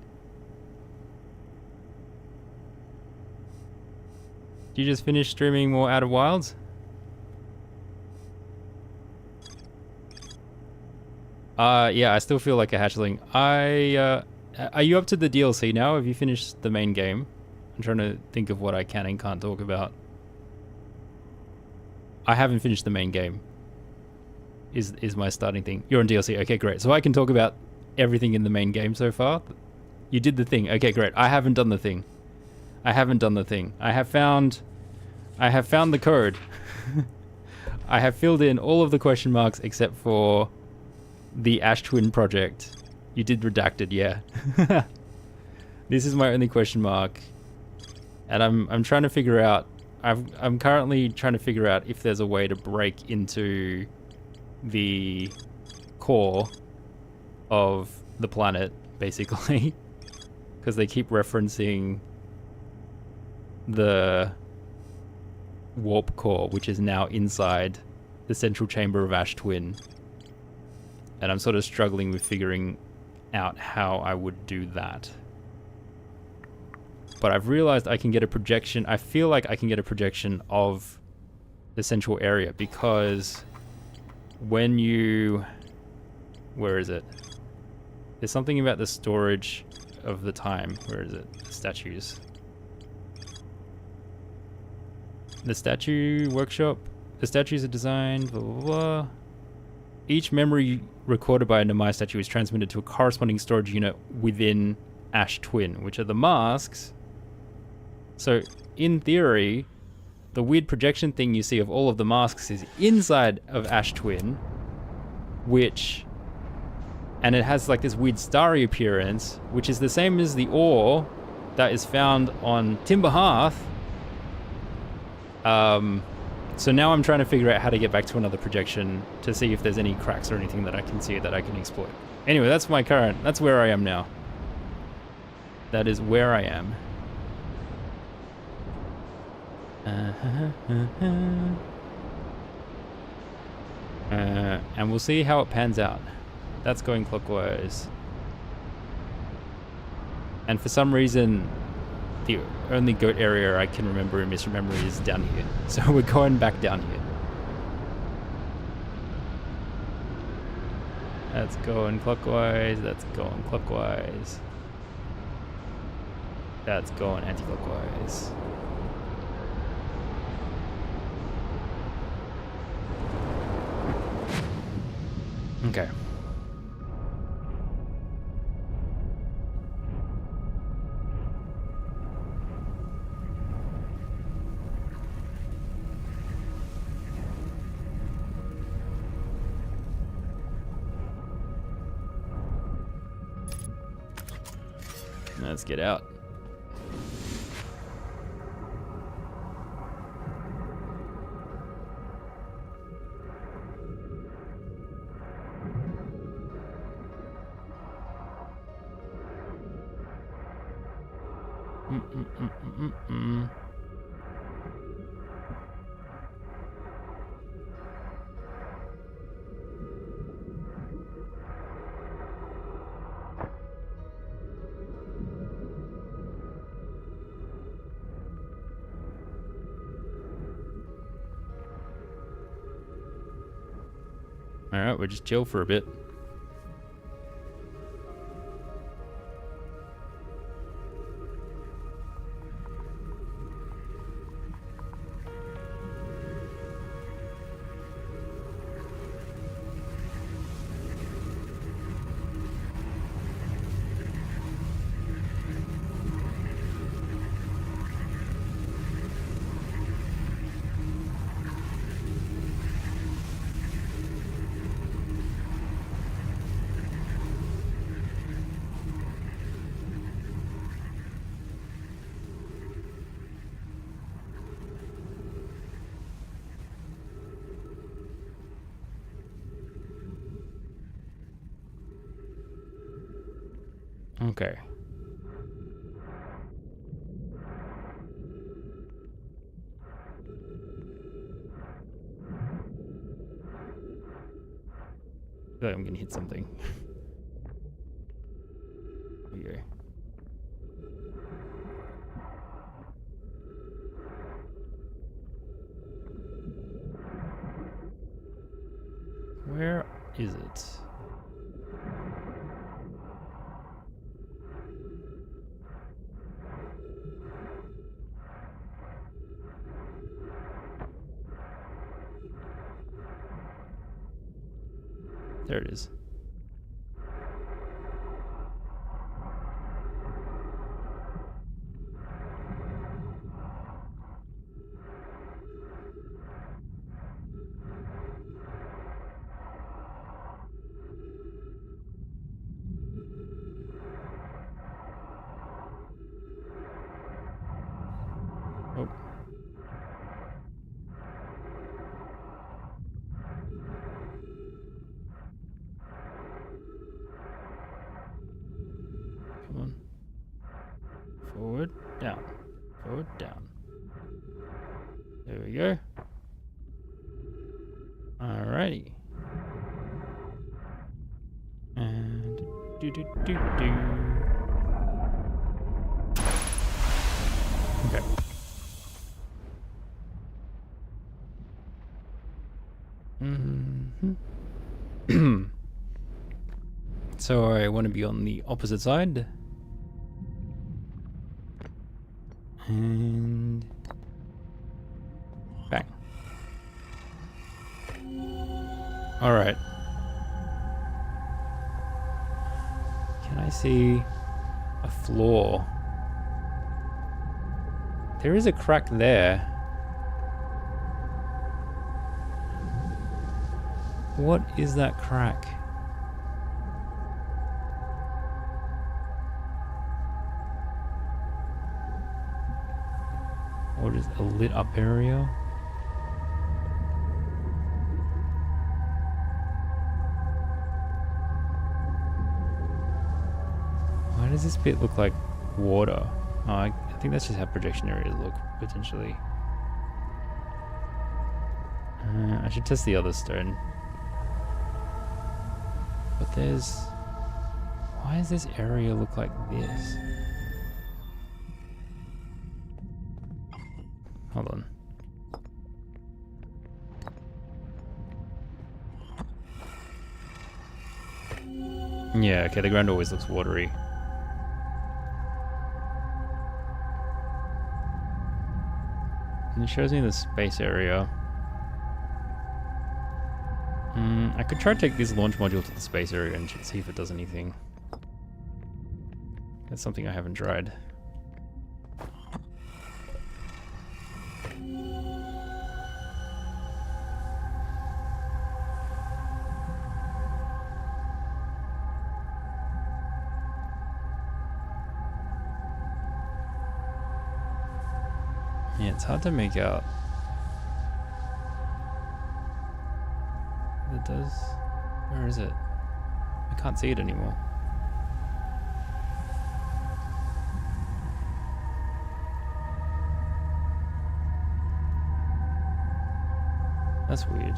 [SPEAKER 1] Did you just finish streaming more Outer Wilds? Yeah, I still feel like a hatchling. Are you up to the DLC now? Have you finished the main game? I'm trying to think of what I can and can't talk about. I haven't finished the main game. Is my starting thing. You're on DLC. Okay, great. So I can talk about everything in the main game so far. You did the thing. Okay, great. I haven't done the thing. I have found the code. I have filled in all of the question marks except for the Ash Twin project. You did redacted, yeah. This is my only question mark. And I'm trying to figure out I'm currently trying to figure out if there's a way to break into the core of the planet, basically. Because they keep referencing the warp core, which is now inside the central chamber of Ash Twin. And I'm sort of struggling with figuring out how I would do that. But I've realized I can get a projection. I feel like I can get a projection of the central area because when you... Where is it? There's something about the storage of the time. Where is it? The statues. The statue workshop. The statues are designed, blah, blah, blah. Each memory recorded by a Nomai statue is transmitted to a corresponding storage unit within Ash Twin, which are the masks. So, in theory, the weird projection thing you see of all of the masks is inside of Ash Twin, which... And it has like this weird starry appearance, which is the same as the ore that is found on Timber Hearth. So now I'm trying to figure out how to get back to another projection to see if there's any cracks or anything that I can see that I can exploit. Anyway, that's where I am now. That is where I am. And we'll see how it pans out. That's going clockwise. And for some reason, the only goat area I can remember and misremember is down here. So we're going back down here. That's going clockwise, that's going clockwise. That's going anti-clockwise. Okay. Let's get out. Alright, we'll just chill for a bit. Okay. feel like I'm gonna hit something. There we go. Where is it? There it is. Oh. Come on. Forward, down. Forward, down. There we go. Alrighty. And do. Okay. So I want to be on the opposite side. And bang. All right. Can I see a floor? There is a crack there. What is that crack? Or is it a lit up area? Why does this bit look like water? Oh, I think that's just how projection areas look, potentially. I should test the other stone. But there's... Why does this area look like this? Hold on. Yeah, okay, the ground always looks watery. And it shows me the space area. I could try to take this launch module to the space area and see if it does anything. That's something I haven't tried. Yeah, it's hard to make out. It does. Where is it? I can't see it anymore. That's weird.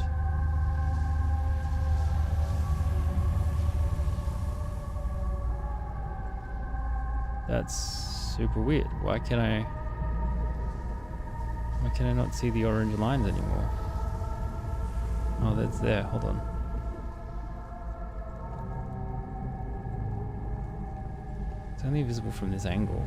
[SPEAKER 1] That's super weird. Why can I not see the orange lines anymore? Oh, that's there. Hold on. It's only visible from this angle.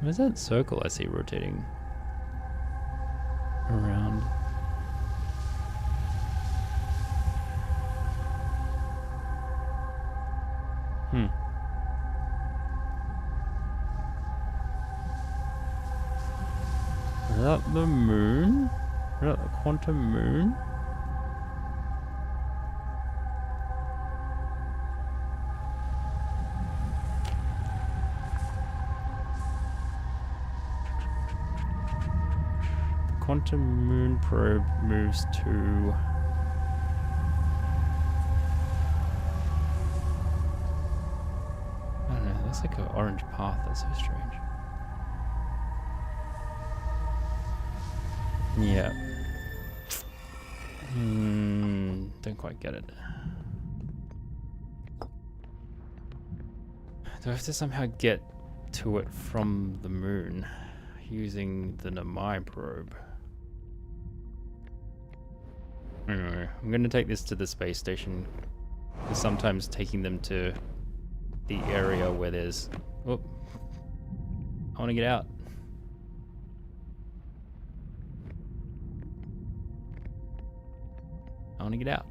[SPEAKER 1] What is that circle I see rotating around? Is that the moon? Is that the quantum moon? Quantum moon probe moves to looks like an orange path. That's so strange. Yeah. Don't quite get it. Do I have to somehow get to it from the moon using the Namai probe? Anyway, I'm going to take this to the space station. Because sometimes taking them to the area where there's... Oh, I want to get out. I want to get out.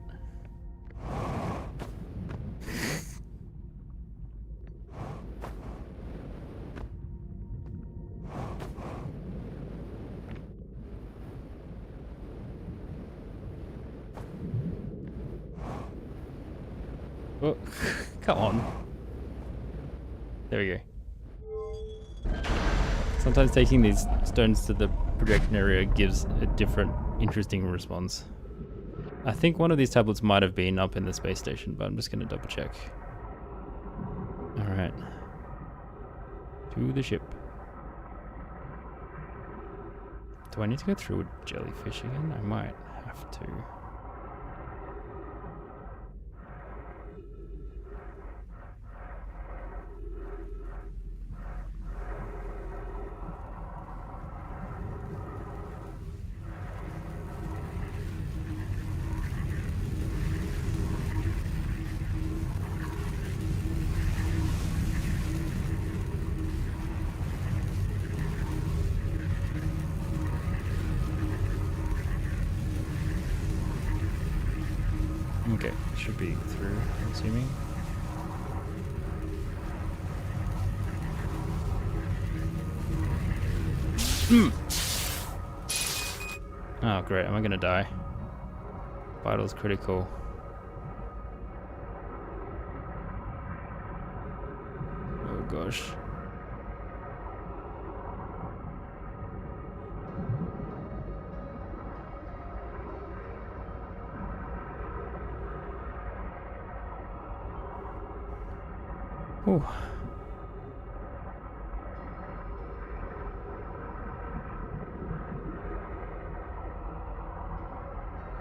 [SPEAKER 1] Oh, come on. There we go. Sometimes taking these stones to the projection area gives a different, interesting response. I think one of these tablets might have been up in the space station, but I'm just going to double check. Alright. To the ship. Do I need to go through a jellyfish again? I might have to. Okay, should be through, I'm assuming. Oh great, am I gonna die? Vital's critical. Oh gosh. Ooh.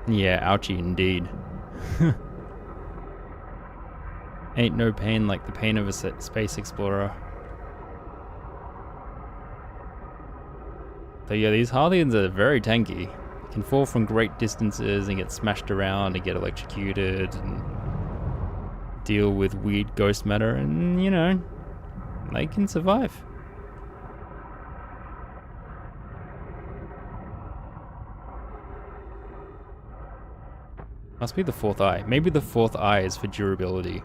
[SPEAKER 1] Yeah, ouchie indeed. Ain't no pain like the pain of a space explorer. So yeah, these Harleans are very tanky. They can fall from great distances and get smashed around and get electrocuted and deal with weird ghost matter, and you know, they can survive. Must be the fourth eye. Maybe the fourth eye is for durability.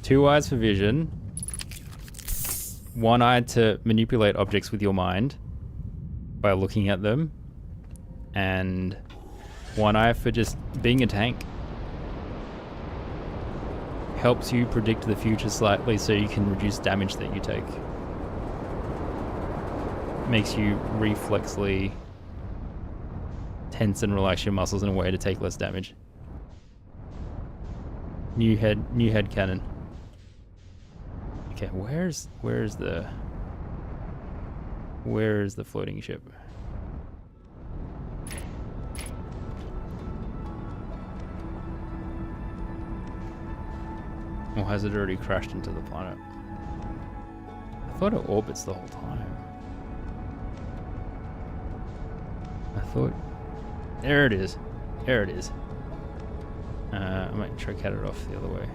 [SPEAKER 1] 2 eyes for vision. 1 eye to manipulate objects with your mind by looking at them. And 1 eye for just being a tank. Helps you predict the future slightly so you can reduce damage that you take. Makes you reflexly tense and relax your muscles in a way to take less damage. New head cannon. Okay, where's the floating ship? Or has it already crashed into the planet? I thought it orbits the whole time. I thought... There it is. There it is. I might try to cut it off the other way.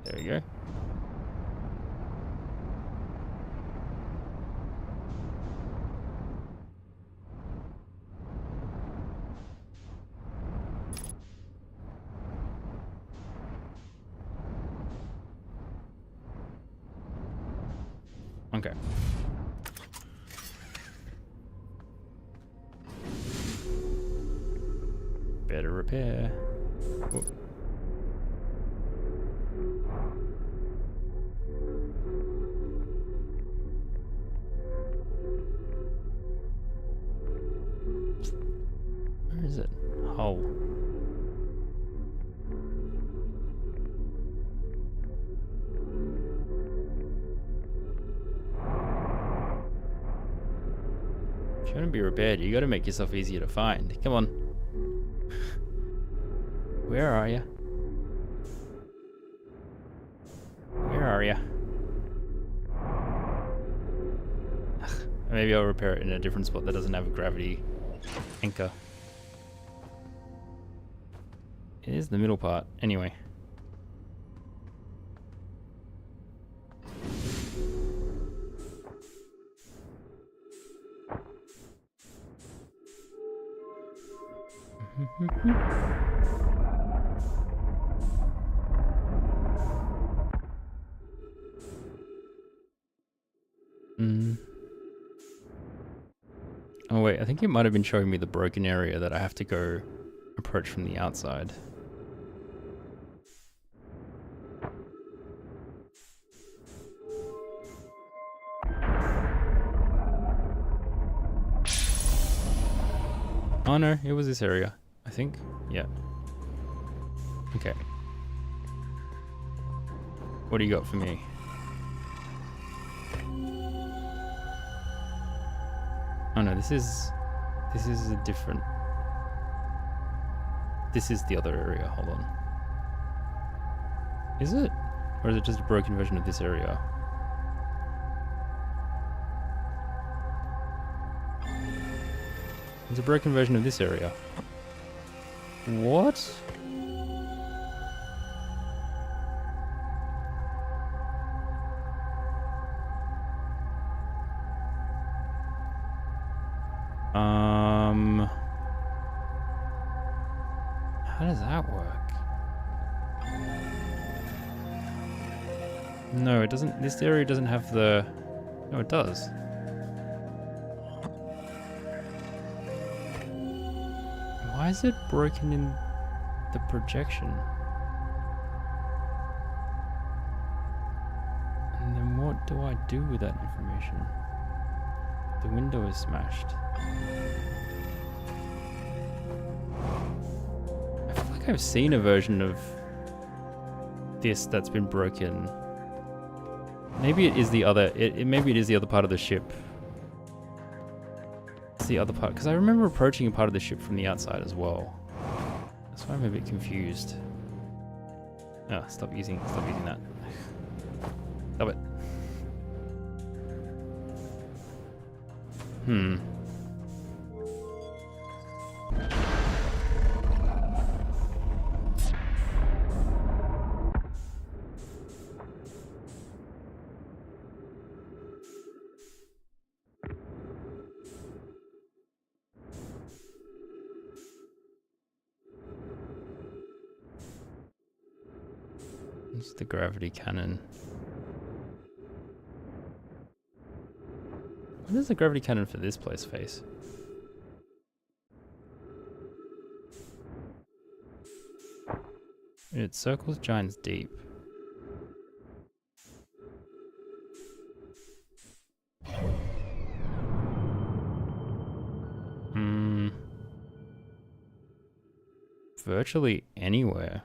[SPEAKER 1] There we go. Okay. repair. Oh. Where is it? Hull. If you want to be repaired, you got to make yourself easier to find. Come on. Where are you? Where are you? Maybe I'll repair it in a different spot that doesn't have a gravity anchor. It is the middle part, anyway. Oh wait, I think it might have been showing me the broken area that I have to go approach from the outside. Oh no, it was this area, I think. Yeah. Okay. What do you got for me? Oh no, this is a different... This is the other area, hold on. Is it? Or is it just a broken version of this area? It's a broken version of this area. What? How does that work? No, it doesn't. This area doesn't have the... No, it does. Why is it broken in the projection? And then what do I do with that information? The window is smashed. I feel like I've seen a version of this that's been broken. Maybe it is the other. Maybe it is the other part of the ship. It's the other part, because I remember approaching a part of the ship from the outside as well. That's why I'm a bit confused. Oh, stop using that. Stop it. It's the gravity cannon. What does the gravity cannon for this place face? It circles giants deep. Virtually anywhere.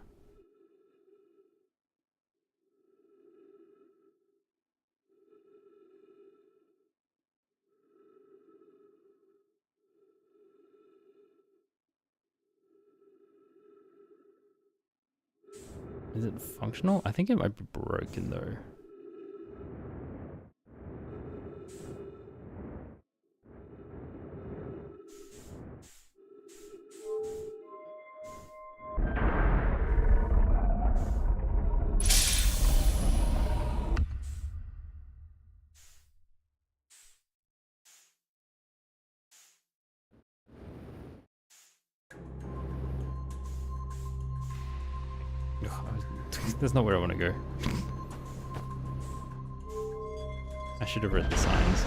[SPEAKER 1] Is it functional? I think it might be broken though. That's not where I want to go. I should have read the signs.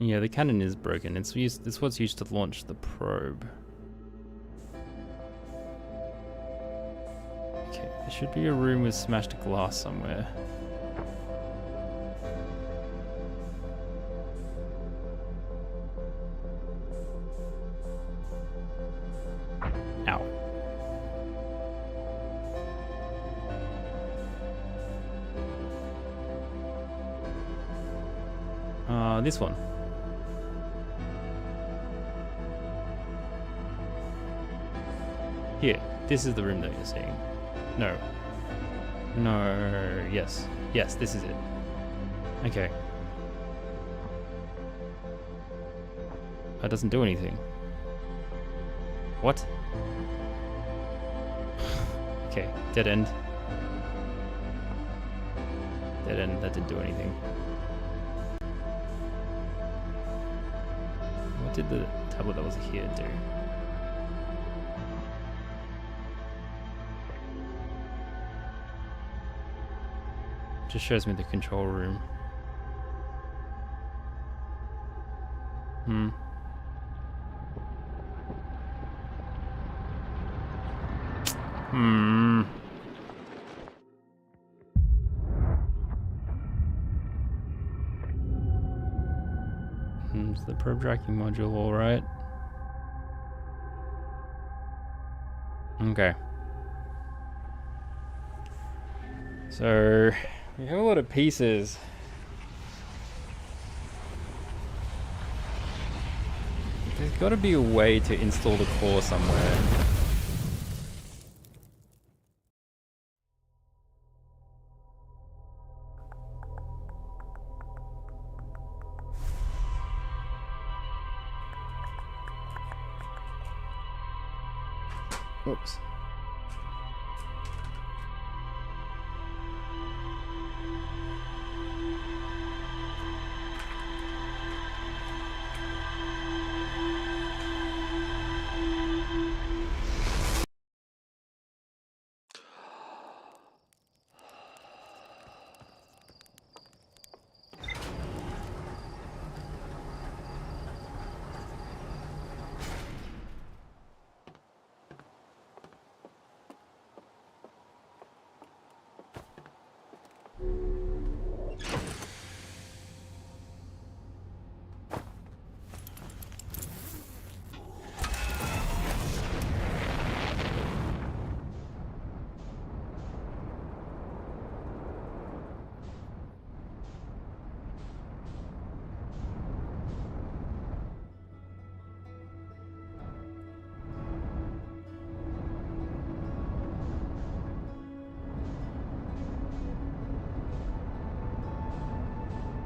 [SPEAKER 1] Yeah, the cannon is broken. It's what's used to launch the probe. Okay, there should be a room with smashed glass somewhere. Ow. This one. Here, this is the room that you're seeing. No. No, yes. Yes, this is it. Okay. That doesn't do anything. What? Okay, dead end. Dead end, that didn't do anything. What did the tablet that was here do? Just shows me the control room. Is the probe tracking module alright? Okay. So we have a lot of pieces. There's got to be a way to install the core somewhere. Oops.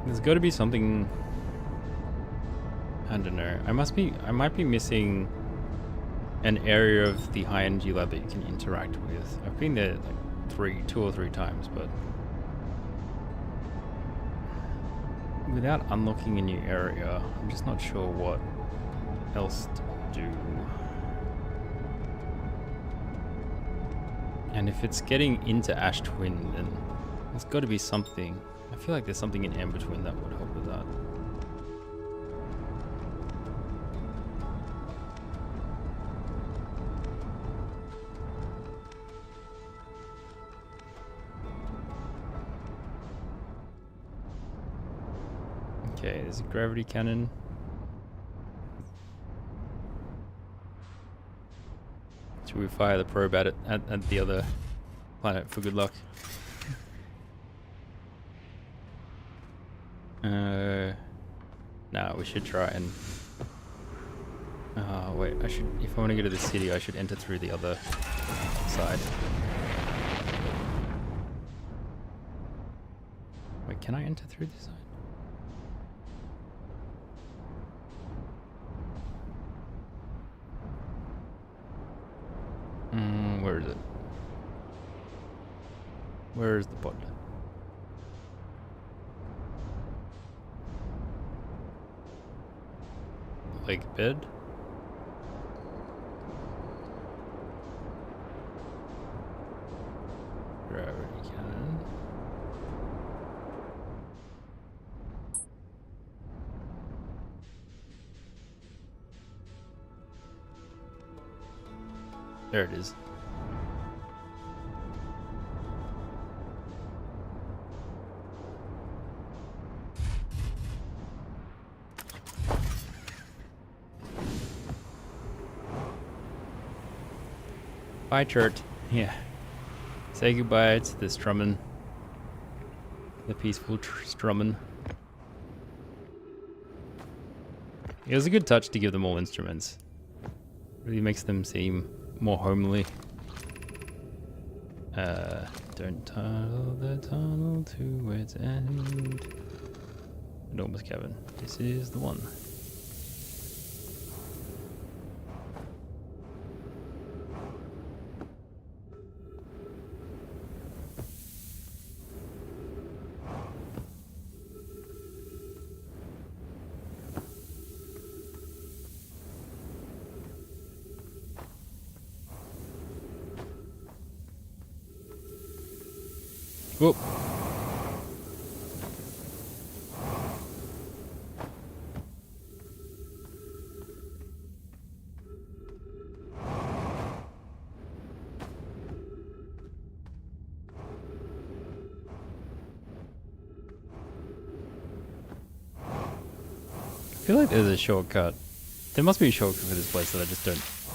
[SPEAKER 1] There's got to be something. I don't know. I might be missing an area of the high energy lab that you can interact with. I've been there like two or three times, but without unlocking a new area, I'm just not sure what else to do. And if it's getting into Ash Twin, then there's got to be something. I feel like there's something in Ember Twin that would help with that. Okay, there's a gravity cannon. Should we fire the probe at it at the other planet for good luck? No, we should try and... wait, if I want to go to the city, I should enter through the other side. Wait, can I enter through this side? Where is it? Where is the pod? Lake bed? Gravity cannon. There it is. Bye, Chert. Yeah. Say goodbye to the Strummen. The peaceful Strummen. It was a good touch to give them all instruments. Really makes them seem more homely. Don't tunnel the tunnel to its end. Enormous cavern. This is the one. Whoop. I feel like there's a shortcut. There must be a shortcut for this place that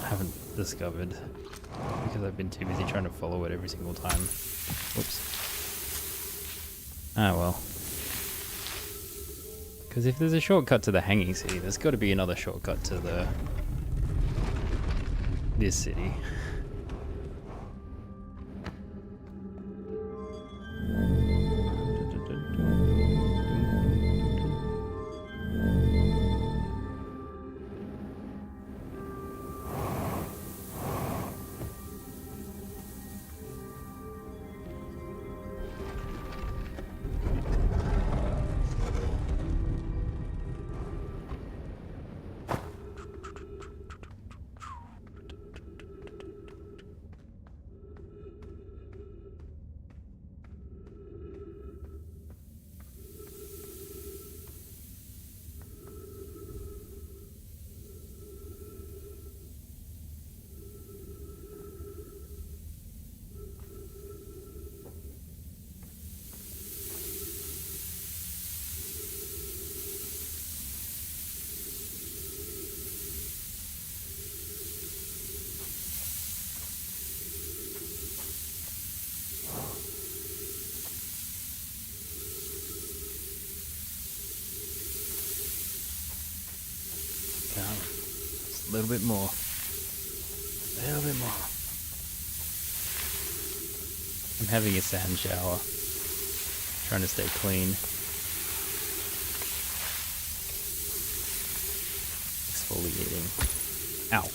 [SPEAKER 1] I haven't discovered because I've been too busy trying to follow it every single time. Oops. Ah well. Because if there's a shortcut to the Hanging City, there's got to be another shortcut to this city. Just a little bit more. A little bit more. I'm having a sand shower. Trying to stay clean. Exfoliating. Ow.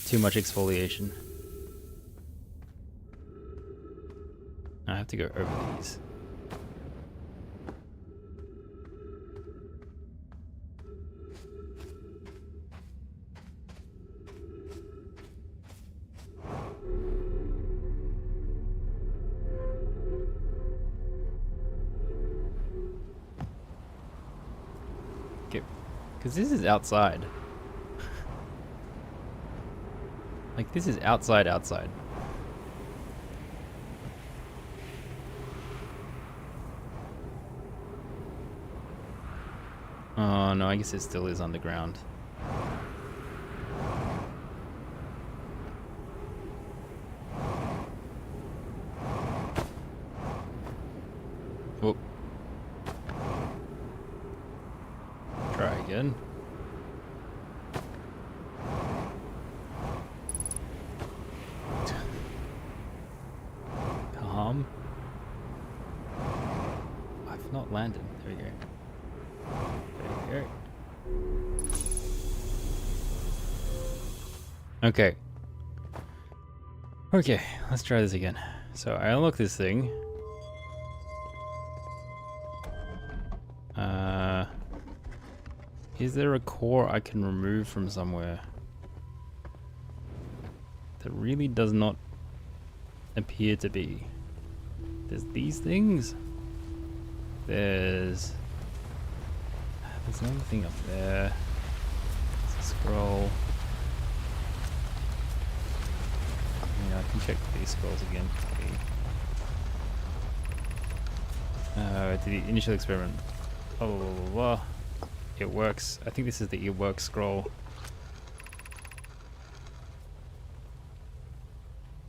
[SPEAKER 1] Too much exfoliation. I have to go over these. Because this is outside. Like, this is outside. Oh, no, I guess it still is underground. Whoop. Try again. Calm. I've not landed. There we go. There we go. Okay. Okay, let's try this again. So I unlock this thing. Is there a core I can remove from somewhere? There really does not appear to be. There's these things. There's another thing up there. There's a scroll. can check these scrolls again. To the initial experiment. Blah, blah, blah, blah, blah. It works. I think this is the it works scroll.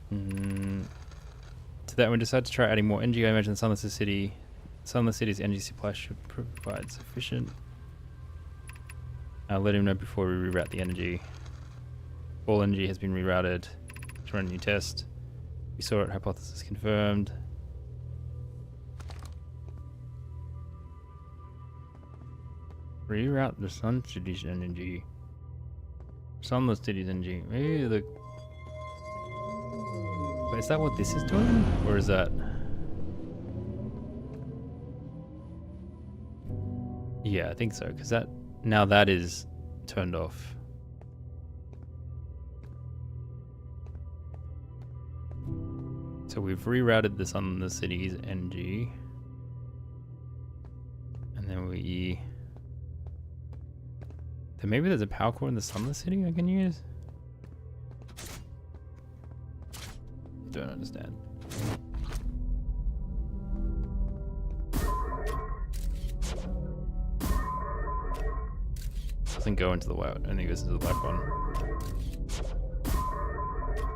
[SPEAKER 1] To that, we decided to try adding more energy. I imagine Sunless City's energy supply should provide sufficient. Let him know before we reroute the energy. All energy has been rerouted to run a new test. We saw it. Hypothesis confirmed. Reroute the Sun City's energy. Sunless City's energy. Maybe the... Wait, is that what this is doing? Or is that... Yeah, I think so, because that... Now that is turned off. So we've rerouted the Sunless City's energy. And then we... Then maybe there's a power core in the Sunless City I can use? Don't understand. Doesn't go into the white. I think this is the black one.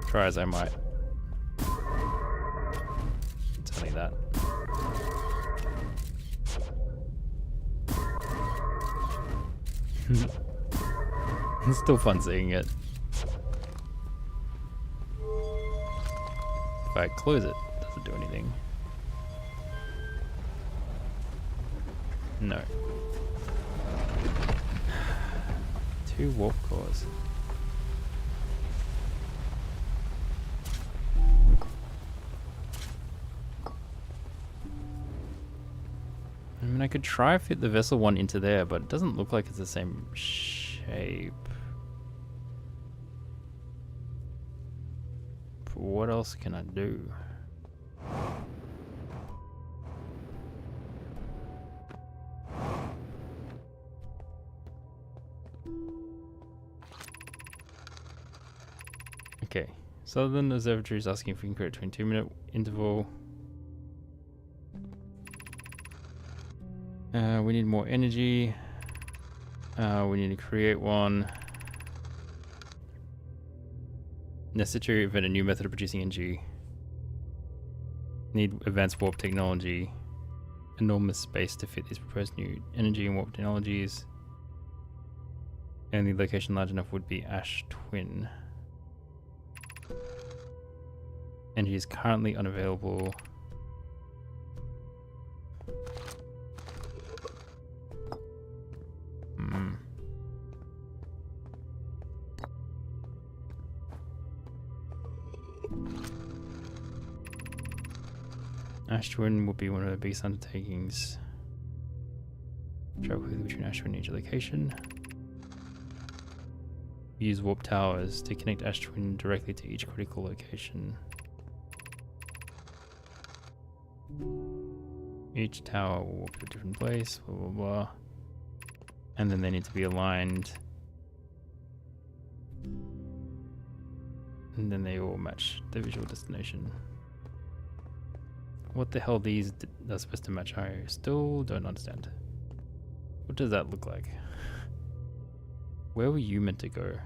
[SPEAKER 1] Try as I might. It's only that. It's still fun seeing it. If I close it, it doesn't do anything. No. 2 warp cores. I mean, I could try fit the vessel one into there, but it doesn't look like it's the same shape. But what else can I do? Okay, Southern Observatory is asking if we can create a 22-minute interval. We need more energy. We need to create one. Necessary to invent a new method of producing energy. Need advanced warp technology. Enormous space to fit these proposed new energy and warp technologies. And the location large enough would be Ash Twin. Energy is currently unavailable. Ash Twin will be one of the biggest undertakings. Travel quickly between Ash Twin and each location. Use warp towers to connect Ash Twin directly to each critical location. Each tower will warp to a different place, blah blah blah. And then they need to be aligned. And then they all match the visual destination. What the hell these are supposed to match? I still don't understand. What does that look like? Where were you meant to go?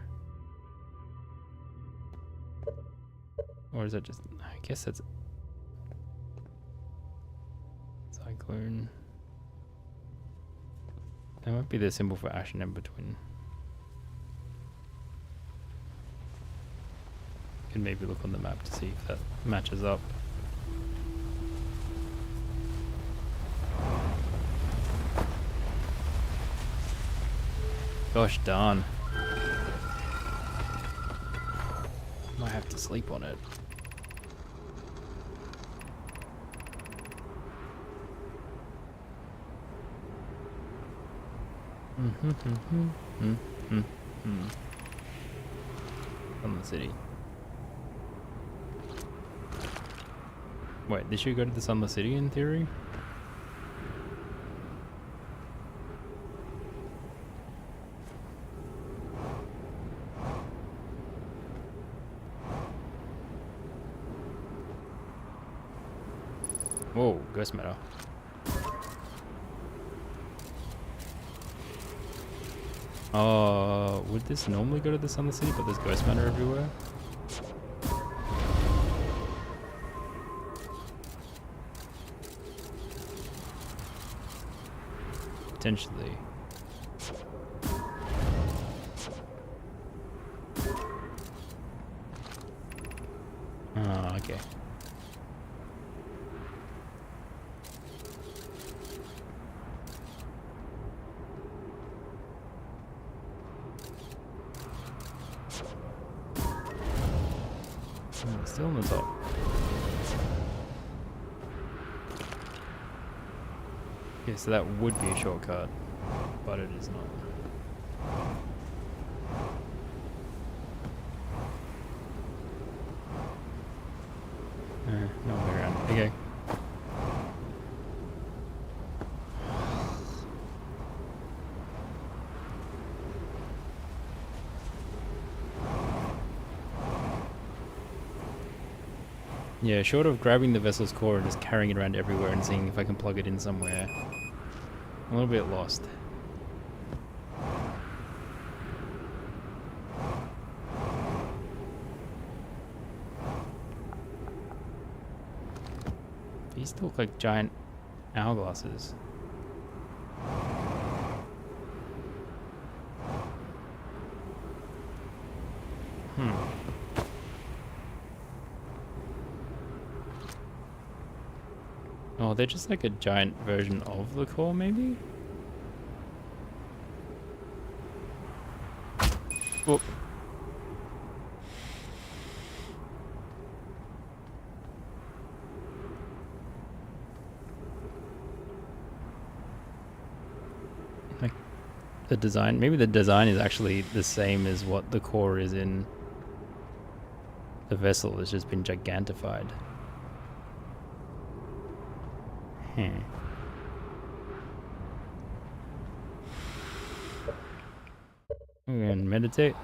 [SPEAKER 1] Or is that just... I guess that's... Cyclone. That might be the symbol for Ash and Ember Twin. Can maybe look on the map to see if that matches up. Gosh darn. Might have to sleep on it. From the city. Wait, did she go to the Sunless City in theory? Whoa, ghost matter. Would this normally go to the Sunless City, but there's ghost matter everywhere? Potentially. Oh, okay. Still on the top. Okay, so that would be a shortcut, but it is not. No way around. Okay. Yeah, short of grabbing the vessel's core and just carrying it around everywhere and seeing if I can plug it in somewhere. I'm a little bit lost. These still look like giant hourglasses. Oh, they're just like a giant version of the core, maybe? Whoop. Like the design, maybe the design is actually the same as what the core is in the vessel. It's just been gigantified. And meditate.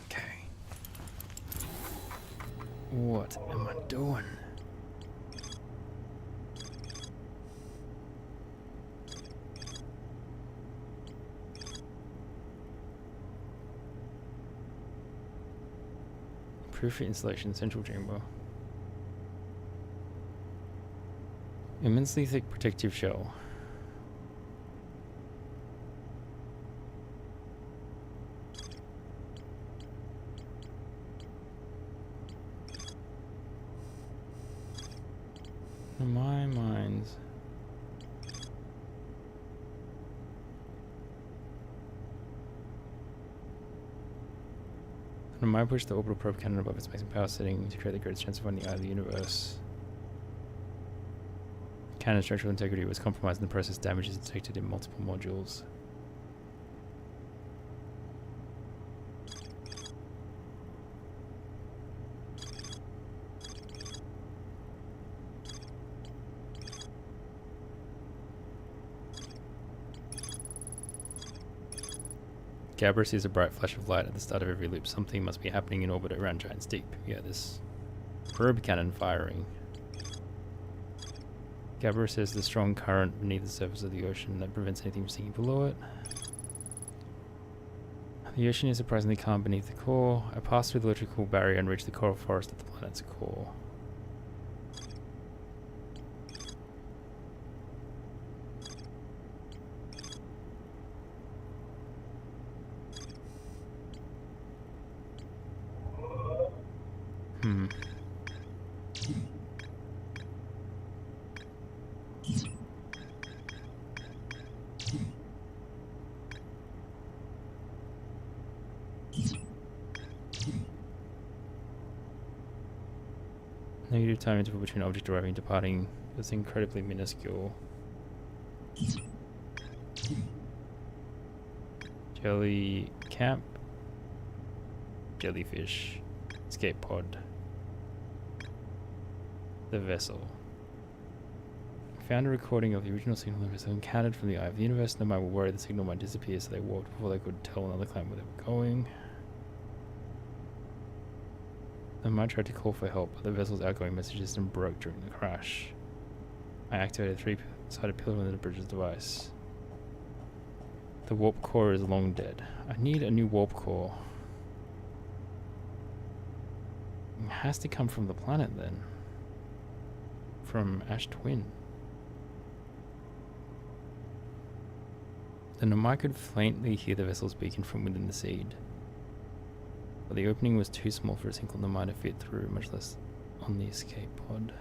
[SPEAKER 1] Okay. What am I doing? Proof installation, central chamber. Immensely thick protective shell. In my mind. When I push the orbital probe cannon above its maximum power setting to create the greatest chance of finding the eye of the universe. Cannon structural integrity was compromised in the process. Damage is detected in multiple modules. Gabbro sees a bright flash of light at the start of every loop. Something must be happening in orbit around Giant's Deep. Yeah, this probe cannon firing. Gabbro says the strong current beneath the surface of the ocean that prevents anything from sinking below it. The ocean is surprisingly calm beneath the core. I passed through the electrical barrier and reached the coral forest at the planet's core. Negative time interval between object arriving and departing is incredibly minuscule. Jelly camp. Jellyfish. Escape pod. The vessel. Found a recording of the original signal the vessel encountered from the eye of the universe. No matter where the signal might disappear, so they walked before they could tell another clan where they were going. The Nomad tried to call for help, but the vessel's outgoing message system broke during the crash. I activated a three-sided pillar on the bridge's device. The warp core is long dead. I need a new warp core. It has to come from the planet then. From Ash Twin. The Nomad could faintly hear the vessel's beacon from within the seed. But the opening was too small for a single Nomad to fit through, much less on the escape pod.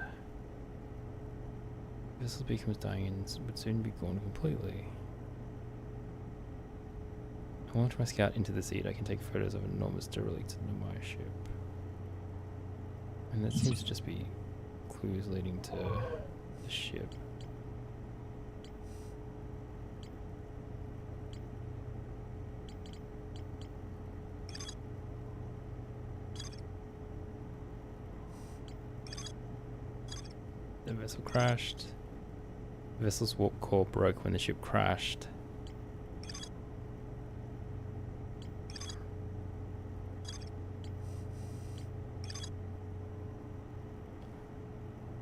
[SPEAKER 1] The vessel's beacon was dying and would soon be gone completely. I launched my scout into the seed. I can take photos of an enormous derelict Nomad ship. And that seems to just be clues leading to the ship. The vessel crashed. The vessel's warp core broke when the ship crashed.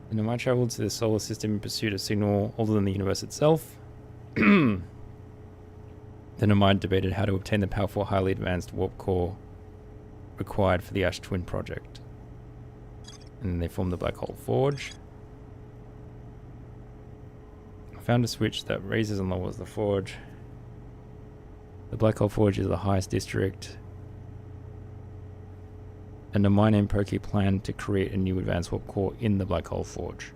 [SPEAKER 1] The Nomad traveled to the solar system in pursuit of signal older than the universe itself. The Nomad debated how to obtain the powerful, highly advanced warp core required for the Ash Twin project. And then they formed the Black Hole Forge. I found a switch that raises and lowers the forge. The Black Hole Forge is the highest district. And the mine and Poke planned to create a new advanced warp core in the Black Hole Forge.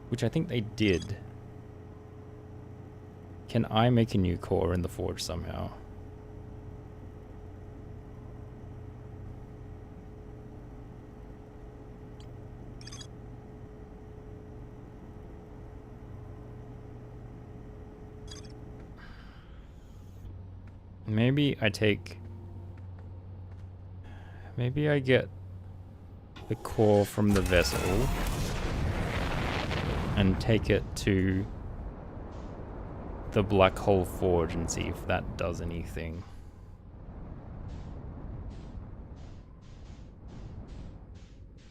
[SPEAKER 1] Which I think they did. Can I make a new core in the forge somehow? Maybe I take... Maybe I get the core from the vessel and take it to the Black Hole Forge and see if that does anything.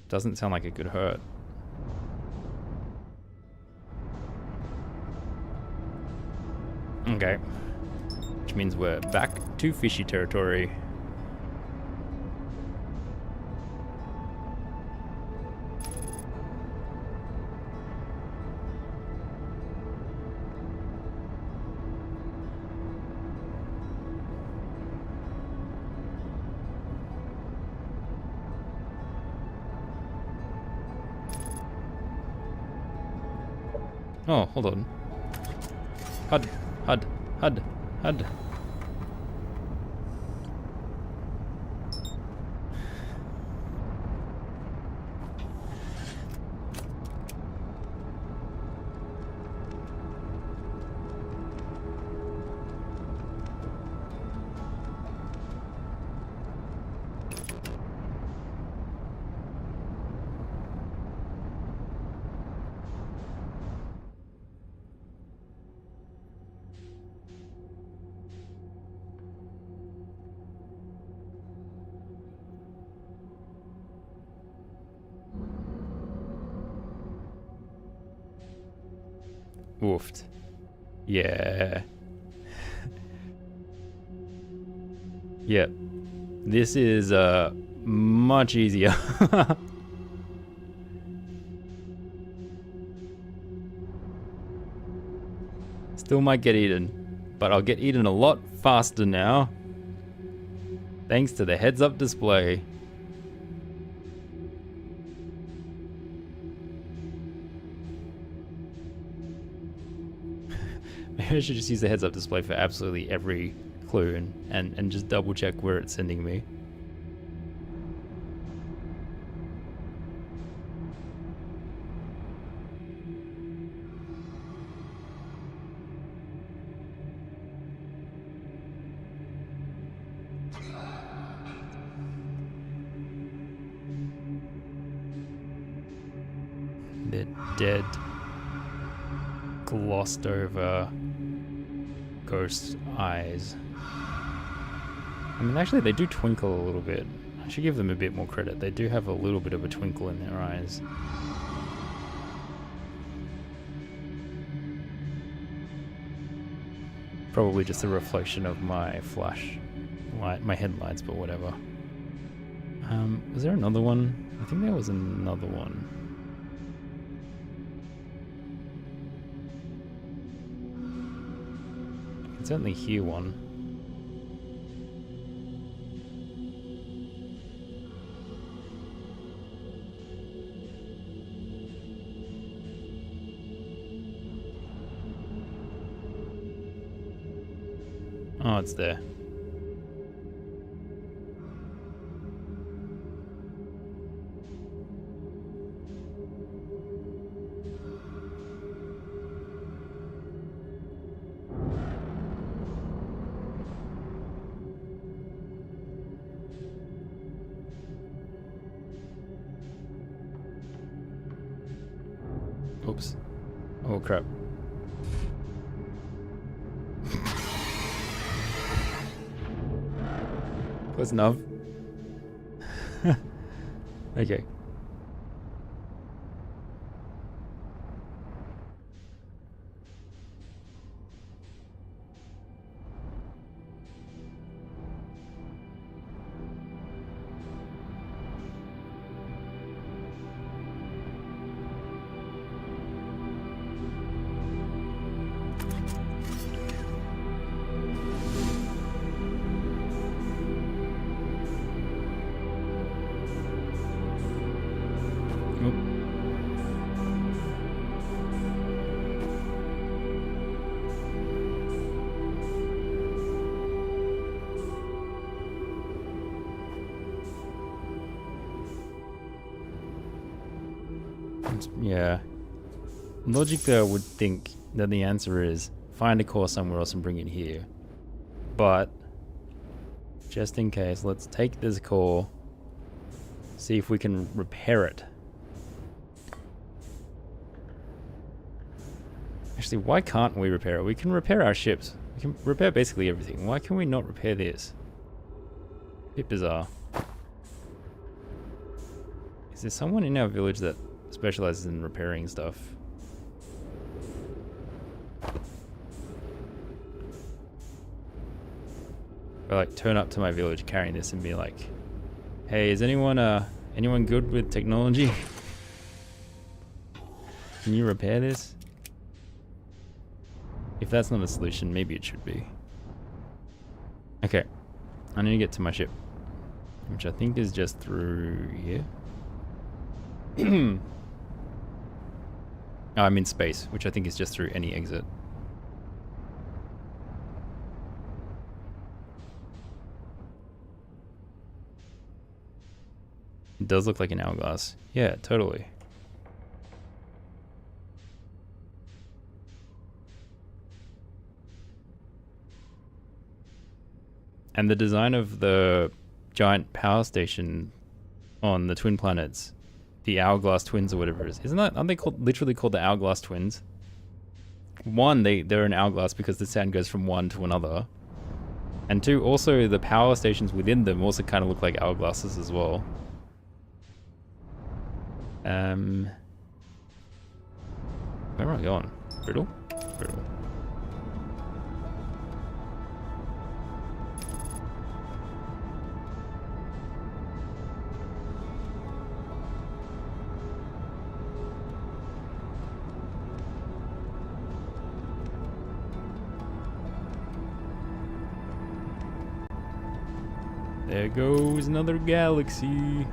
[SPEAKER 1] Doesn't sound like it could hurt. Okay. Which means we're back to fishy territory. Oh, hold on. HUD. Woofed. Yeah. Yep. This is much easier. Still might get eaten, but I'll get eaten a lot faster now. Thanks to the heads-up display. Maybe I should just use the heads-up display for absolutely every clue and just double-check where it's sending me. They're dead, glossed over ghost eyes. I mean, actually, they do twinkle a little bit. I should give them a bit more credit. They do have a little bit of a twinkle in their eyes. Probably just a reflection of my flash light, my headlights, but whatever. Was there another one? I think there was another one. I can certainly hear one. Oh, it's there. Oops. Oh, crap. Close enough. Okay. Yeah. Logically, I would think that the answer is find a core somewhere else and bring it here. But, just in case, let's take this core, see if we can repair it. Actually, why can't we repair it? We can repair our ships. We can repair basically everything. Why can we not repair this? Bit bizarre. Is there someone in our village that specializes in repairing stuff? Or like turn up to my village carrying this and be like, hey, is anyone good with technology? Can you repair this? If that's not a solution, maybe it should be. Okay, I need to get to my ship, which I think is just through here. Oh, I'm in space, which I think is just through any exit. It does look like an hourglass. Yeah, totally. And the design of the giant power station on the twin planets, the Hourglass Twins or whatever it is, aren't they literally called the Hourglass Twins? One, they're an hourglass because the sound goes from one to another. And two, also the power stations within them also kind of look like hourglasses as well. Where am I going? Brittle? Brittle. There goes another galaxy.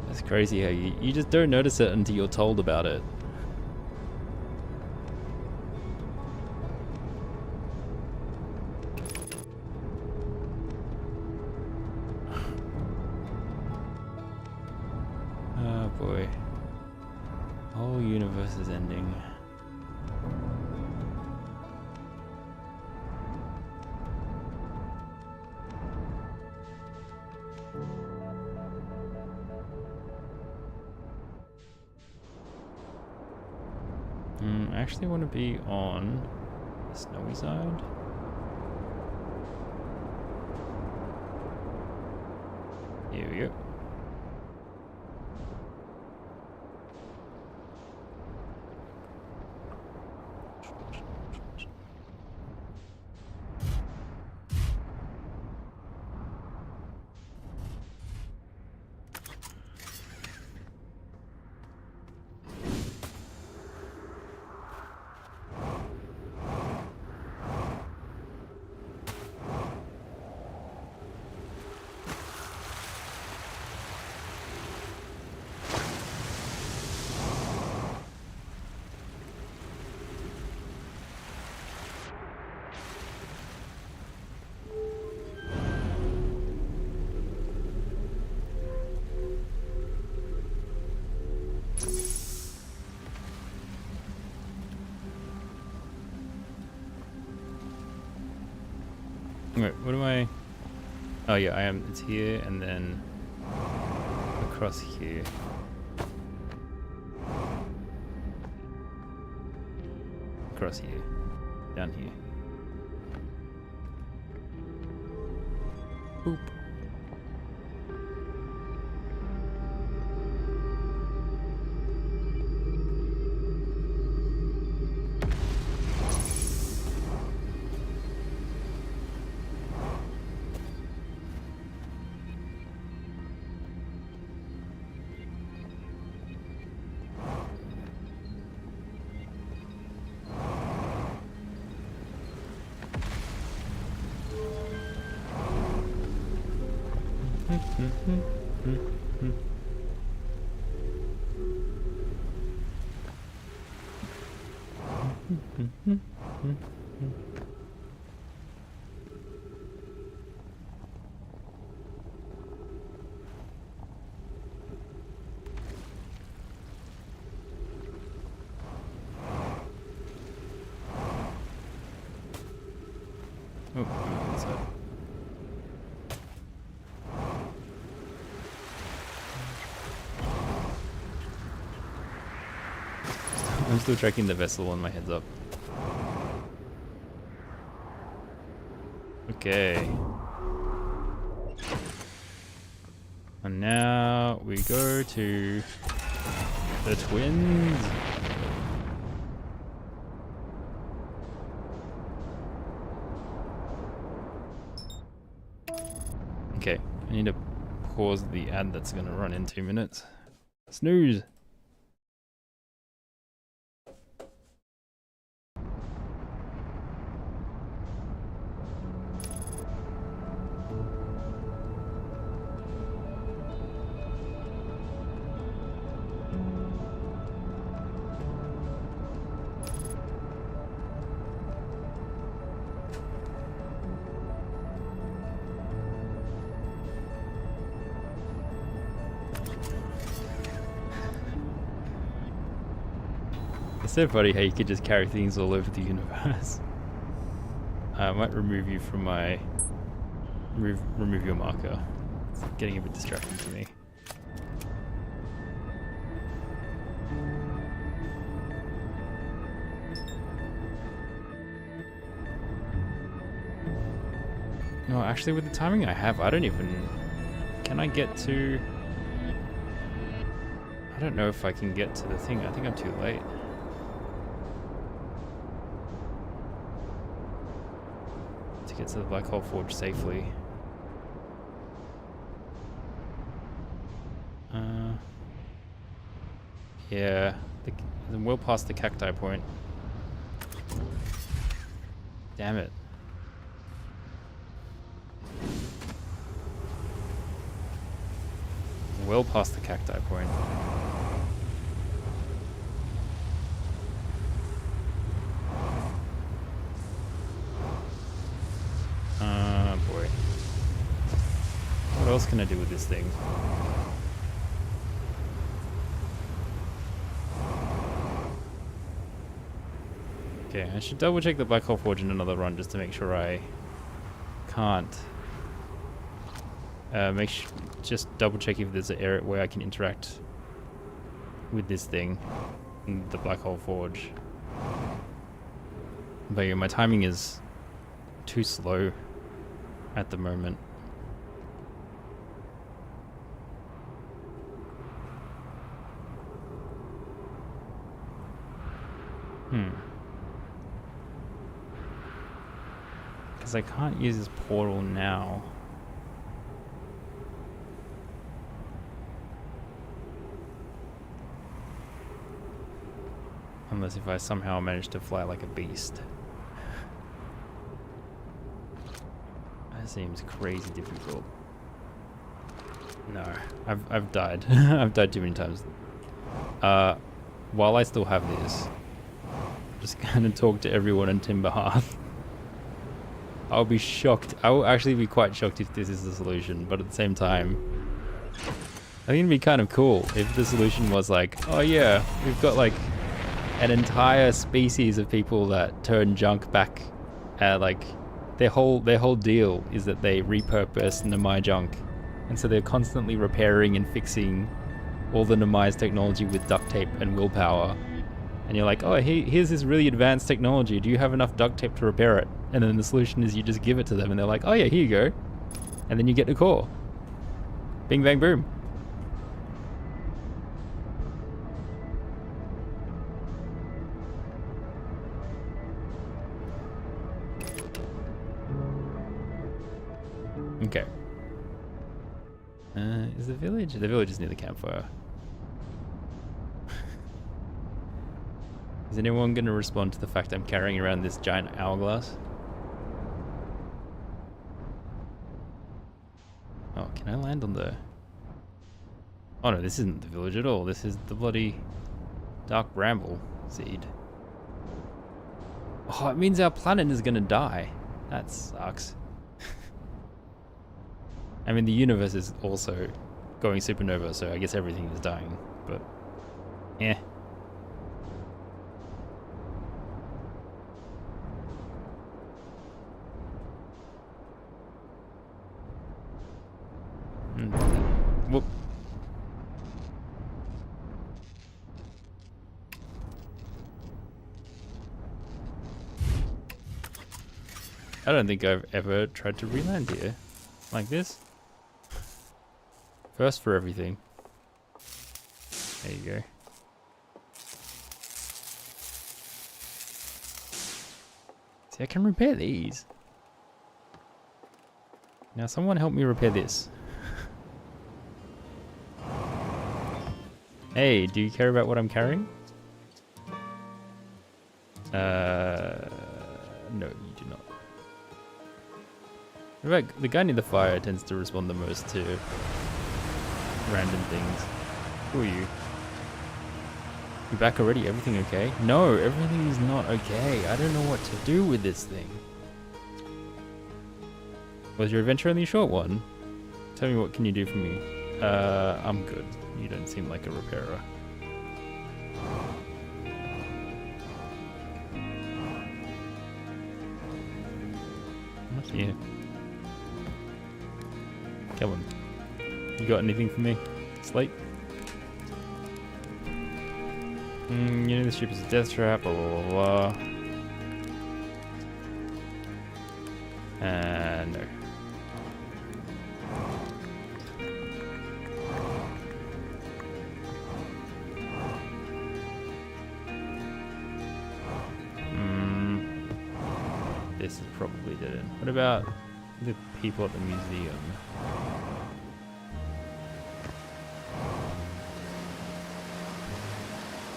[SPEAKER 1] That's crazy how you just don't notice it until you're told about it. Oh boy. Whole universe is ending. I actually want to be on the snowy side. Here we go. Wait, what do I... Oh yeah, I am. It's here and then across here. Across here. Down here. Boop. Oh, inside. I'm still tracking the vessel on my heads up. Okay. And now we go to the twins. Okay, I need to pause the ad that's gonna run in 2 minutes. Snooze. It's so funny how you could just carry things all over the universe. I might remove you from my... remove your marker. It's getting a bit distracting for me. No, actually with the timing I have, I don't even... Can I get to... I don't know if I can get to the thing. I think I'm too late. To get to the Black Hole Forge safely. Yeah, I'm well past the cacti point. Damn it. Well past the cacti point. Boy. What else can I do with this thing? Okay, I should double check the Black Hole Forge in another run just to make sure I can't. Just double check if there's an area where I can interact with this thing in the Black Hole Forge. But yeah, my timing is too slow at the moment. Because I can't use this portal now. Unless if I somehow manage to fly like a beast. That seems crazy difficult. No, I've died. I've died too many times. While I still have this, I'm just gonna talk to everyone in Timberhearth. I'll be shocked. I will actually be quite shocked if this is the solution, but at the same time, I think it'd be kind of cool if the solution was like, oh yeah, we've got like an entire species of people that turn junk back. Like their whole deal is that they repurpose Namai junk, and so they're constantly repairing and fixing all the Namai's technology with duct tape and willpower. And you're like, oh, here's this really advanced technology. Do you have enough duct tape to repair it? And then the solution is you just give it to them, and they're like, oh yeah, here you go. And then you get the core. Bing, bang, boom. Okay. Is the village? The village is near the campfire. Is anyone going to respond to the fact I'm carrying around this giant hourglass? Oh, can I land on the... Oh no, this isn't the village at all. This is the bloody dark bramble seed. Oh, it means our planet is going to die. That sucks. I mean, the universe is also going supernova, so I guess everything is dying, but... eh. Whoop. I don't think I've ever tried to re-land here like this. First for everything. There you go. See, I can repair these. Now someone help me repair this. Hey, do you care about what I'm carrying? No, you do not. In fact, the guy near the fire tends to respond the most to random things. Who are you? You back already? Everything okay? No, everything is not okay. I don't know what to do with this thing. Was your adventure only a short one? Tell me, what can you do for me? I'm good. You don't seem like a repairer. What's here? Come on. You got anything for me? Slate? You know the ship is a death trap, blah blah blah blah. No. This is probably dead end. What about the people at the museum?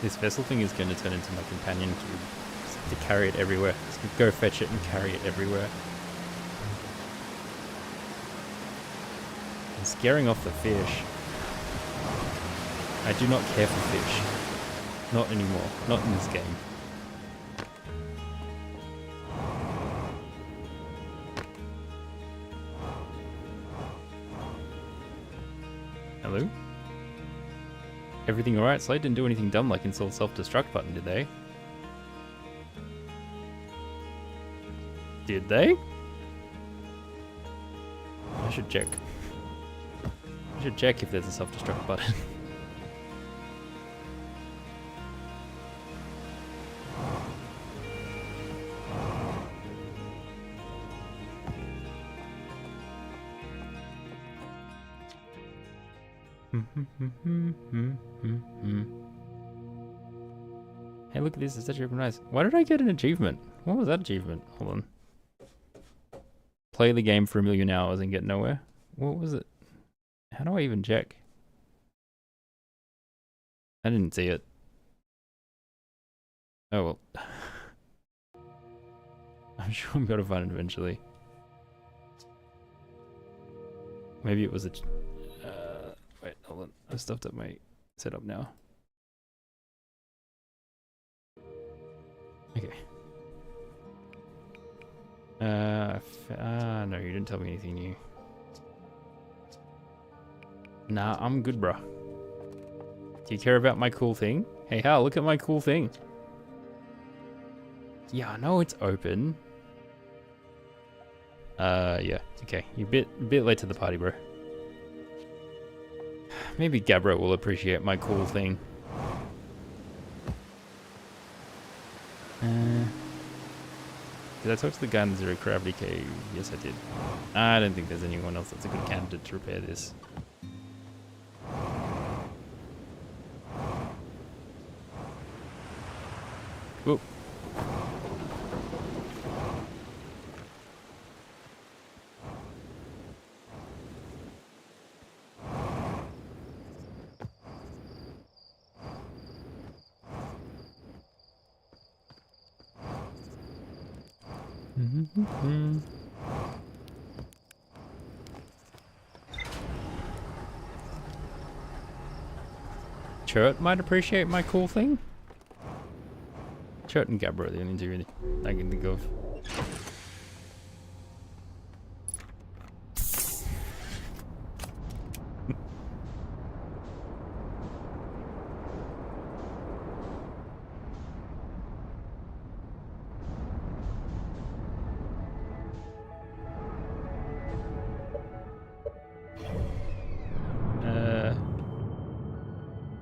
[SPEAKER 1] This vessel thing is going to turn into my companion to carry it everywhere. Just go fetch it and carry it everywhere. I'm scaring off the fish. I do not care for fish. Not anymore. Not in this game. Hello? Everything alright? Slade didn't do anything dumb like install self-destruct button, did they? Did they? I should check. I should check if there's a self-destruct button. Hey, look at this. It's actually nice. Why did I get an achievement? What was that achievement? Hold on. Play the game for 1,000,000 hours and get nowhere. What was it? How do I even check? I didn't see it. Oh well. I'm sure I'm gonna find it eventually. Maybe it was a... wait, hold on. I've stuffed up my setup now. Okay. No, you didn't tell me anything new. Nah, I'm good, bruh. Do you care about my cool thing? Hey, Hal, look at my cool thing. Yeah, I know it's open. Yeah, okay. You're a bit late to the party, bro. Maybe Gabra will appreciate my cool thing. Did I talk to the guy in the Zero Gravity Cave? Yes, I did. I don't think there's anyone else that's a good candidate to repair this. Whoop. Chert might appreciate my cool thing. Chert and Gabra are the only two really I can think of.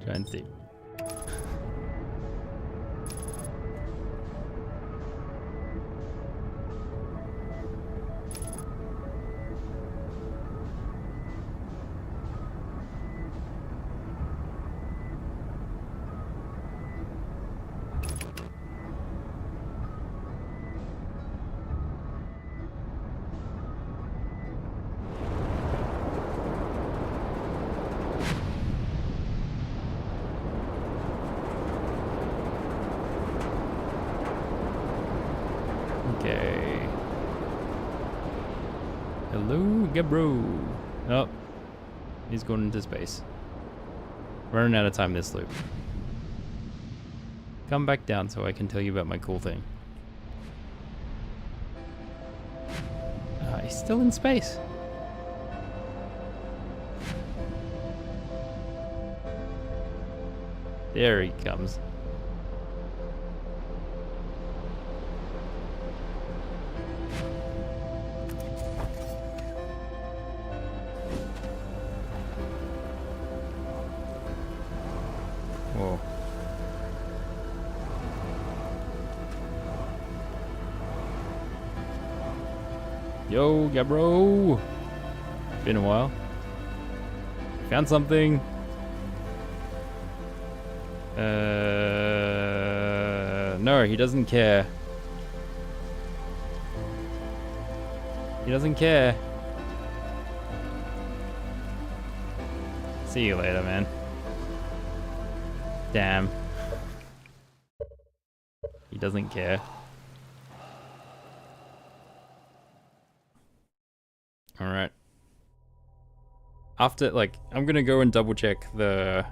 [SPEAKER 1] Try and see. Okay. Hello, Gabro. Oh, he's going into space. Running out of time this loop. Come back down so I can tell you about my cool thing. He's still in space. There he comes. Whoa. Yo, Gabro! Been a while. Found something. No, he doesn't care. He doesn't care. See you later, man. Damn. He doesn't care. Alright. After, like, I'm gonna go and double check the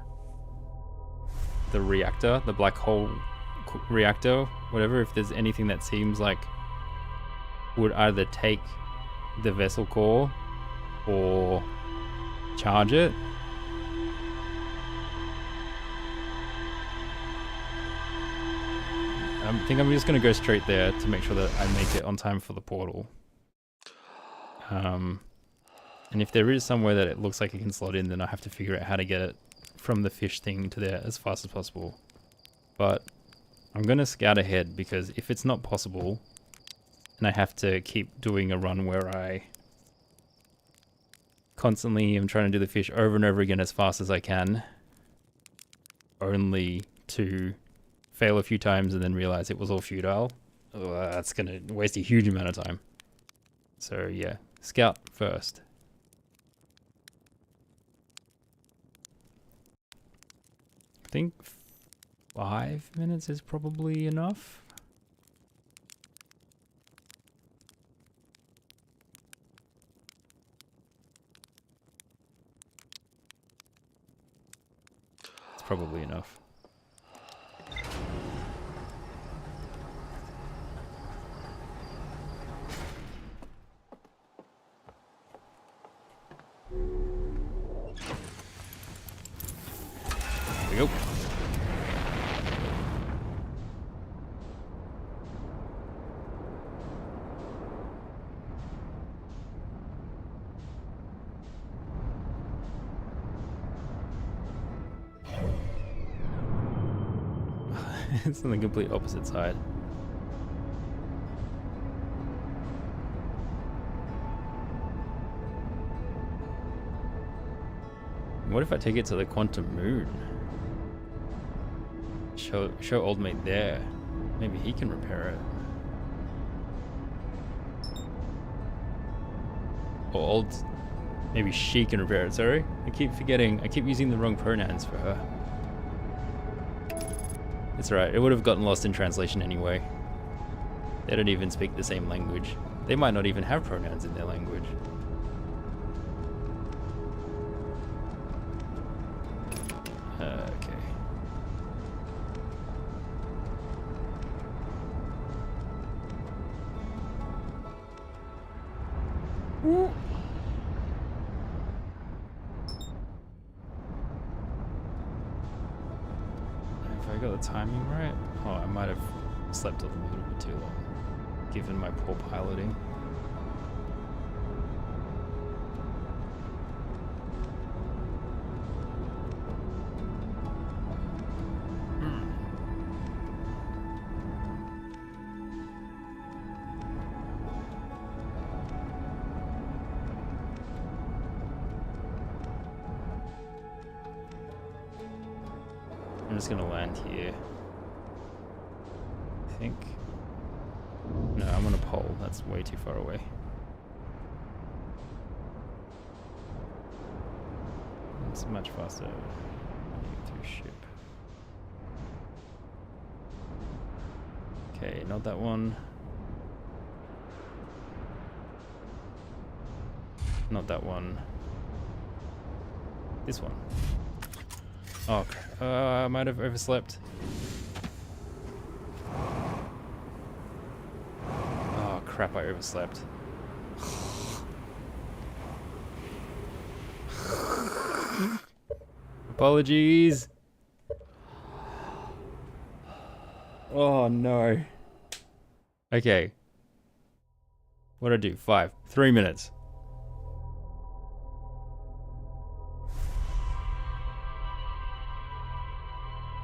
[SPEAKER 1] reactor, the black hole reactor, whatever, if there's anything that seems like would either take the vessel core or charge it. I think I'm just gonna go straight there to make sure that I make it on time for the portal. And if there is somewhere that it looks like it can slot in, then I have to figure out how to get it from the fish thing to there as fast as possible. But I'm gonna scout ahead, because if it's not possible, and I have to keep doing a run where I Constantly I'm trying to do the fish over and over again as fast as I can, only to fail a few times and then realize it was all futile. Oh, that's gonna waste a huge amount of time. So yeah, scout first. I think 5 minutes is probably enough. It's probably enough. There we go. It's on the complete opposite side. What if I take it to the quantum moon? Show old mate there. Maybe he can repair it. Or old... Maybe she can repair it, sorry. I keep forgetting. I keep using the wrong pronouns for her. It's alright, it would have gotten lost in translation anyway. They don't even speak the same language. They might not even have pronouns in their language. Okay. Have I got the timing right? Oh, I might have slept a little bit too long, given my poor piloting. I'm just gonna land here. I think. No, I'm on a pole. That's way too far away. It's much faster through ship. Okay, not that one. Not that one. This one. Oh, I might have overslept. Oh crap, I overslept. Apologies. Oh no. Okay. What'd I do? 3 minutes.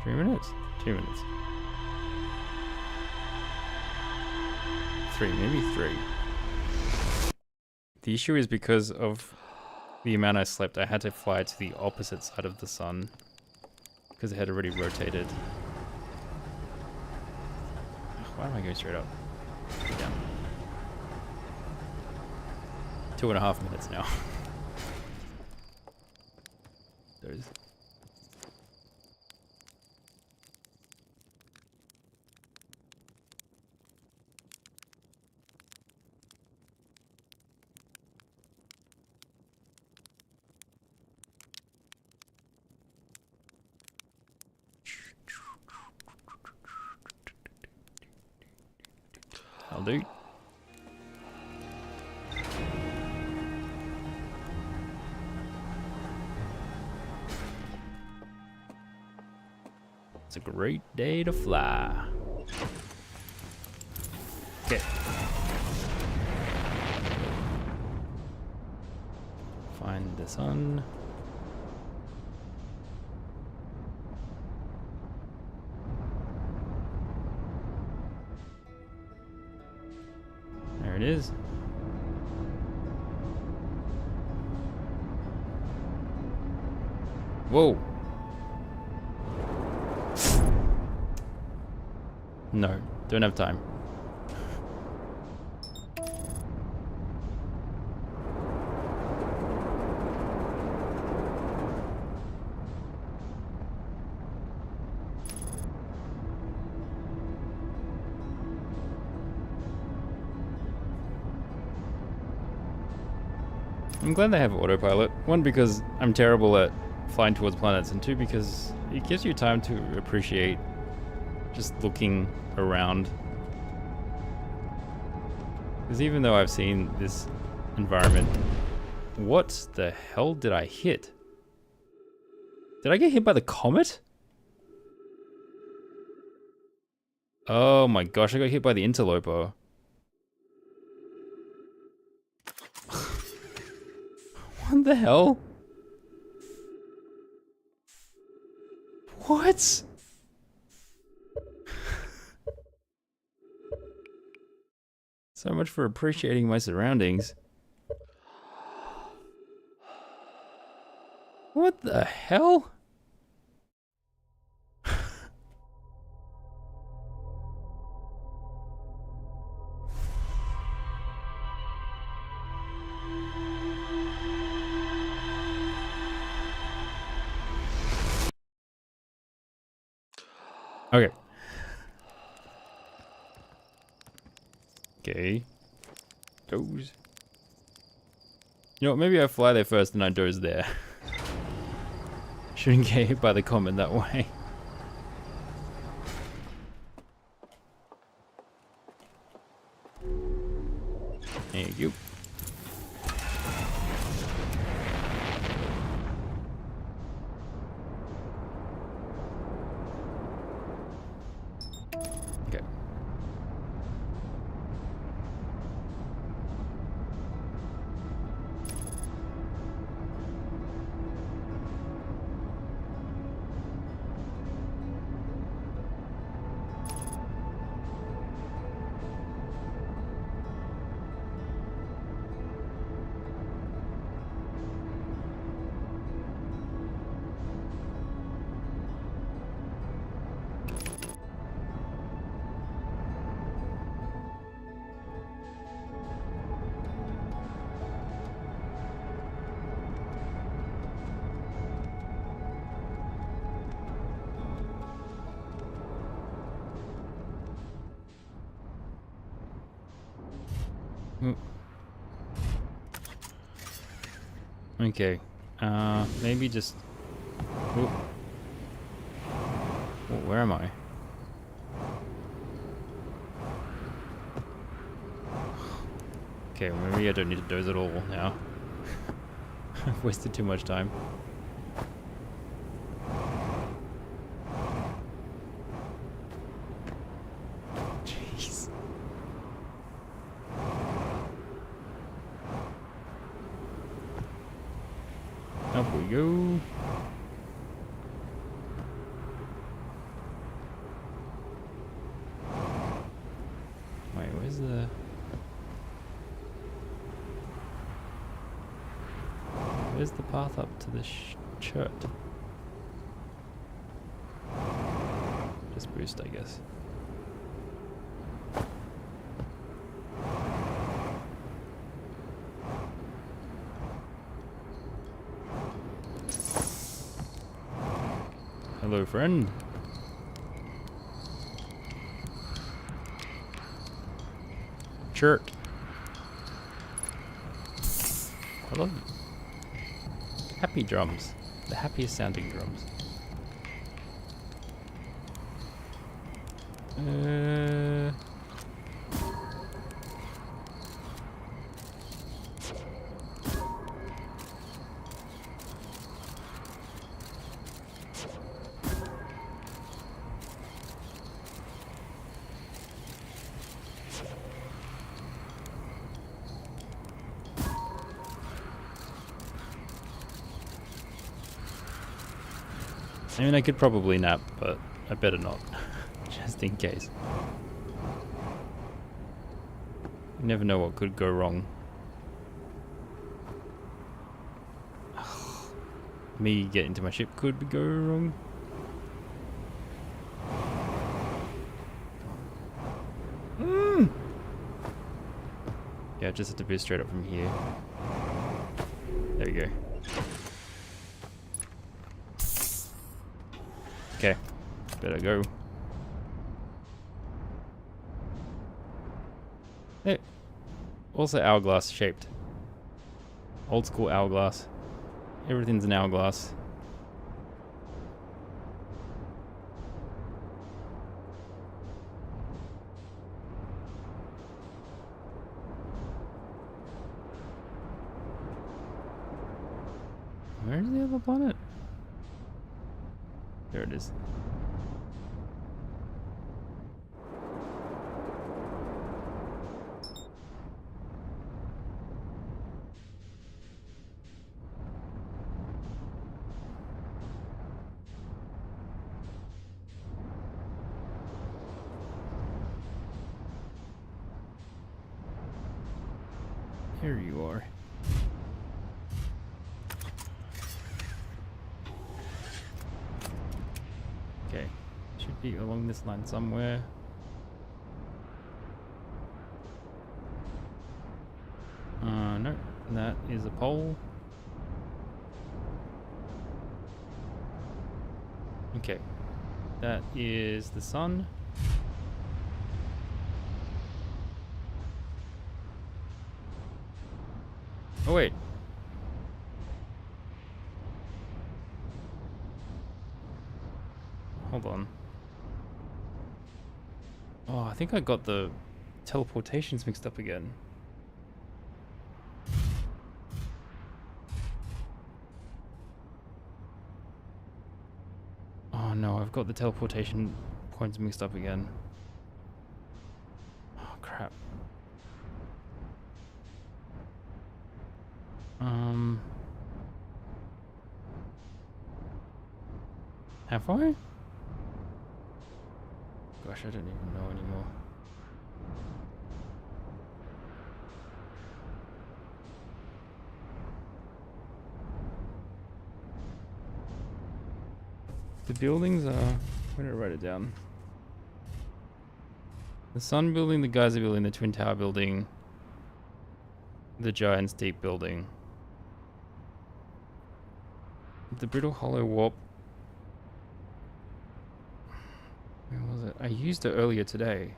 [SPEAKER 1] 3 minutes? 2 minutes. 3, maybe 3. The issue is because of the amount I slept, I had to fly to the opposite side of the sun because it had already rotated. Why am I going straight up? Go down. 2.5 minutes now. There's... I'll do. It's a great day to fly. Okay. Find the sun. There it is. Whoa. No, don't have time. I'm glad they have autopilot. One, because I'm terrible at flying towards planets, and two, because it gives you time to appreciate just looking around. Because even though I've seen this environment, what the hell did I hit? Did I get hit by the comet? Oh my gosh, I got hit by the interloper. What the hell? What? So much for appreciating my surroundings. What the hell? Okay. Okay. Doze. You know what, maybe I fly there first and I doze there. Shouldn't get hit by the comet that way. There you go. Okay. Okay. Maybe just... Ooh. Oh, where am I? Okay, well, maybe I don't need to doze at all now. I've wasted too much time. Jeez. Up we go. Wait, where's the... Where's the path up to the church? Just boost, I guess. Hello, friend. Chirp. I love happy drums. The happiest sounding drums. I mean, I could probably nap, but I better not, just in case. You never know what could go wrong. me get into my ship could go wrong. Yeah, I just have to boost straight up from here. There we go. Okay, better go. Hey, also hourglass shaped. Old school hourglass. Everything's an hourglass. Where's the other planet? There it is. Here you are. Okay, should be along this line somewhere. No, that is a pole. Okay, that is the sun. Oh wait. Hold on. Oh, I think I got the teleportations mixed up again. Oh no, I've got the teleportation points mixed up again. Oh crap. Have I? Gosh, I don't even know anymore. The buildings are... Where did I write it down? The Sun building, the Geyser building, the Twin Tower building, the Giant's Deep building. The Brittle Hollow Warp. Where was it? I used it earlier today.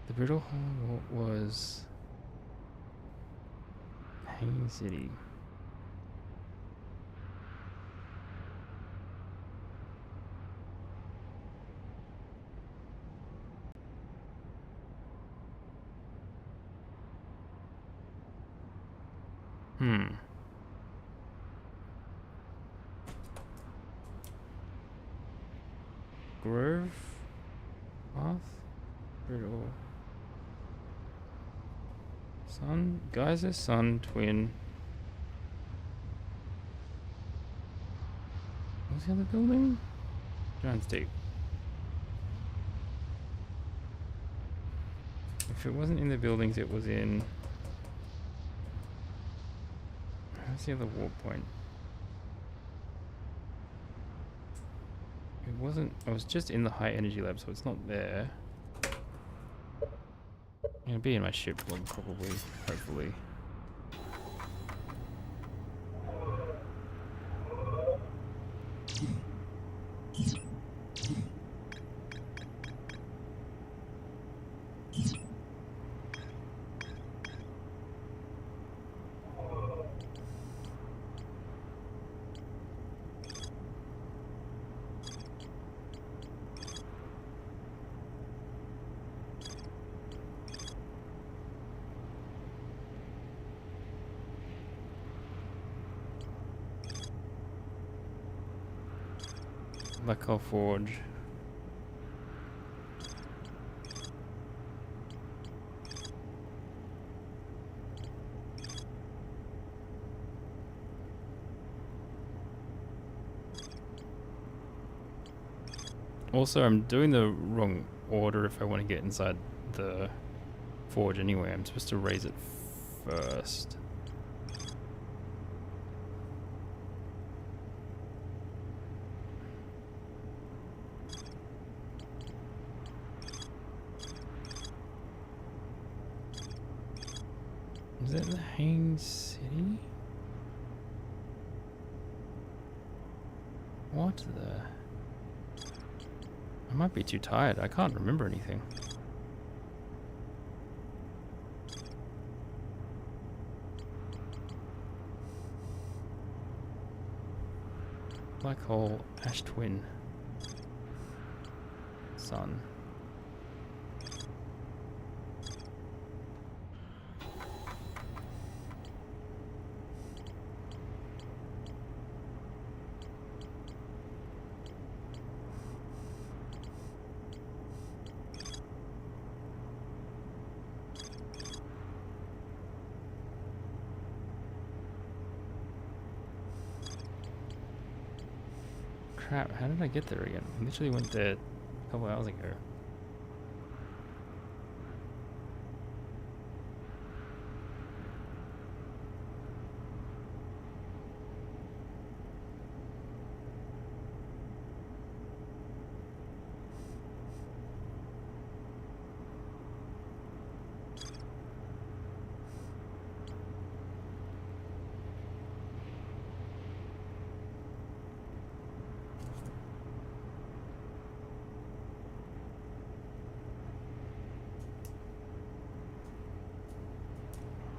[SPEAKER 1] The Brittle Hollow Warp was... Hanging City. Grove? Path? Brittle. Sun? Geyser, Sun, Twin. What was the other building? Giant's Deep. If it wasn't in the buildings, it was in... Where's the other warp point? It wasn't... I was just in the high energy lab, so it's not there. It'll be in my ship log, probably, hopefully. Black Forge. Also, I'm doing the wrong order if I want to get inside the forge anyway. I'm supposed to raise it first. Is that the Haines City? What the? I might be too tired. I can't remember anything. Black hole, ash twin, sun. Crap, how did I get there again? I literally went there a couple hours ago.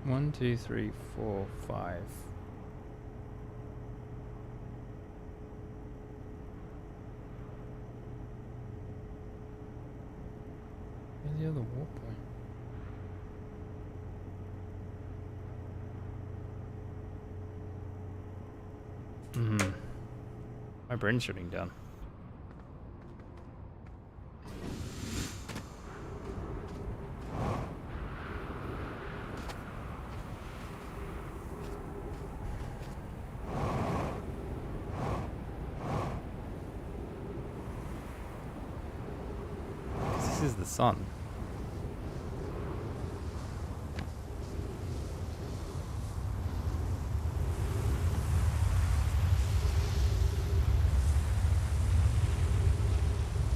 [SPEAKER 1] One, two, three, four, five. Where's the other warp point? My brain's shutting down. This is the sun.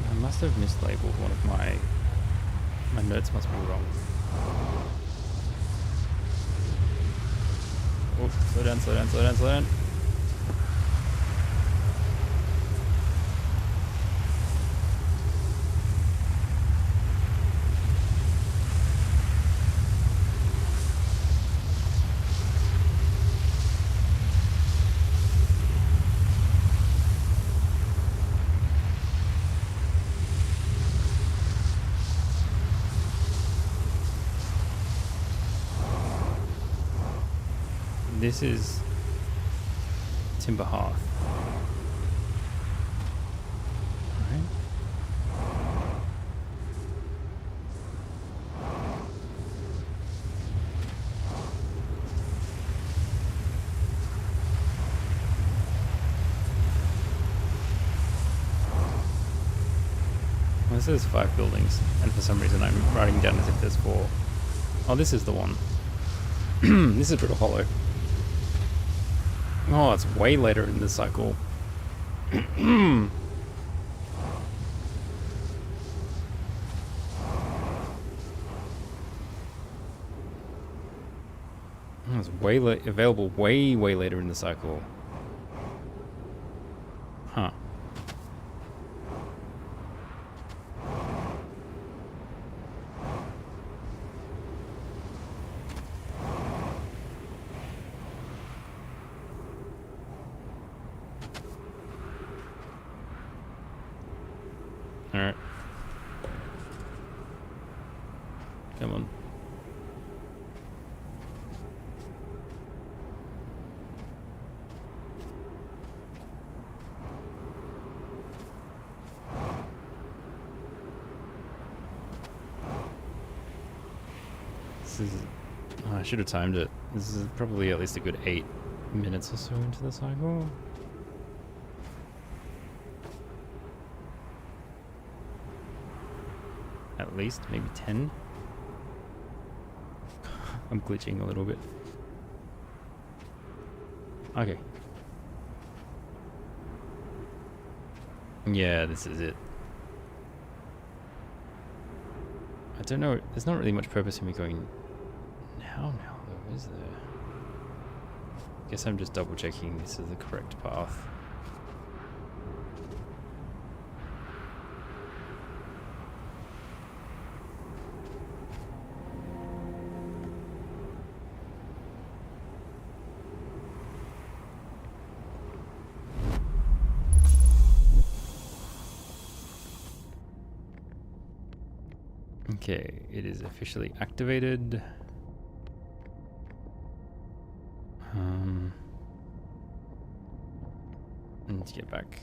[SPEAKER 1] I must have mislabeled one of my notes must be wrong. Oh, slow down, slow down, slow down, slow down. This is Timber Hearth. Right. Well, this is 5 buildings, and for some reason I'm writing down as if there's 4. Oh, this is the one. This is Brittle Hollow. Oh, it's way later in the cycle. It's way available way later in the cycle. Huh. Alright. Come on. This is... Oh, I should have timed it. This is probably at least a good 8 minutes or so into the cycle. At least, maybe 10. I'm glitching a little bit. Okay. Yeah, this is it. I don't know, there's not really much purpose in me going now, though, is there? Guess I'm just double checking this is the correct path. Okay, it is officially activated. I need to get back.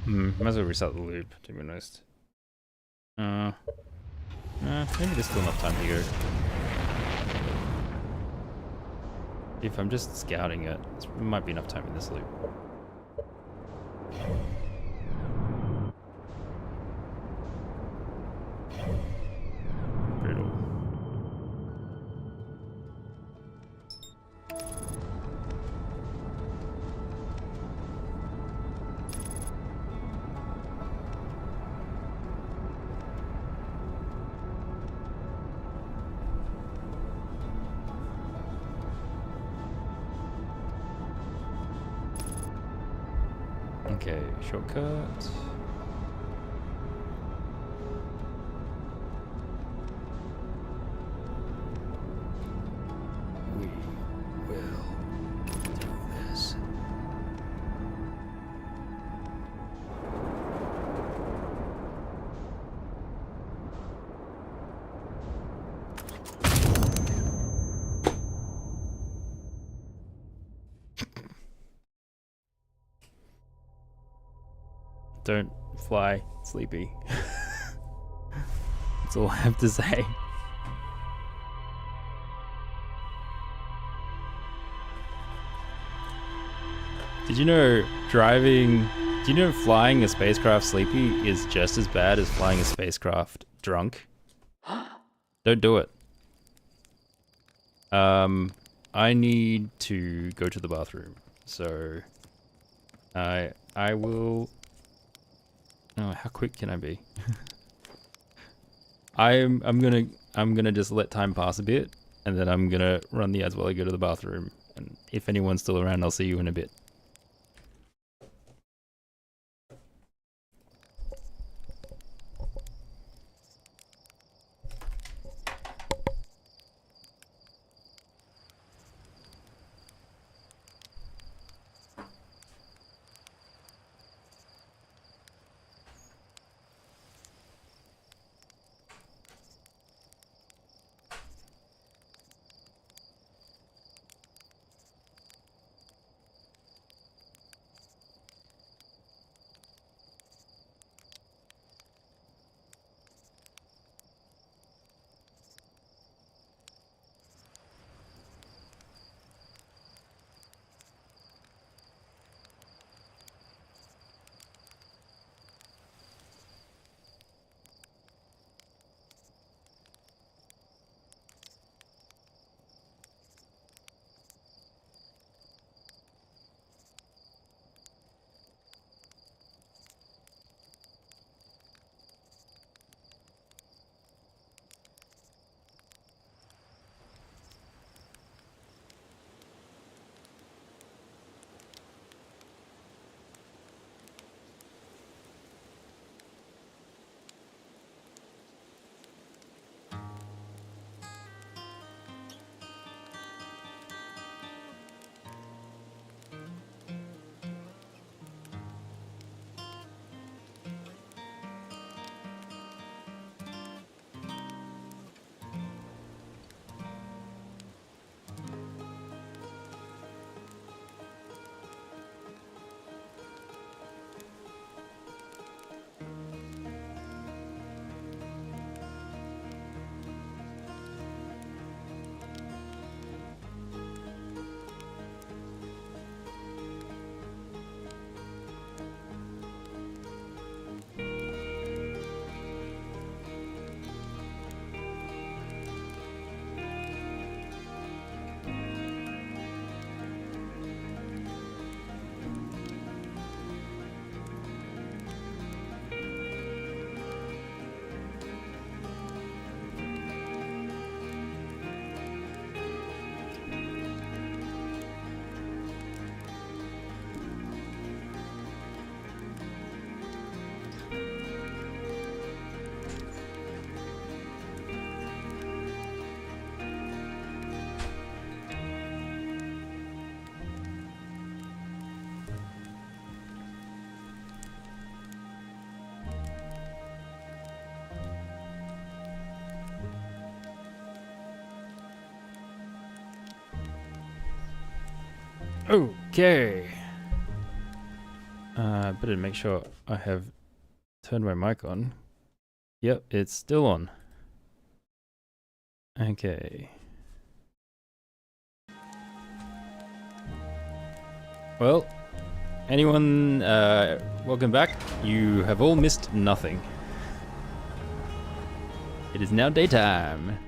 [SPEAKER 1] Might as well restart the loop, to be honest. Maybe there's still enough time to go. If I'm just scouting it, there might be enough time in this loop. Brutal. Okay, shortcut. We will do this. Don't fly, Sleepy. That's all I have to say. Did you know flying a spacecraft sleepy is just as bad as flying a spacecraft drunk? Don't do it. I need to go to the bathroom, so I will. Oh, how quick can I be? I'm gonna just let time pass a bit, and then I'm gonna run the ads while I go to the bathroom. And if anyone's still around, I'll see you in a bit. Okay. Better make sure I have turned my mic on. Yep, it's still on. Okay. Well, anyone, welcome back. You have all missed nothing. It is now daytime.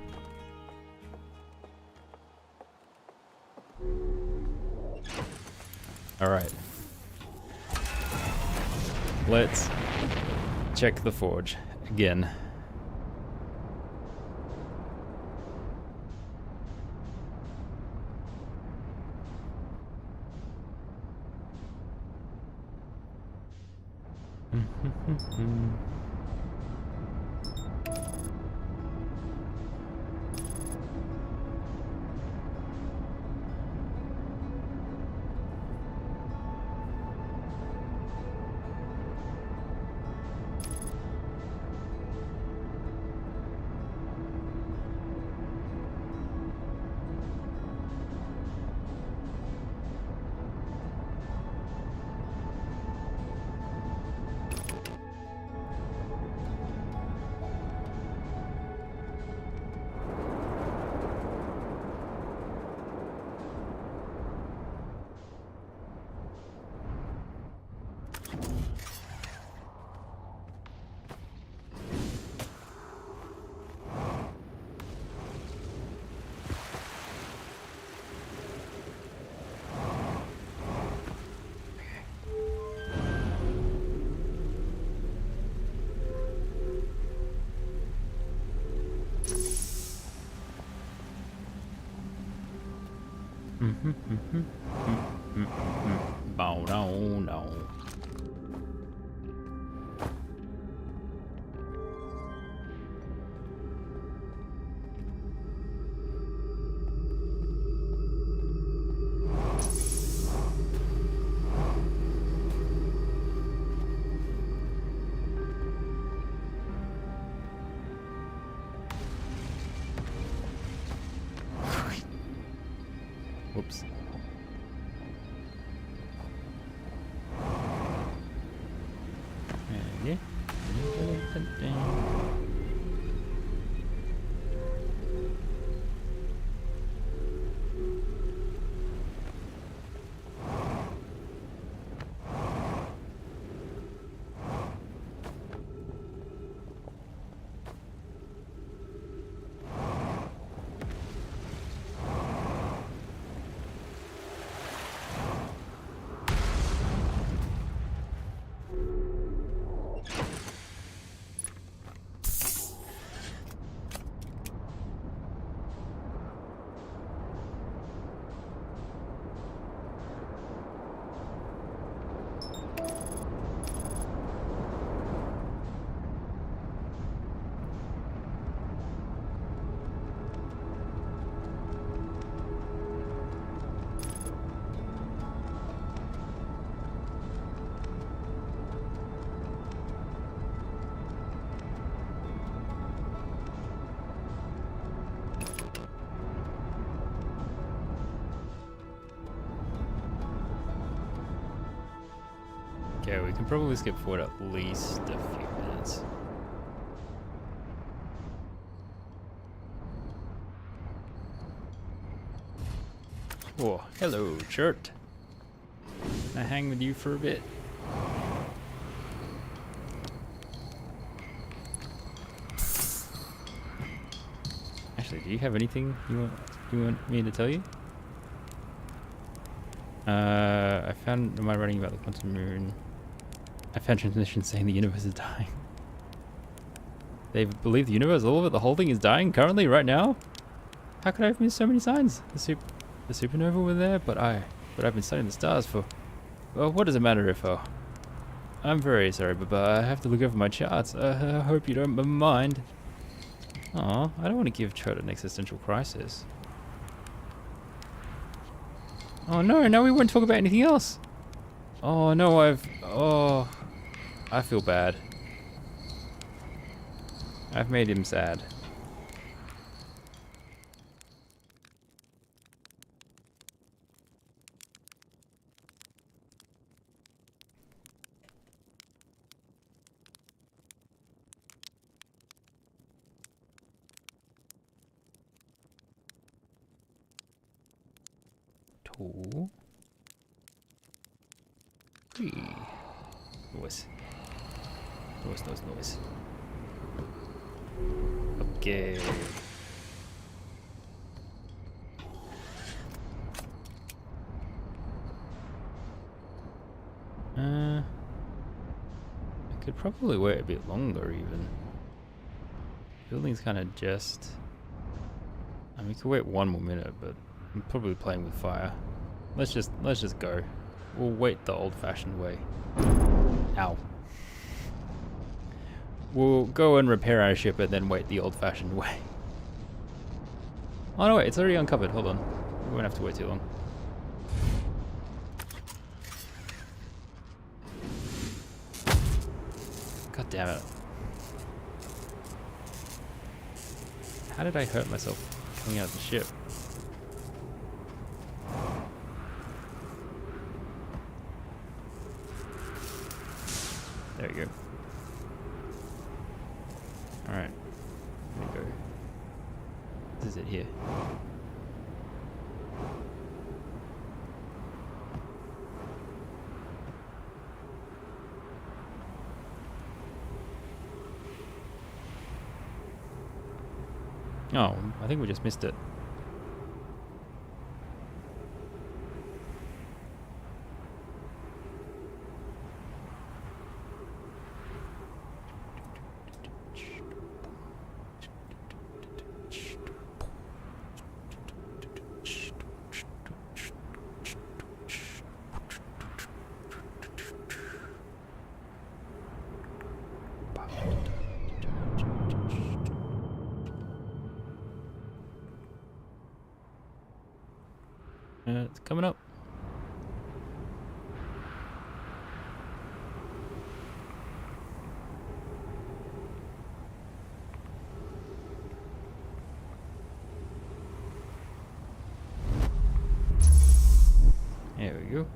[SPEAKER 1] Alright. Let's check the forge again. Bow down, down. Whoops. Yeah. Okay, we can probably skip forward at least a few minutes. Oh, hello, Chert. Can I hang with you for a bit? Actually, do you have anything you want me to tell you? I found my writing about the quantum moon. I found transmissions saying the universe is dying. They believe the universe, all of it, the whole thing is dying currently, right now? How could I have missed so many signs? The supernova were there, but I've been studying the stars for... Well, what does it matter if... I'm very sorry, but I have to look over my charts. I hope you don't mind. Aw, I don't want to give Chert an existential crisis. Oh no, we won't talk about anything else. Oh no, I feel bad. I've made him sad. Tool. Noise. Noise. Okay. I could probably wait a bit longer even. Building's kind of just... I mean, we could wait 1 more minute, but I'm probably playing with fire. Let's just go. We'll wait the old-fashioned way. Ow. We'll go and repair our ship and then wait the old-fashioned way. Oh no, wait, it's already uncovered. Hold on. We won't have to wait too long. God damn it. How did I hurt myself coming out of the ship? There we go. Alright. Here we go. This is it here. Oh, I think we just missed it. It's coming up. There we go.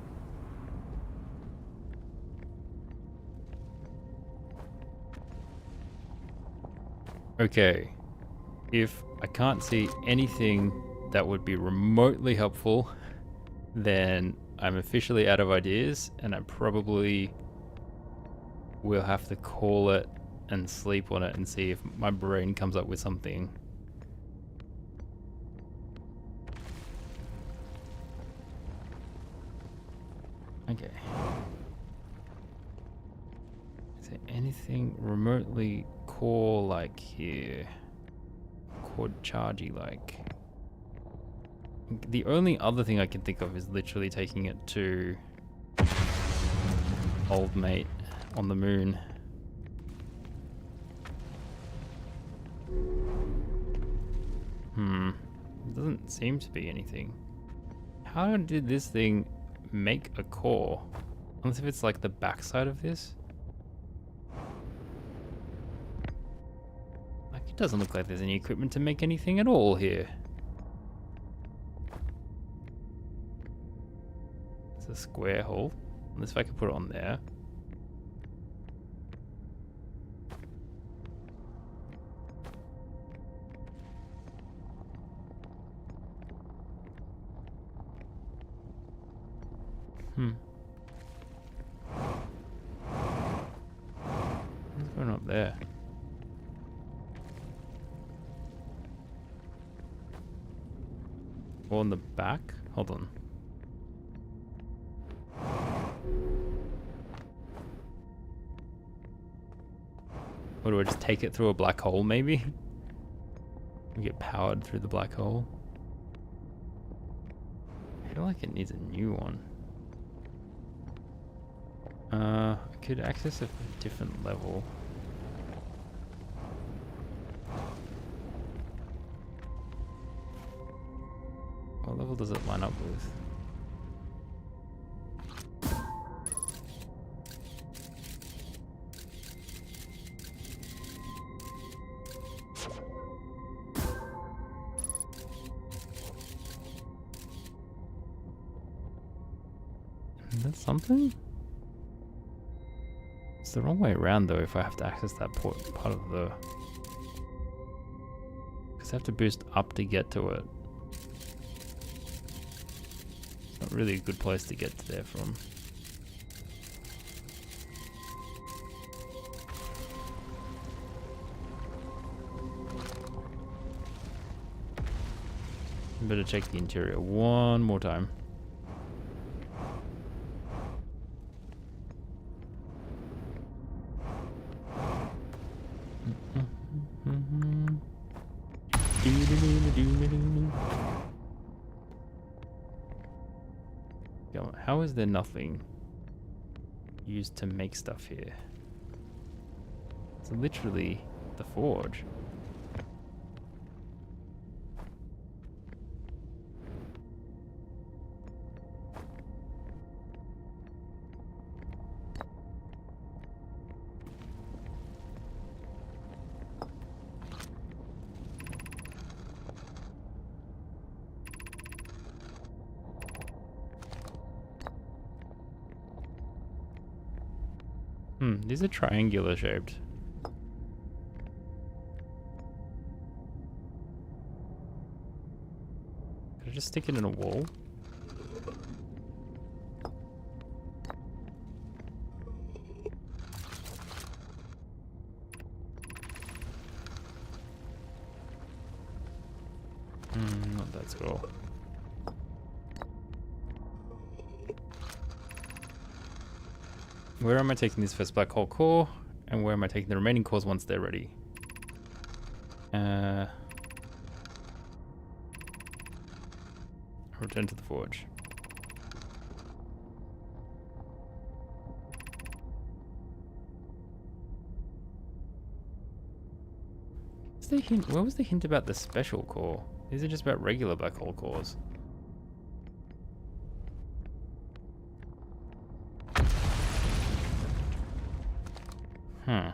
[SPEAKER 1] Okay. If I can't see anything that would be remotely helpful, then I'm officially out of ideas, and I probably will have to call it and sleep on it and see if my brain comes up with something. Okay. Is there anything remotely core-like here? Core-chargy-like? The only other thing I can think of is literally taking it to old mate on the moon. It doesn't seem to be anything. How did this thing make a core? Unless if it's like the backside of this? Like, it doesn't look like there's any equipment to make anything at all here. It's a square hole. Unless if I could put it on there. What's going on up there? Or on the back? Hold on. Or do I just take it through a black hole, maybe? We get powered through the black hole. I feel like it needs a new one. I could access it from a different level. What level does it line up with? Is that something? It's the wrong way around though if I have to access that part of the... Because I have to boost up to get to it. Not really a good place to get there from. Better check the interior one more time. How is there nothing used to make stuff here? It's literally the forge. These are triangular shaped. Could I just stick it in a wall? Not that scroll. Where am I taking this first black hole core? And where am I taking the remaining cores once they're ready? Return to the forge. What's the hint? What was the hint about the special core? These are just about regular black hole cores. Huh.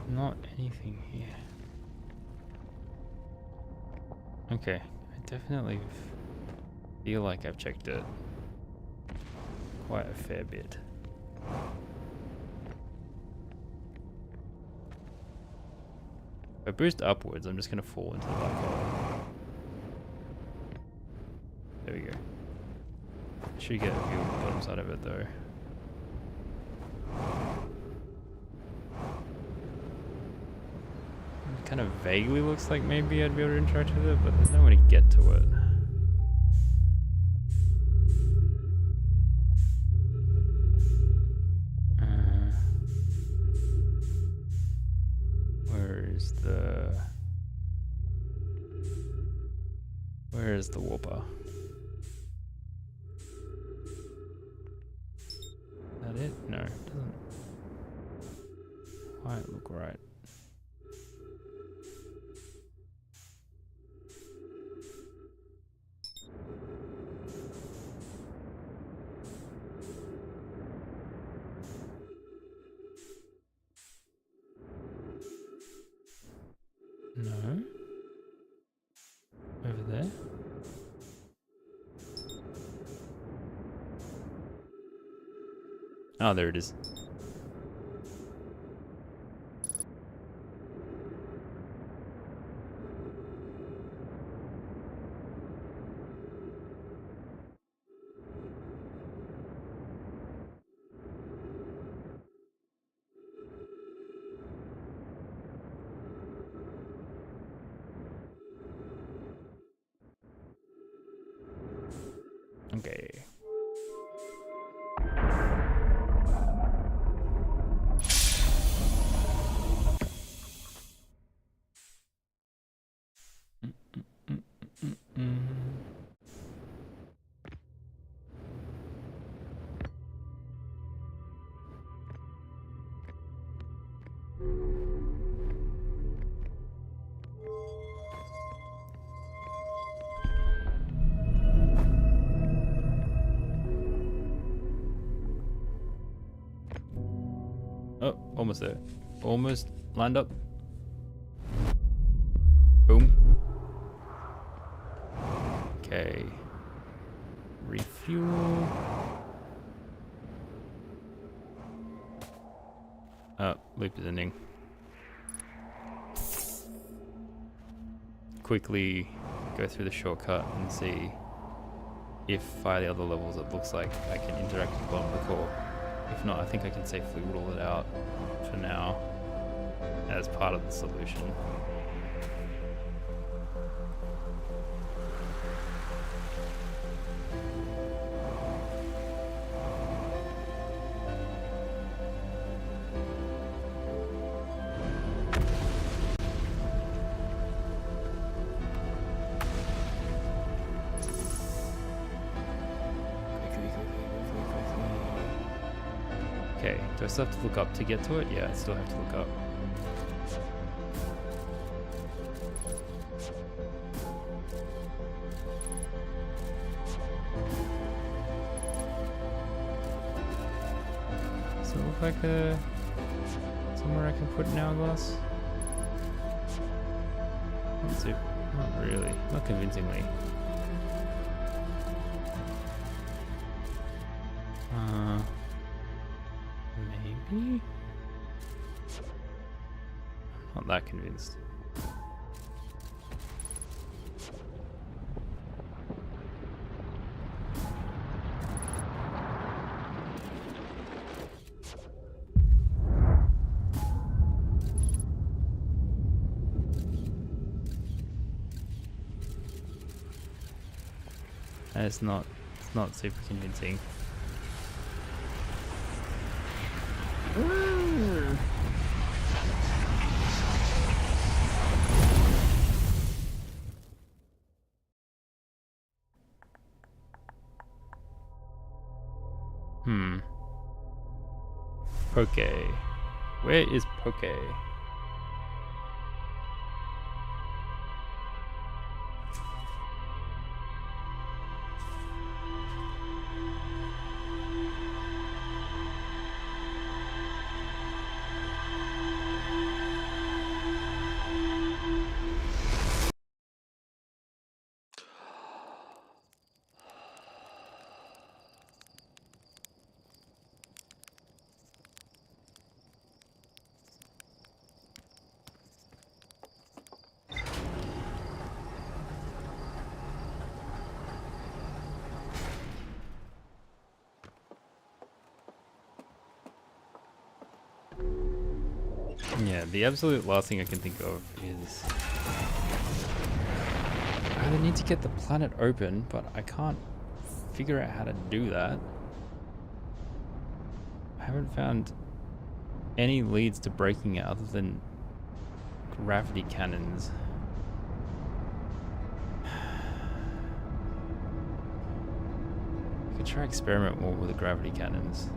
[SPEAKER 1] Not anything here. Okay, I definitely feel like I've checked it quite a fair bit. If I boost upwards, I'm just going to fall into the black hole. There we go. Should get a view of the bottom side of it though. It kind of vaguely looks like maybe I'd be able to interact with it, but there's no way to get to it. Where is the Whopper? Is that it? No, it doesn't quite look right. No. Over there. Oh, there it is. Okay. Oh, almost there. Almost lined up. Boom. Okay. Refuel. Oh, loop is ending. quickly go through the shortcut and see if via the other levels it looks like I can interact with the bottom of the core. If not, I think I can safely rule it out for now as part of the solution. Okay, do I still have to look up to get to it? Yeah, I still have to look up. Does it look like somewhere I can put an hourglass? Not really, not convincingly. Maybe? I'm not that convinced. It's not super convincing. Poke. Where is Poke? Yeah, the absolute last thing I can think of is I either need to get the planet open, but I can't figure out how to do that. I haven't found any leads to breaking it other than gravity cannons. I could try experiment more with the gravity cannons.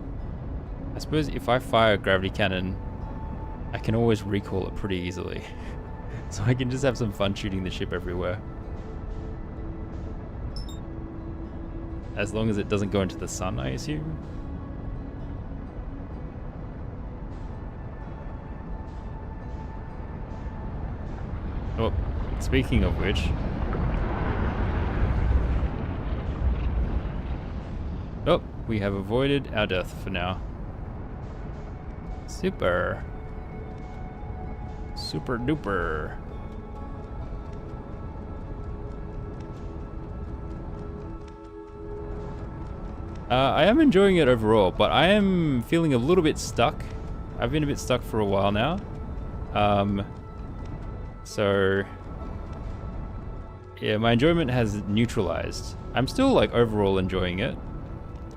[SPEAKER 1] I suppose if I fire a gravity cannon, I can always recall it pretty easily. So I can just have some fun shooting the ship everywhere. As long as it doesn't go into the sun, I assume. Oh, speaking of which... Oh, we have avoided our death for now. Super. Super duper. I am enjoying it overall, but I am feeling a little bit stuck. I've been a bit stuck for a while now. So yeah, my enjoyment has neutralized. I'm still like overall enjoying it.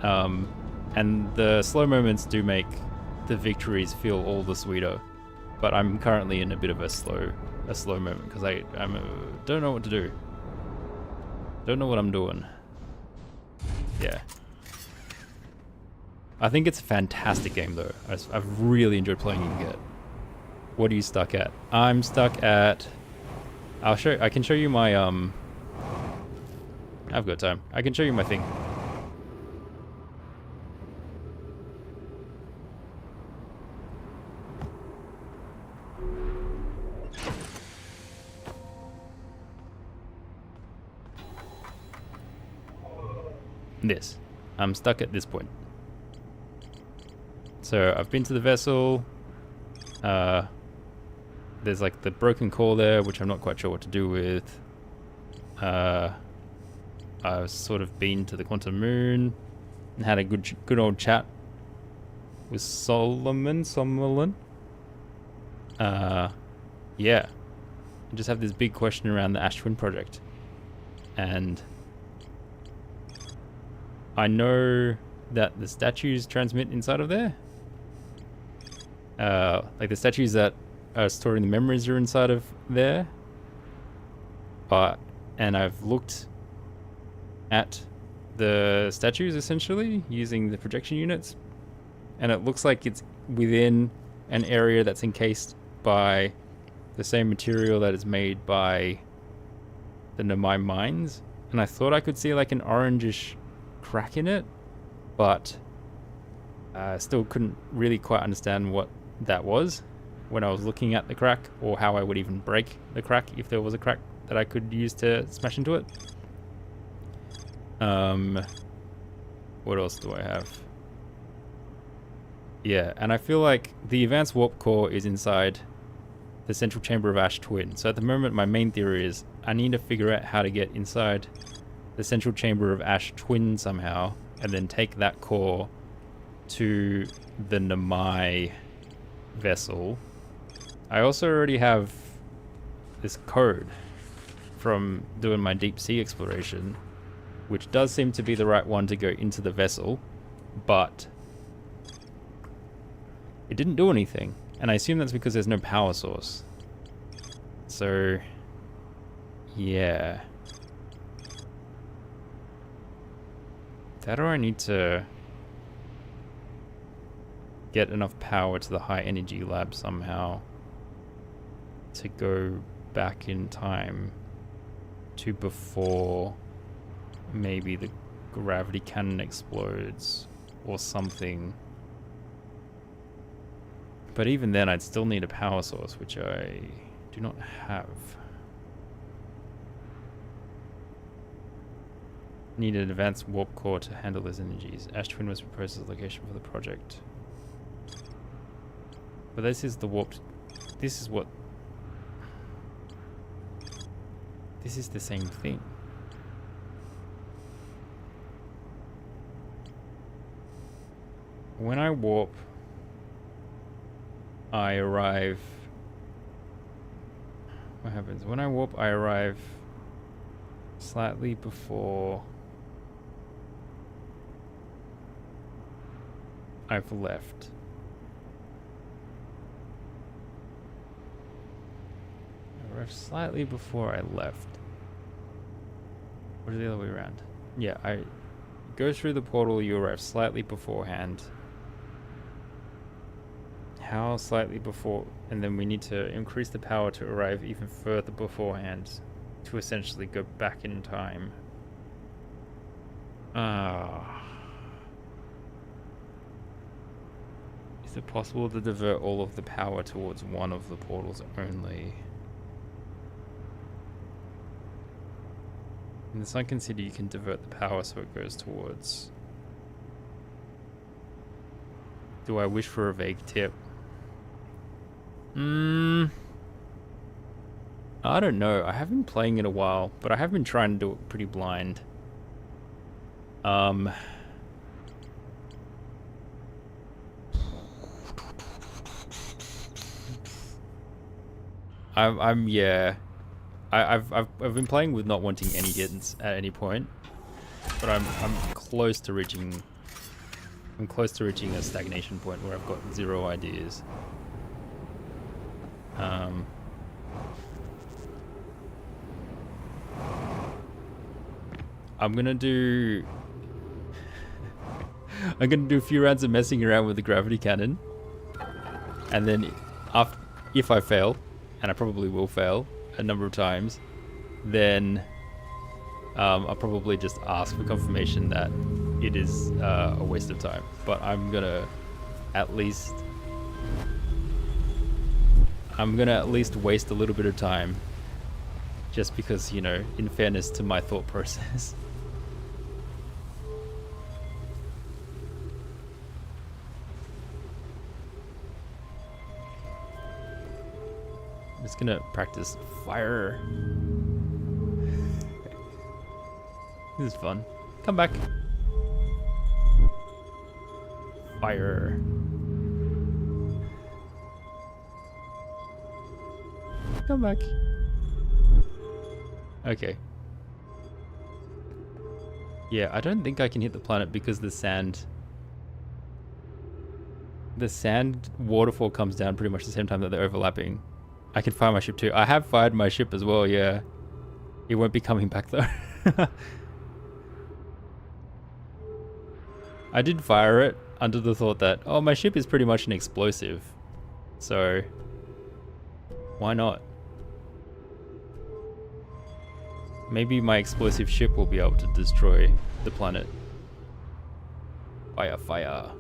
[SPEAKER 1] And the slow moments do make the victories feel all the sweeter. But I'm currently in a bit of a slow moment because I don't know what to do. Don't know what I'm doing. Yeah. I think it's a fantastic game though. I've really enjoyed playing it. What are you stuck at? I'm stuck at... I can show you my I've got time. I can show you my thing. This. I'm stuck at this point. So I've been to the vessel. there's like the broken core there, which I'm not quite sure what to do with. I've sort of been to the Quantum Moon and had a good old chat with Solomon. Yeah. I just have this big question around the Ash Twin project. And I know that the statues transmit inside of there. Like the statues that are storing the memories are inside of there. And I've looked at the statues essentially using the projection units, and it looks like it's within an area that's encased by the same material that is made by the Nomai mines. And I thought I could see like an orangish crack in it, but I still couldn't really quite understand what that was when I was looking at the crack, or how I would even break the crack if there was a crack that I could use to smash into it. What else do I have? Yeah, and I feel like the advanced warp core is inside the central chamber of Ash Twin. So at the moment, my main theory is I need to figure out how to get inside the central chamber of Ash Twin somehow, and then take that core to the Nomai vessel. I also already have this code from doing my deep sea exploration, which does seem to be the right one to go into the vessel, but it didn't do anything. And I assume that's because there's no power source. So, yeah. That, or I need to get enough power to the high energy lab somehow to go back in time to before maybe the gravity cannon explodes or something. But even then, I'd still need a power source, which I do not have. Need an advanced warp core to handle those energies. Ash Twin was proposed as a location for the project. But this is the warped... This is what... This is the same thing. When I warp, I arrive... What happens? When I warp, I arrive slightly before I've left. I arrived slightly before I left. Or the other way around? Yeah, I go through the portal, you arrive slightly beforehand. How slightly before? And then we need to increase the power to arrive even further beforehand to essentially go back in time. Is it possible to divert all of the power towards one of the portals only? In the Sunken City, you can divert the power so it goes towards... Do I wish for a vague tip? I don't know. I haven't been playing in a while, but I have been trying to do it pretty blind. Yeah. I've been playing with not wanting any hits at any point, but I'm close to reaching. I'm close to reaching a stagnation point where I've got zero ideas. I'm gonna do a few rounds of messing around with the gravity cannon, and then if I fail, and I probably will fail a number of times, then I'll probably just ask for confirmation that it is a waste of time. But I'm gonna at least waste a little bit of time, just because, you know, in fairness to my thought process. I'm just gonna practice fire. This is fun. Come back. Fire. Come back. Okay. Yeah, I don't think I can hit the planet because the sand waterfall comes down pretty much the same time that they're overlapping. I can fire my ship too. I have fired my ship as well, yeah. It won't be coming back though. I did fire it under the thought that, oh, my ship is pretty much an explosive. So, why not? Maybe my explosive ship will be able to destroy the planet. Fire, fire.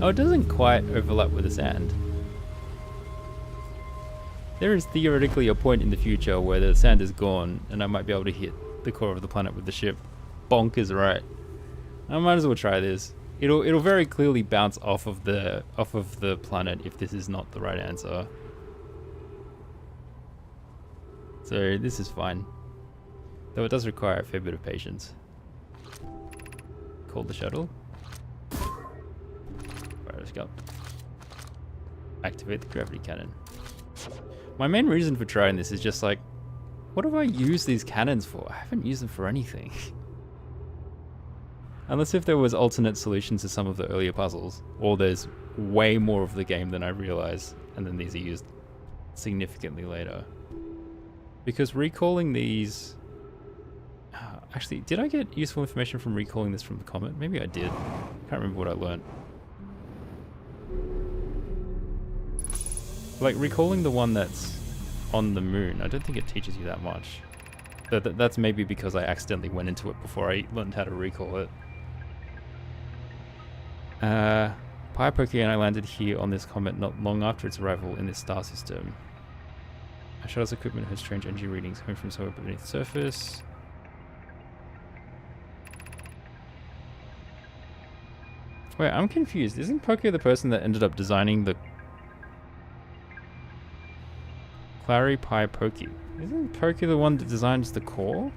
[SPEAKER 1] Oh, it doesn't quite overlap with the sand. There is theoretically a point in the future where the sand is gone and I might be able to hit the core of the planet with the ship. Bonk is right. I might as well try this. It'll very clearly bounce off of the planet if this is not the right answer. So this is fine. Though it does require a fair bit of patience. Call the shuttle. Up. Activate the gravity cannon. My main reason for trying this is just like, what do I use these cannons for? I haven't used them for anything. Unless if there was alternate solutions to some of the earlier puzzles, or there's way more of the game than I realize, and then these are used significantly later. Because recalling these... actually, did I get useful information from recalling this from the comet? Maybe I did. Can't remember what I learned. Like, recalling the one that's on the moon, I don't think it teaches you that much. That's maybe because I accidentally went into it before I learned how to recall it. Pypoke and I landed here on this comet not long after its arrival in this star system. Our shuttle's equipment has strange energy readings coming from somewhere beneath the surface. Wait, I'm confused. Isn't Poke the person that ended up designing the Clary Pypoke? Isn't Poke the one that designs the core?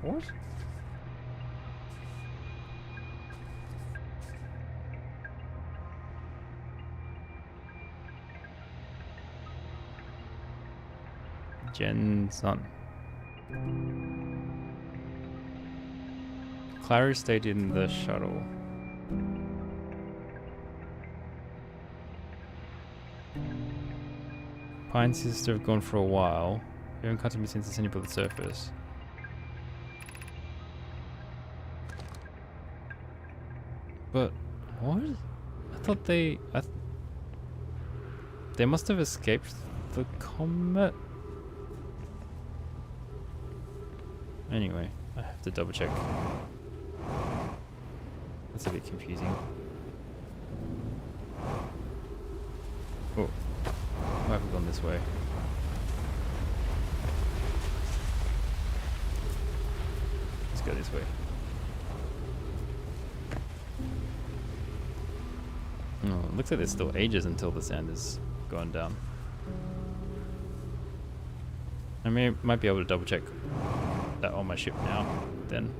[SPEAKER 1] What? Jen Sun. Clary stayed in the shuttle. Pine seems to have gone for a while. We haven't contacted me since descending below the surface. But what? I thought they must have escaped the comet. Anyway, I have to double check. That's a bit confusing. Oh. Why have we gone this way? Let's go this way. Oh, it looks like there's still ages until the sand is gone down. I might be able to double check that on my ship now, then.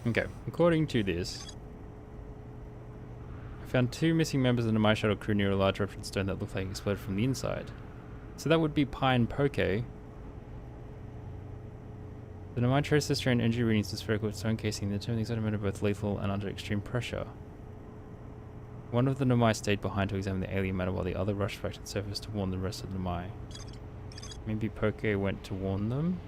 [SPEAKER 1] Okay, according to this, I found 2 missing members of the My Shuttle crew near a large eruption stone that looked like it exploded from the inside. So that would be Pine Poke. The Nomai traces strain energy readings to spherical stone casing. The term these items are both lethal and under extreme pressure. One of the Nomai stayed behind to examine the alien matter while the other rushed back to the surface to warn the rest of the Nomai. Maybe Poke went to warn them?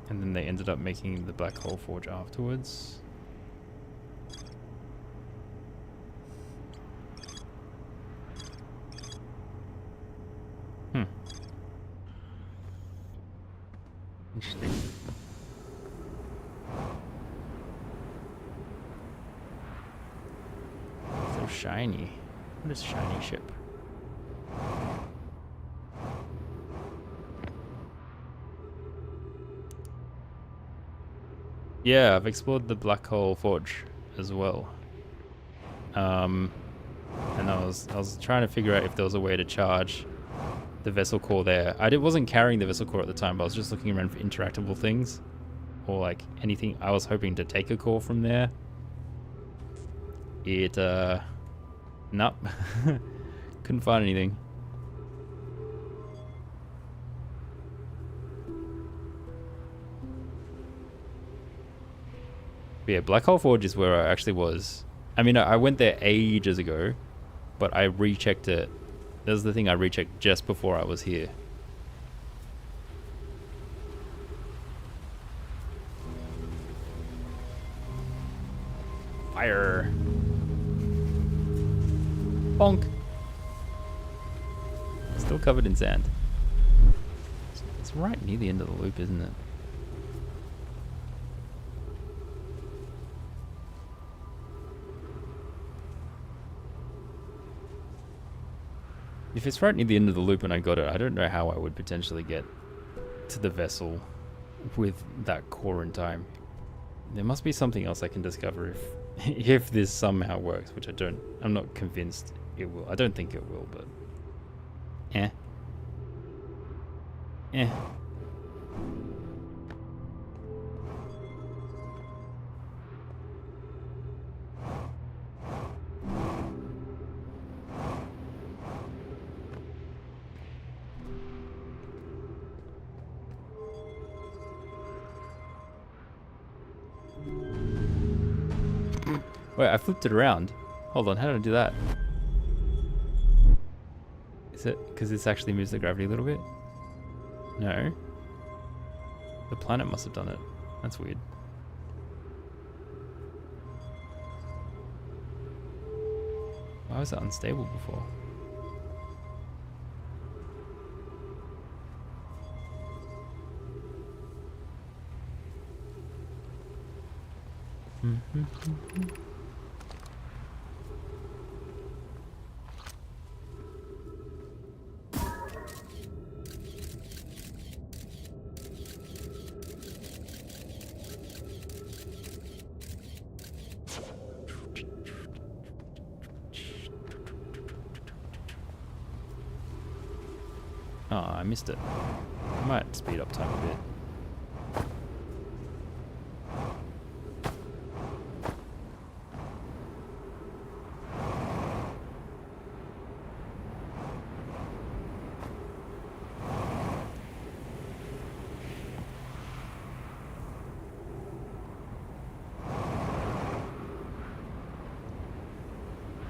[SPEAKER 1] And then they ended up making the Black Hole Forge afterwards. Interesting. So shiny. What is shiny ship? Yeah, I've explored the Black Hole Forge as well. And I was trying to figure out if there was a way to charge the vessel core there. Wasn't carrying the vessel core at the time, but I was just looking around for interactable things or like anything. I was hoping to take a core from there. Nope. Couldn't find anything. But yeah, Black Hole Forge is where I actually was. I mean, I went there ages ago, but I rechecked it. That was the thing I rechecked just before I was here. Fire. Bonk. Still covered in sand. It's right near the end of the loop, isn't it? If it's right near the end of the loop and I got it, I don't know how I would potentially get to the vessel with that core in time. There must be something else I can discover if this somehow works, which I'm not convinced it will. I don't think it will, but eh. Wait, I flipped it around. Hold on, how did I do that? Is it because this actually moves the gravity a little bit? No. The planet must have done it. That's weird. Why was it unstable before? Oh, I missed it. I might speed up time a bit.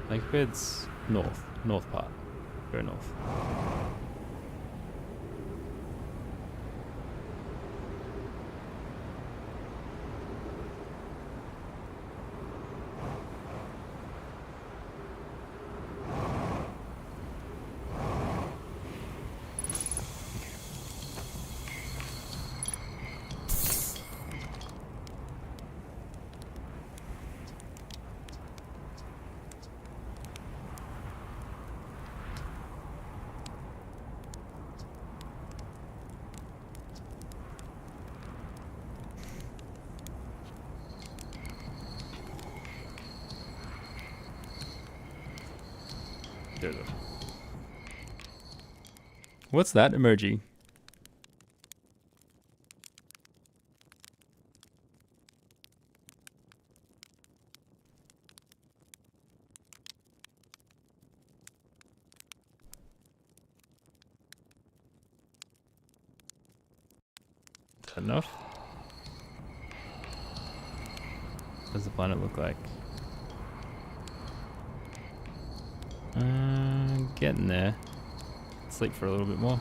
[SPEAKER 1] Lakebed's north part. Go north. There it is. What's that emoji? Is that enough? What does the planet look like? Getting there. Sleep for a little bit more.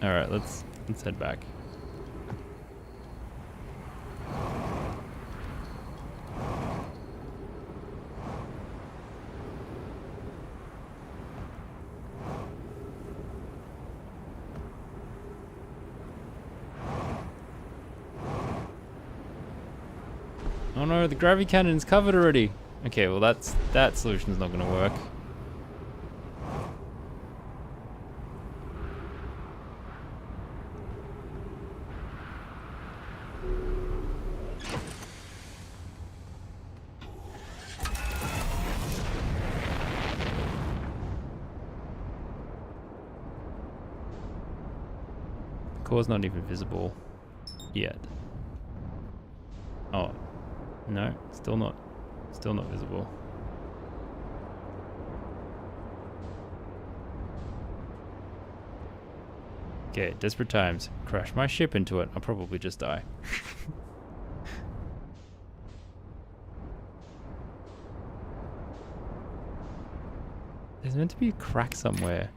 [SPEAKER 1] All right, let's head back. Oh no, the gravity cannon's covered already. Okay, well that solution's not gonna work. The core's not even visible yet. Oh, no, still not visible. Okay, desperate times. Crash my ship into it. I'll probably just die. There's meant to be a crack somewhere.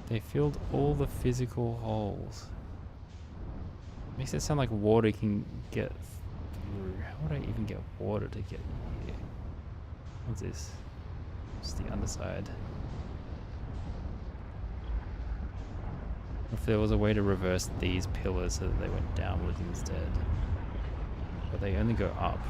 [SPEAKER 1] They filled all the physical holes. Makes it sound like water can get through. How would I even get water to get here? What's this? It's the underside. If there was a way to reverse these pillars so that they went downwards instead. But they only go up.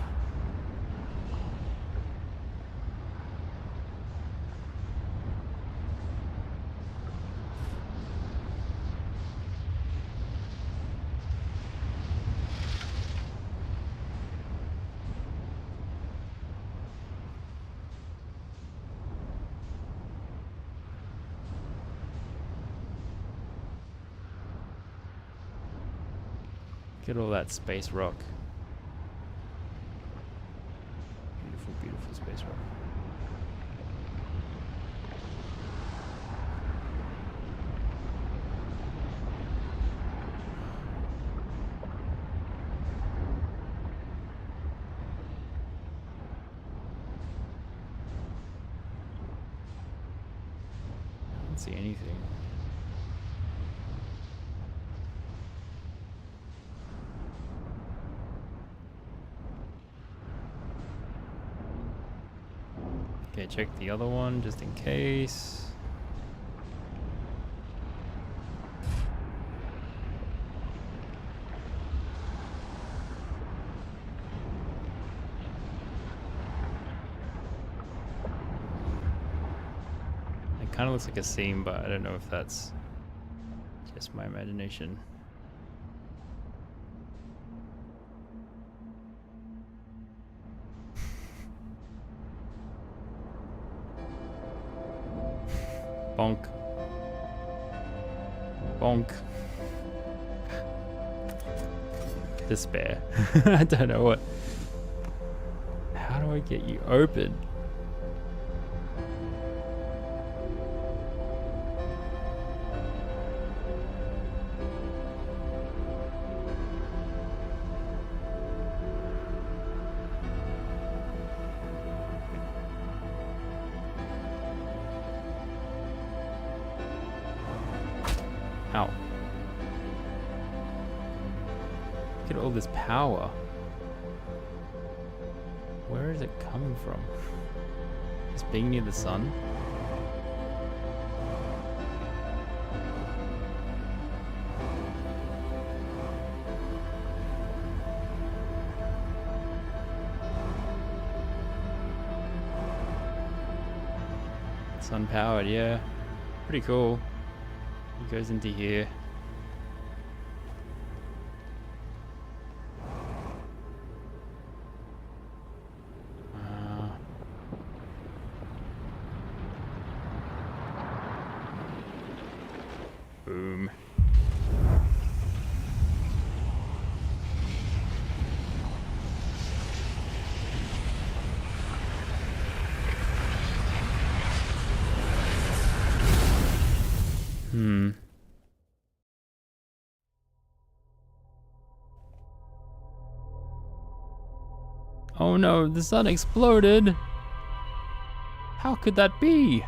[SPEAKER 1] Look at all that space rock. Beautiful, beautiful space rock. I don't see anything. Okay, check the other one just in case. It kind of looks like a seam, but I don't know if that's just my imagination. Bonk. Bonk. Despair. I don't know what. How do I get you open? Ow. Look at all this power. Where is it coming from? Just being near the sun? Sun powered, yeah. Pretty cool. It goes into here. Boom. Oh no, the sun exploded! How could that be?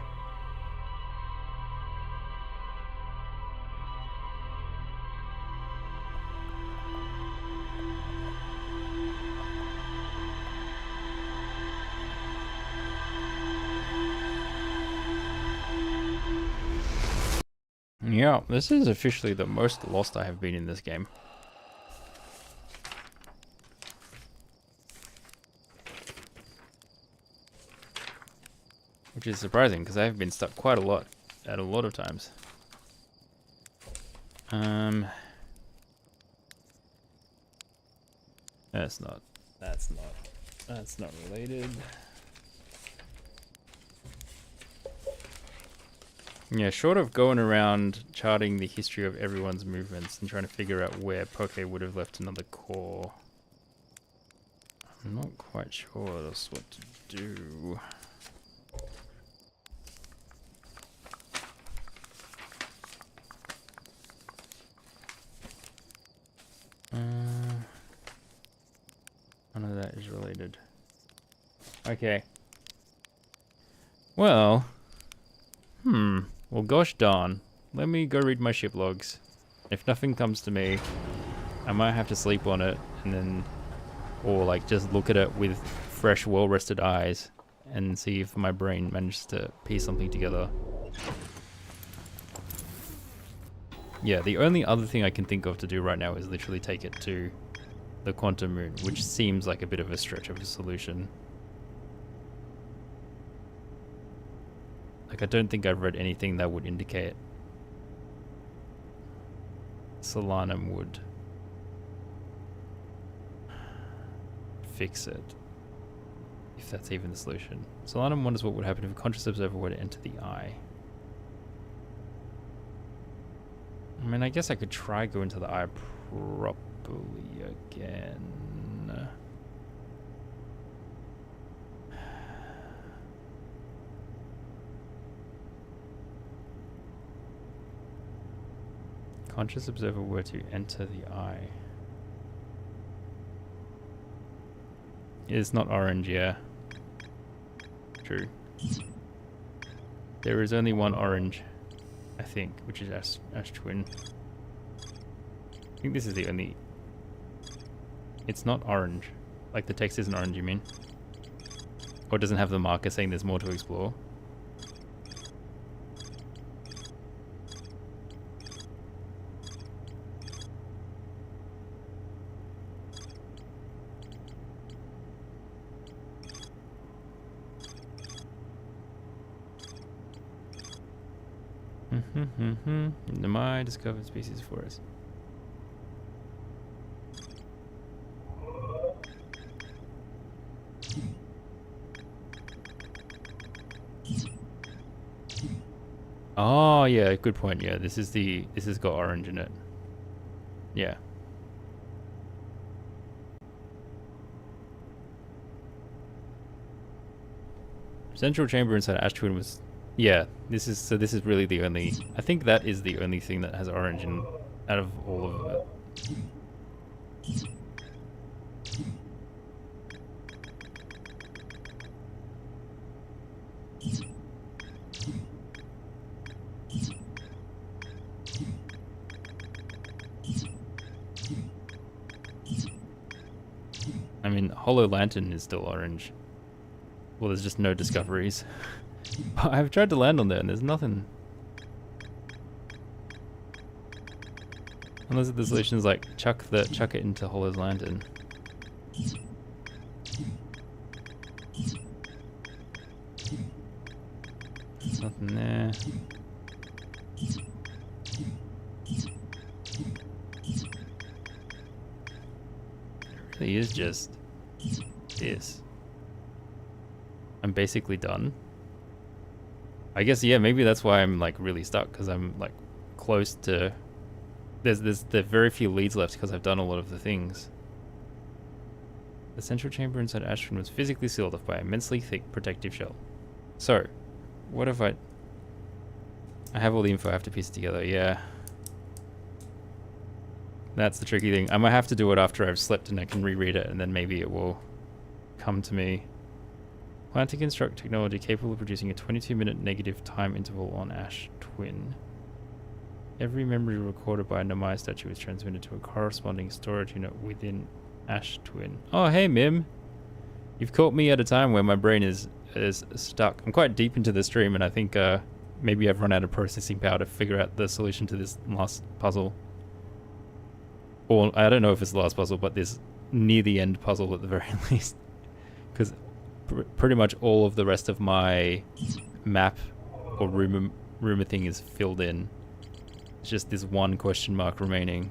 [SPEAKER 1] Yeah, this is officially the most lost I have been in this game. Which is surprising, because I have been stuck quite a lot, at a lot of times. That's not related. Yeah, short of going around charting the history of everyone's movements and trying to figure out where Poke would have left another core, I'm not quite sure that's what to do. None of that is related. Okay. Well, well, gosh darn. Let me go read my ship logs. If nothing comes to me, I might have to sleep on it and then, or like just look at it with fresh, well-rested eyes and see if my brain manages to piece something together. Yeah, the only other thing I can think of to do right now is literally take it to the Quantum Moon, which seems like a bit of a stretch of a solution. Like, I don't think I've read anything that would indicate Solanum would fix it, if that's even the solution. Solanum wonders what would happen if a conscious observer were to enter the eye. I mean, I guess I could try go into the eye properly again. Conscious observer were to enter the eye. It's not orange, yeah. True. There is only one orange, I think, which is Ash Twin. I think this is the only... It's not orange. Like the text isn't orange, you mean? Or it doesn't have the marker saying there's more to explore. My discovered species forest. Oh yeah, good point. Yeah, this has got orange in it. Yeah. Central chamber inside Ash Twin was... Yeah, this is really the only... I think that is the only thing that has orange in out of all of it. I mean, Hollow Lantern is still orange. Well, there's just no discoveries. I've tried to land on there and there's nothing. Unless the solution is like chuck it into Hollow's Lantern. Nothing there. It really is just this. I'm basically done. I guess, yeah, maybe that's why I'm like really stuck, because I'm like close to... There's very few leads left because I've done a lot of the things. The central chamber inside Ash Twin was physically sealed off by an immensely thick protective shell. So, what if I have all the info I have to piece it together, yeah. That's the tricky thing. I might have to do it after I've slept and I can reread it, and then maybe it will come to me. Plan to construct technology capable of producing a 22-minute negative time interval on Ash Twin. Every memory recorded by a Nomai statue is transmitted to a corresponding storage unit within Ash Twin. Oh, hey, Mim. You've caught me at a time where my brain is stuck. I'm quite deep into the stream, and I think maybe I've run out of processing power to figure out the solution to this last puzzle. Or I don't know if it's the last puzzle, but this near the end puzzle at the very least. Because pretty much all of the rest of my map or rumor thing is filled in. It's just this one question mark remaining.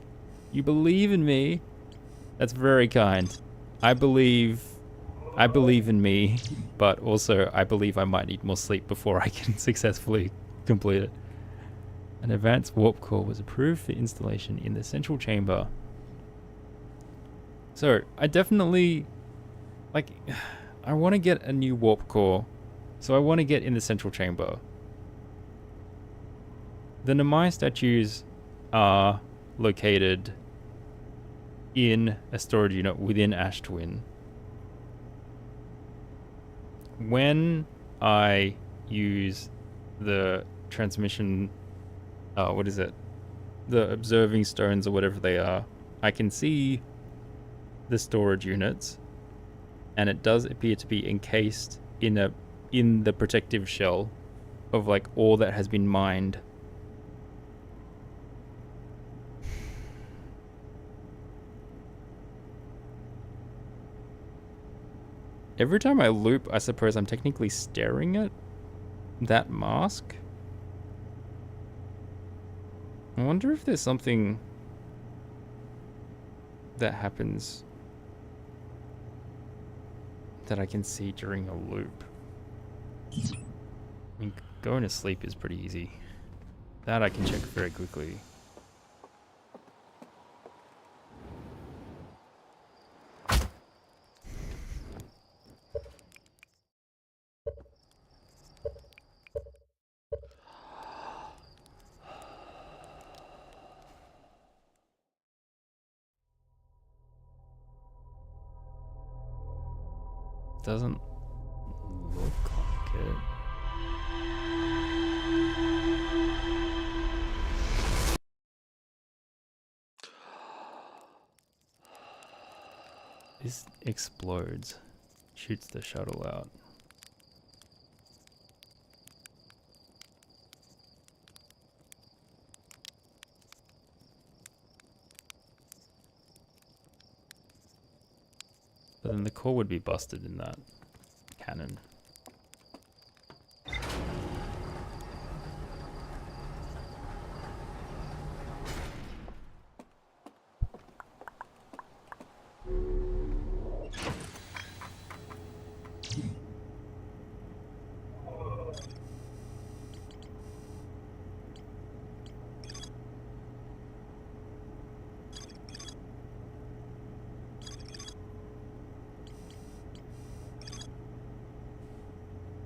[SPEAKER 1] You believe in me? That's very kind. I believe in me, but also I believe I might need more sleep before I can successfully complete it. An advanced warp core was approved for installation in the central chamber. So, I definitely, like, I want to get a new warp core. So I want to get in the central chamber. The Nomai statues are located in a storage unit within Ash Twin. When I use the transmission, what is it? The observing stones or whatever they are, I can see the storage units, and it does appear to be encased in the protective shell of like ore that has been mined. Every time I loop, I suppose I'm technically staring at that mask. I wonder if there's something that happens that I can see during a loop. I mean, going to sleep is pretty easy. That I can check very quickly. Doesn't look like it. This explodes, shoots the shuttle out. But then the core would be busted in that cannon.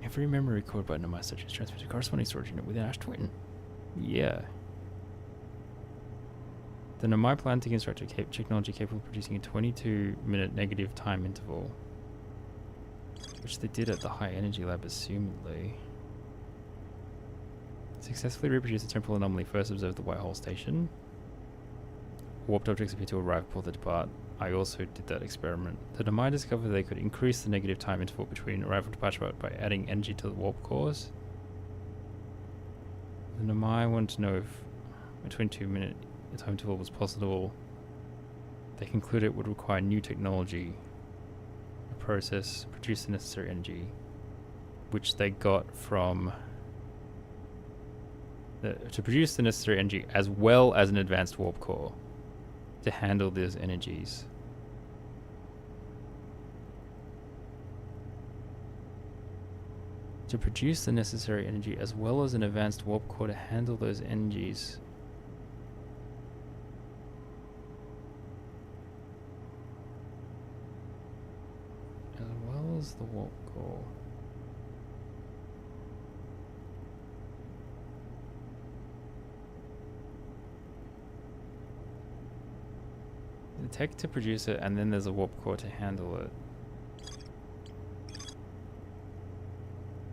[SPEAKER 1] Every memory recorded by Nomai statue is transferred to corresponding storage unit within Ash Twin. Yeah. The Nomai plan to construct a technology capable of producing a 22-minute negative time interval, which they did at the high energy lab, assumedly. Successfully reproduced the temporal anomaly first observed at the Whitehall station. warped objects appear to arrive before they depart. I also did that experiment. The Nomai discovered they could increase the negative time interval between arrival and departure by adding energy to the warp cores. The Nomai wanted to know if between 2-minute time interval was possible. They concluded it would require new technology, a process, produce the necessary energy, which they got from to produce the necessary energy as well as an advanced warp core to handle those energies. To produce the necessary energy as well as an advanced warp core to handle those energies. As well as the warp core. The tech to produce it, and then there's a warp core to handle it.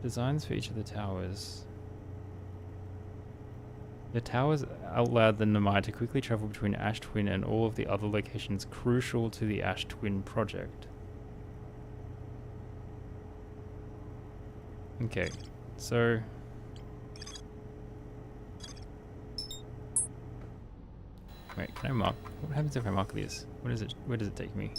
[SPEAKER 1] Designs for each of the towers. The towers allowed the Nomai to quickly travel between Ash Twin and all of the other locations crucial to the Ash Twin project. Okay, so... Wait, can I mark? What happens if I mark this? What is it? Where does it take me?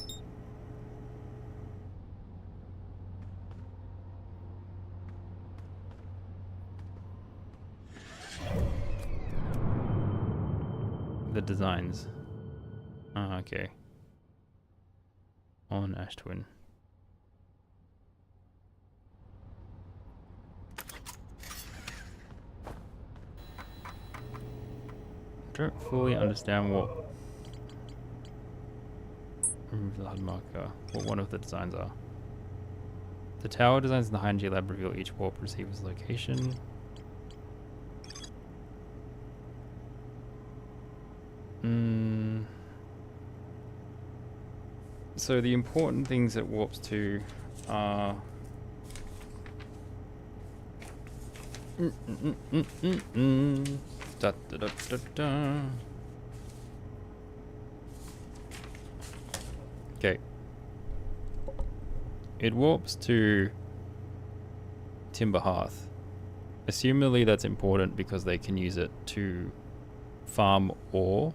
[SPEAKER 1] The designs. Ah, okay. On Ash Twin. Don't fully understand what... Remove the HUD marker. What one of the designs are. The tower designs in the high-energy lab reveal each warp receiver's location. So the important things it warps to are... Da, da, da, da, da. Okay. It warps to Timber Hearth. Assumedly that's important because they can use it to farm ore.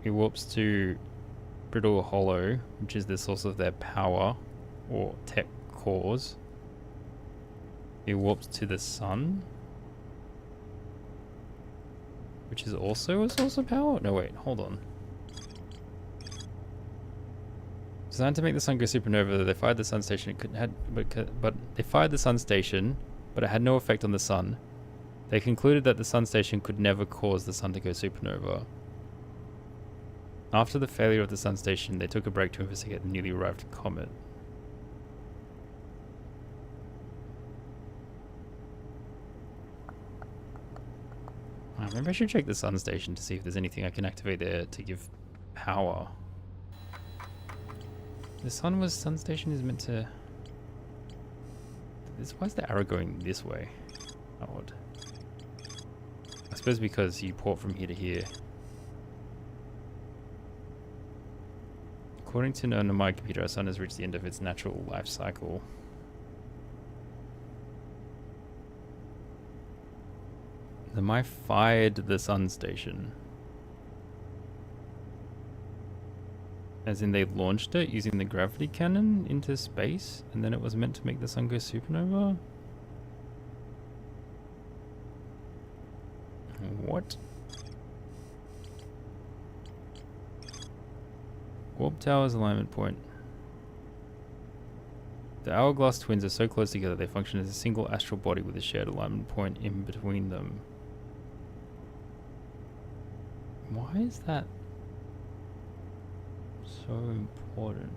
[SPEAKER 1] It warps to Brittle Hollow, which is the source of their power or tech cores. It warps to the sun, which is also a source of power? No, wait, hold on. Designed to make the sun go supernova, they fired the sun station. But they fired the sun station, but it had no effect on the sun. They concluded that the sun station could never cause the sun to go supernova. After the failure of the sun station, they took a break to investigate the newly arrived comet. Maybe I should check the sun station to see if there's anything I can activate there to give power. The sun station is meant to... Why is the arrow going this way? Odd. I suppose because you port from here to here. According to my computer, our sun has reached the end of its natural life cycle. The Nomai fired the sun station. As in they launched it using the gravity cannon into space, and then it was meant to make the sun go supernova? What? Warp Tower's alignment point. The Hourglass twins are so close together they function as a single astral body with a shared alignment point in between them. Why is that so important?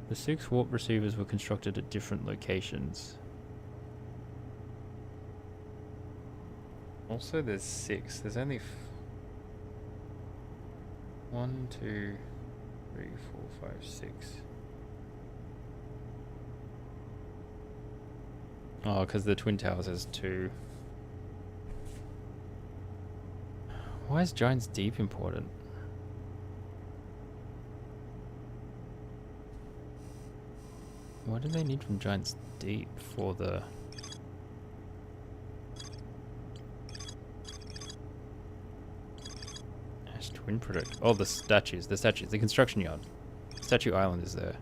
[SPEAKER 1] The 6 warp receivers were constructed at different locations. Also, there's 6. There's only 1, 2, 3, 4, 5, 6. Oh, because the Twin Towers has 2. Why is Giants Deep important? What do they need from Giants Deep for the... Ash Twin Product. Oh, the statues, the construction yard. Statue Island is there.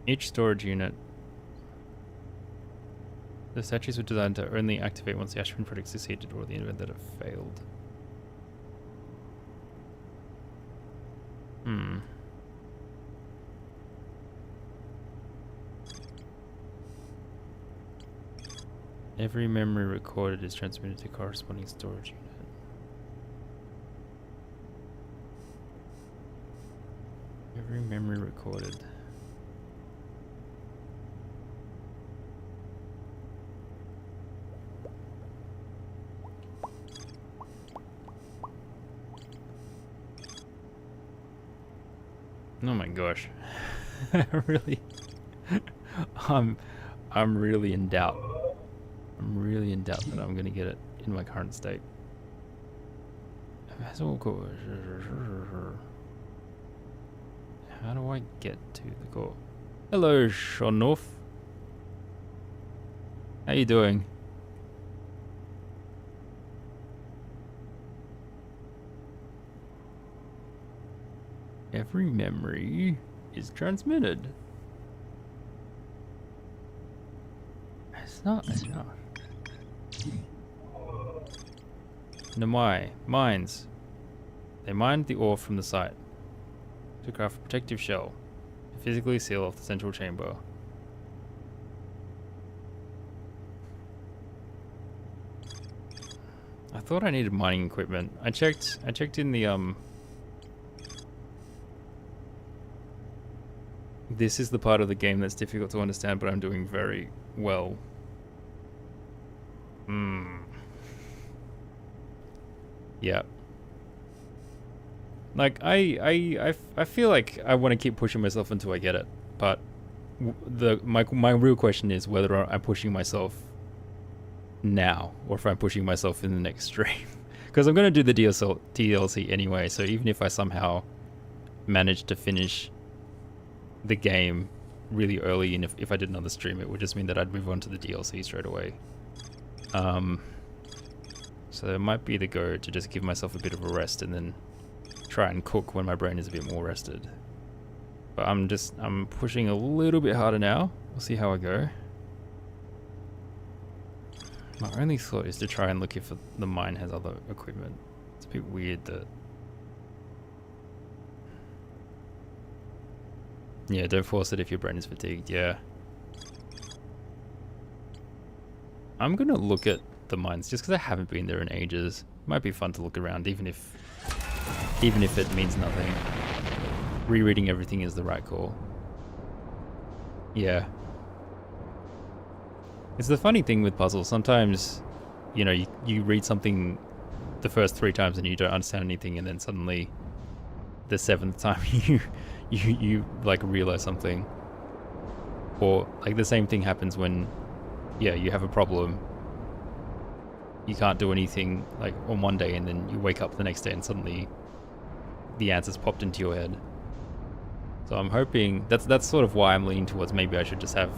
[SPEAKER 1] Each storage unit. The statues were designed to only activate once the Ash Twin Product succeeded or the event that it failed. Every memory recorded is transmitted to corresponding storage unit. Every memory recorded. Oh my gosh. Really? I'm really in doubt. I'm really in doubt that I'm gonna get it in my current state. How do I get to the core? Hello, Shonoff. How you doing? Every memory is transmitted. It's not enough. Namai mines. They mined the ore from the site to craft a protective shell to physically seal off the central chamber. I thought I needed mining equipment. I checked in the This is the part of the game that's difficult to understand, but I'm doing very well. Yeah. Like I feel like I want to keep pushing myself until I get it, but my real question is whether I'm pushing myself now or if I'm pushing myself in the next stream, because I'm going to do the DLC anyway. So even if I somehow manage to finish the game really early, and if I did another stream, it would just mean that I'd move on to the DLC straight away. So it might be the go to just give myself a bit of a rest and then try and cook when my brain is a bit more rested. But I'm pushing a little bit harder now. We'll see how I go. My only thought is to try and look if the mine has other equipment. It's a bit weird that... Yeah, don't force it if your brain is fatigued, yeah. I'm gonna look at the mines just because I haven't been there in ages. Might be fun to look around even if it means nothing. Rereading everything is the right call. Yeah. It's the funny thing with puzzles. Sometimes, you know, you read something the first 3 times and you don't understand anything, and then suddenly the 7th time you like realize something. Or like the same thing happens when, yeah, you have a problem. You can't do anything like on one day, and then you wake up the next day and suddenly the answers popped into your head. So I'm hoping that's sort of why I'm leaning towards maybe I should just have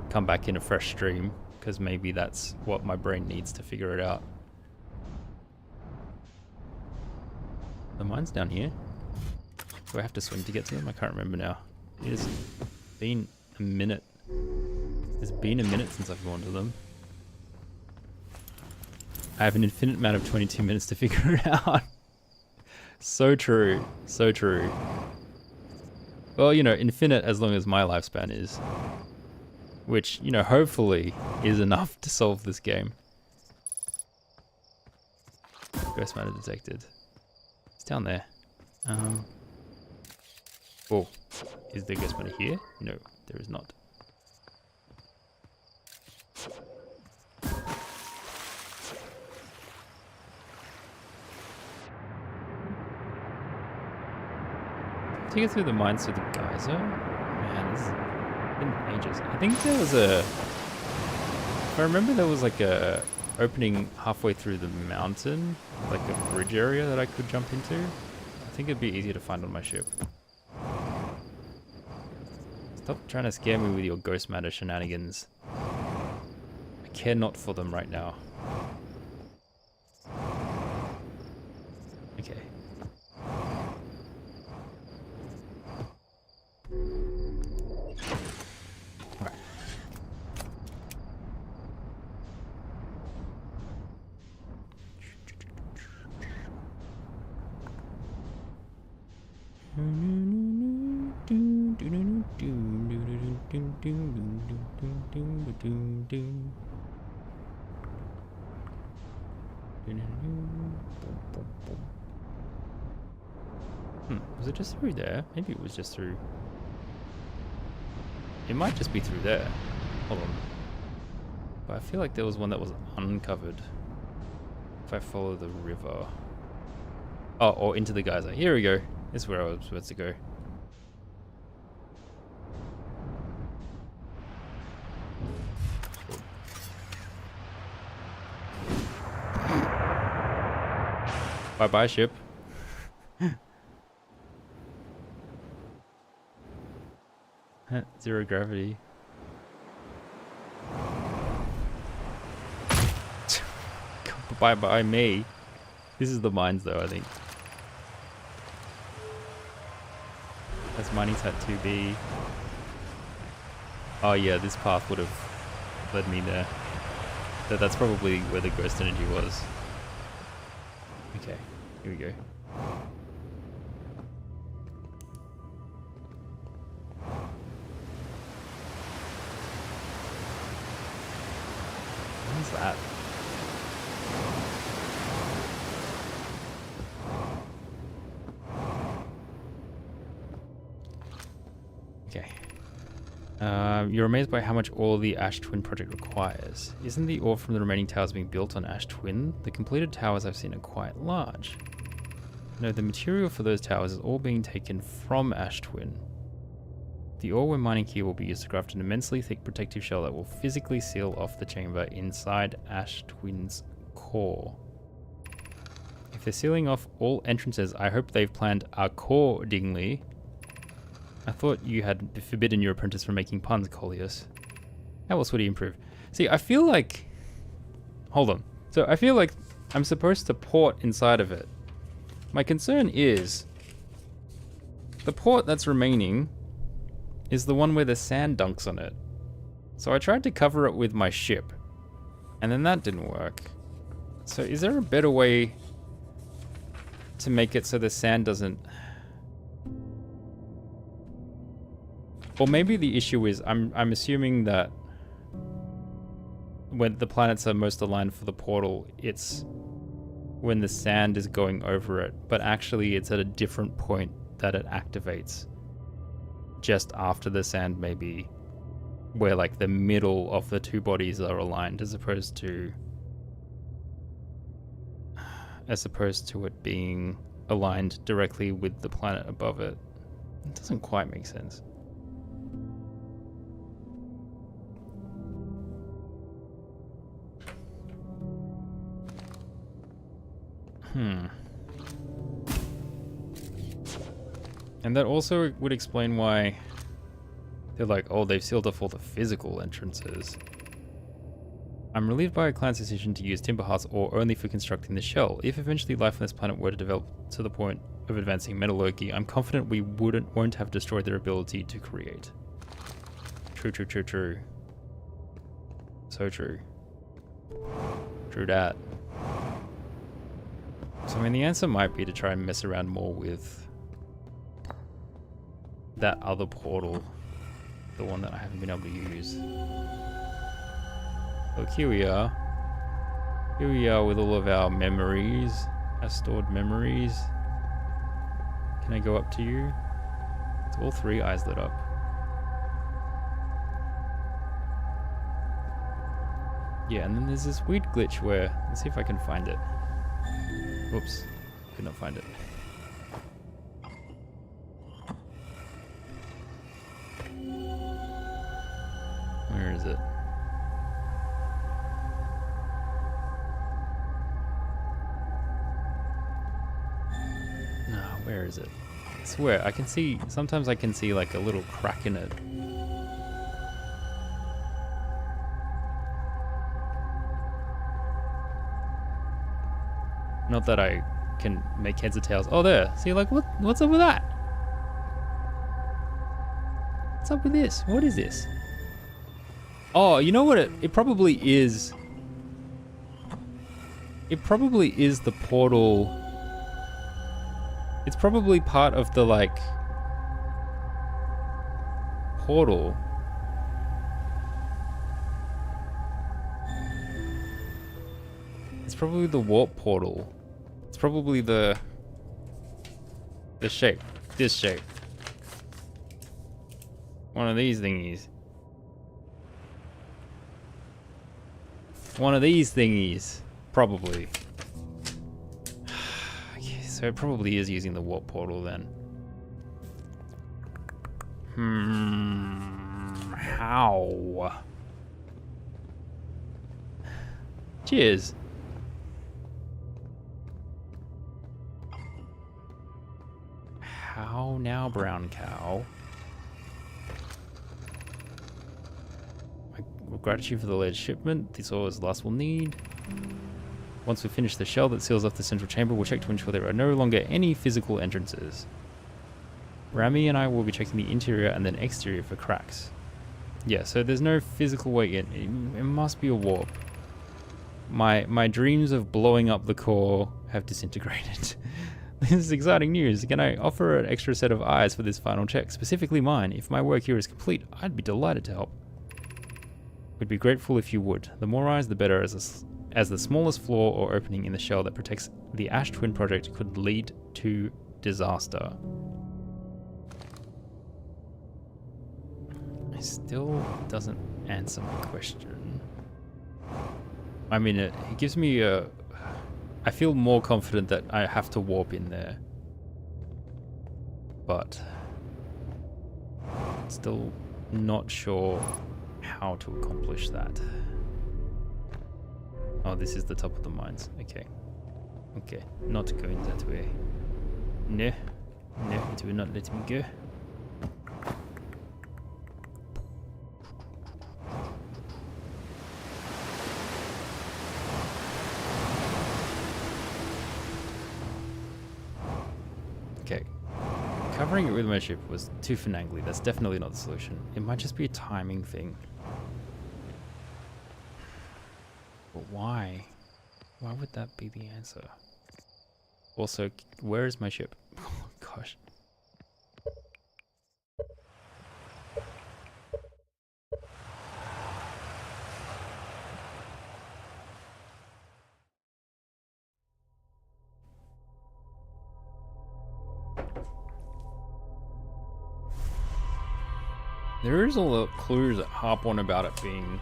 [SPEAKER 1] come back in a fresh stream, because maybe that's what my brain needs to figure it out. The mine's down here. Do I have to swim to get to them? I can't remember now. It has been a minute. It's been a minute since I've gone to them. I have an infinite amount of 22 minutes to figure it out. So true. So true. Well, you know, infinite as long as my lifespan is. Which, you know, hopefully is enough to solve this game. Ghost matter detected. It's down there. Oh, is there ghost matter here? No, there is not. To get through the mines through the geyser? Man, this has been ages. I think there was a... If I remember, there was like a opening halfway through the mountain, like a bridge area that I could jump into. I think it'd be easier to find on my ship. Stop trying to scare me with your ghost matter shenanigans. I care not for them right now. Okay. Alright. Was it just through there? Maybe it was just through... It might just be through there. Hold on. But I feel like there was one that was uncovered. If I follow the river. Oh, or into the geyser. Here we go. This is where I was supposed to go. Bye-bye, ship. Zero gravity. Bye-bye me. This is the mines though, I think. That's mining site 2B. Oh yeah, this path would have led me there. That's probably where the ghost energy was. Okay, here we go. What is that? Okay. You're amazed by how much ore the Ash Twin project requires. Isn't the ore from the remaining towers being built on Ash Twin? The completed towers I've seen are quite large. No, the material for those towers is all being taken from Ash Twin. The ore we're mining here will be used to craft an immensely thick protective shell that will physically seal off the chamber inside Ash Twin's core. If they're sealing off all entrances, I hope they've planned accordingly. I thought you had forbidden your apprentice from making puns, Coleus. How else would he improve? See, I feel like... Hold on. So I feel like I'm supposed to port inside of it. My concern is... the port that's remaining is the one where the sand dunks on it. So I tried to cover it with my ship. And then that didn't work. So is there a better way to make it so the sand doesn't... Or maybe the issue is I'm assuming that when the planets are most aligned for the portal, it's when the sand is going over it, but actually it's at a different point that it activates. Just after the sand, maybe, where like the middle of the two bodies are aligned, as opposed to it being aligned directly with the planet above it. It doesn't quite make sense. And that also would explain why they're like, oh, they've sealed off all the physical entrances. I'm relieved by a clan's decision to use Timber Heart's ore only for constructing the shell. If eventually life on this planet were to develop to the point of advancing metallurgy, I'm confident we won't have destroyed their ability to create. True, true, true, true. So true. True dat. So I mean, the answer might be to try and mess around more with that other portal, the one that I haven't been able to use. Look, here we are. Here we are with all of our memories, our stored memories. Can I go up to you? It's all three eyes lit up. Yeah, and then there's this weird glitch where, let's see if I can find it. Whoops, could not find it. Where is it? Where is it? I swear, I can see, sometimes I can see like a little crack in it. Not that I can make heads or tails. Oh, there. See, like, what's up with that? What's up with this? What is this? Oh, you know what it probably is? It probably is the portal. It's probably part of the, like, portal. It's probably the warp portal. It's probably the shape. This shape. One of these thingies. One of these thingies. Probably. Okay, so it probably is using the warp portal then. How? Cheers. How now, brown cow? Gratitude for the latest shipment. This ore is the last we'll need. Once we finish the shell that seals off the central chamber, we'll check to ensure there are no longer any physical entrances. Rami and I will be checking the interior and then exterior for cracks. Yeah, so there's no physical way in. It must be a warp. My dreams of blowing up the core have disintegrated. This is exciting news. Can I offer an extra set of eyes for this final check? Specifically mine. If my work here is complete, I'd be delighted to help. We'd be grateful if you would. The more eyes, the better, as the smallest flaw or opening in the shell that protects the Ash Twin project could lead to disaster. It still doesn't answer my question. I mean, it gives me a... I feel more confident that I have to warp in there. But... still not sure how to accomplish that. Oh, this is the top of the mines. Okay. Okay, not going that way. No. No, it will not let me go. Okay. Covering it with my ship was too finagly. That's definitely not the solution. It might just be a timing thing. But why? Why would that be the answer? Also, where is my ship? Oh gosh. There is a lot of clues that harp on about it being...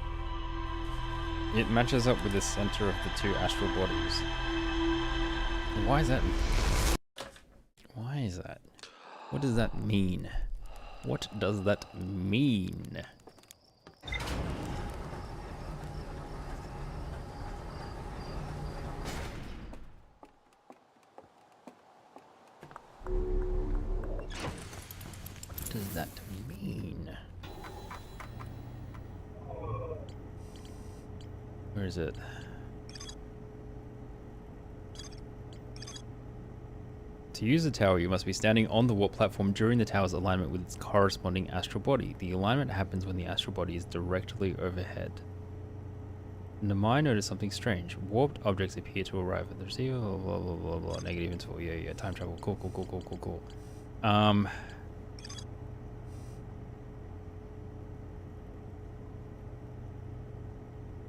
[SPEAKER 1] It matches up with the center of the two astral bodies. Why is that? Why is that? What does that mean? What does that mean? What does that mean? Where is it? To use the tower, you must be standing on the warp platform during the tower's alignment with its corresponding astral body. The alignment happens when the astral body is directly overhead. Namai noticed something strange. Warped objects appear to arrive at the receiver. Blah blah blah blah blah. Negative interval. Yeah. Time travel. Cool.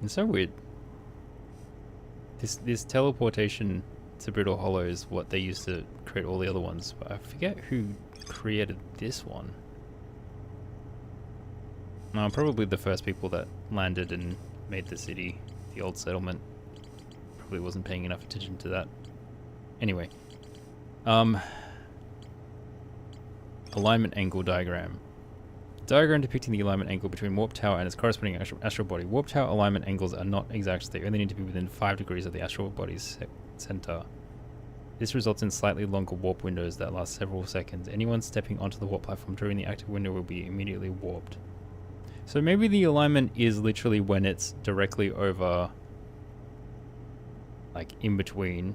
[SPEAKER 1] It's so weird. This teleportation to Brittle Hollow is what they used to create all the other ones, but I forget who created this one. No, probably the first people that landed and made the city, the old settlement. Probably wasn't paying enough attention to that. Anyway. Alignment angle diagram. Diagram depicting the alignment angle between Warp Tower and its corresponding astral body. Warp Tower alignment angles are not exact, they only need to be within 5 degrees of the astral body's center. This results in slightly longer warp windows that last several seconds. Anyone stepping onto the warp platform during the active window will be immediately warped. So maybe the alignment is literally when it's directly over, like in between.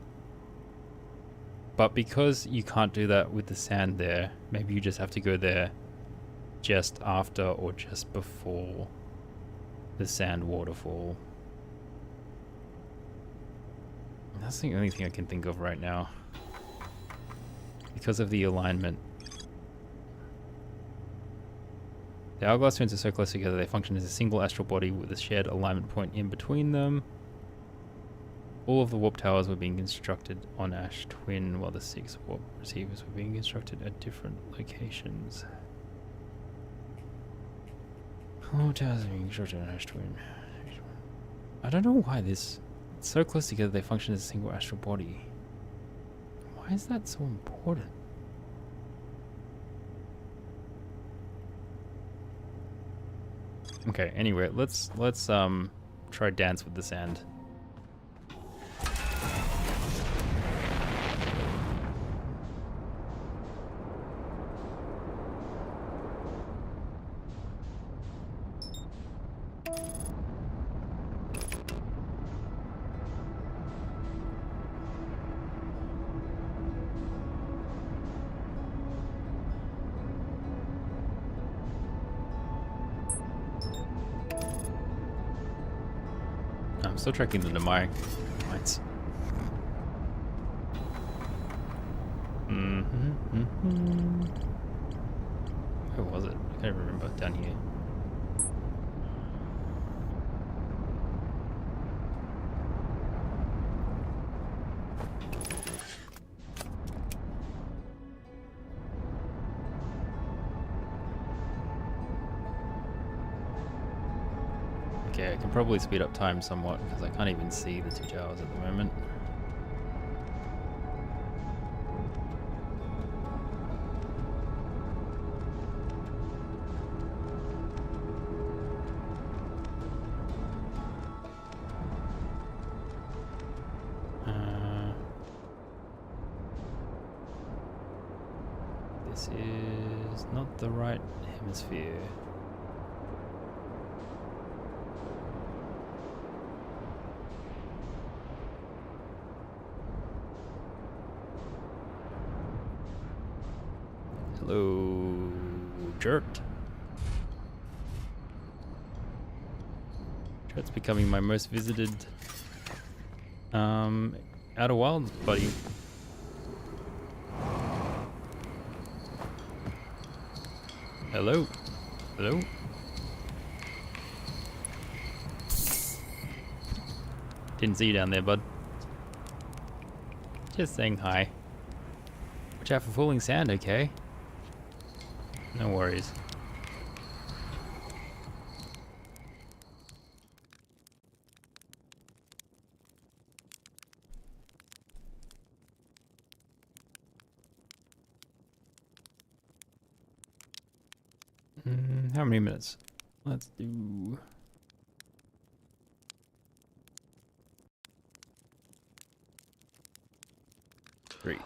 [SPEAKER 1] But because you can't do that with the sand there, maybe you just have to go there just after or just before the sand waterfall. That's the only thing I can think of right now. Because of the alignment. The hourglass twins are so close together they function as a single astral body with a shared alignment point in between them. All of the warp towers were being constructed on Ash Twin while the 6 warp receivers were being constructed at different locations. All towers are being constructed on Ash Twin. I don't know why this... It's so close together they function as a single astral body. Why is that so important? Okay, anyway, let's try dance with the sand. I'm still tracking the Nemai points. Where was it? I can't remember. Down here. Okay, I can probably speed up time somewhat because I can't even see the 2 towers at the moment. This is not the right hemisphere. Hello, Jert. Jert's becoming my most visited Outer Wilds buddy. Hello. Hello. Didn't see you down there, bud. Just saying hi. Watch out for falling sand, okay? No worries. How many minutes? Let's do... Three.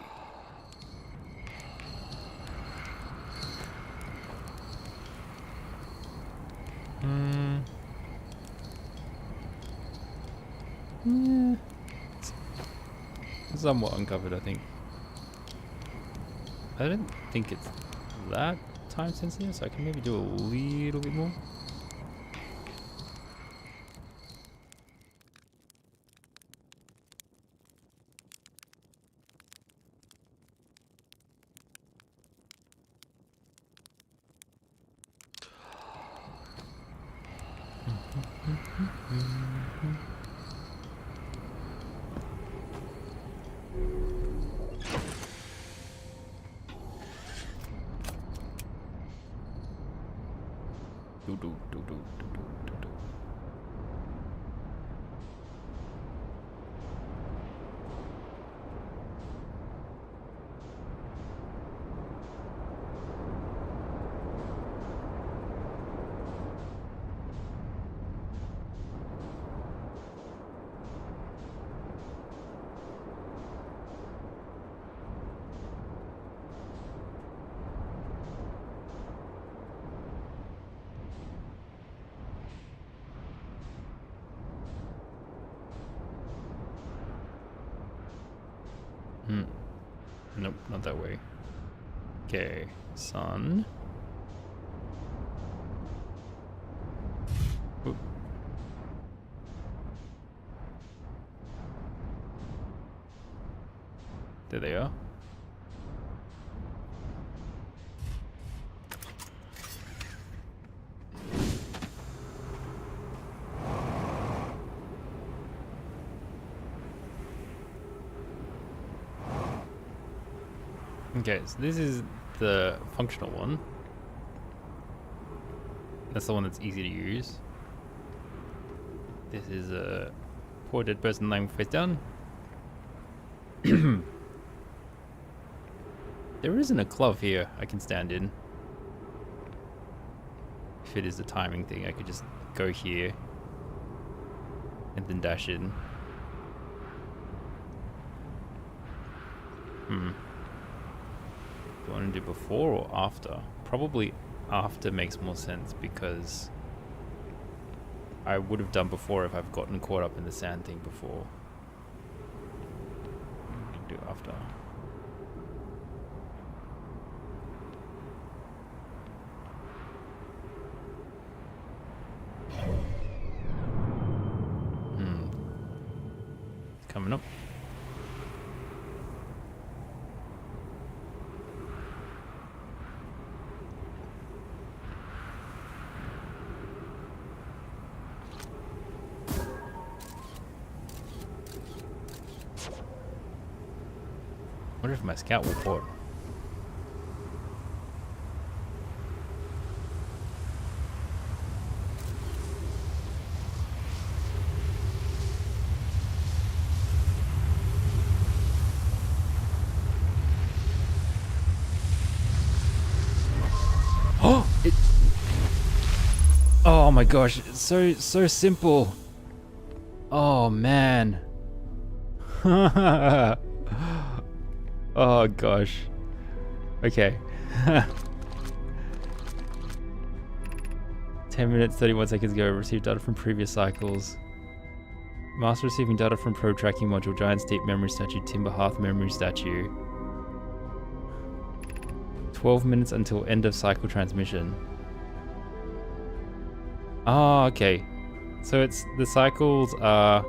[SPEAKER 1] Yeah. Somewhat uncovered, I think. I don't think it's that time sensitive, so I can maybe do a little bit more. Nope, not that way. Okay, sun. Oop. There they are. Okay, so this is the functional one. That's the one that's easy to use. This is a poor dead person lying face down. There isn't a glove here I can stand in. If it is a timing thing, I could just go here and then dash in. Do I want to do before or after? Probably after makes more sense, because I would have done before if I've gotten caught up in the sand thing before. Do after. Coming up. Wonder if my scout will port. Oh! Oh my gosh, it's so simple. Oh man. Oh gosh. Okay. 10 minutes, 31 seconds ago, received data from previous cycles. Master receiving data from probe tracking module, giant steep memory statue, timber hearth memory statue. 12 minutes until end of cycle transmission. Oh, okay. So it's the cycles are...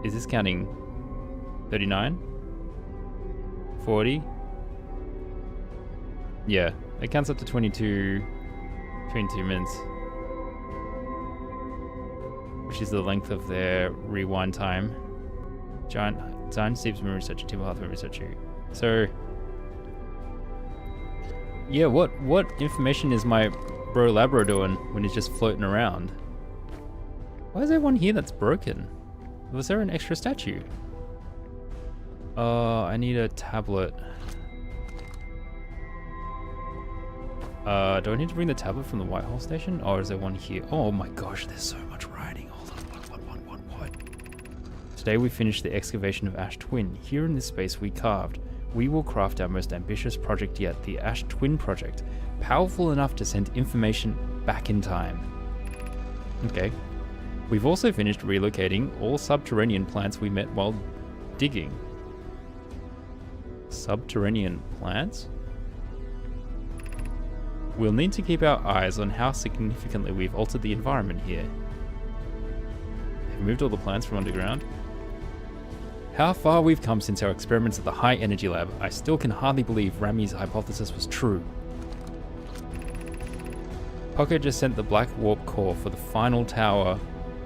[SPEAKER 1] Is this counting 39? 40? Yeah, it counts up to 22 minutes. Which is the length of their rewind time. Giant Steep's memory statue, timber hearth memory statue. So... Yeah, what information is my bro Labro doing when he's just floating around? Why is there one here that's broken? Was there an extra statue? I need a tablet. Do I need to bring the tablet from the Whitehall station? Or is there one here? Oh my gosh, there's so much writing. Hold on, what? Today we finished the excavation of Ash Twin. Here in this space we carved. We will craft our most ambitious project yet, the Ash Twin Project, powerful enough to send information back in time. Okay. We've also finished relocating all subterranean plants we met while digging. Subterranean plants? We'll need to keep our eyes on how significantly we've altered the environment here. They've moved all the plants from underground. How far we've come since our experiments at the High Energy Lab. I still can hardly believe Rami's hypothesis was true. Pocket just sent the Black Warp core for the final tower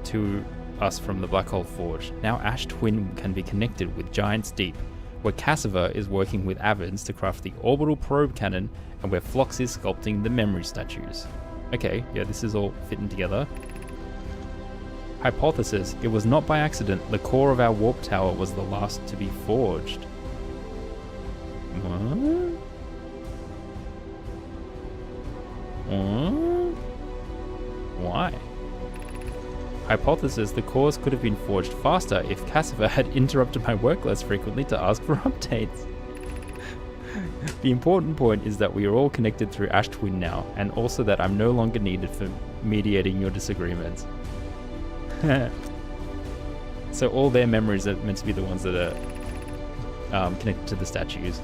[SPEAKER 1] to us from the Black Hole Forge. Now Ash Twin can be connected with Giant's Deep, where Cassiva is working with Avids to craft the orbital probe cannon, and where Phlox is sculpting the memory statues. Okay, yeah, this is all fitting together. Hypothesis, it was not by accident. The core of our warp tower was the last to be forged. What? Why? Hypothesis, the cores could have been forged faster if Cassiva had interrupted my work less frequently to ask for updates. The important point is that we are all connected through Ash Twin now, and also that I'm no longer needed for mediating your disagreements. So all their memories are meant to be the ones that are connected to the statues.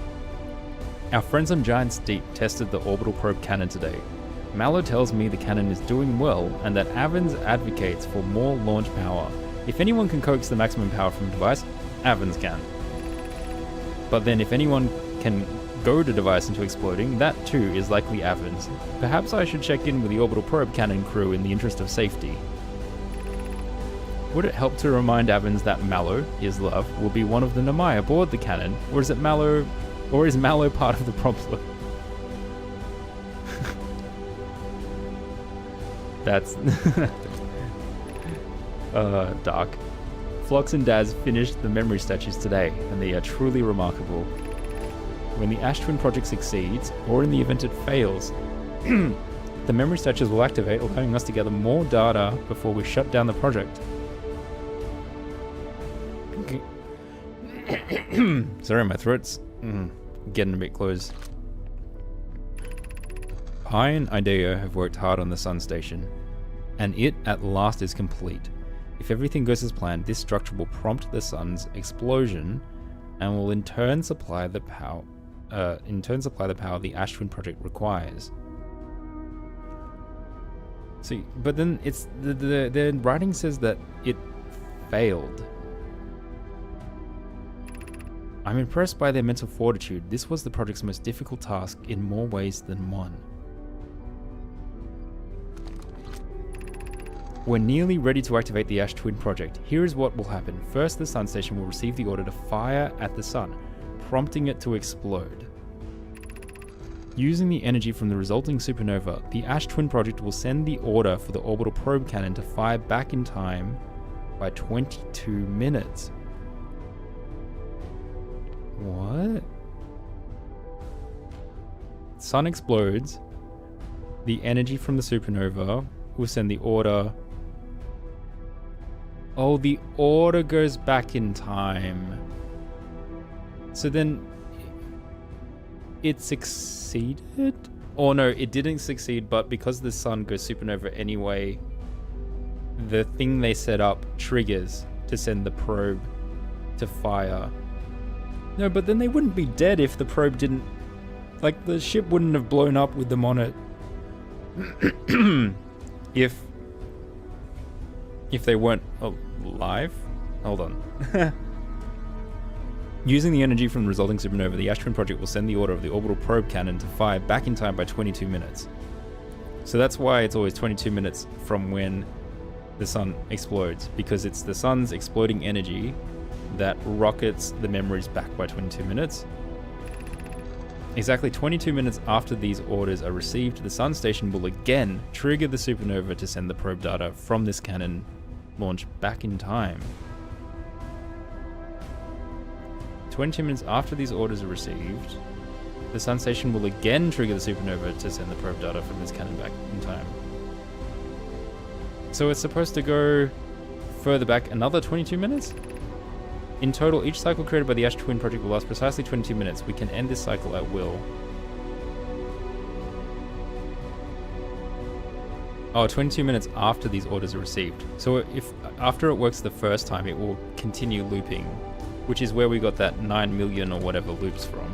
[SPEAKER 1] Our friends on Giant's Deep tested the orbital probe cannon today. Mallow tells me the cannon is doing well and that Avens advocates for more launch power. If anyone can coax the maximum power from a device, Avens can. But then if anyone can goad a device into exploding, that too is likely Avens. Perhaps I should check in with the orbital probe cannon crew in the interest of safety. Would it help to remind Avens that Mallow, his love, will be one of the Nomai aboard the cannon, or is Mallow part of the problem? That's dark. Phlox and Daz finished the memory statues today, and they are truly remarkable. When the Ash Twin project succeeds, or in the event it fails, the memory statues will activate, allowing us to gather more data before we shut down the project. Sorry, my throat's getting a bit close. Pi and Ideo have worked hard on the Sun Station, and it at last is complete. If everything goes as planned, this structure will prompt the Sun's explosion, and will in turn supply the power. The Ash Twin project requires. See, but then it's the writing says that it failed. I'm impressed by their mental fortitude. This was the project's most difficult task in more ways than one. We're nearly ready to activate the Ash Twin project. Here is what will happen. First, the Sun Station will receive the order to fire at the Sun, prompting it to explode. Using the energy from the resulting supernova, the Ash Twin project will send the order for the orbital probe cannon to fire back in time by 22 minutes. What? Sun explodes. The energy from the supernova will send the order. Oh, the order goes back in time. So then it succeeded? Or no, it didn't succeed, but because the sun goes supernova anyway, the thing they set up triggers to send the probe to fire. No, but then they wouldn't be dead if the probe didn't... Like, the ship wouldn't have blown up with them on it. if they weren't alive? Hold on. Using the energy from the resulting supernova, the Ash Twin project will send the order of the orbital probe cannon to fire back in time by 22 minutes. So that's why it's always 22 minutes from when the sun explodes, because it's the sun's exploding energy that rockets the memories back by 22 minutes. Exactly 22 minutes after these orders are received, the Sun Station will again trigger the supernova to send the probe data from this cannon launch back in time. 22 minutes after these orders are received, the Sun Station will again trigger the supernova to send the probe data from this cannon back in time. So it's supposed to go further back another 22 minutes? In total, each cycle created by the Ash Twin project will last precisely 22 minutes. We can end this cycle at will. Oh, 22 minutes after these orders are received. So if after it works the first time, it will continue looping, which is where we got that 9 million or whatever loops from.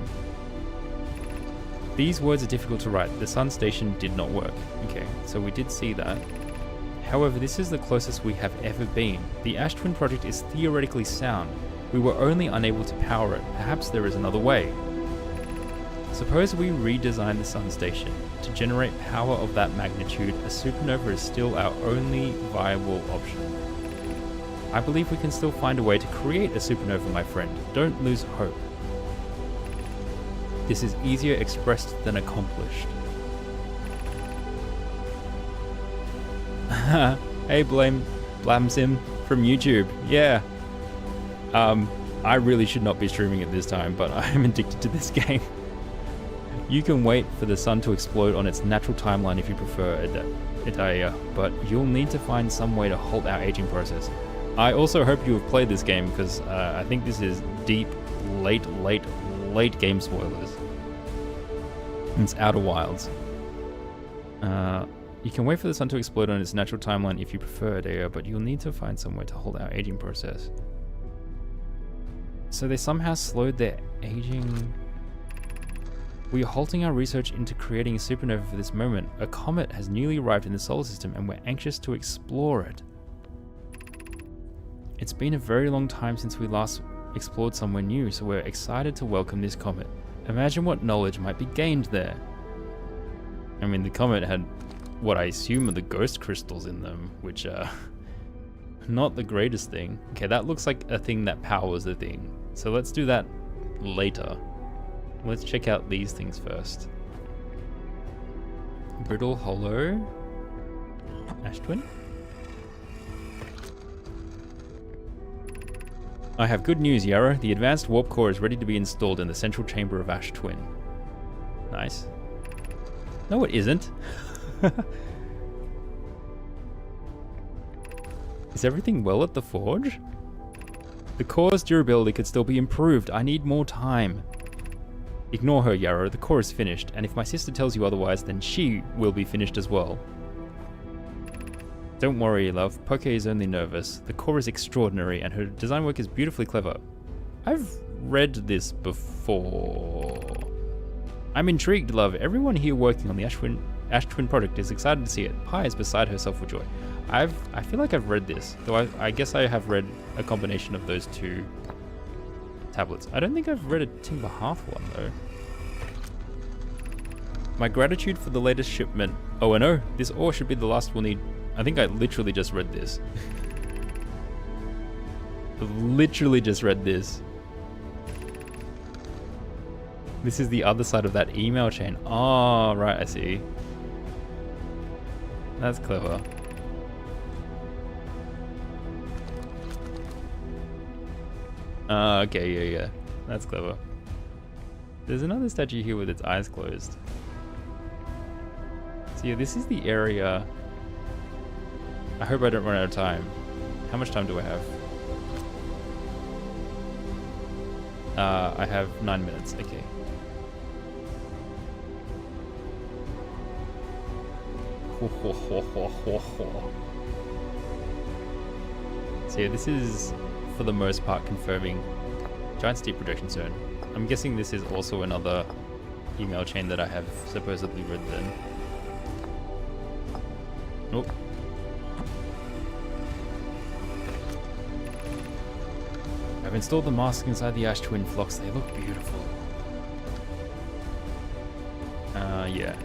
[SPEAKER 1] These words are difficult to write. The Sun Station did not work. Okay, so we did see that. However, this is the closest we have ever been. The Ash Twin project is theoretically sound. We were only unable to power it. Perhaps there is another way. Suppose we redesign the Sun Station. To generate power of that magnitude, a supernova is still our only viable option. I believe we can still find a way to create a supernova, my friend. Don't lose hope. This is easier expressed than accomplished. Hey, Blamsim from YouTube. Yeah. I really should not be streaming at this time, but I am addicted to this game. You can wait for the sun to explode on its natural timeline if you prefer, Idaya, but you'll need to find some way to halt our aging process. I also hope you have played this game, because I think this is deep, late game spoilers. It's Outer Wilds. You can wait for the sun to explode on its natural timeline if you prefer, Deo, but you'll need to find somewhere to hold our aging process. So they somehow slowed their aging. We are halting our research into creating a supernova for this moment. A comet has newly arrived in the solar system and we're anxious to explore it. It's been a very long time since we last explored somewhere new, so we're excited to welcome this comet. Imagine what knowledge might be gained there. I mean, the comet had what I assume are the ghost crystals in them, which are not the greatest thing. Okay, that looks like a thing that powers the thing. So let's do that later. Let's check out these things first. Brittle Hollow. Ash Twin. I have good news, Yarrow. The advanced warp core is ready to be installed in the central chamber of Ash Twin. Nice. No, it isn't. Is everything well at the forge? The core's durability could still be improved. I need more time. Ignore her, Yarrow. The core is finished, and if my sister tells you otherwise, then she will be finished as well. Don't worry, love. Poke is only nervous. The core is extraordinary, and her design work is beautifully clever. I've read this before. I'm intrigued, love. Everyone here working on the Ash Twin project is excited to see it. Pi is beside herself with joy. I feel like I've read this, though I guess I have read a combination of those two tablets. I don't think I've read a Timber Hearth one, though. My gratitude for the latest shipment. Oh, and oh, this ore should be the last we'll need. I think I literally just read this. Literally just read this. This is the other side of that email chain. Oh, right, I see. That's clever. Okay, yeah. That's clever. There's another statue here with its eyes closed. So yeah, this is the area. I hope I don't run out of time. How much time do I have? I have 9 minutes, okay. So yeah, this is, for the most part, confirming Giant Steep Projection Zone. I'm guessing this is also another email chain that I have supposedly read then. Nope. I've installed the mask inside the Ash Twin flocks. They look beautiful. Yeah.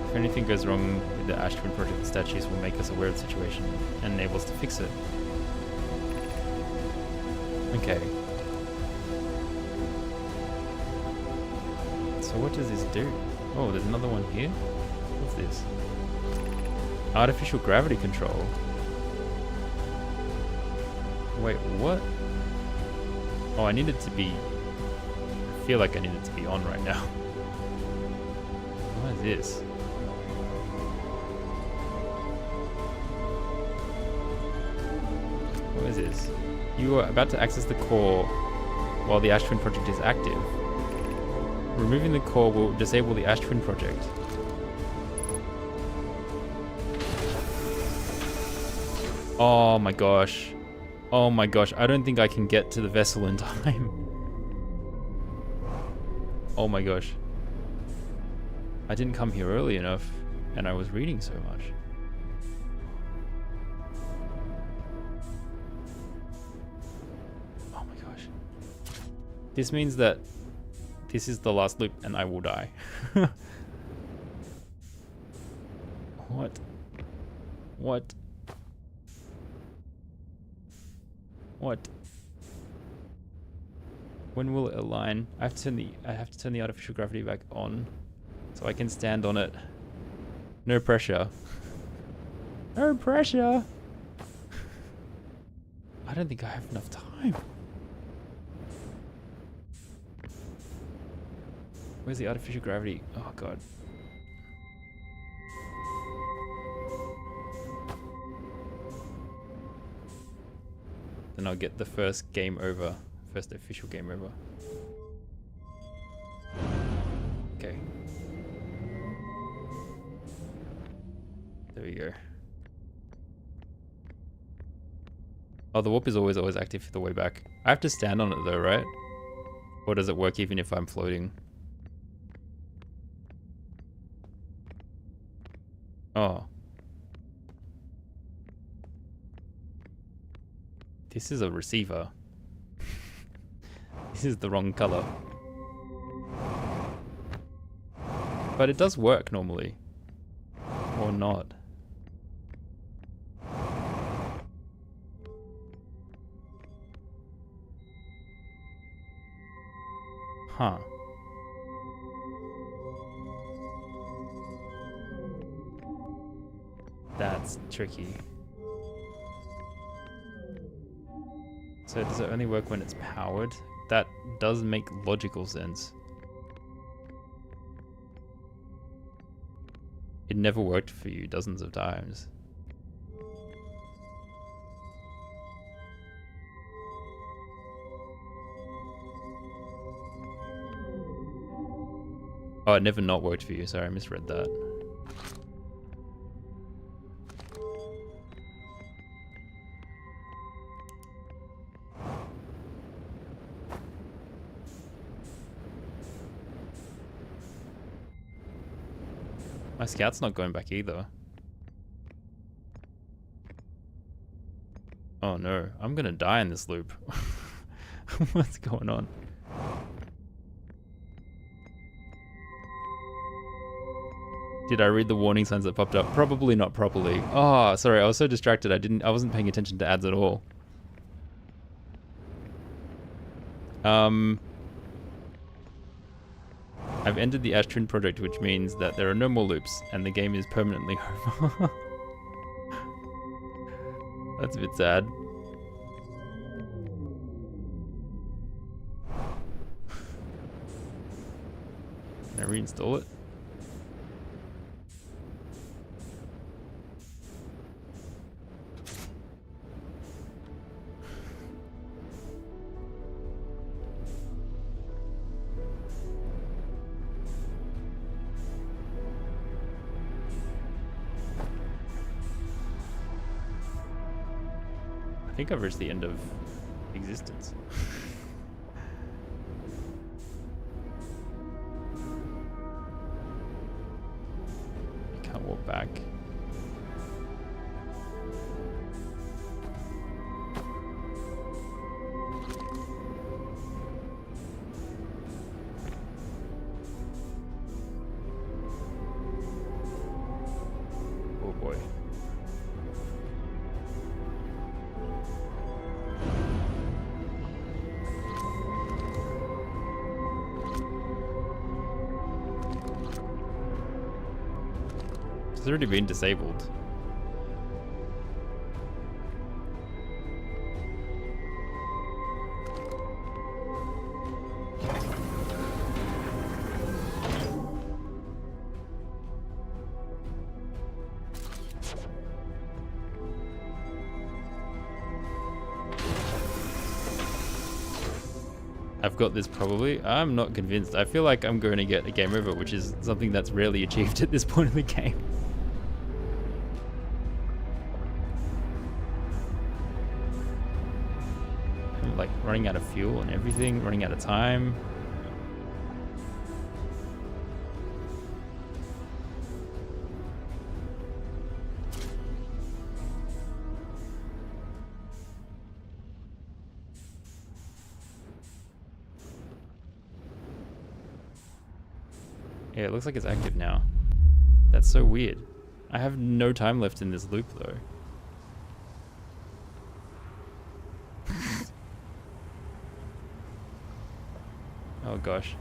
[SPEAKER 1] If anything goes wrong with the Ash Twin project, the statues will make us aware of the situation and enable us to fix it. Okay. So what does this do? Oh, there's another one here. What's this? Artificial gravity control. Wait, what? Oh, I need it to be... I feel like I need it to be on right now. What is this? What is this? You are about to access the core while the Ash Twin project is active. Removing the core will disable the Ash Twin project. Oh my gosh. Oh my gosh, I don't think I can get to the vessel in time. Oh my gosh. I didn't come here early enough, and I was reading so much. Oh my gosh. This means that this is the last loop and I will die. What? What? What? When will it align? I have to turn the artificial gravity back on so I can stand on it. No pressure. No pressure. I don't think I have enough time. Where's the artificial gravity? Oh god. Then I'll get the first game over. First official game over. Okay. There we go. Oh, the warp is always active the way back. I have to stand on it though, right? Or does it work even if I'm floating? Oh. This is a receiver. This is the wrong color. But it does work normally. Or not. Huh. That's tricky. So does it only work when it's powered? That does make logical sense. It never worked for you dozens of times. Oh, it never not worked for you. Sorry, I misread that. My scout's not going back either. Oh no, I'm gonna die in this loop. What's going on? Did I read the warning signs that popped up? Probably not properly. Oh, sorry, I was so distracted. I wasn't paying attention to ads at all. I've ended the Ashtrin project, which means that there are no more loops, and the game is permanently over. That's a bit sad. Can I reinstall it? I think I've reached the end of existence. I can't walk back. Oh boy. It's already been disabled. I've got this probably. I'm not convinced. I feel like I'm going to get a game over, which is something that's rarely achieved at this point in the game. I'm like running out of fuel and everything, running out of time. Yeah, it looks like it's active now. That's so weird. I have no time left in this loop though. Oh gosh.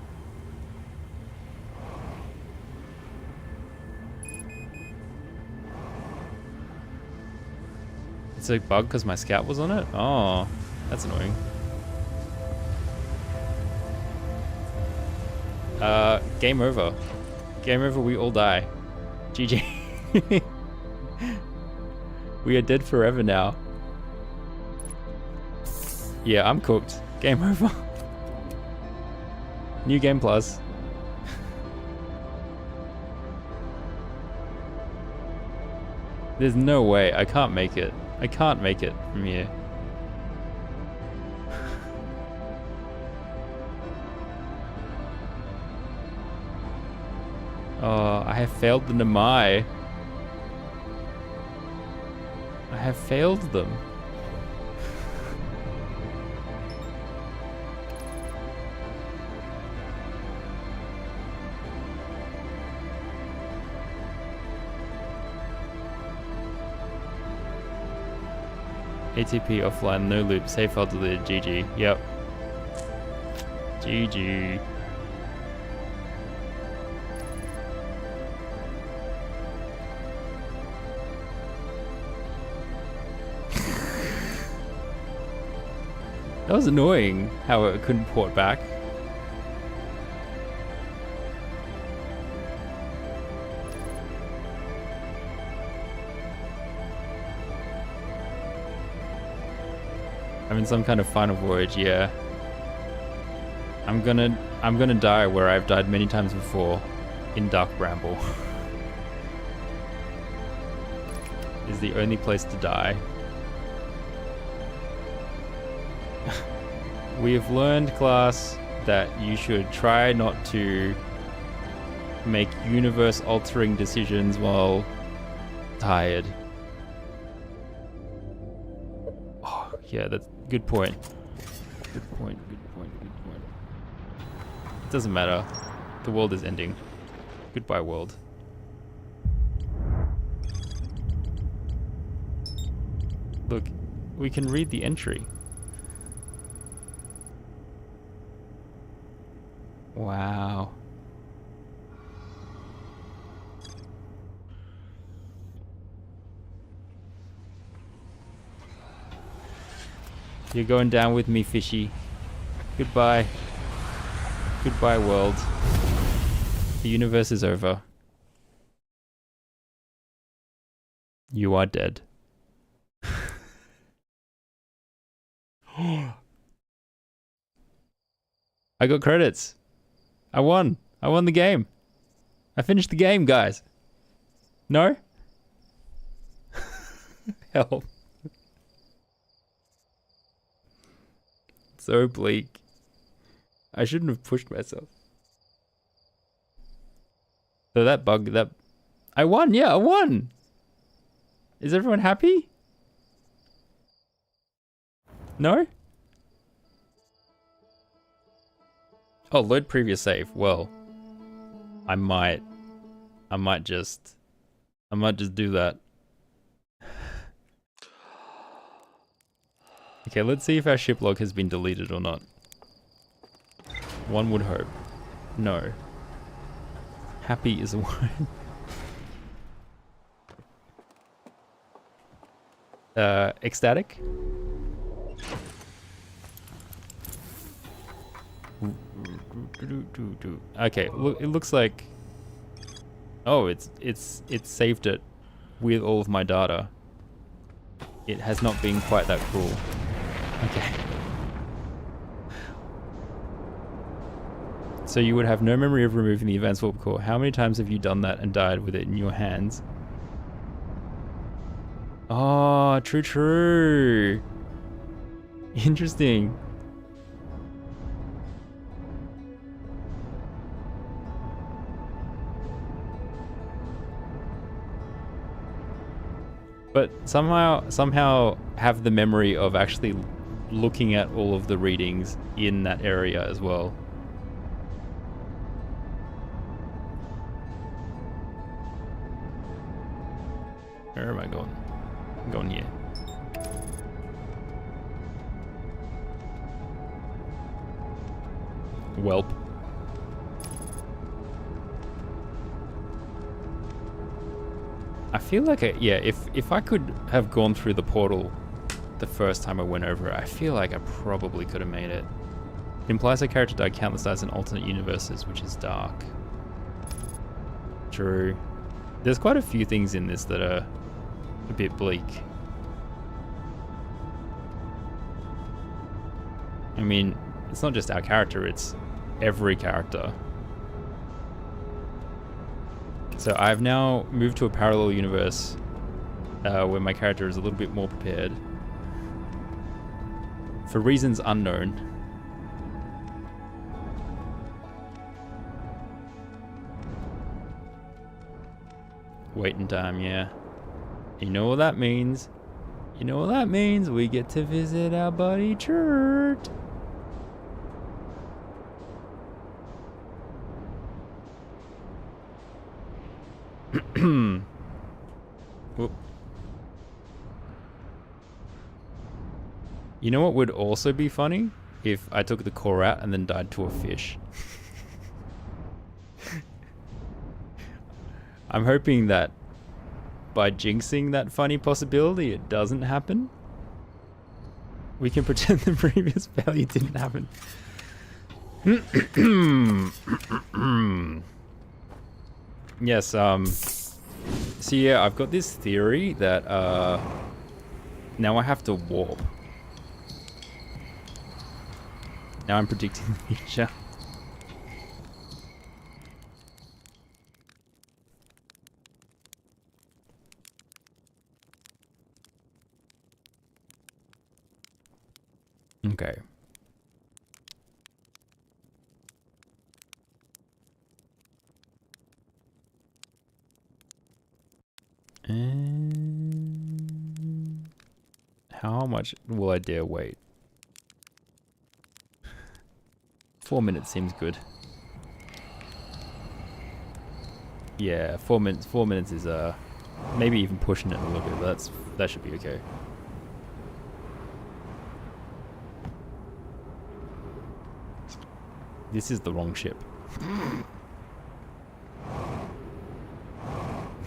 [SPEAKER 1] It's a bug because my scout was on it? Oh, that's annoying. Game over. Game over, we all die. GG. We are dead forever now. Yeah, I'm cooked. Game over. New game plus. There's no way. I can't make it. I can't make it from here. Oh, I have failed the Namai. I have failed them. ATP offline, no loop, save file deleted, GG. Yep. GG. That was annoying how it couldn't port back. I'm in some kind of final voyage, yeah. I'm gonna die where I've died many times before, in Dark Bramble. Is the only place to die. We have learned, class, that you should try not to make universe-altering decisions while tired. Oh, yeah, that's a good point. Good point, good point, good point. It doesn't matter. The world is ending. Goodbye, world. Look, we can read the entry. Wow. You're going down with me, fishy. Goodbye. Goodbye, world. The universe is over. You are dead. I got credits. I won. I won the game. I finished the game, guys. No? Help. So bleak. I shouldn't have pushed myself. So that bug, that... I won, yeah, I won! Is everyone happy? No? Oh, load previous save. Well, I might just do that. Okay, let's see if our ship log has been deleted or not. One would hope. No. Happy is a word. Ecstatic? Okay, look, it looks like... Oh, it's saved it with all of my data. It has not been quite that cruel. Okay. So you would have no memory of removing the advanced warp core. How many times have you done that and died with it in your hands? Oh, true. Interesting. But somehow have the memory of actually looking at all of the readings in that area as well. Where am I going? I'm going here. Welp. I feel like, yeah, if I could have gone through the portal the first time I went over it, I feel like I probably could have made it. It implies a character died countless times in alternate universes, which is dark. True. There's quite a few things in this that are a bit bleak. I mean, it's not just our character, it's every character. So I've now moved to a parallel universe where my character is a little bit more prepared. For reasons unknown. Waiting time, yeah. You know what that means? You know what that means? We get to visit our buddy Chert. Whoop. You know what would also be funny? If I took the core out and then died to a fish. I'm hoping that by jinxing that funny possibility, it doesn't happen. We can pretend the previous value didn't happen. Yes, so yeah, I've got this theory that now I have to warp. Now I'm predicting the future. Okay. And how much will I dare wait? 4 minutes seems good. Yeah, 4 minutes. 4 minutes is maybe even pushing it a little bit, but that should be okay. This is the wrong ship.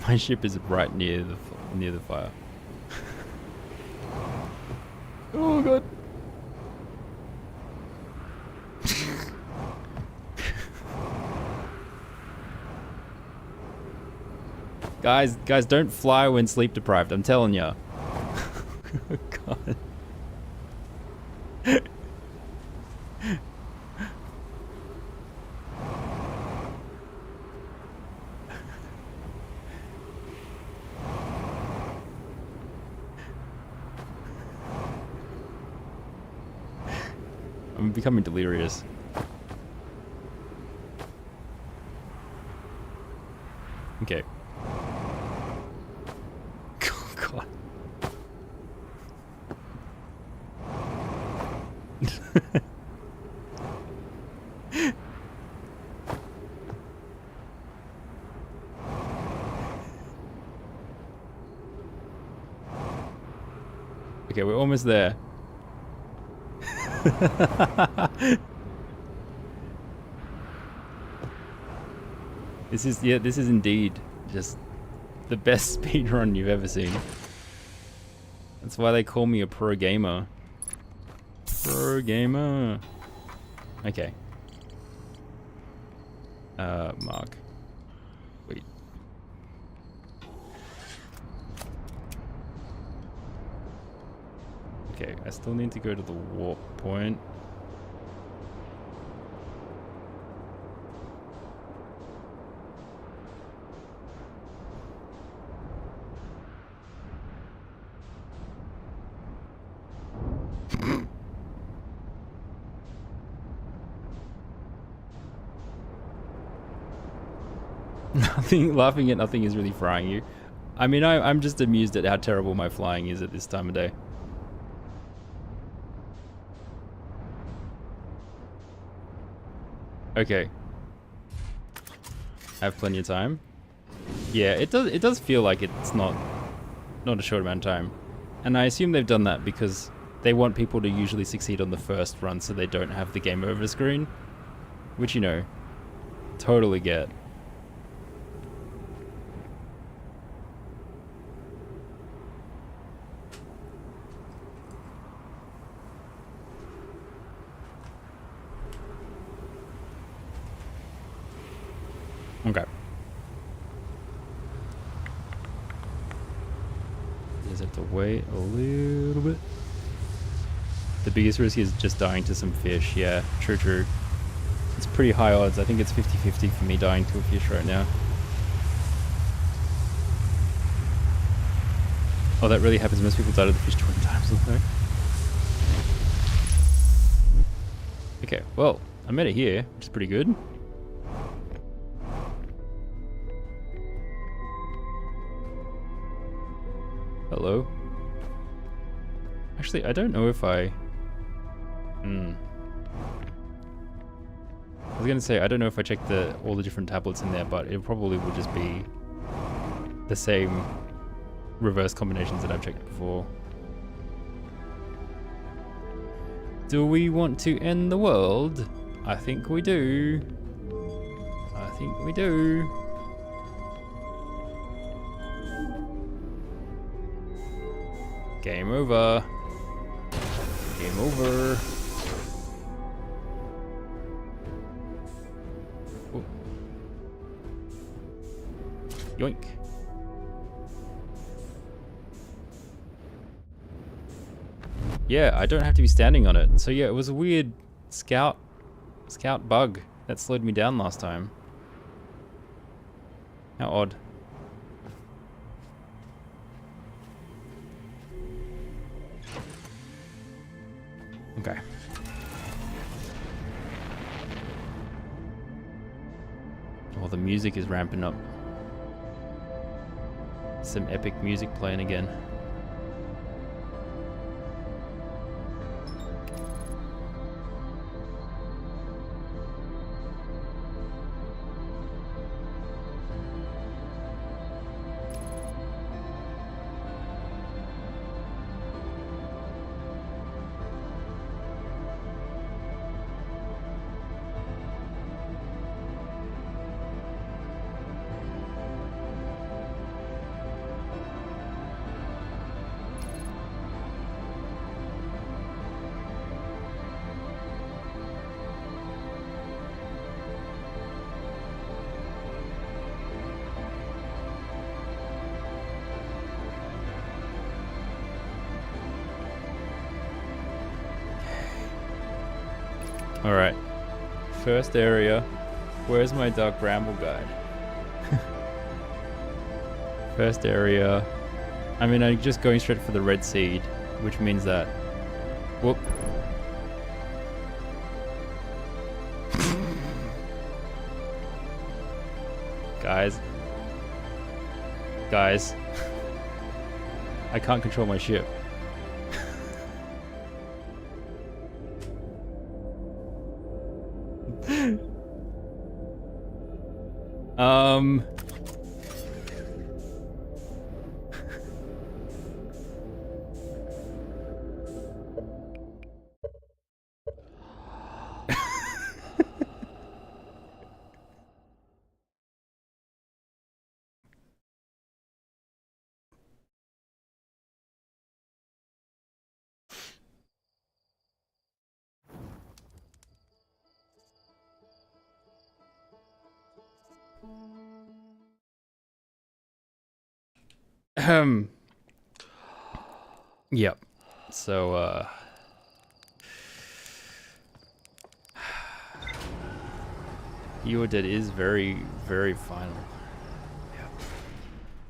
[SPEAKER 1] My ship is right near the fire. Oh god. Guys, don't fly when sleep deprived. I'm telling ya. Oh god. I'm becoming delirious. Okay. Oh, God. Okay, we're almost there. This is indeed just the best speedrun you've ever seen. That's why they call me a pro gamer. Pro gamer. Okay. Mark. Wait. Okay, I still need to go to the warp point. Laughing at nothing is really frying you. I mean, I'm just amused at how terrible my flying is at this time of day. Okay. I have plenty of time. Yeah, it does feel like it's not a short amount of time. And I assume they've done that because they want people to usually succeed on the first run so they don't have the game over screen. Which, you know, totally get. Okay. Just have to wait a little bit. The biggest risk is just dying to some fish. Yeah, true. It's pretty high odds. I think it's 50-50 for me dying to a fish right now. Oh, that really happens. Most people die to the fish 20 times or so. Okay, well, I made it here, which is pretty good. Hello. Actually, I don't know if I... I was gonna say, I don't know if I checked all the different tablets in there, but it probably would just be the same reverse combinations that I've checked before. Do we want to end the world? I think we do. I think we do. Game over. Game over. Ooh. Yoink. Yeah, I don't have to be standing on it. So yeah, it was a weird scout bug that slowed me down last time. How odd. Okay. Oh, the music is ramping up. Some epic music playing again. Alright. First area. Where's my Dark Bramble guide? First area. I mean, I'm just going straight for the red seed, which means that... Whoop. Guys. Guys. I can't control my ship. Yep. So, You Are Dead is very, very final.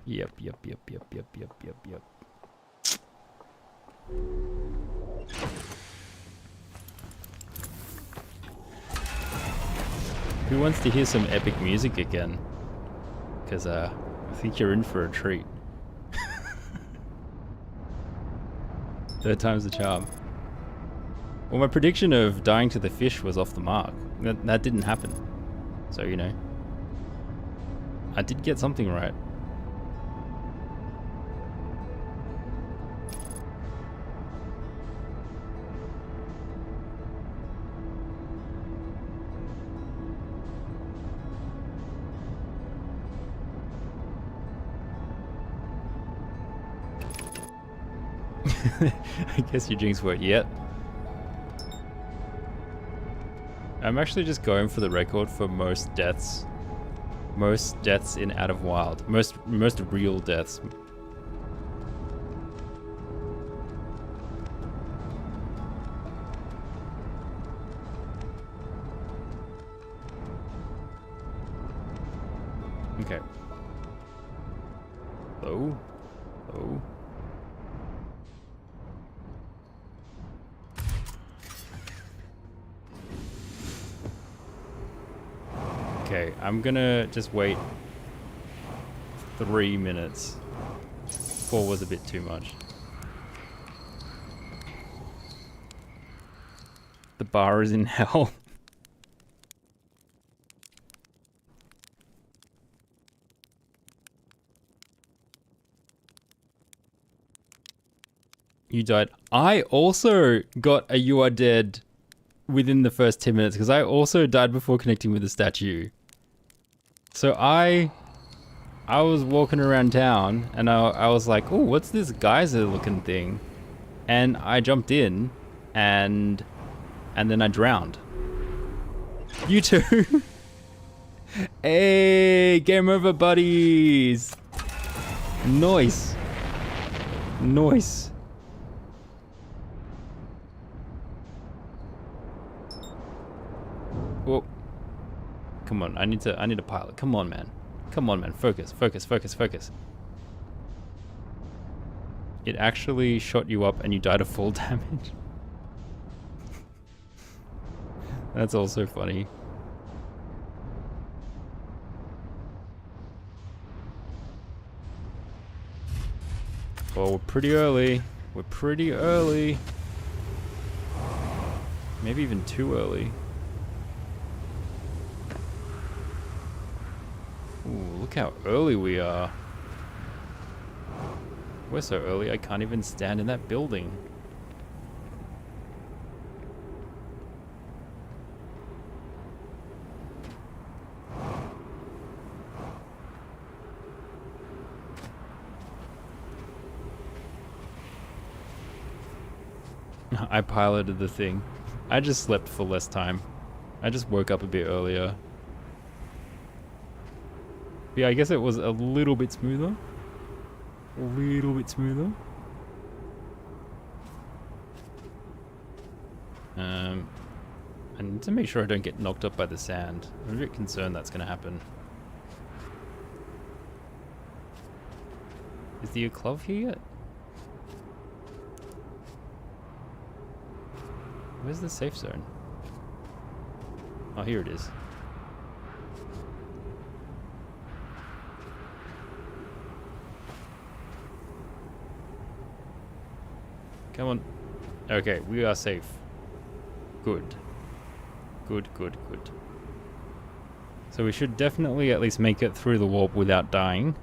[SPEAKER 1] Yep. Yep. Who wants to hear some epic music again? Because, I think you're in for a treat. Third time's the charm. Well, my prediction of dying to the fish was off the mark. That didn't happen. So, you know. I did get something right. I guess your jinx weren't yet. I'm actually just going for the record for most deaths. Most deaths in Out of Wild. Most real deaths. Okay. Hello? Hello? Okay, I'm gonna just wait 3 minutes. 4 was a bit too much. The bar is in hell. You died. I also got a you are dead within the first 10 minutes because I also died before connecting with the statue. So I was walking around town and I was like, oh, what's this geyser looking thing? And I jumped in and then I drowned. You too. Hey, game over, buddies. Nice. Nice. Whoa. Come on, I need to pilot. Come on, man. Come on, man. Focus, focus, focus, focus. It actually shot you up and you died of full damage. That's also funny. Well, we're pretty early. We're pretty early. Maybe even too early. Ooh, look how early we are. We're so early, I can't even stand in that building. I piloted the thing. I just slept for less time. I just woke up a bit earlier. Yeah, I guess it was a little bit smoother. A little bit smoother. I need to make sure I don't get knocked up by the sand. I'm a bit concerned that's going to happen. Is the Oklov here yet? Where's the safe zone? Oh, here it is. Come on. Okay, we are safe. Good. Good, good, good. So we should definitely at least make it through the warp without dying.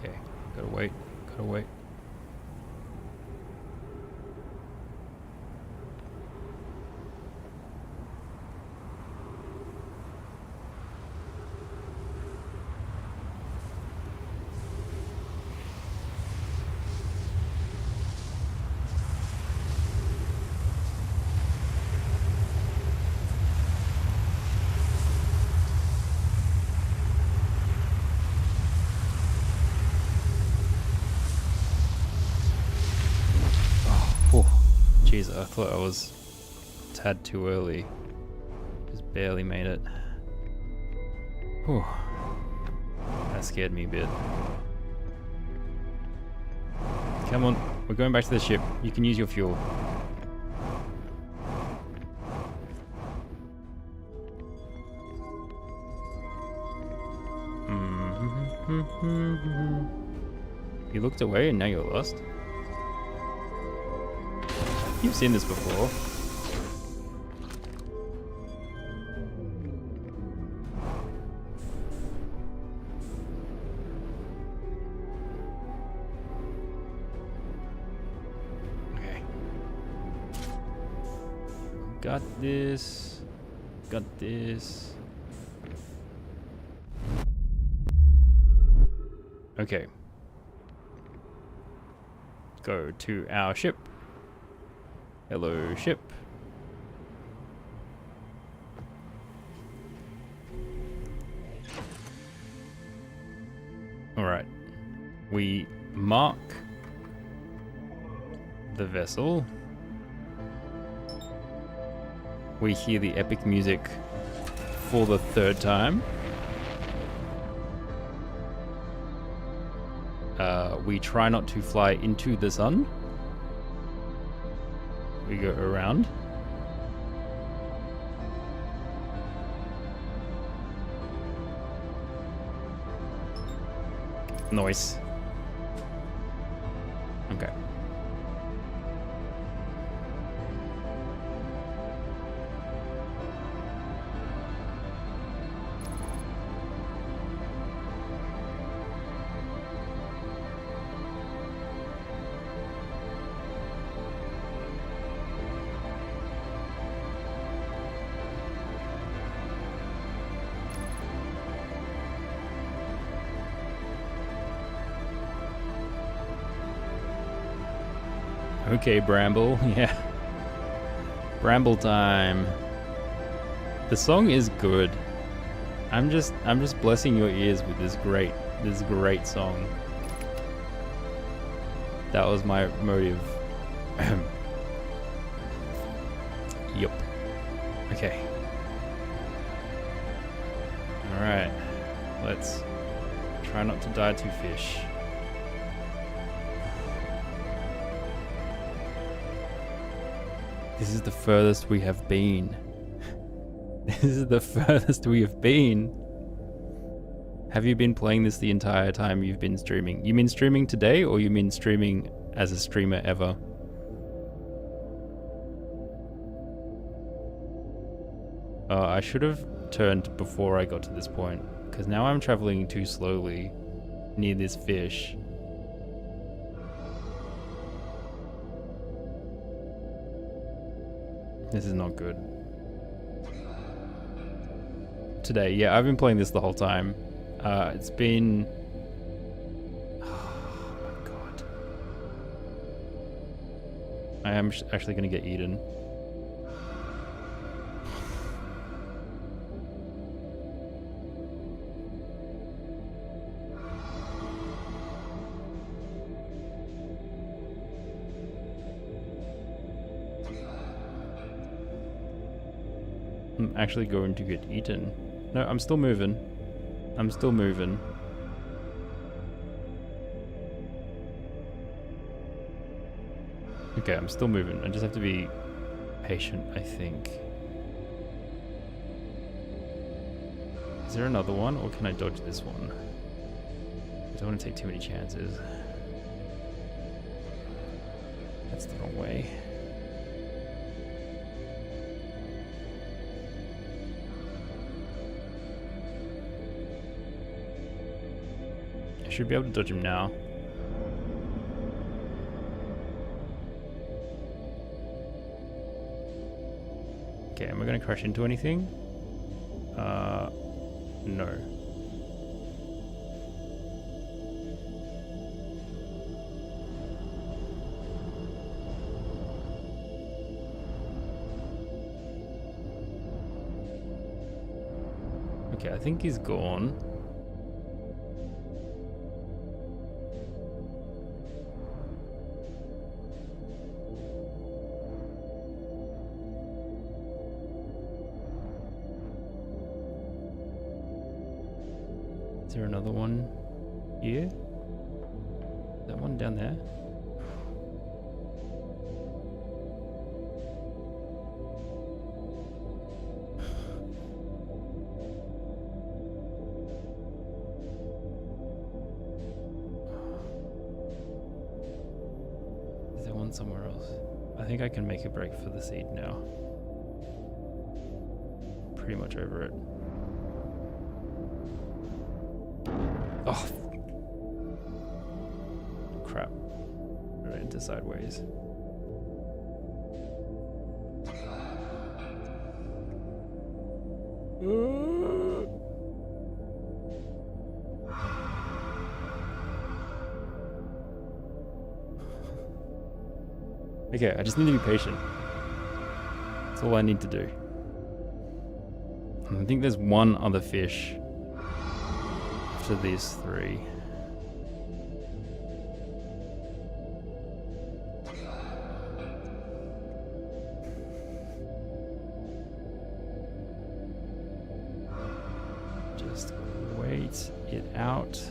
[SPEAKER 1] Okay, gotta wait, gotta wait. Jeez, I thought I was a tad too early. Just barely made it. Whew. That scared me a bit. Come on, we're going back to the ship. You can use your fuel. You looked away and now you're lost. You've seen this before. Okay. Got this. Got this. Okay. Go to our ship. Hello, ship. All right. We mark the vessel. We hear the epic music for the third time. We try not to fly into the sun. We go around. Noise. Okay. Okay, Bramble. Yeah. Bramble time. The song is good. I'm just blessing your ears with this great song. That was my motive. Yup. Okay. Alright. Let's try not to die to fish. This is the furthest we have been. This is the furthest we have been. Have you been playing this the entire time you've been streaming? You mean streaming today, or you mean streaming as a streamer ever? I should have turned before I got to this point, because now I'm traveling too slowly near this fish. This is not good. Today, yeah, I've been playing this the whole time. It's been... Oh my god. I am actually going to get eaten. I'm actually going to get eaten. No, I'm still moving. I'm still moving. Okay, I'm still moving. I just have to be patient, I think. Is there another one, or can I dodge this one? I don't want to take too many chances. That's the wrong way. Should be able to dodge him now. Okay, am I going to crash into anything? No. Okay, I think he's gone. Is there another one here? That one down there? Is there one somewhere else? I think I can make a break for the seed now. Pretty much over it. Oh, crap. Right into sideways. Okay, I just need to be patient. That's all I need to do. I think there's one other fish after these three. Just wait it out.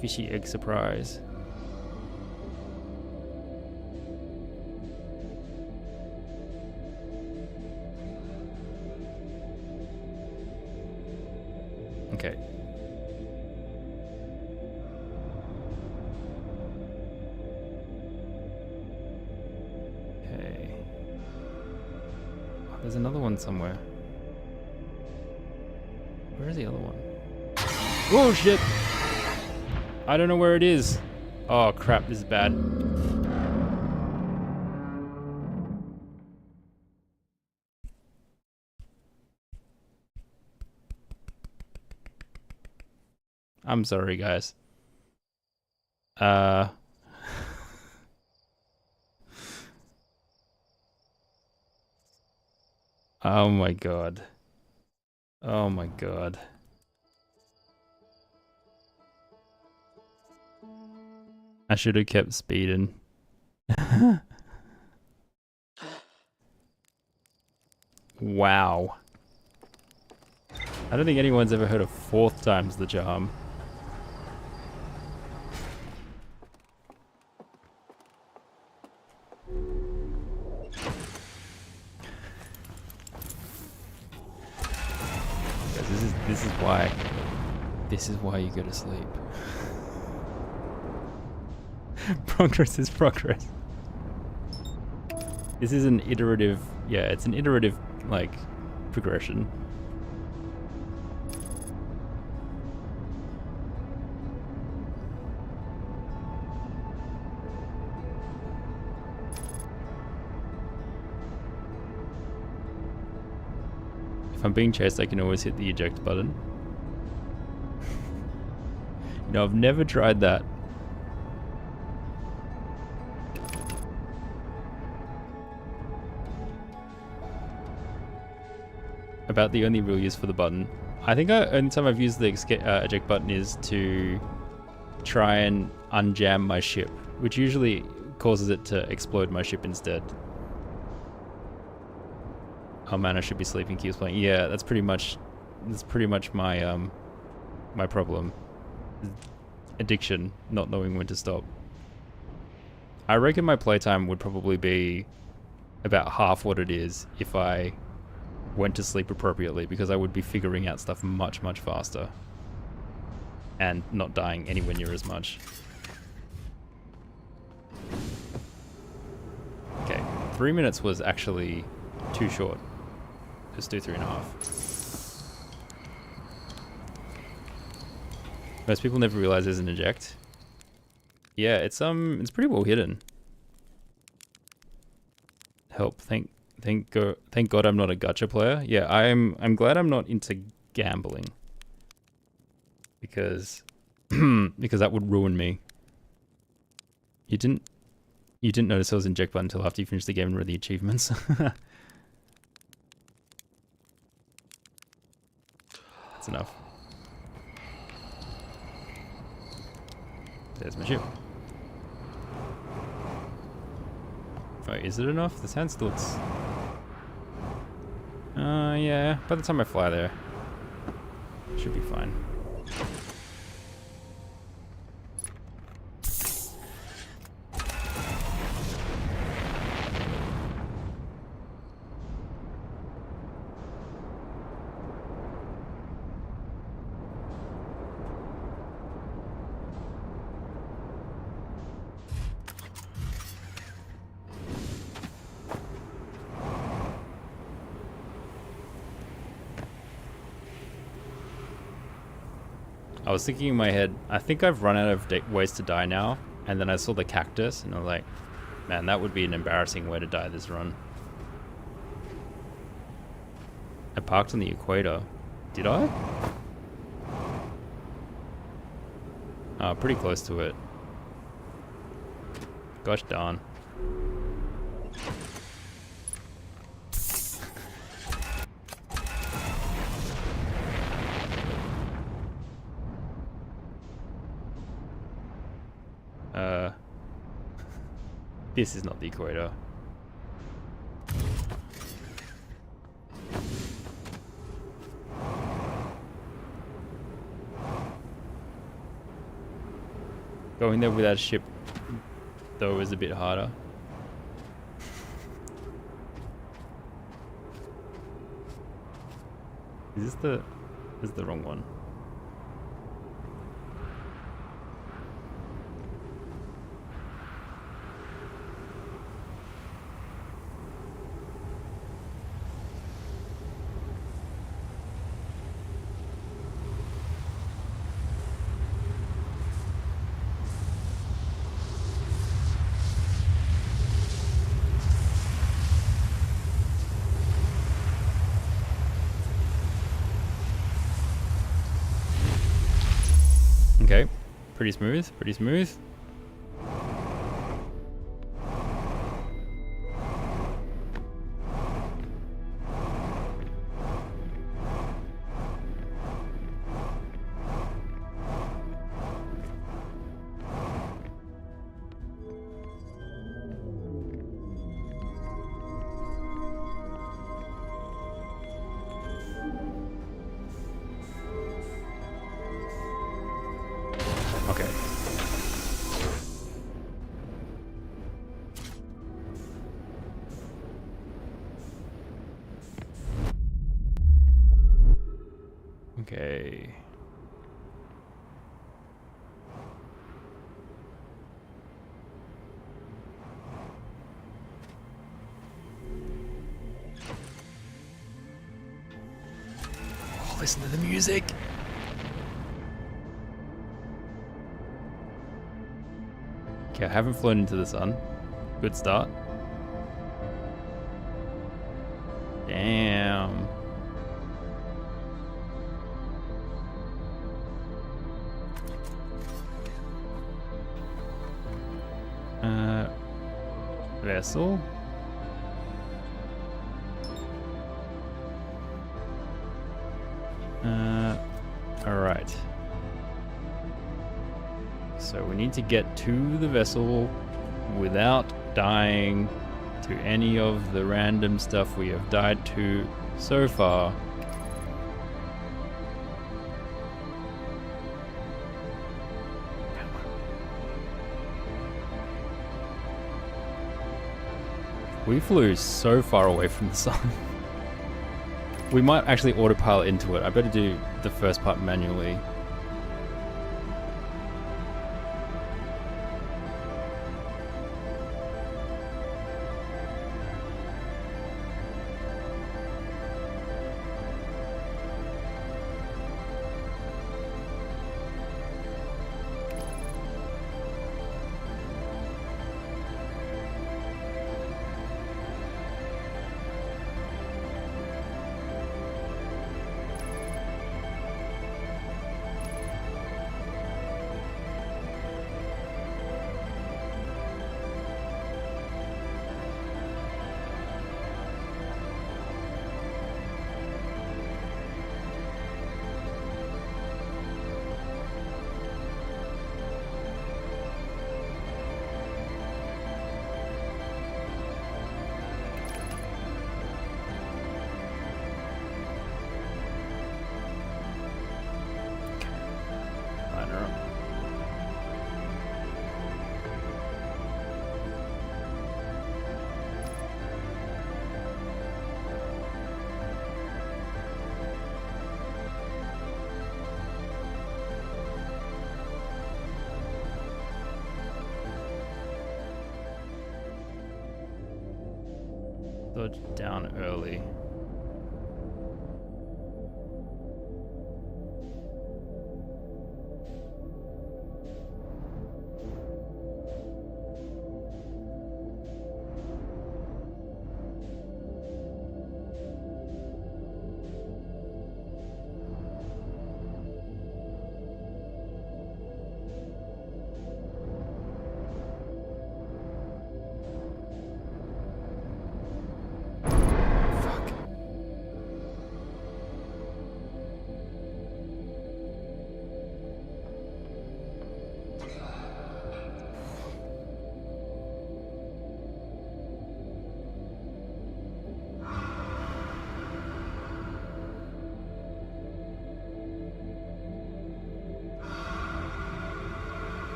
[SPEAKER 1] Fishy egg surprise. Okay. Okay. Oh, there's another one somewhere. Where is the other one? Oh shit! I don't know where it is. Oh crap, this is bad. I'm sorry, guys. Oh my god. Oh my god. I should have kept speeding. Wow. I don't think anyone's ever heard of 4th time's the charm. This is why you go to sleep. Progress is progress. This is an iterative, yeah, it's an iterative, like, progression. If I'm being chased, I can always hit the eject button. You know, I've never tried that. About the only real use for the button. I think the only time I've used the eject button is to try and unjam my ship, which usually causes it to explode my ship instead. Oh man, I should be sleeping. Keeps playing. Yeah, that's pretty much my my problem. Addiction, not knowing when to stop. I reckon my playtime would probably be about half what it is if I went to sleep appropriately, because I would be figuring out stuff much faster and not dying anywhere near as much. Okay, 3 minutes was actually too short. Let's do 3.5. Most people never realize there's an eject. Yeah, it's pretty well hidden. Help, thank God I'm not a gacha player. Yeah, I'm glad I'm not into gambling. Because because that would ruin me. You didn't notice there was an eject button until after you finished the game and read the achievements. That's enough. There's my ship. Wait, is it enough? The sand looks... yeah. By the time I fly there, should be fine. I was thinking in my head, I think I've run out of ways to die now, and then I saw the cactus, and I was like, man, that would be an embarrassing way to die this run. I parked on the equator. Did I? Pretty close to it. Gosh darn. This is not the equator. Going there without a ship, though, is a bit harder. Is this the wrong one? Okay, pretty smooth, pretty smooth. Okay. Okay. Oh, listen to the music. Okay, I haven't flown into the sun. Good start. Damn. Vessel. All right. So we need to get to the vessel without dying to any of the random stuff we have died to so far. We flew so far away from the sun. We might actually autopilot into it. I better do the first part manually. Dodge down early. Fuck.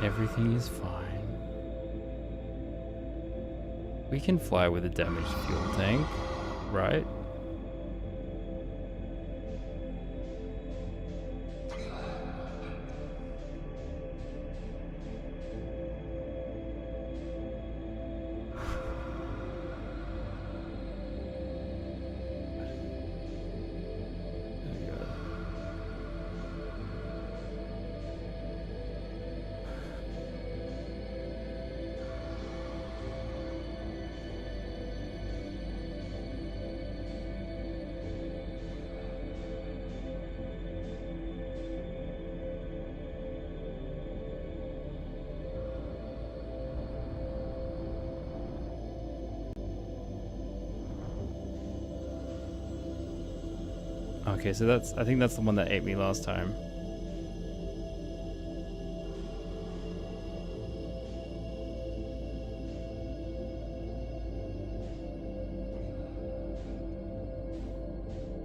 [SPEAKER 1] Everything is fine. We can fly with a damaged fuel tank, right? Okay, so I think that's the one that ate me last time.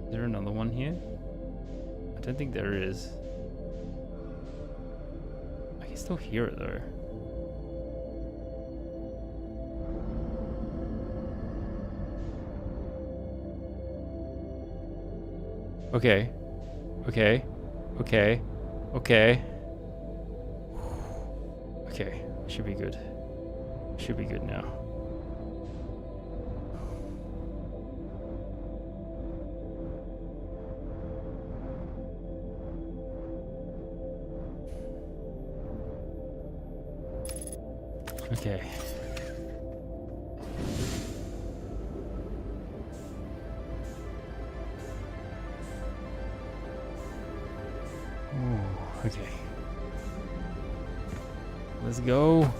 [SPEAKER 1] Is there another one here? I don't think there is. I can still hear it though. Okay. Okay. Okay. Okay. Okay. Should be good. Should be good now. Okay. Ooh, okay. Let's go.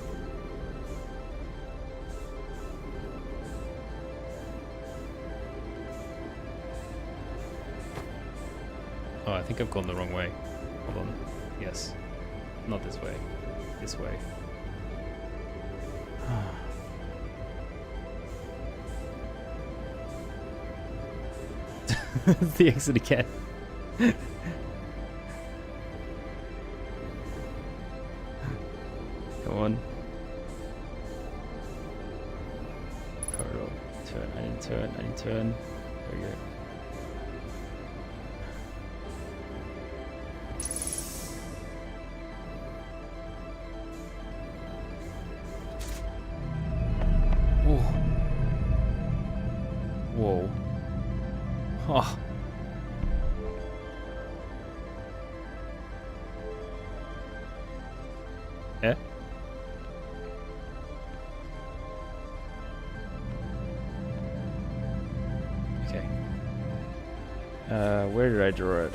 [SPEAKER 1] Oh, I think I've gone the wrong way. Hold on. Yes. Not this way. This way. The exit again. Come on. Corridor. Turn. I need to turn. I need to turn. There we go. Whoa. Oh. Yeah? Okay. Where did I draw it?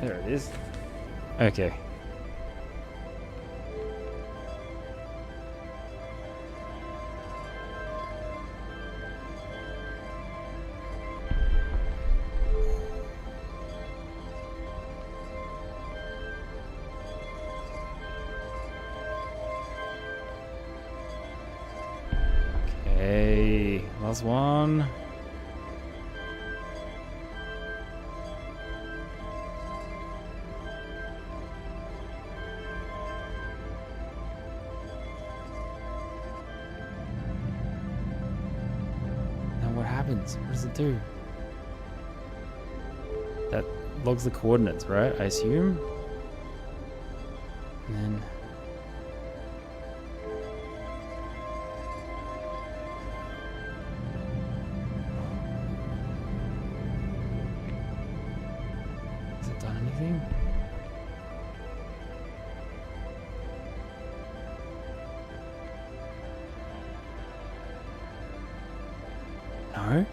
[SPEAKER 1] There it is. Okay. Okay, last one. Now what happens? What does it do? That logs the coordinates, right? I assume? And then... has it done anything? No?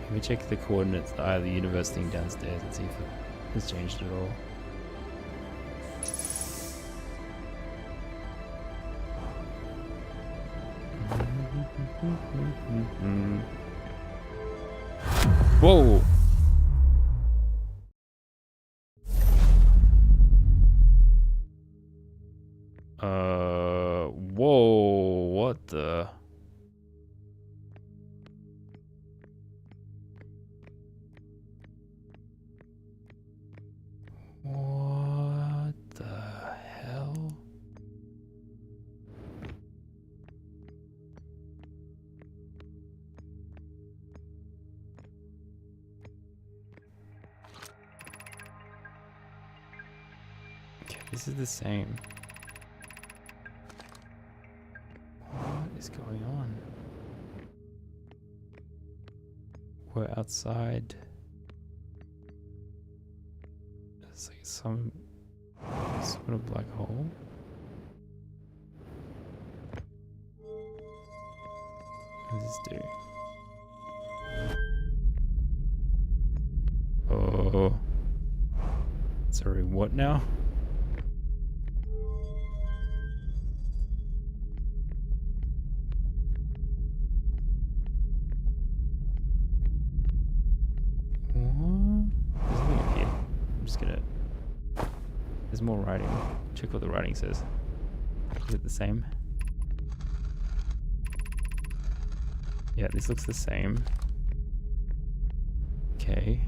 [SPEAKER 1] Let me check the coordinates, the eye of the universe thing downstairs and see if it has changed at all. Whoa! Whoa. What the hell? Okay, this is the same. What is going on? We're outside. It's like some sort of black hole. What does this do? Oh. Sorry, what now? What? There's nothing up here. I'm just gonna... There's more writing. Check what the writing says. Is it the same? Yeah, this looks the same. Okay.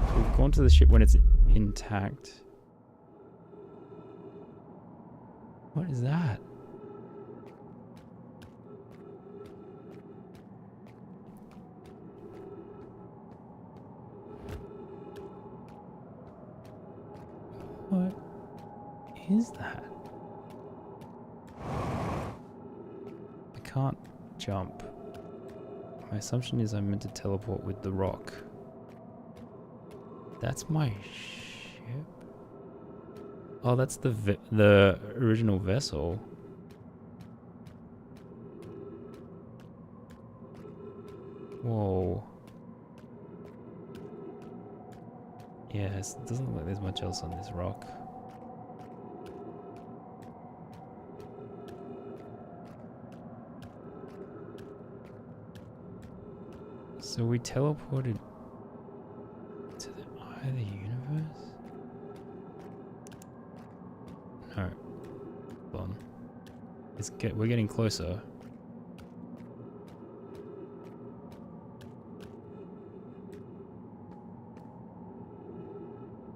[SPEAKER 1] So we've gone to the ship when it's intact. What is that? What is that? I can't jump. My assumption is I'm meant to teleport with the rock. That's my ship? Oh, that's the original vessel. Whoa. Yes, it doesn't look like there's much else on this rock. So we teleported to the eye of the universe? No. Hold on. We're getting closer.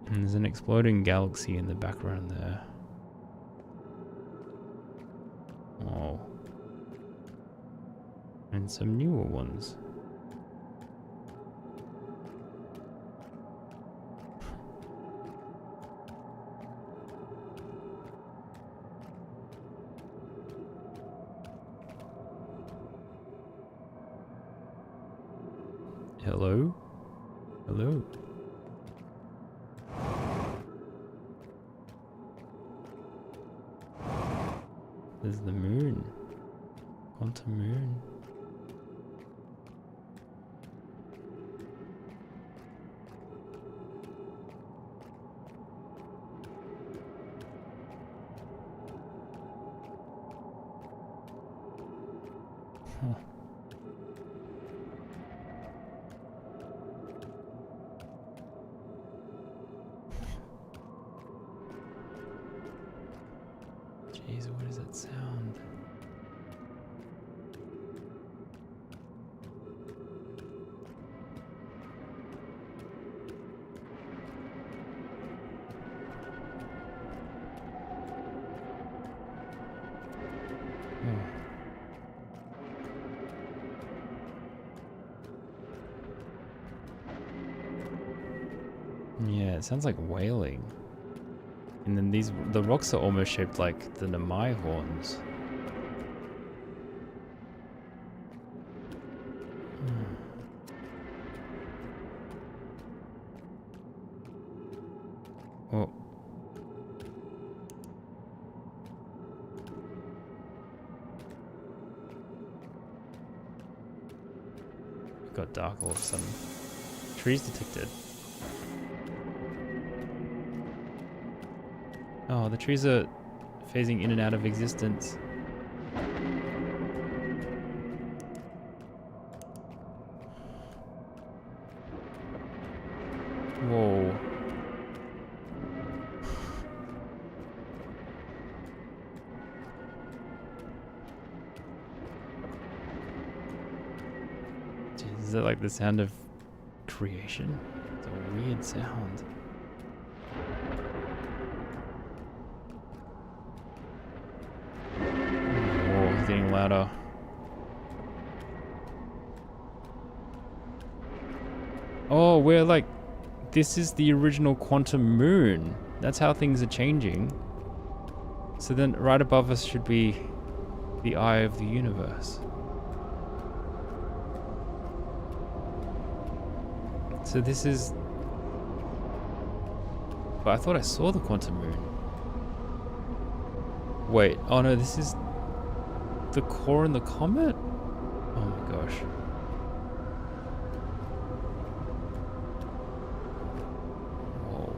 [SPEAKER 1] And there's an exploding galaxy in the background there. Oh. And some newer ones. Hello? Hello? There's the moon. Quantum moon. Huh. Jeez, what is that sound? Oh. Yeah, it sounds like wailing. And then the rocks are almost shaped like the Namai horns. Oh. It got dark all of a sudden. Trees detected. Oh, the trees are phasing in and out of existence. Whoa. Jeez, is that like the sound of creation? It's a weird sound. louder. Oh, we're like... This is the original quantum moon. That's how things are changing. So then right above us should be the eye of the universe. So this is... But I thought I saw the quantum moon. Wait, oh no, this is the core in the comet? Oh my gosh. Whoa.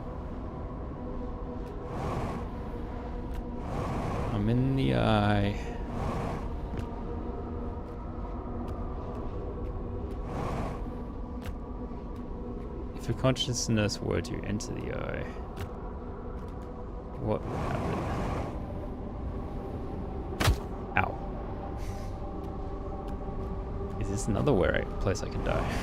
[SPEAKER 1] I'm in the eye. If a consciousness were to enter the eye, what would happen? Ow. Is this another place I can die?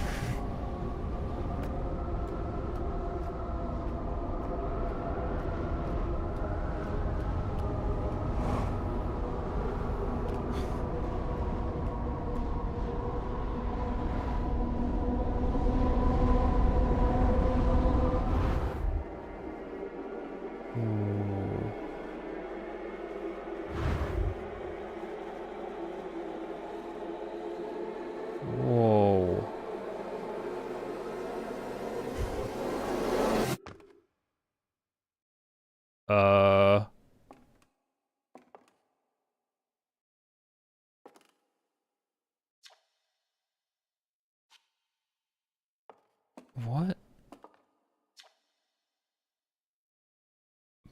[SPEAKER 1] Whoa. What?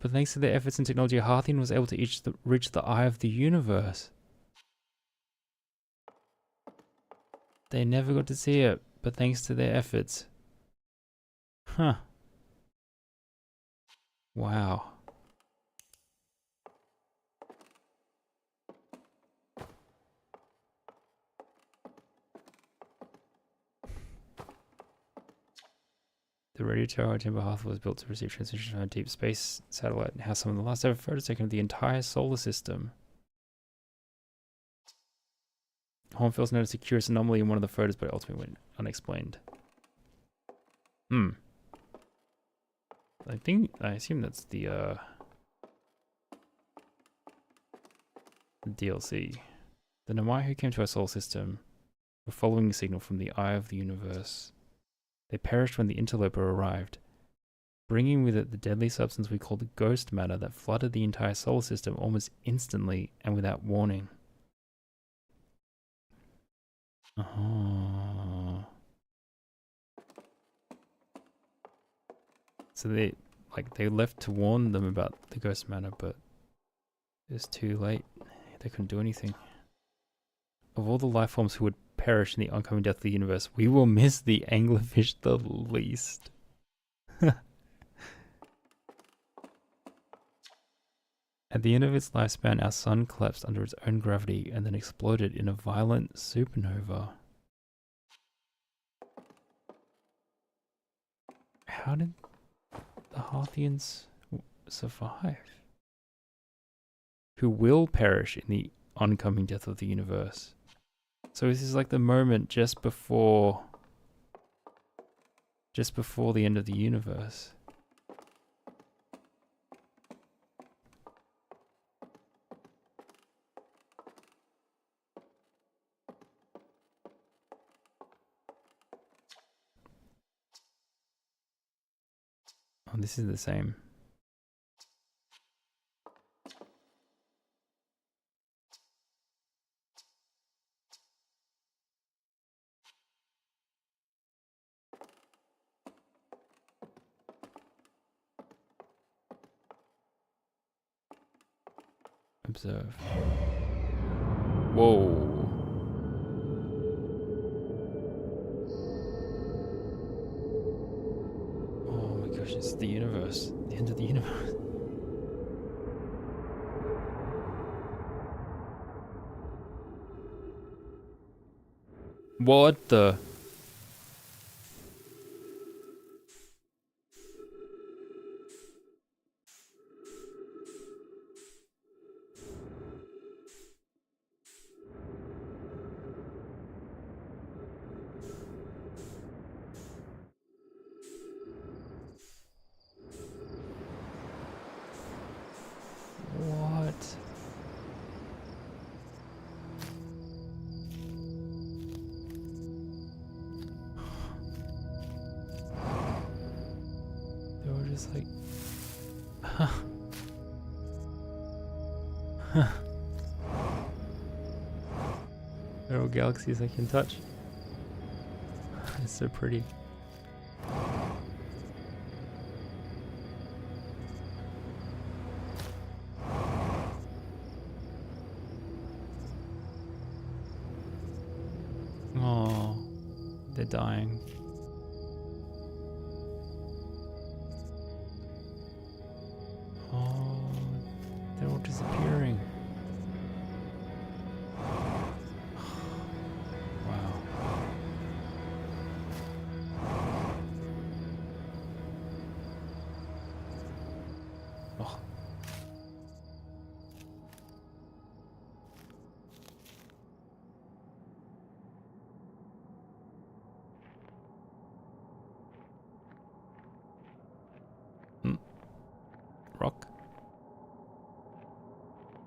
[SPEAKER 1] But thanks to their efforts and technology, Harthian was able to reach the eye of the universe. They never got to see it, but thanks to their efforts. Huh. Wow. The radio tower at Timber Hearth was built to receive transmission from a deep space satellite and has some of the last ever photos taken of the entire solar system. Hornfels noticed a curious anomaly in one of the photos, but it ultimately went unexplained. I assume that's the DLC. The Nomai who came to our solar system were following a signal from the eye of the universe. They perished when the interloper arrived, bringing with it the deadly substance we call the ghost matter that flooded the entire solar system almost instantly and without warning. Oh. So they left to warn them about the ghost matter, but it was too late. They couldn't do anything. Of all the life forms who would perish in the oncoming death of the universe, we will miss the anglerfish the least. At the end of its lifespan, our sun collapsed under its own gravity and then exploded in a violent supernova. How did the Harthians survive? Who will perish in the oncoming death of the universe. So this is like the moment just before the end of the universe. Oh, this is the same. Observe. Whoa. Oh my gosh, it's the universe. The end of the universe. What the? just like... They're all galaxies I can touch. It's so pretty. Oh, they're dying. Oh, they're all disappearing. Wow. Oh. Rock.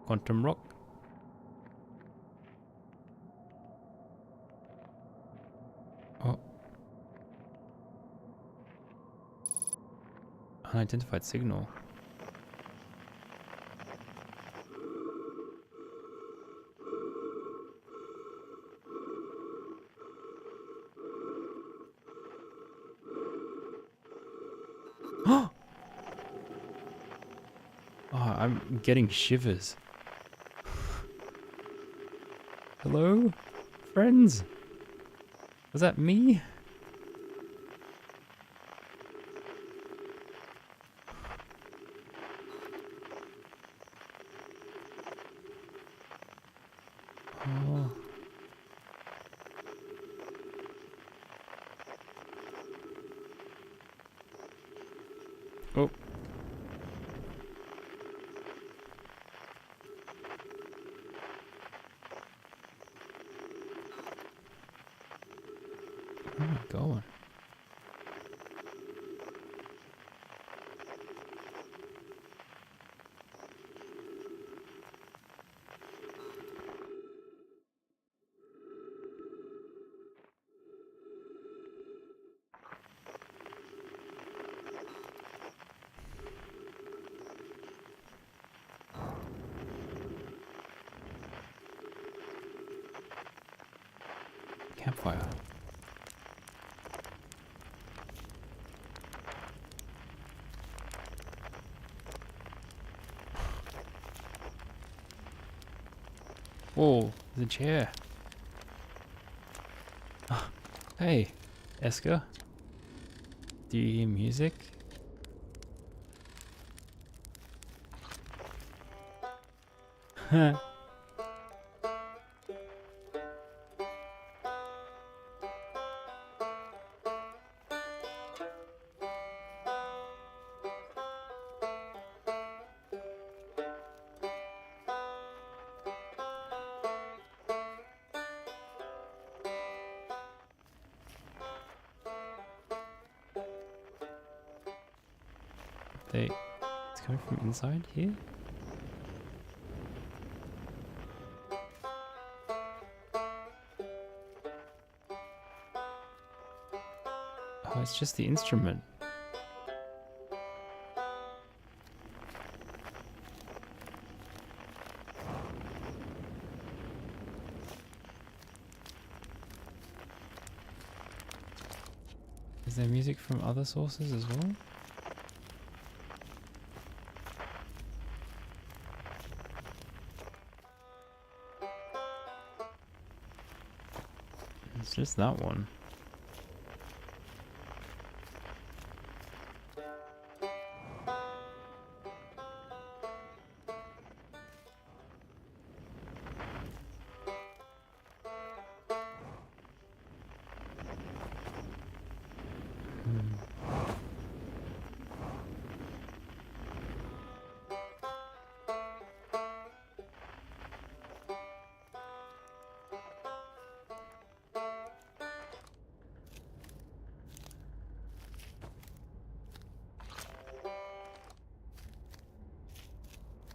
[SPEAKER 1] Quantum rock. Oh. Unidentified signal. Oh, I'm getting shivers. Hello? Friends? Was that me? Oh. Oh. Where am I going? Campfire. Whoa, there's a chair. Ah, hey, Esker. Do you hear music? It's coming from inside here? Oh, it's just the instrument. Is there music from other sources as well? It's just that one.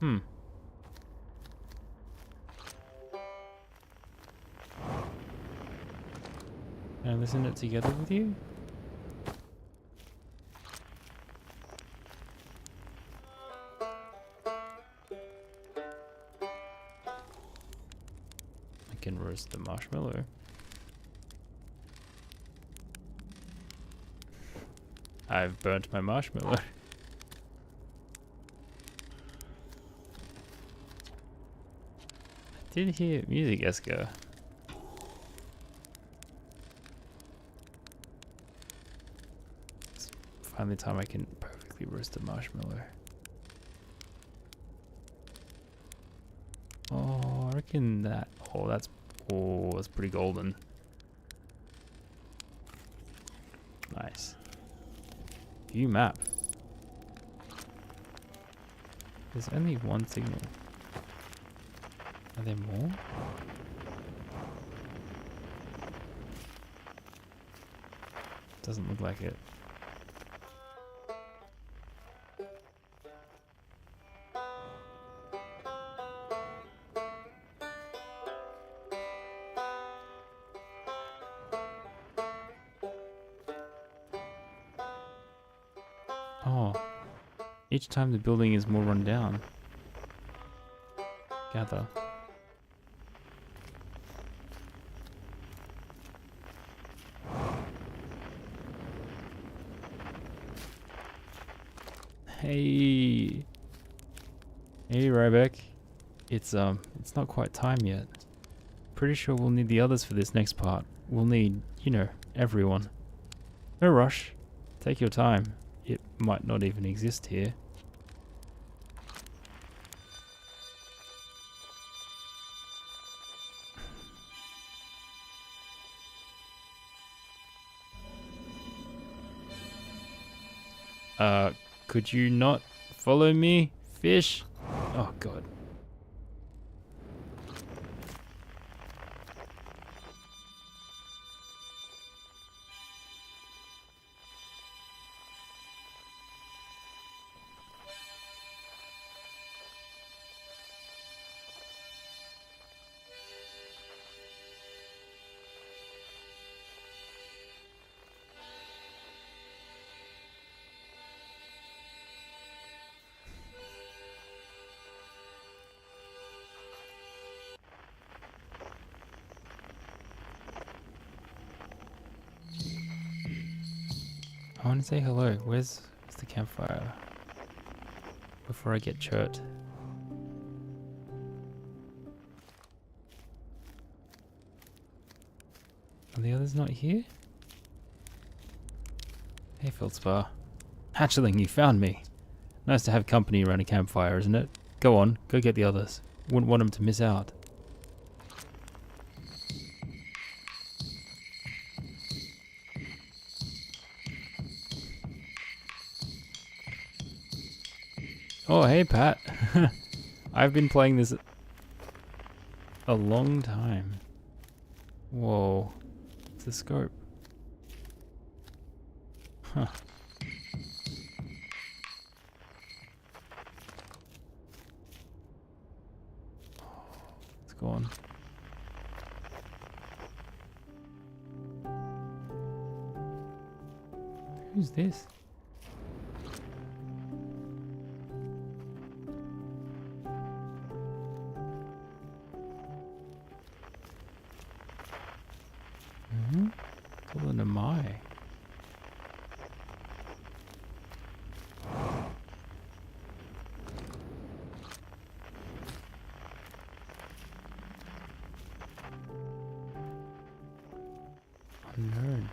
[SPEAKER 1] Hmm. Can I listen to it together with you? roast the marshmallow. I've burnt my marshmallow. I did hear music, Esker. It's finally time I can perfectly roast a marshmallow. Oh, I reckon that. Oh, that's pretty golden. Nice. View map. There's only one signal. Are there more? Doesn't look like it. Oh, each time the building is more run down. Gather. Hey. Hey, Ryback. It's not quite time yet. Pretty sure we'll need the others for this next part. We'll need, you know, everyone. No rush. Take your time. It might not even exist here. Could you not follow me, fish? Oh, God. I want to say hello. Where's the campfire? Before I get chirped. Are the others not here? Hey, Feldspar. Hatchling, you found me. Nice to have company around a campfire, isn't it? Go on, go get the others. Wouldn't want them to miss out. Oh, hey, Pat. I've been playing this a long time. Whoa. It's the scope. Huh. It's gone. Who's this? Colin am I? Unknown.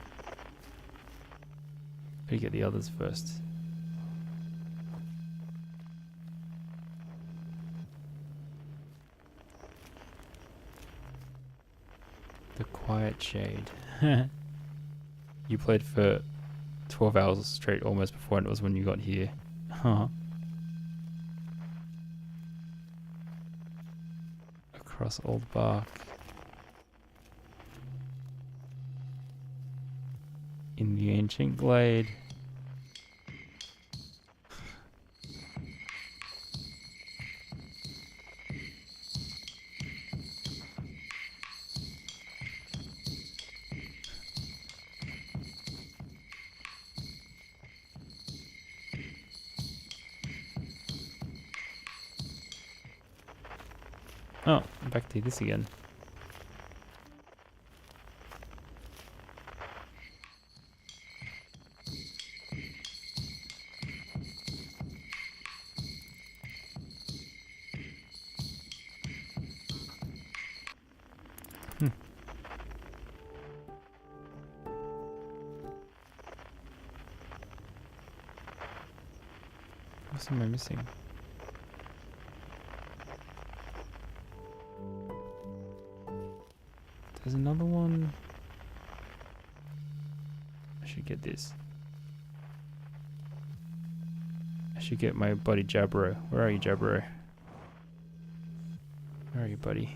[SPEAKER 1] Better get the others first. The Quiet Shade. You played for 12 hours straight almost before it was when you got here. Huh. Across old bark. In the ancient glade. Oh, back to this again. What am I missing? There's another one. I should get this. I should get my buddy Jabro. Where are you, Jabro? Where are you, buddy?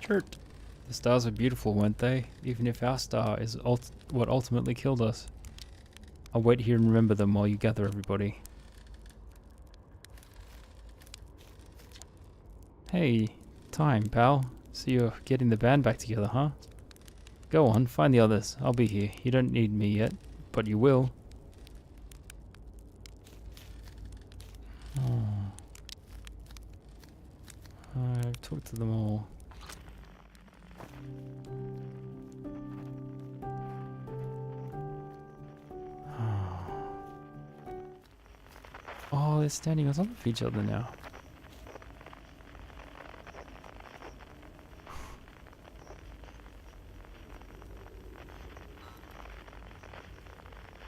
[SPEAKER 1] Chert. The stars were beautiful, weren't they? Even if our star is what ultimately killed us. I'll wait here and remember them while you gather everybody. Hey, time, pal. So you're getting the band back together, huh? Go on, find the others. I'll be here. You don't need me yet, but you will. Oh. I've talked to them all. Oh, they're standing on top of each other now.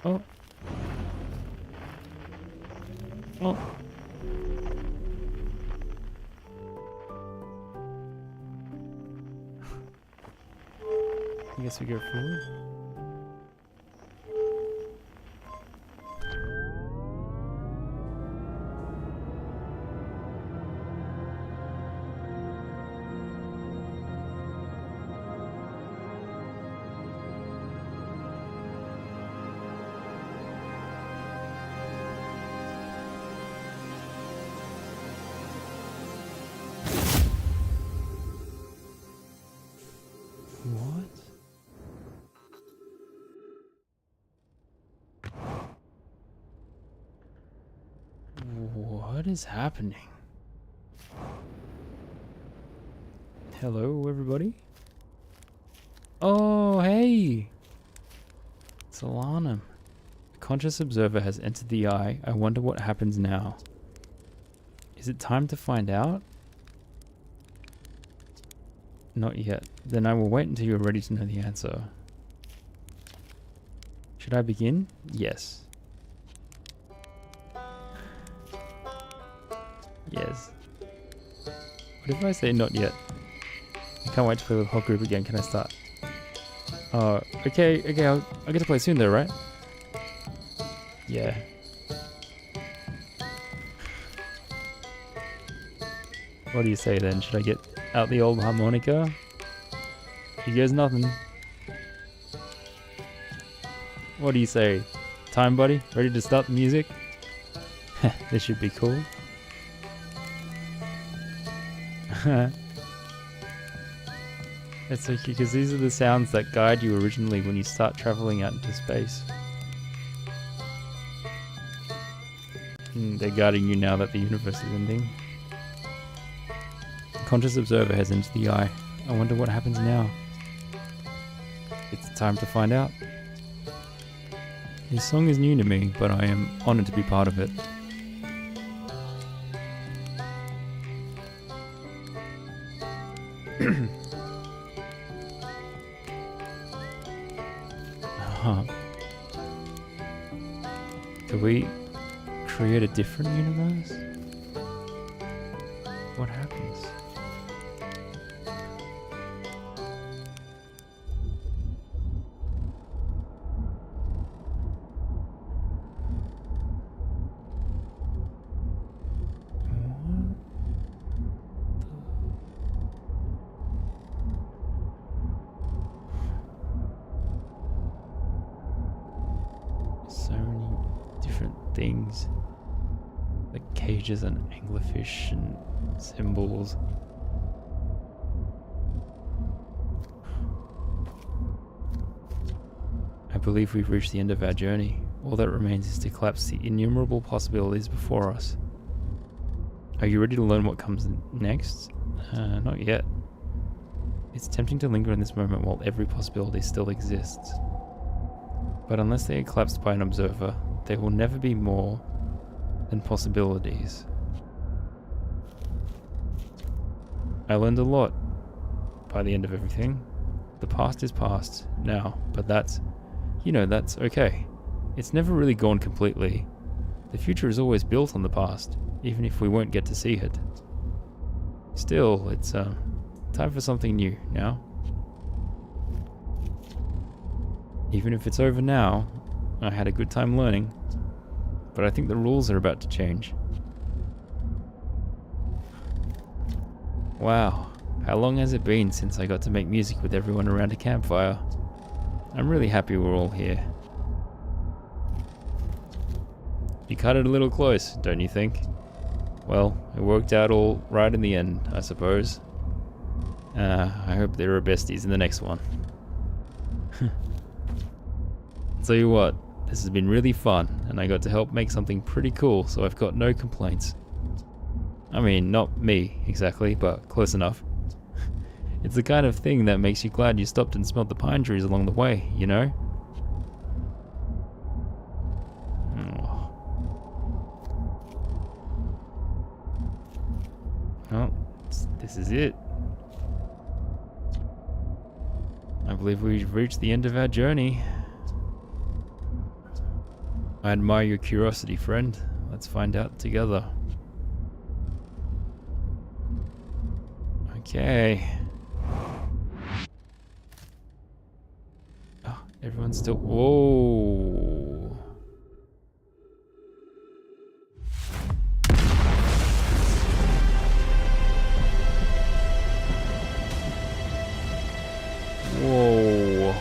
[SPEAKER 1] Oh. Oh. I guess we go forward. What? What is happening? Hello, everybody? Oh, hey! It's Alanum. A conscious observer has entered the eye. I wonder what happens now. Is it time to find out? Not yet. Then I will wait until you are ready to know the answer. Should I begin? Yes. Yes. What if I say not yet? I can't wait to play with the whole group again. Can I start? Oh, okay, I'll get to play soon though, right? Yeah. What do you say then? Should I get out the old harmonica? He goes nothing. What do you say? Time, buddy? Ready to start the music? This should be cool. It's okay because these are the sounds that guide you originally when you start traveling out into space. They're guiding you now that the universe is ending. A conscious observer has entered the eye. I wonder what happens now. It's time to find out. This song is new to me, but I am honored to be part of it. Could we create a different universe? What happens? So many different things, like cages and anglerfish and symbols. I believe we've reached the end of our journey. All that remains is to collapse the innumerable possibilities before us. Are you ready to learn what comes next? Not yet. It's tempting to linger in this moment while every possibility still exists. But unless they are collapsed by an observer, there will never be more than possibilities. I learned a lot by the end of everything. The past is past now, but that's okay. It's never really gone completely. The future is always built on the past, even if we won't get to see it. Still, it's time for something new now. Even if it's over now, I had a good time learning, but I think the rules are about to change. Wow, how long has it been since I got to make music with everyone around a campfire? I'm really happy we're all here. You cut it a little close, don't you think? Well, it worked out all right in the end, I suppose. I hope there are besties in the next one. Tell you what, this has been really fun, and I got to help make something pretty cool, so I've got no complaints. I mean, not me, exactly, but close enough. It's the kind of thing that makes you glad you stopped and smelled the pine trees along the way, you know? Oh. Well, this is it. I believe we've reached the end of our journey. I admire your curiosity, friend. Let's find out together. Okay. Oh, everyone's still... Whoa. Whoa.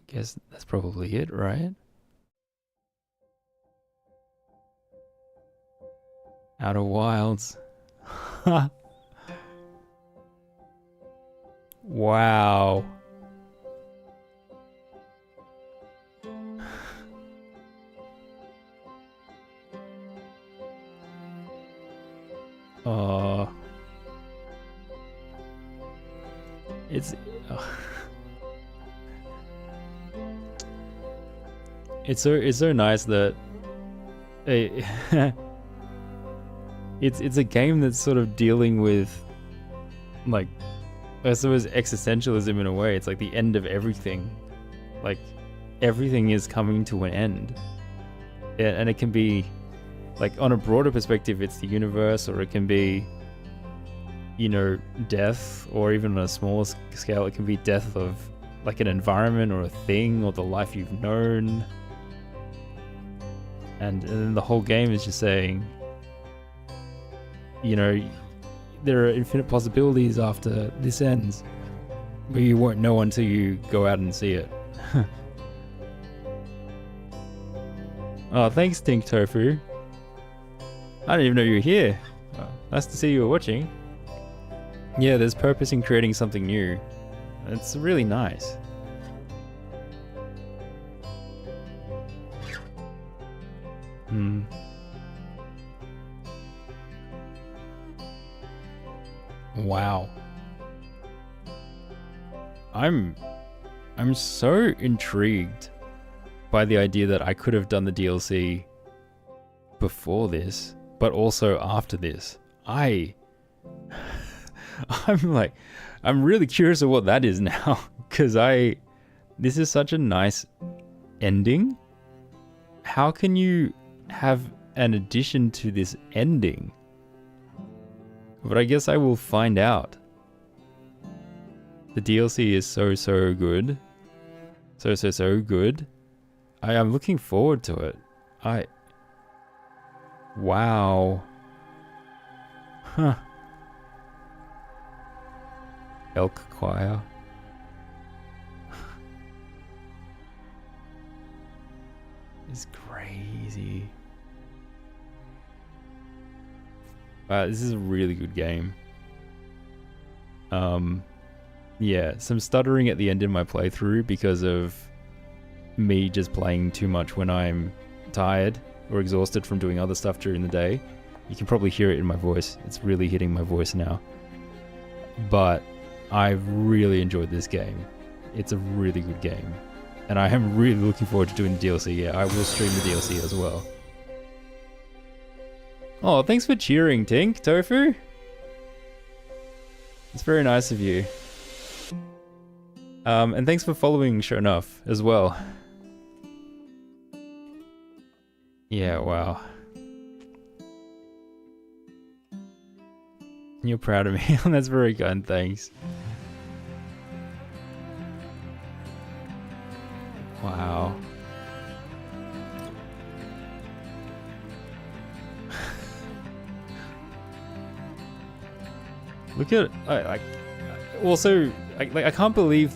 [SPEAKER 1] Guess that's probably it, right? Outer Wilds. Wow. It's it's so nice that it's a game that's sort of dealing with, like, I suppose, existentialism in a way. It's like the end of everything. Like, everything is coming to an end. And it can be, like, on a broader perspective, it's the universe, or it can be, you know, death, or even on a smaller scale, it can be death of, like, an environment or a thing or the life you've known. And then the whole game is just saying, you know, there are infinite possibilities after this ends, but you won't know until you go out and see it. Oh, thanks, Tink Tofu. I didn't even know you were here. Oh, nice to see you were watching. Yeah, there's purpose in creating something new. It's really nice. Wow. I'm so intrigued by the idea that I could have done the DLC before this, but also after this. I'm really curious of what that is now, because this is such a nice ending. How can you have an addition to this ending? But I guess I will find out. The DLC is so good. So good. I am looking forward to it. Wow. Huh. Elk Choir. It's crazy. This is a really good game. Yeah, some stuttering at the end in my playthrough because of me just playing too much when I'm tired or exhausted from doing other stuff during the day. You can probably hear it in my voice. It's really hitting my voice now. But I've really enjoyed this game. It's a really good game. And I am really looking forward to doing the DLC. Yeah, I will stream the DLC as well. Oh, thanks for cheering, Tink, Tofu. It's very nice of you. And thanks for following Shonuff as well. Yeah, wow. You're proud of me. That's very kind, thanks. Wow. Look at I can't believe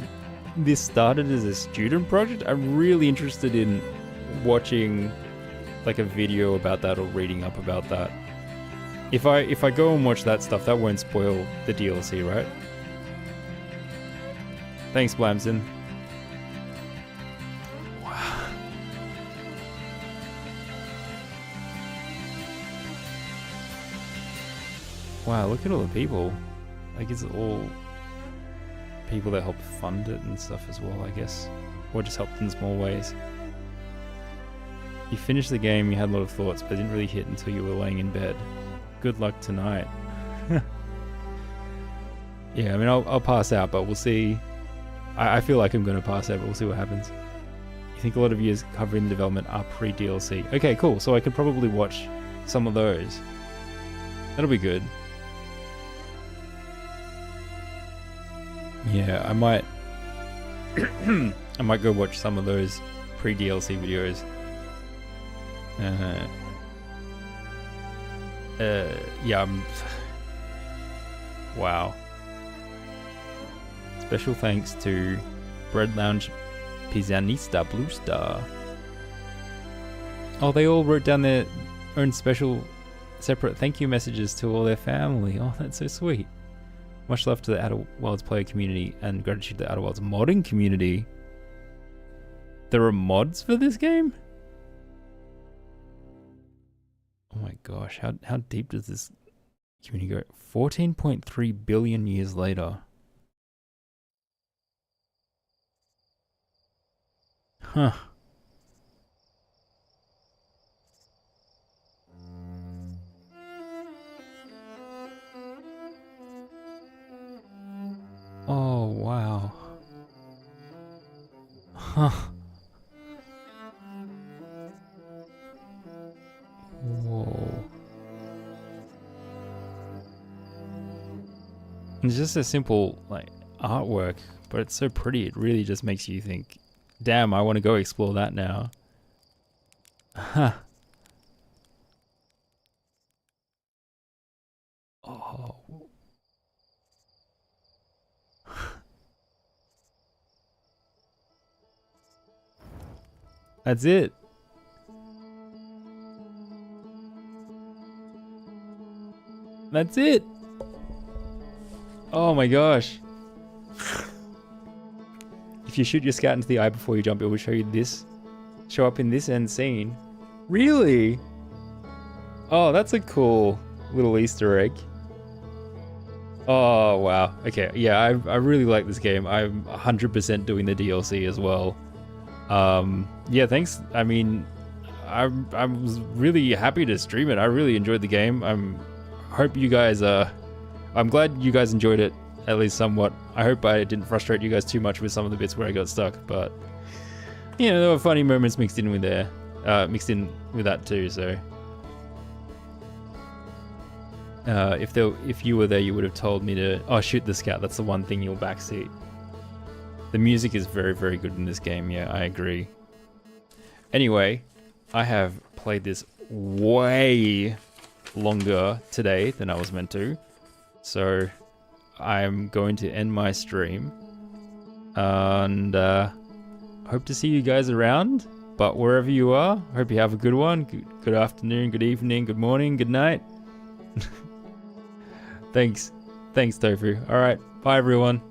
[SPEAKER 1] this started as a student project. I'm really interested in watching like a video about that or reading up about that. If I go and watch that stuff, that won't spoil the DLC, right? Thanks, Blamson. Wow. Wow, look at all the people. Like, it's all people that help fund it and stuff as well, I guess. Or just helped in small ways. You finished the game, you had a lot of thoughts, but didn't really hit until you were laying in bed. Good luck tonight. Yeah, I mean, I'll pass out, but we'll see. I feel like I'm going to pass out, but we'll see what happens. You think a lot of years covering the development are pre-DLC. Okay, cool. So I could probably watch some of those. That'll be good. Yeah, I might I might go watch some of those pre-DLC videos. Yeah, wow. Special thanks to Bread Lounge Pizzanista Blue Star. Oh, they all wrote down their own special separate thank you messages to all their family. Oh, that's so sweet. Much love to the Outer Worlds player community and gratitude to the Outer Worlds modding community. There are mods for this game? Oh my gosh, how deep does this community go? 14.3 billion years later. Huh. Oh, wow. Huh. Whoa. It's just a simple, like, artwork, but it's so pretty, it really just makes you think, damn, I want to go explore that now. Huh. Oh. That's it. That's it. Oh my gosh. If you shoot your scout into the eye before you jump, it will show you this. Show up in this end scene. Really? Oh, that's a cool little Easter egg. Oh, wow. Okay, yeah, I really like this game. I'm 100% doing the DLC as well. Yeah, thanks. I mean, I was really happy to stream it. I really enjoyed the game. Hope you guys I'm glad you guys enjoyed it at least somewhat. I hope I didn't frustrate you guys too much with some of the bits where I got stuck, but you know, there were funny moments mixed in with that too, so if you were there, you would have told me to shoot the scout. That's the one thing you'll backseat. The music is very, very good in this game. Yeah, I agree. Anyway, I have played this way longer today than I was meant to. So I'm going to end my stream. And hope to see you guys around. But wherever you are, hope you have a good one. Good afternoon, good evening, good morning, good night. Thanks. Thanks, Tofu. All right. Bye, everyone.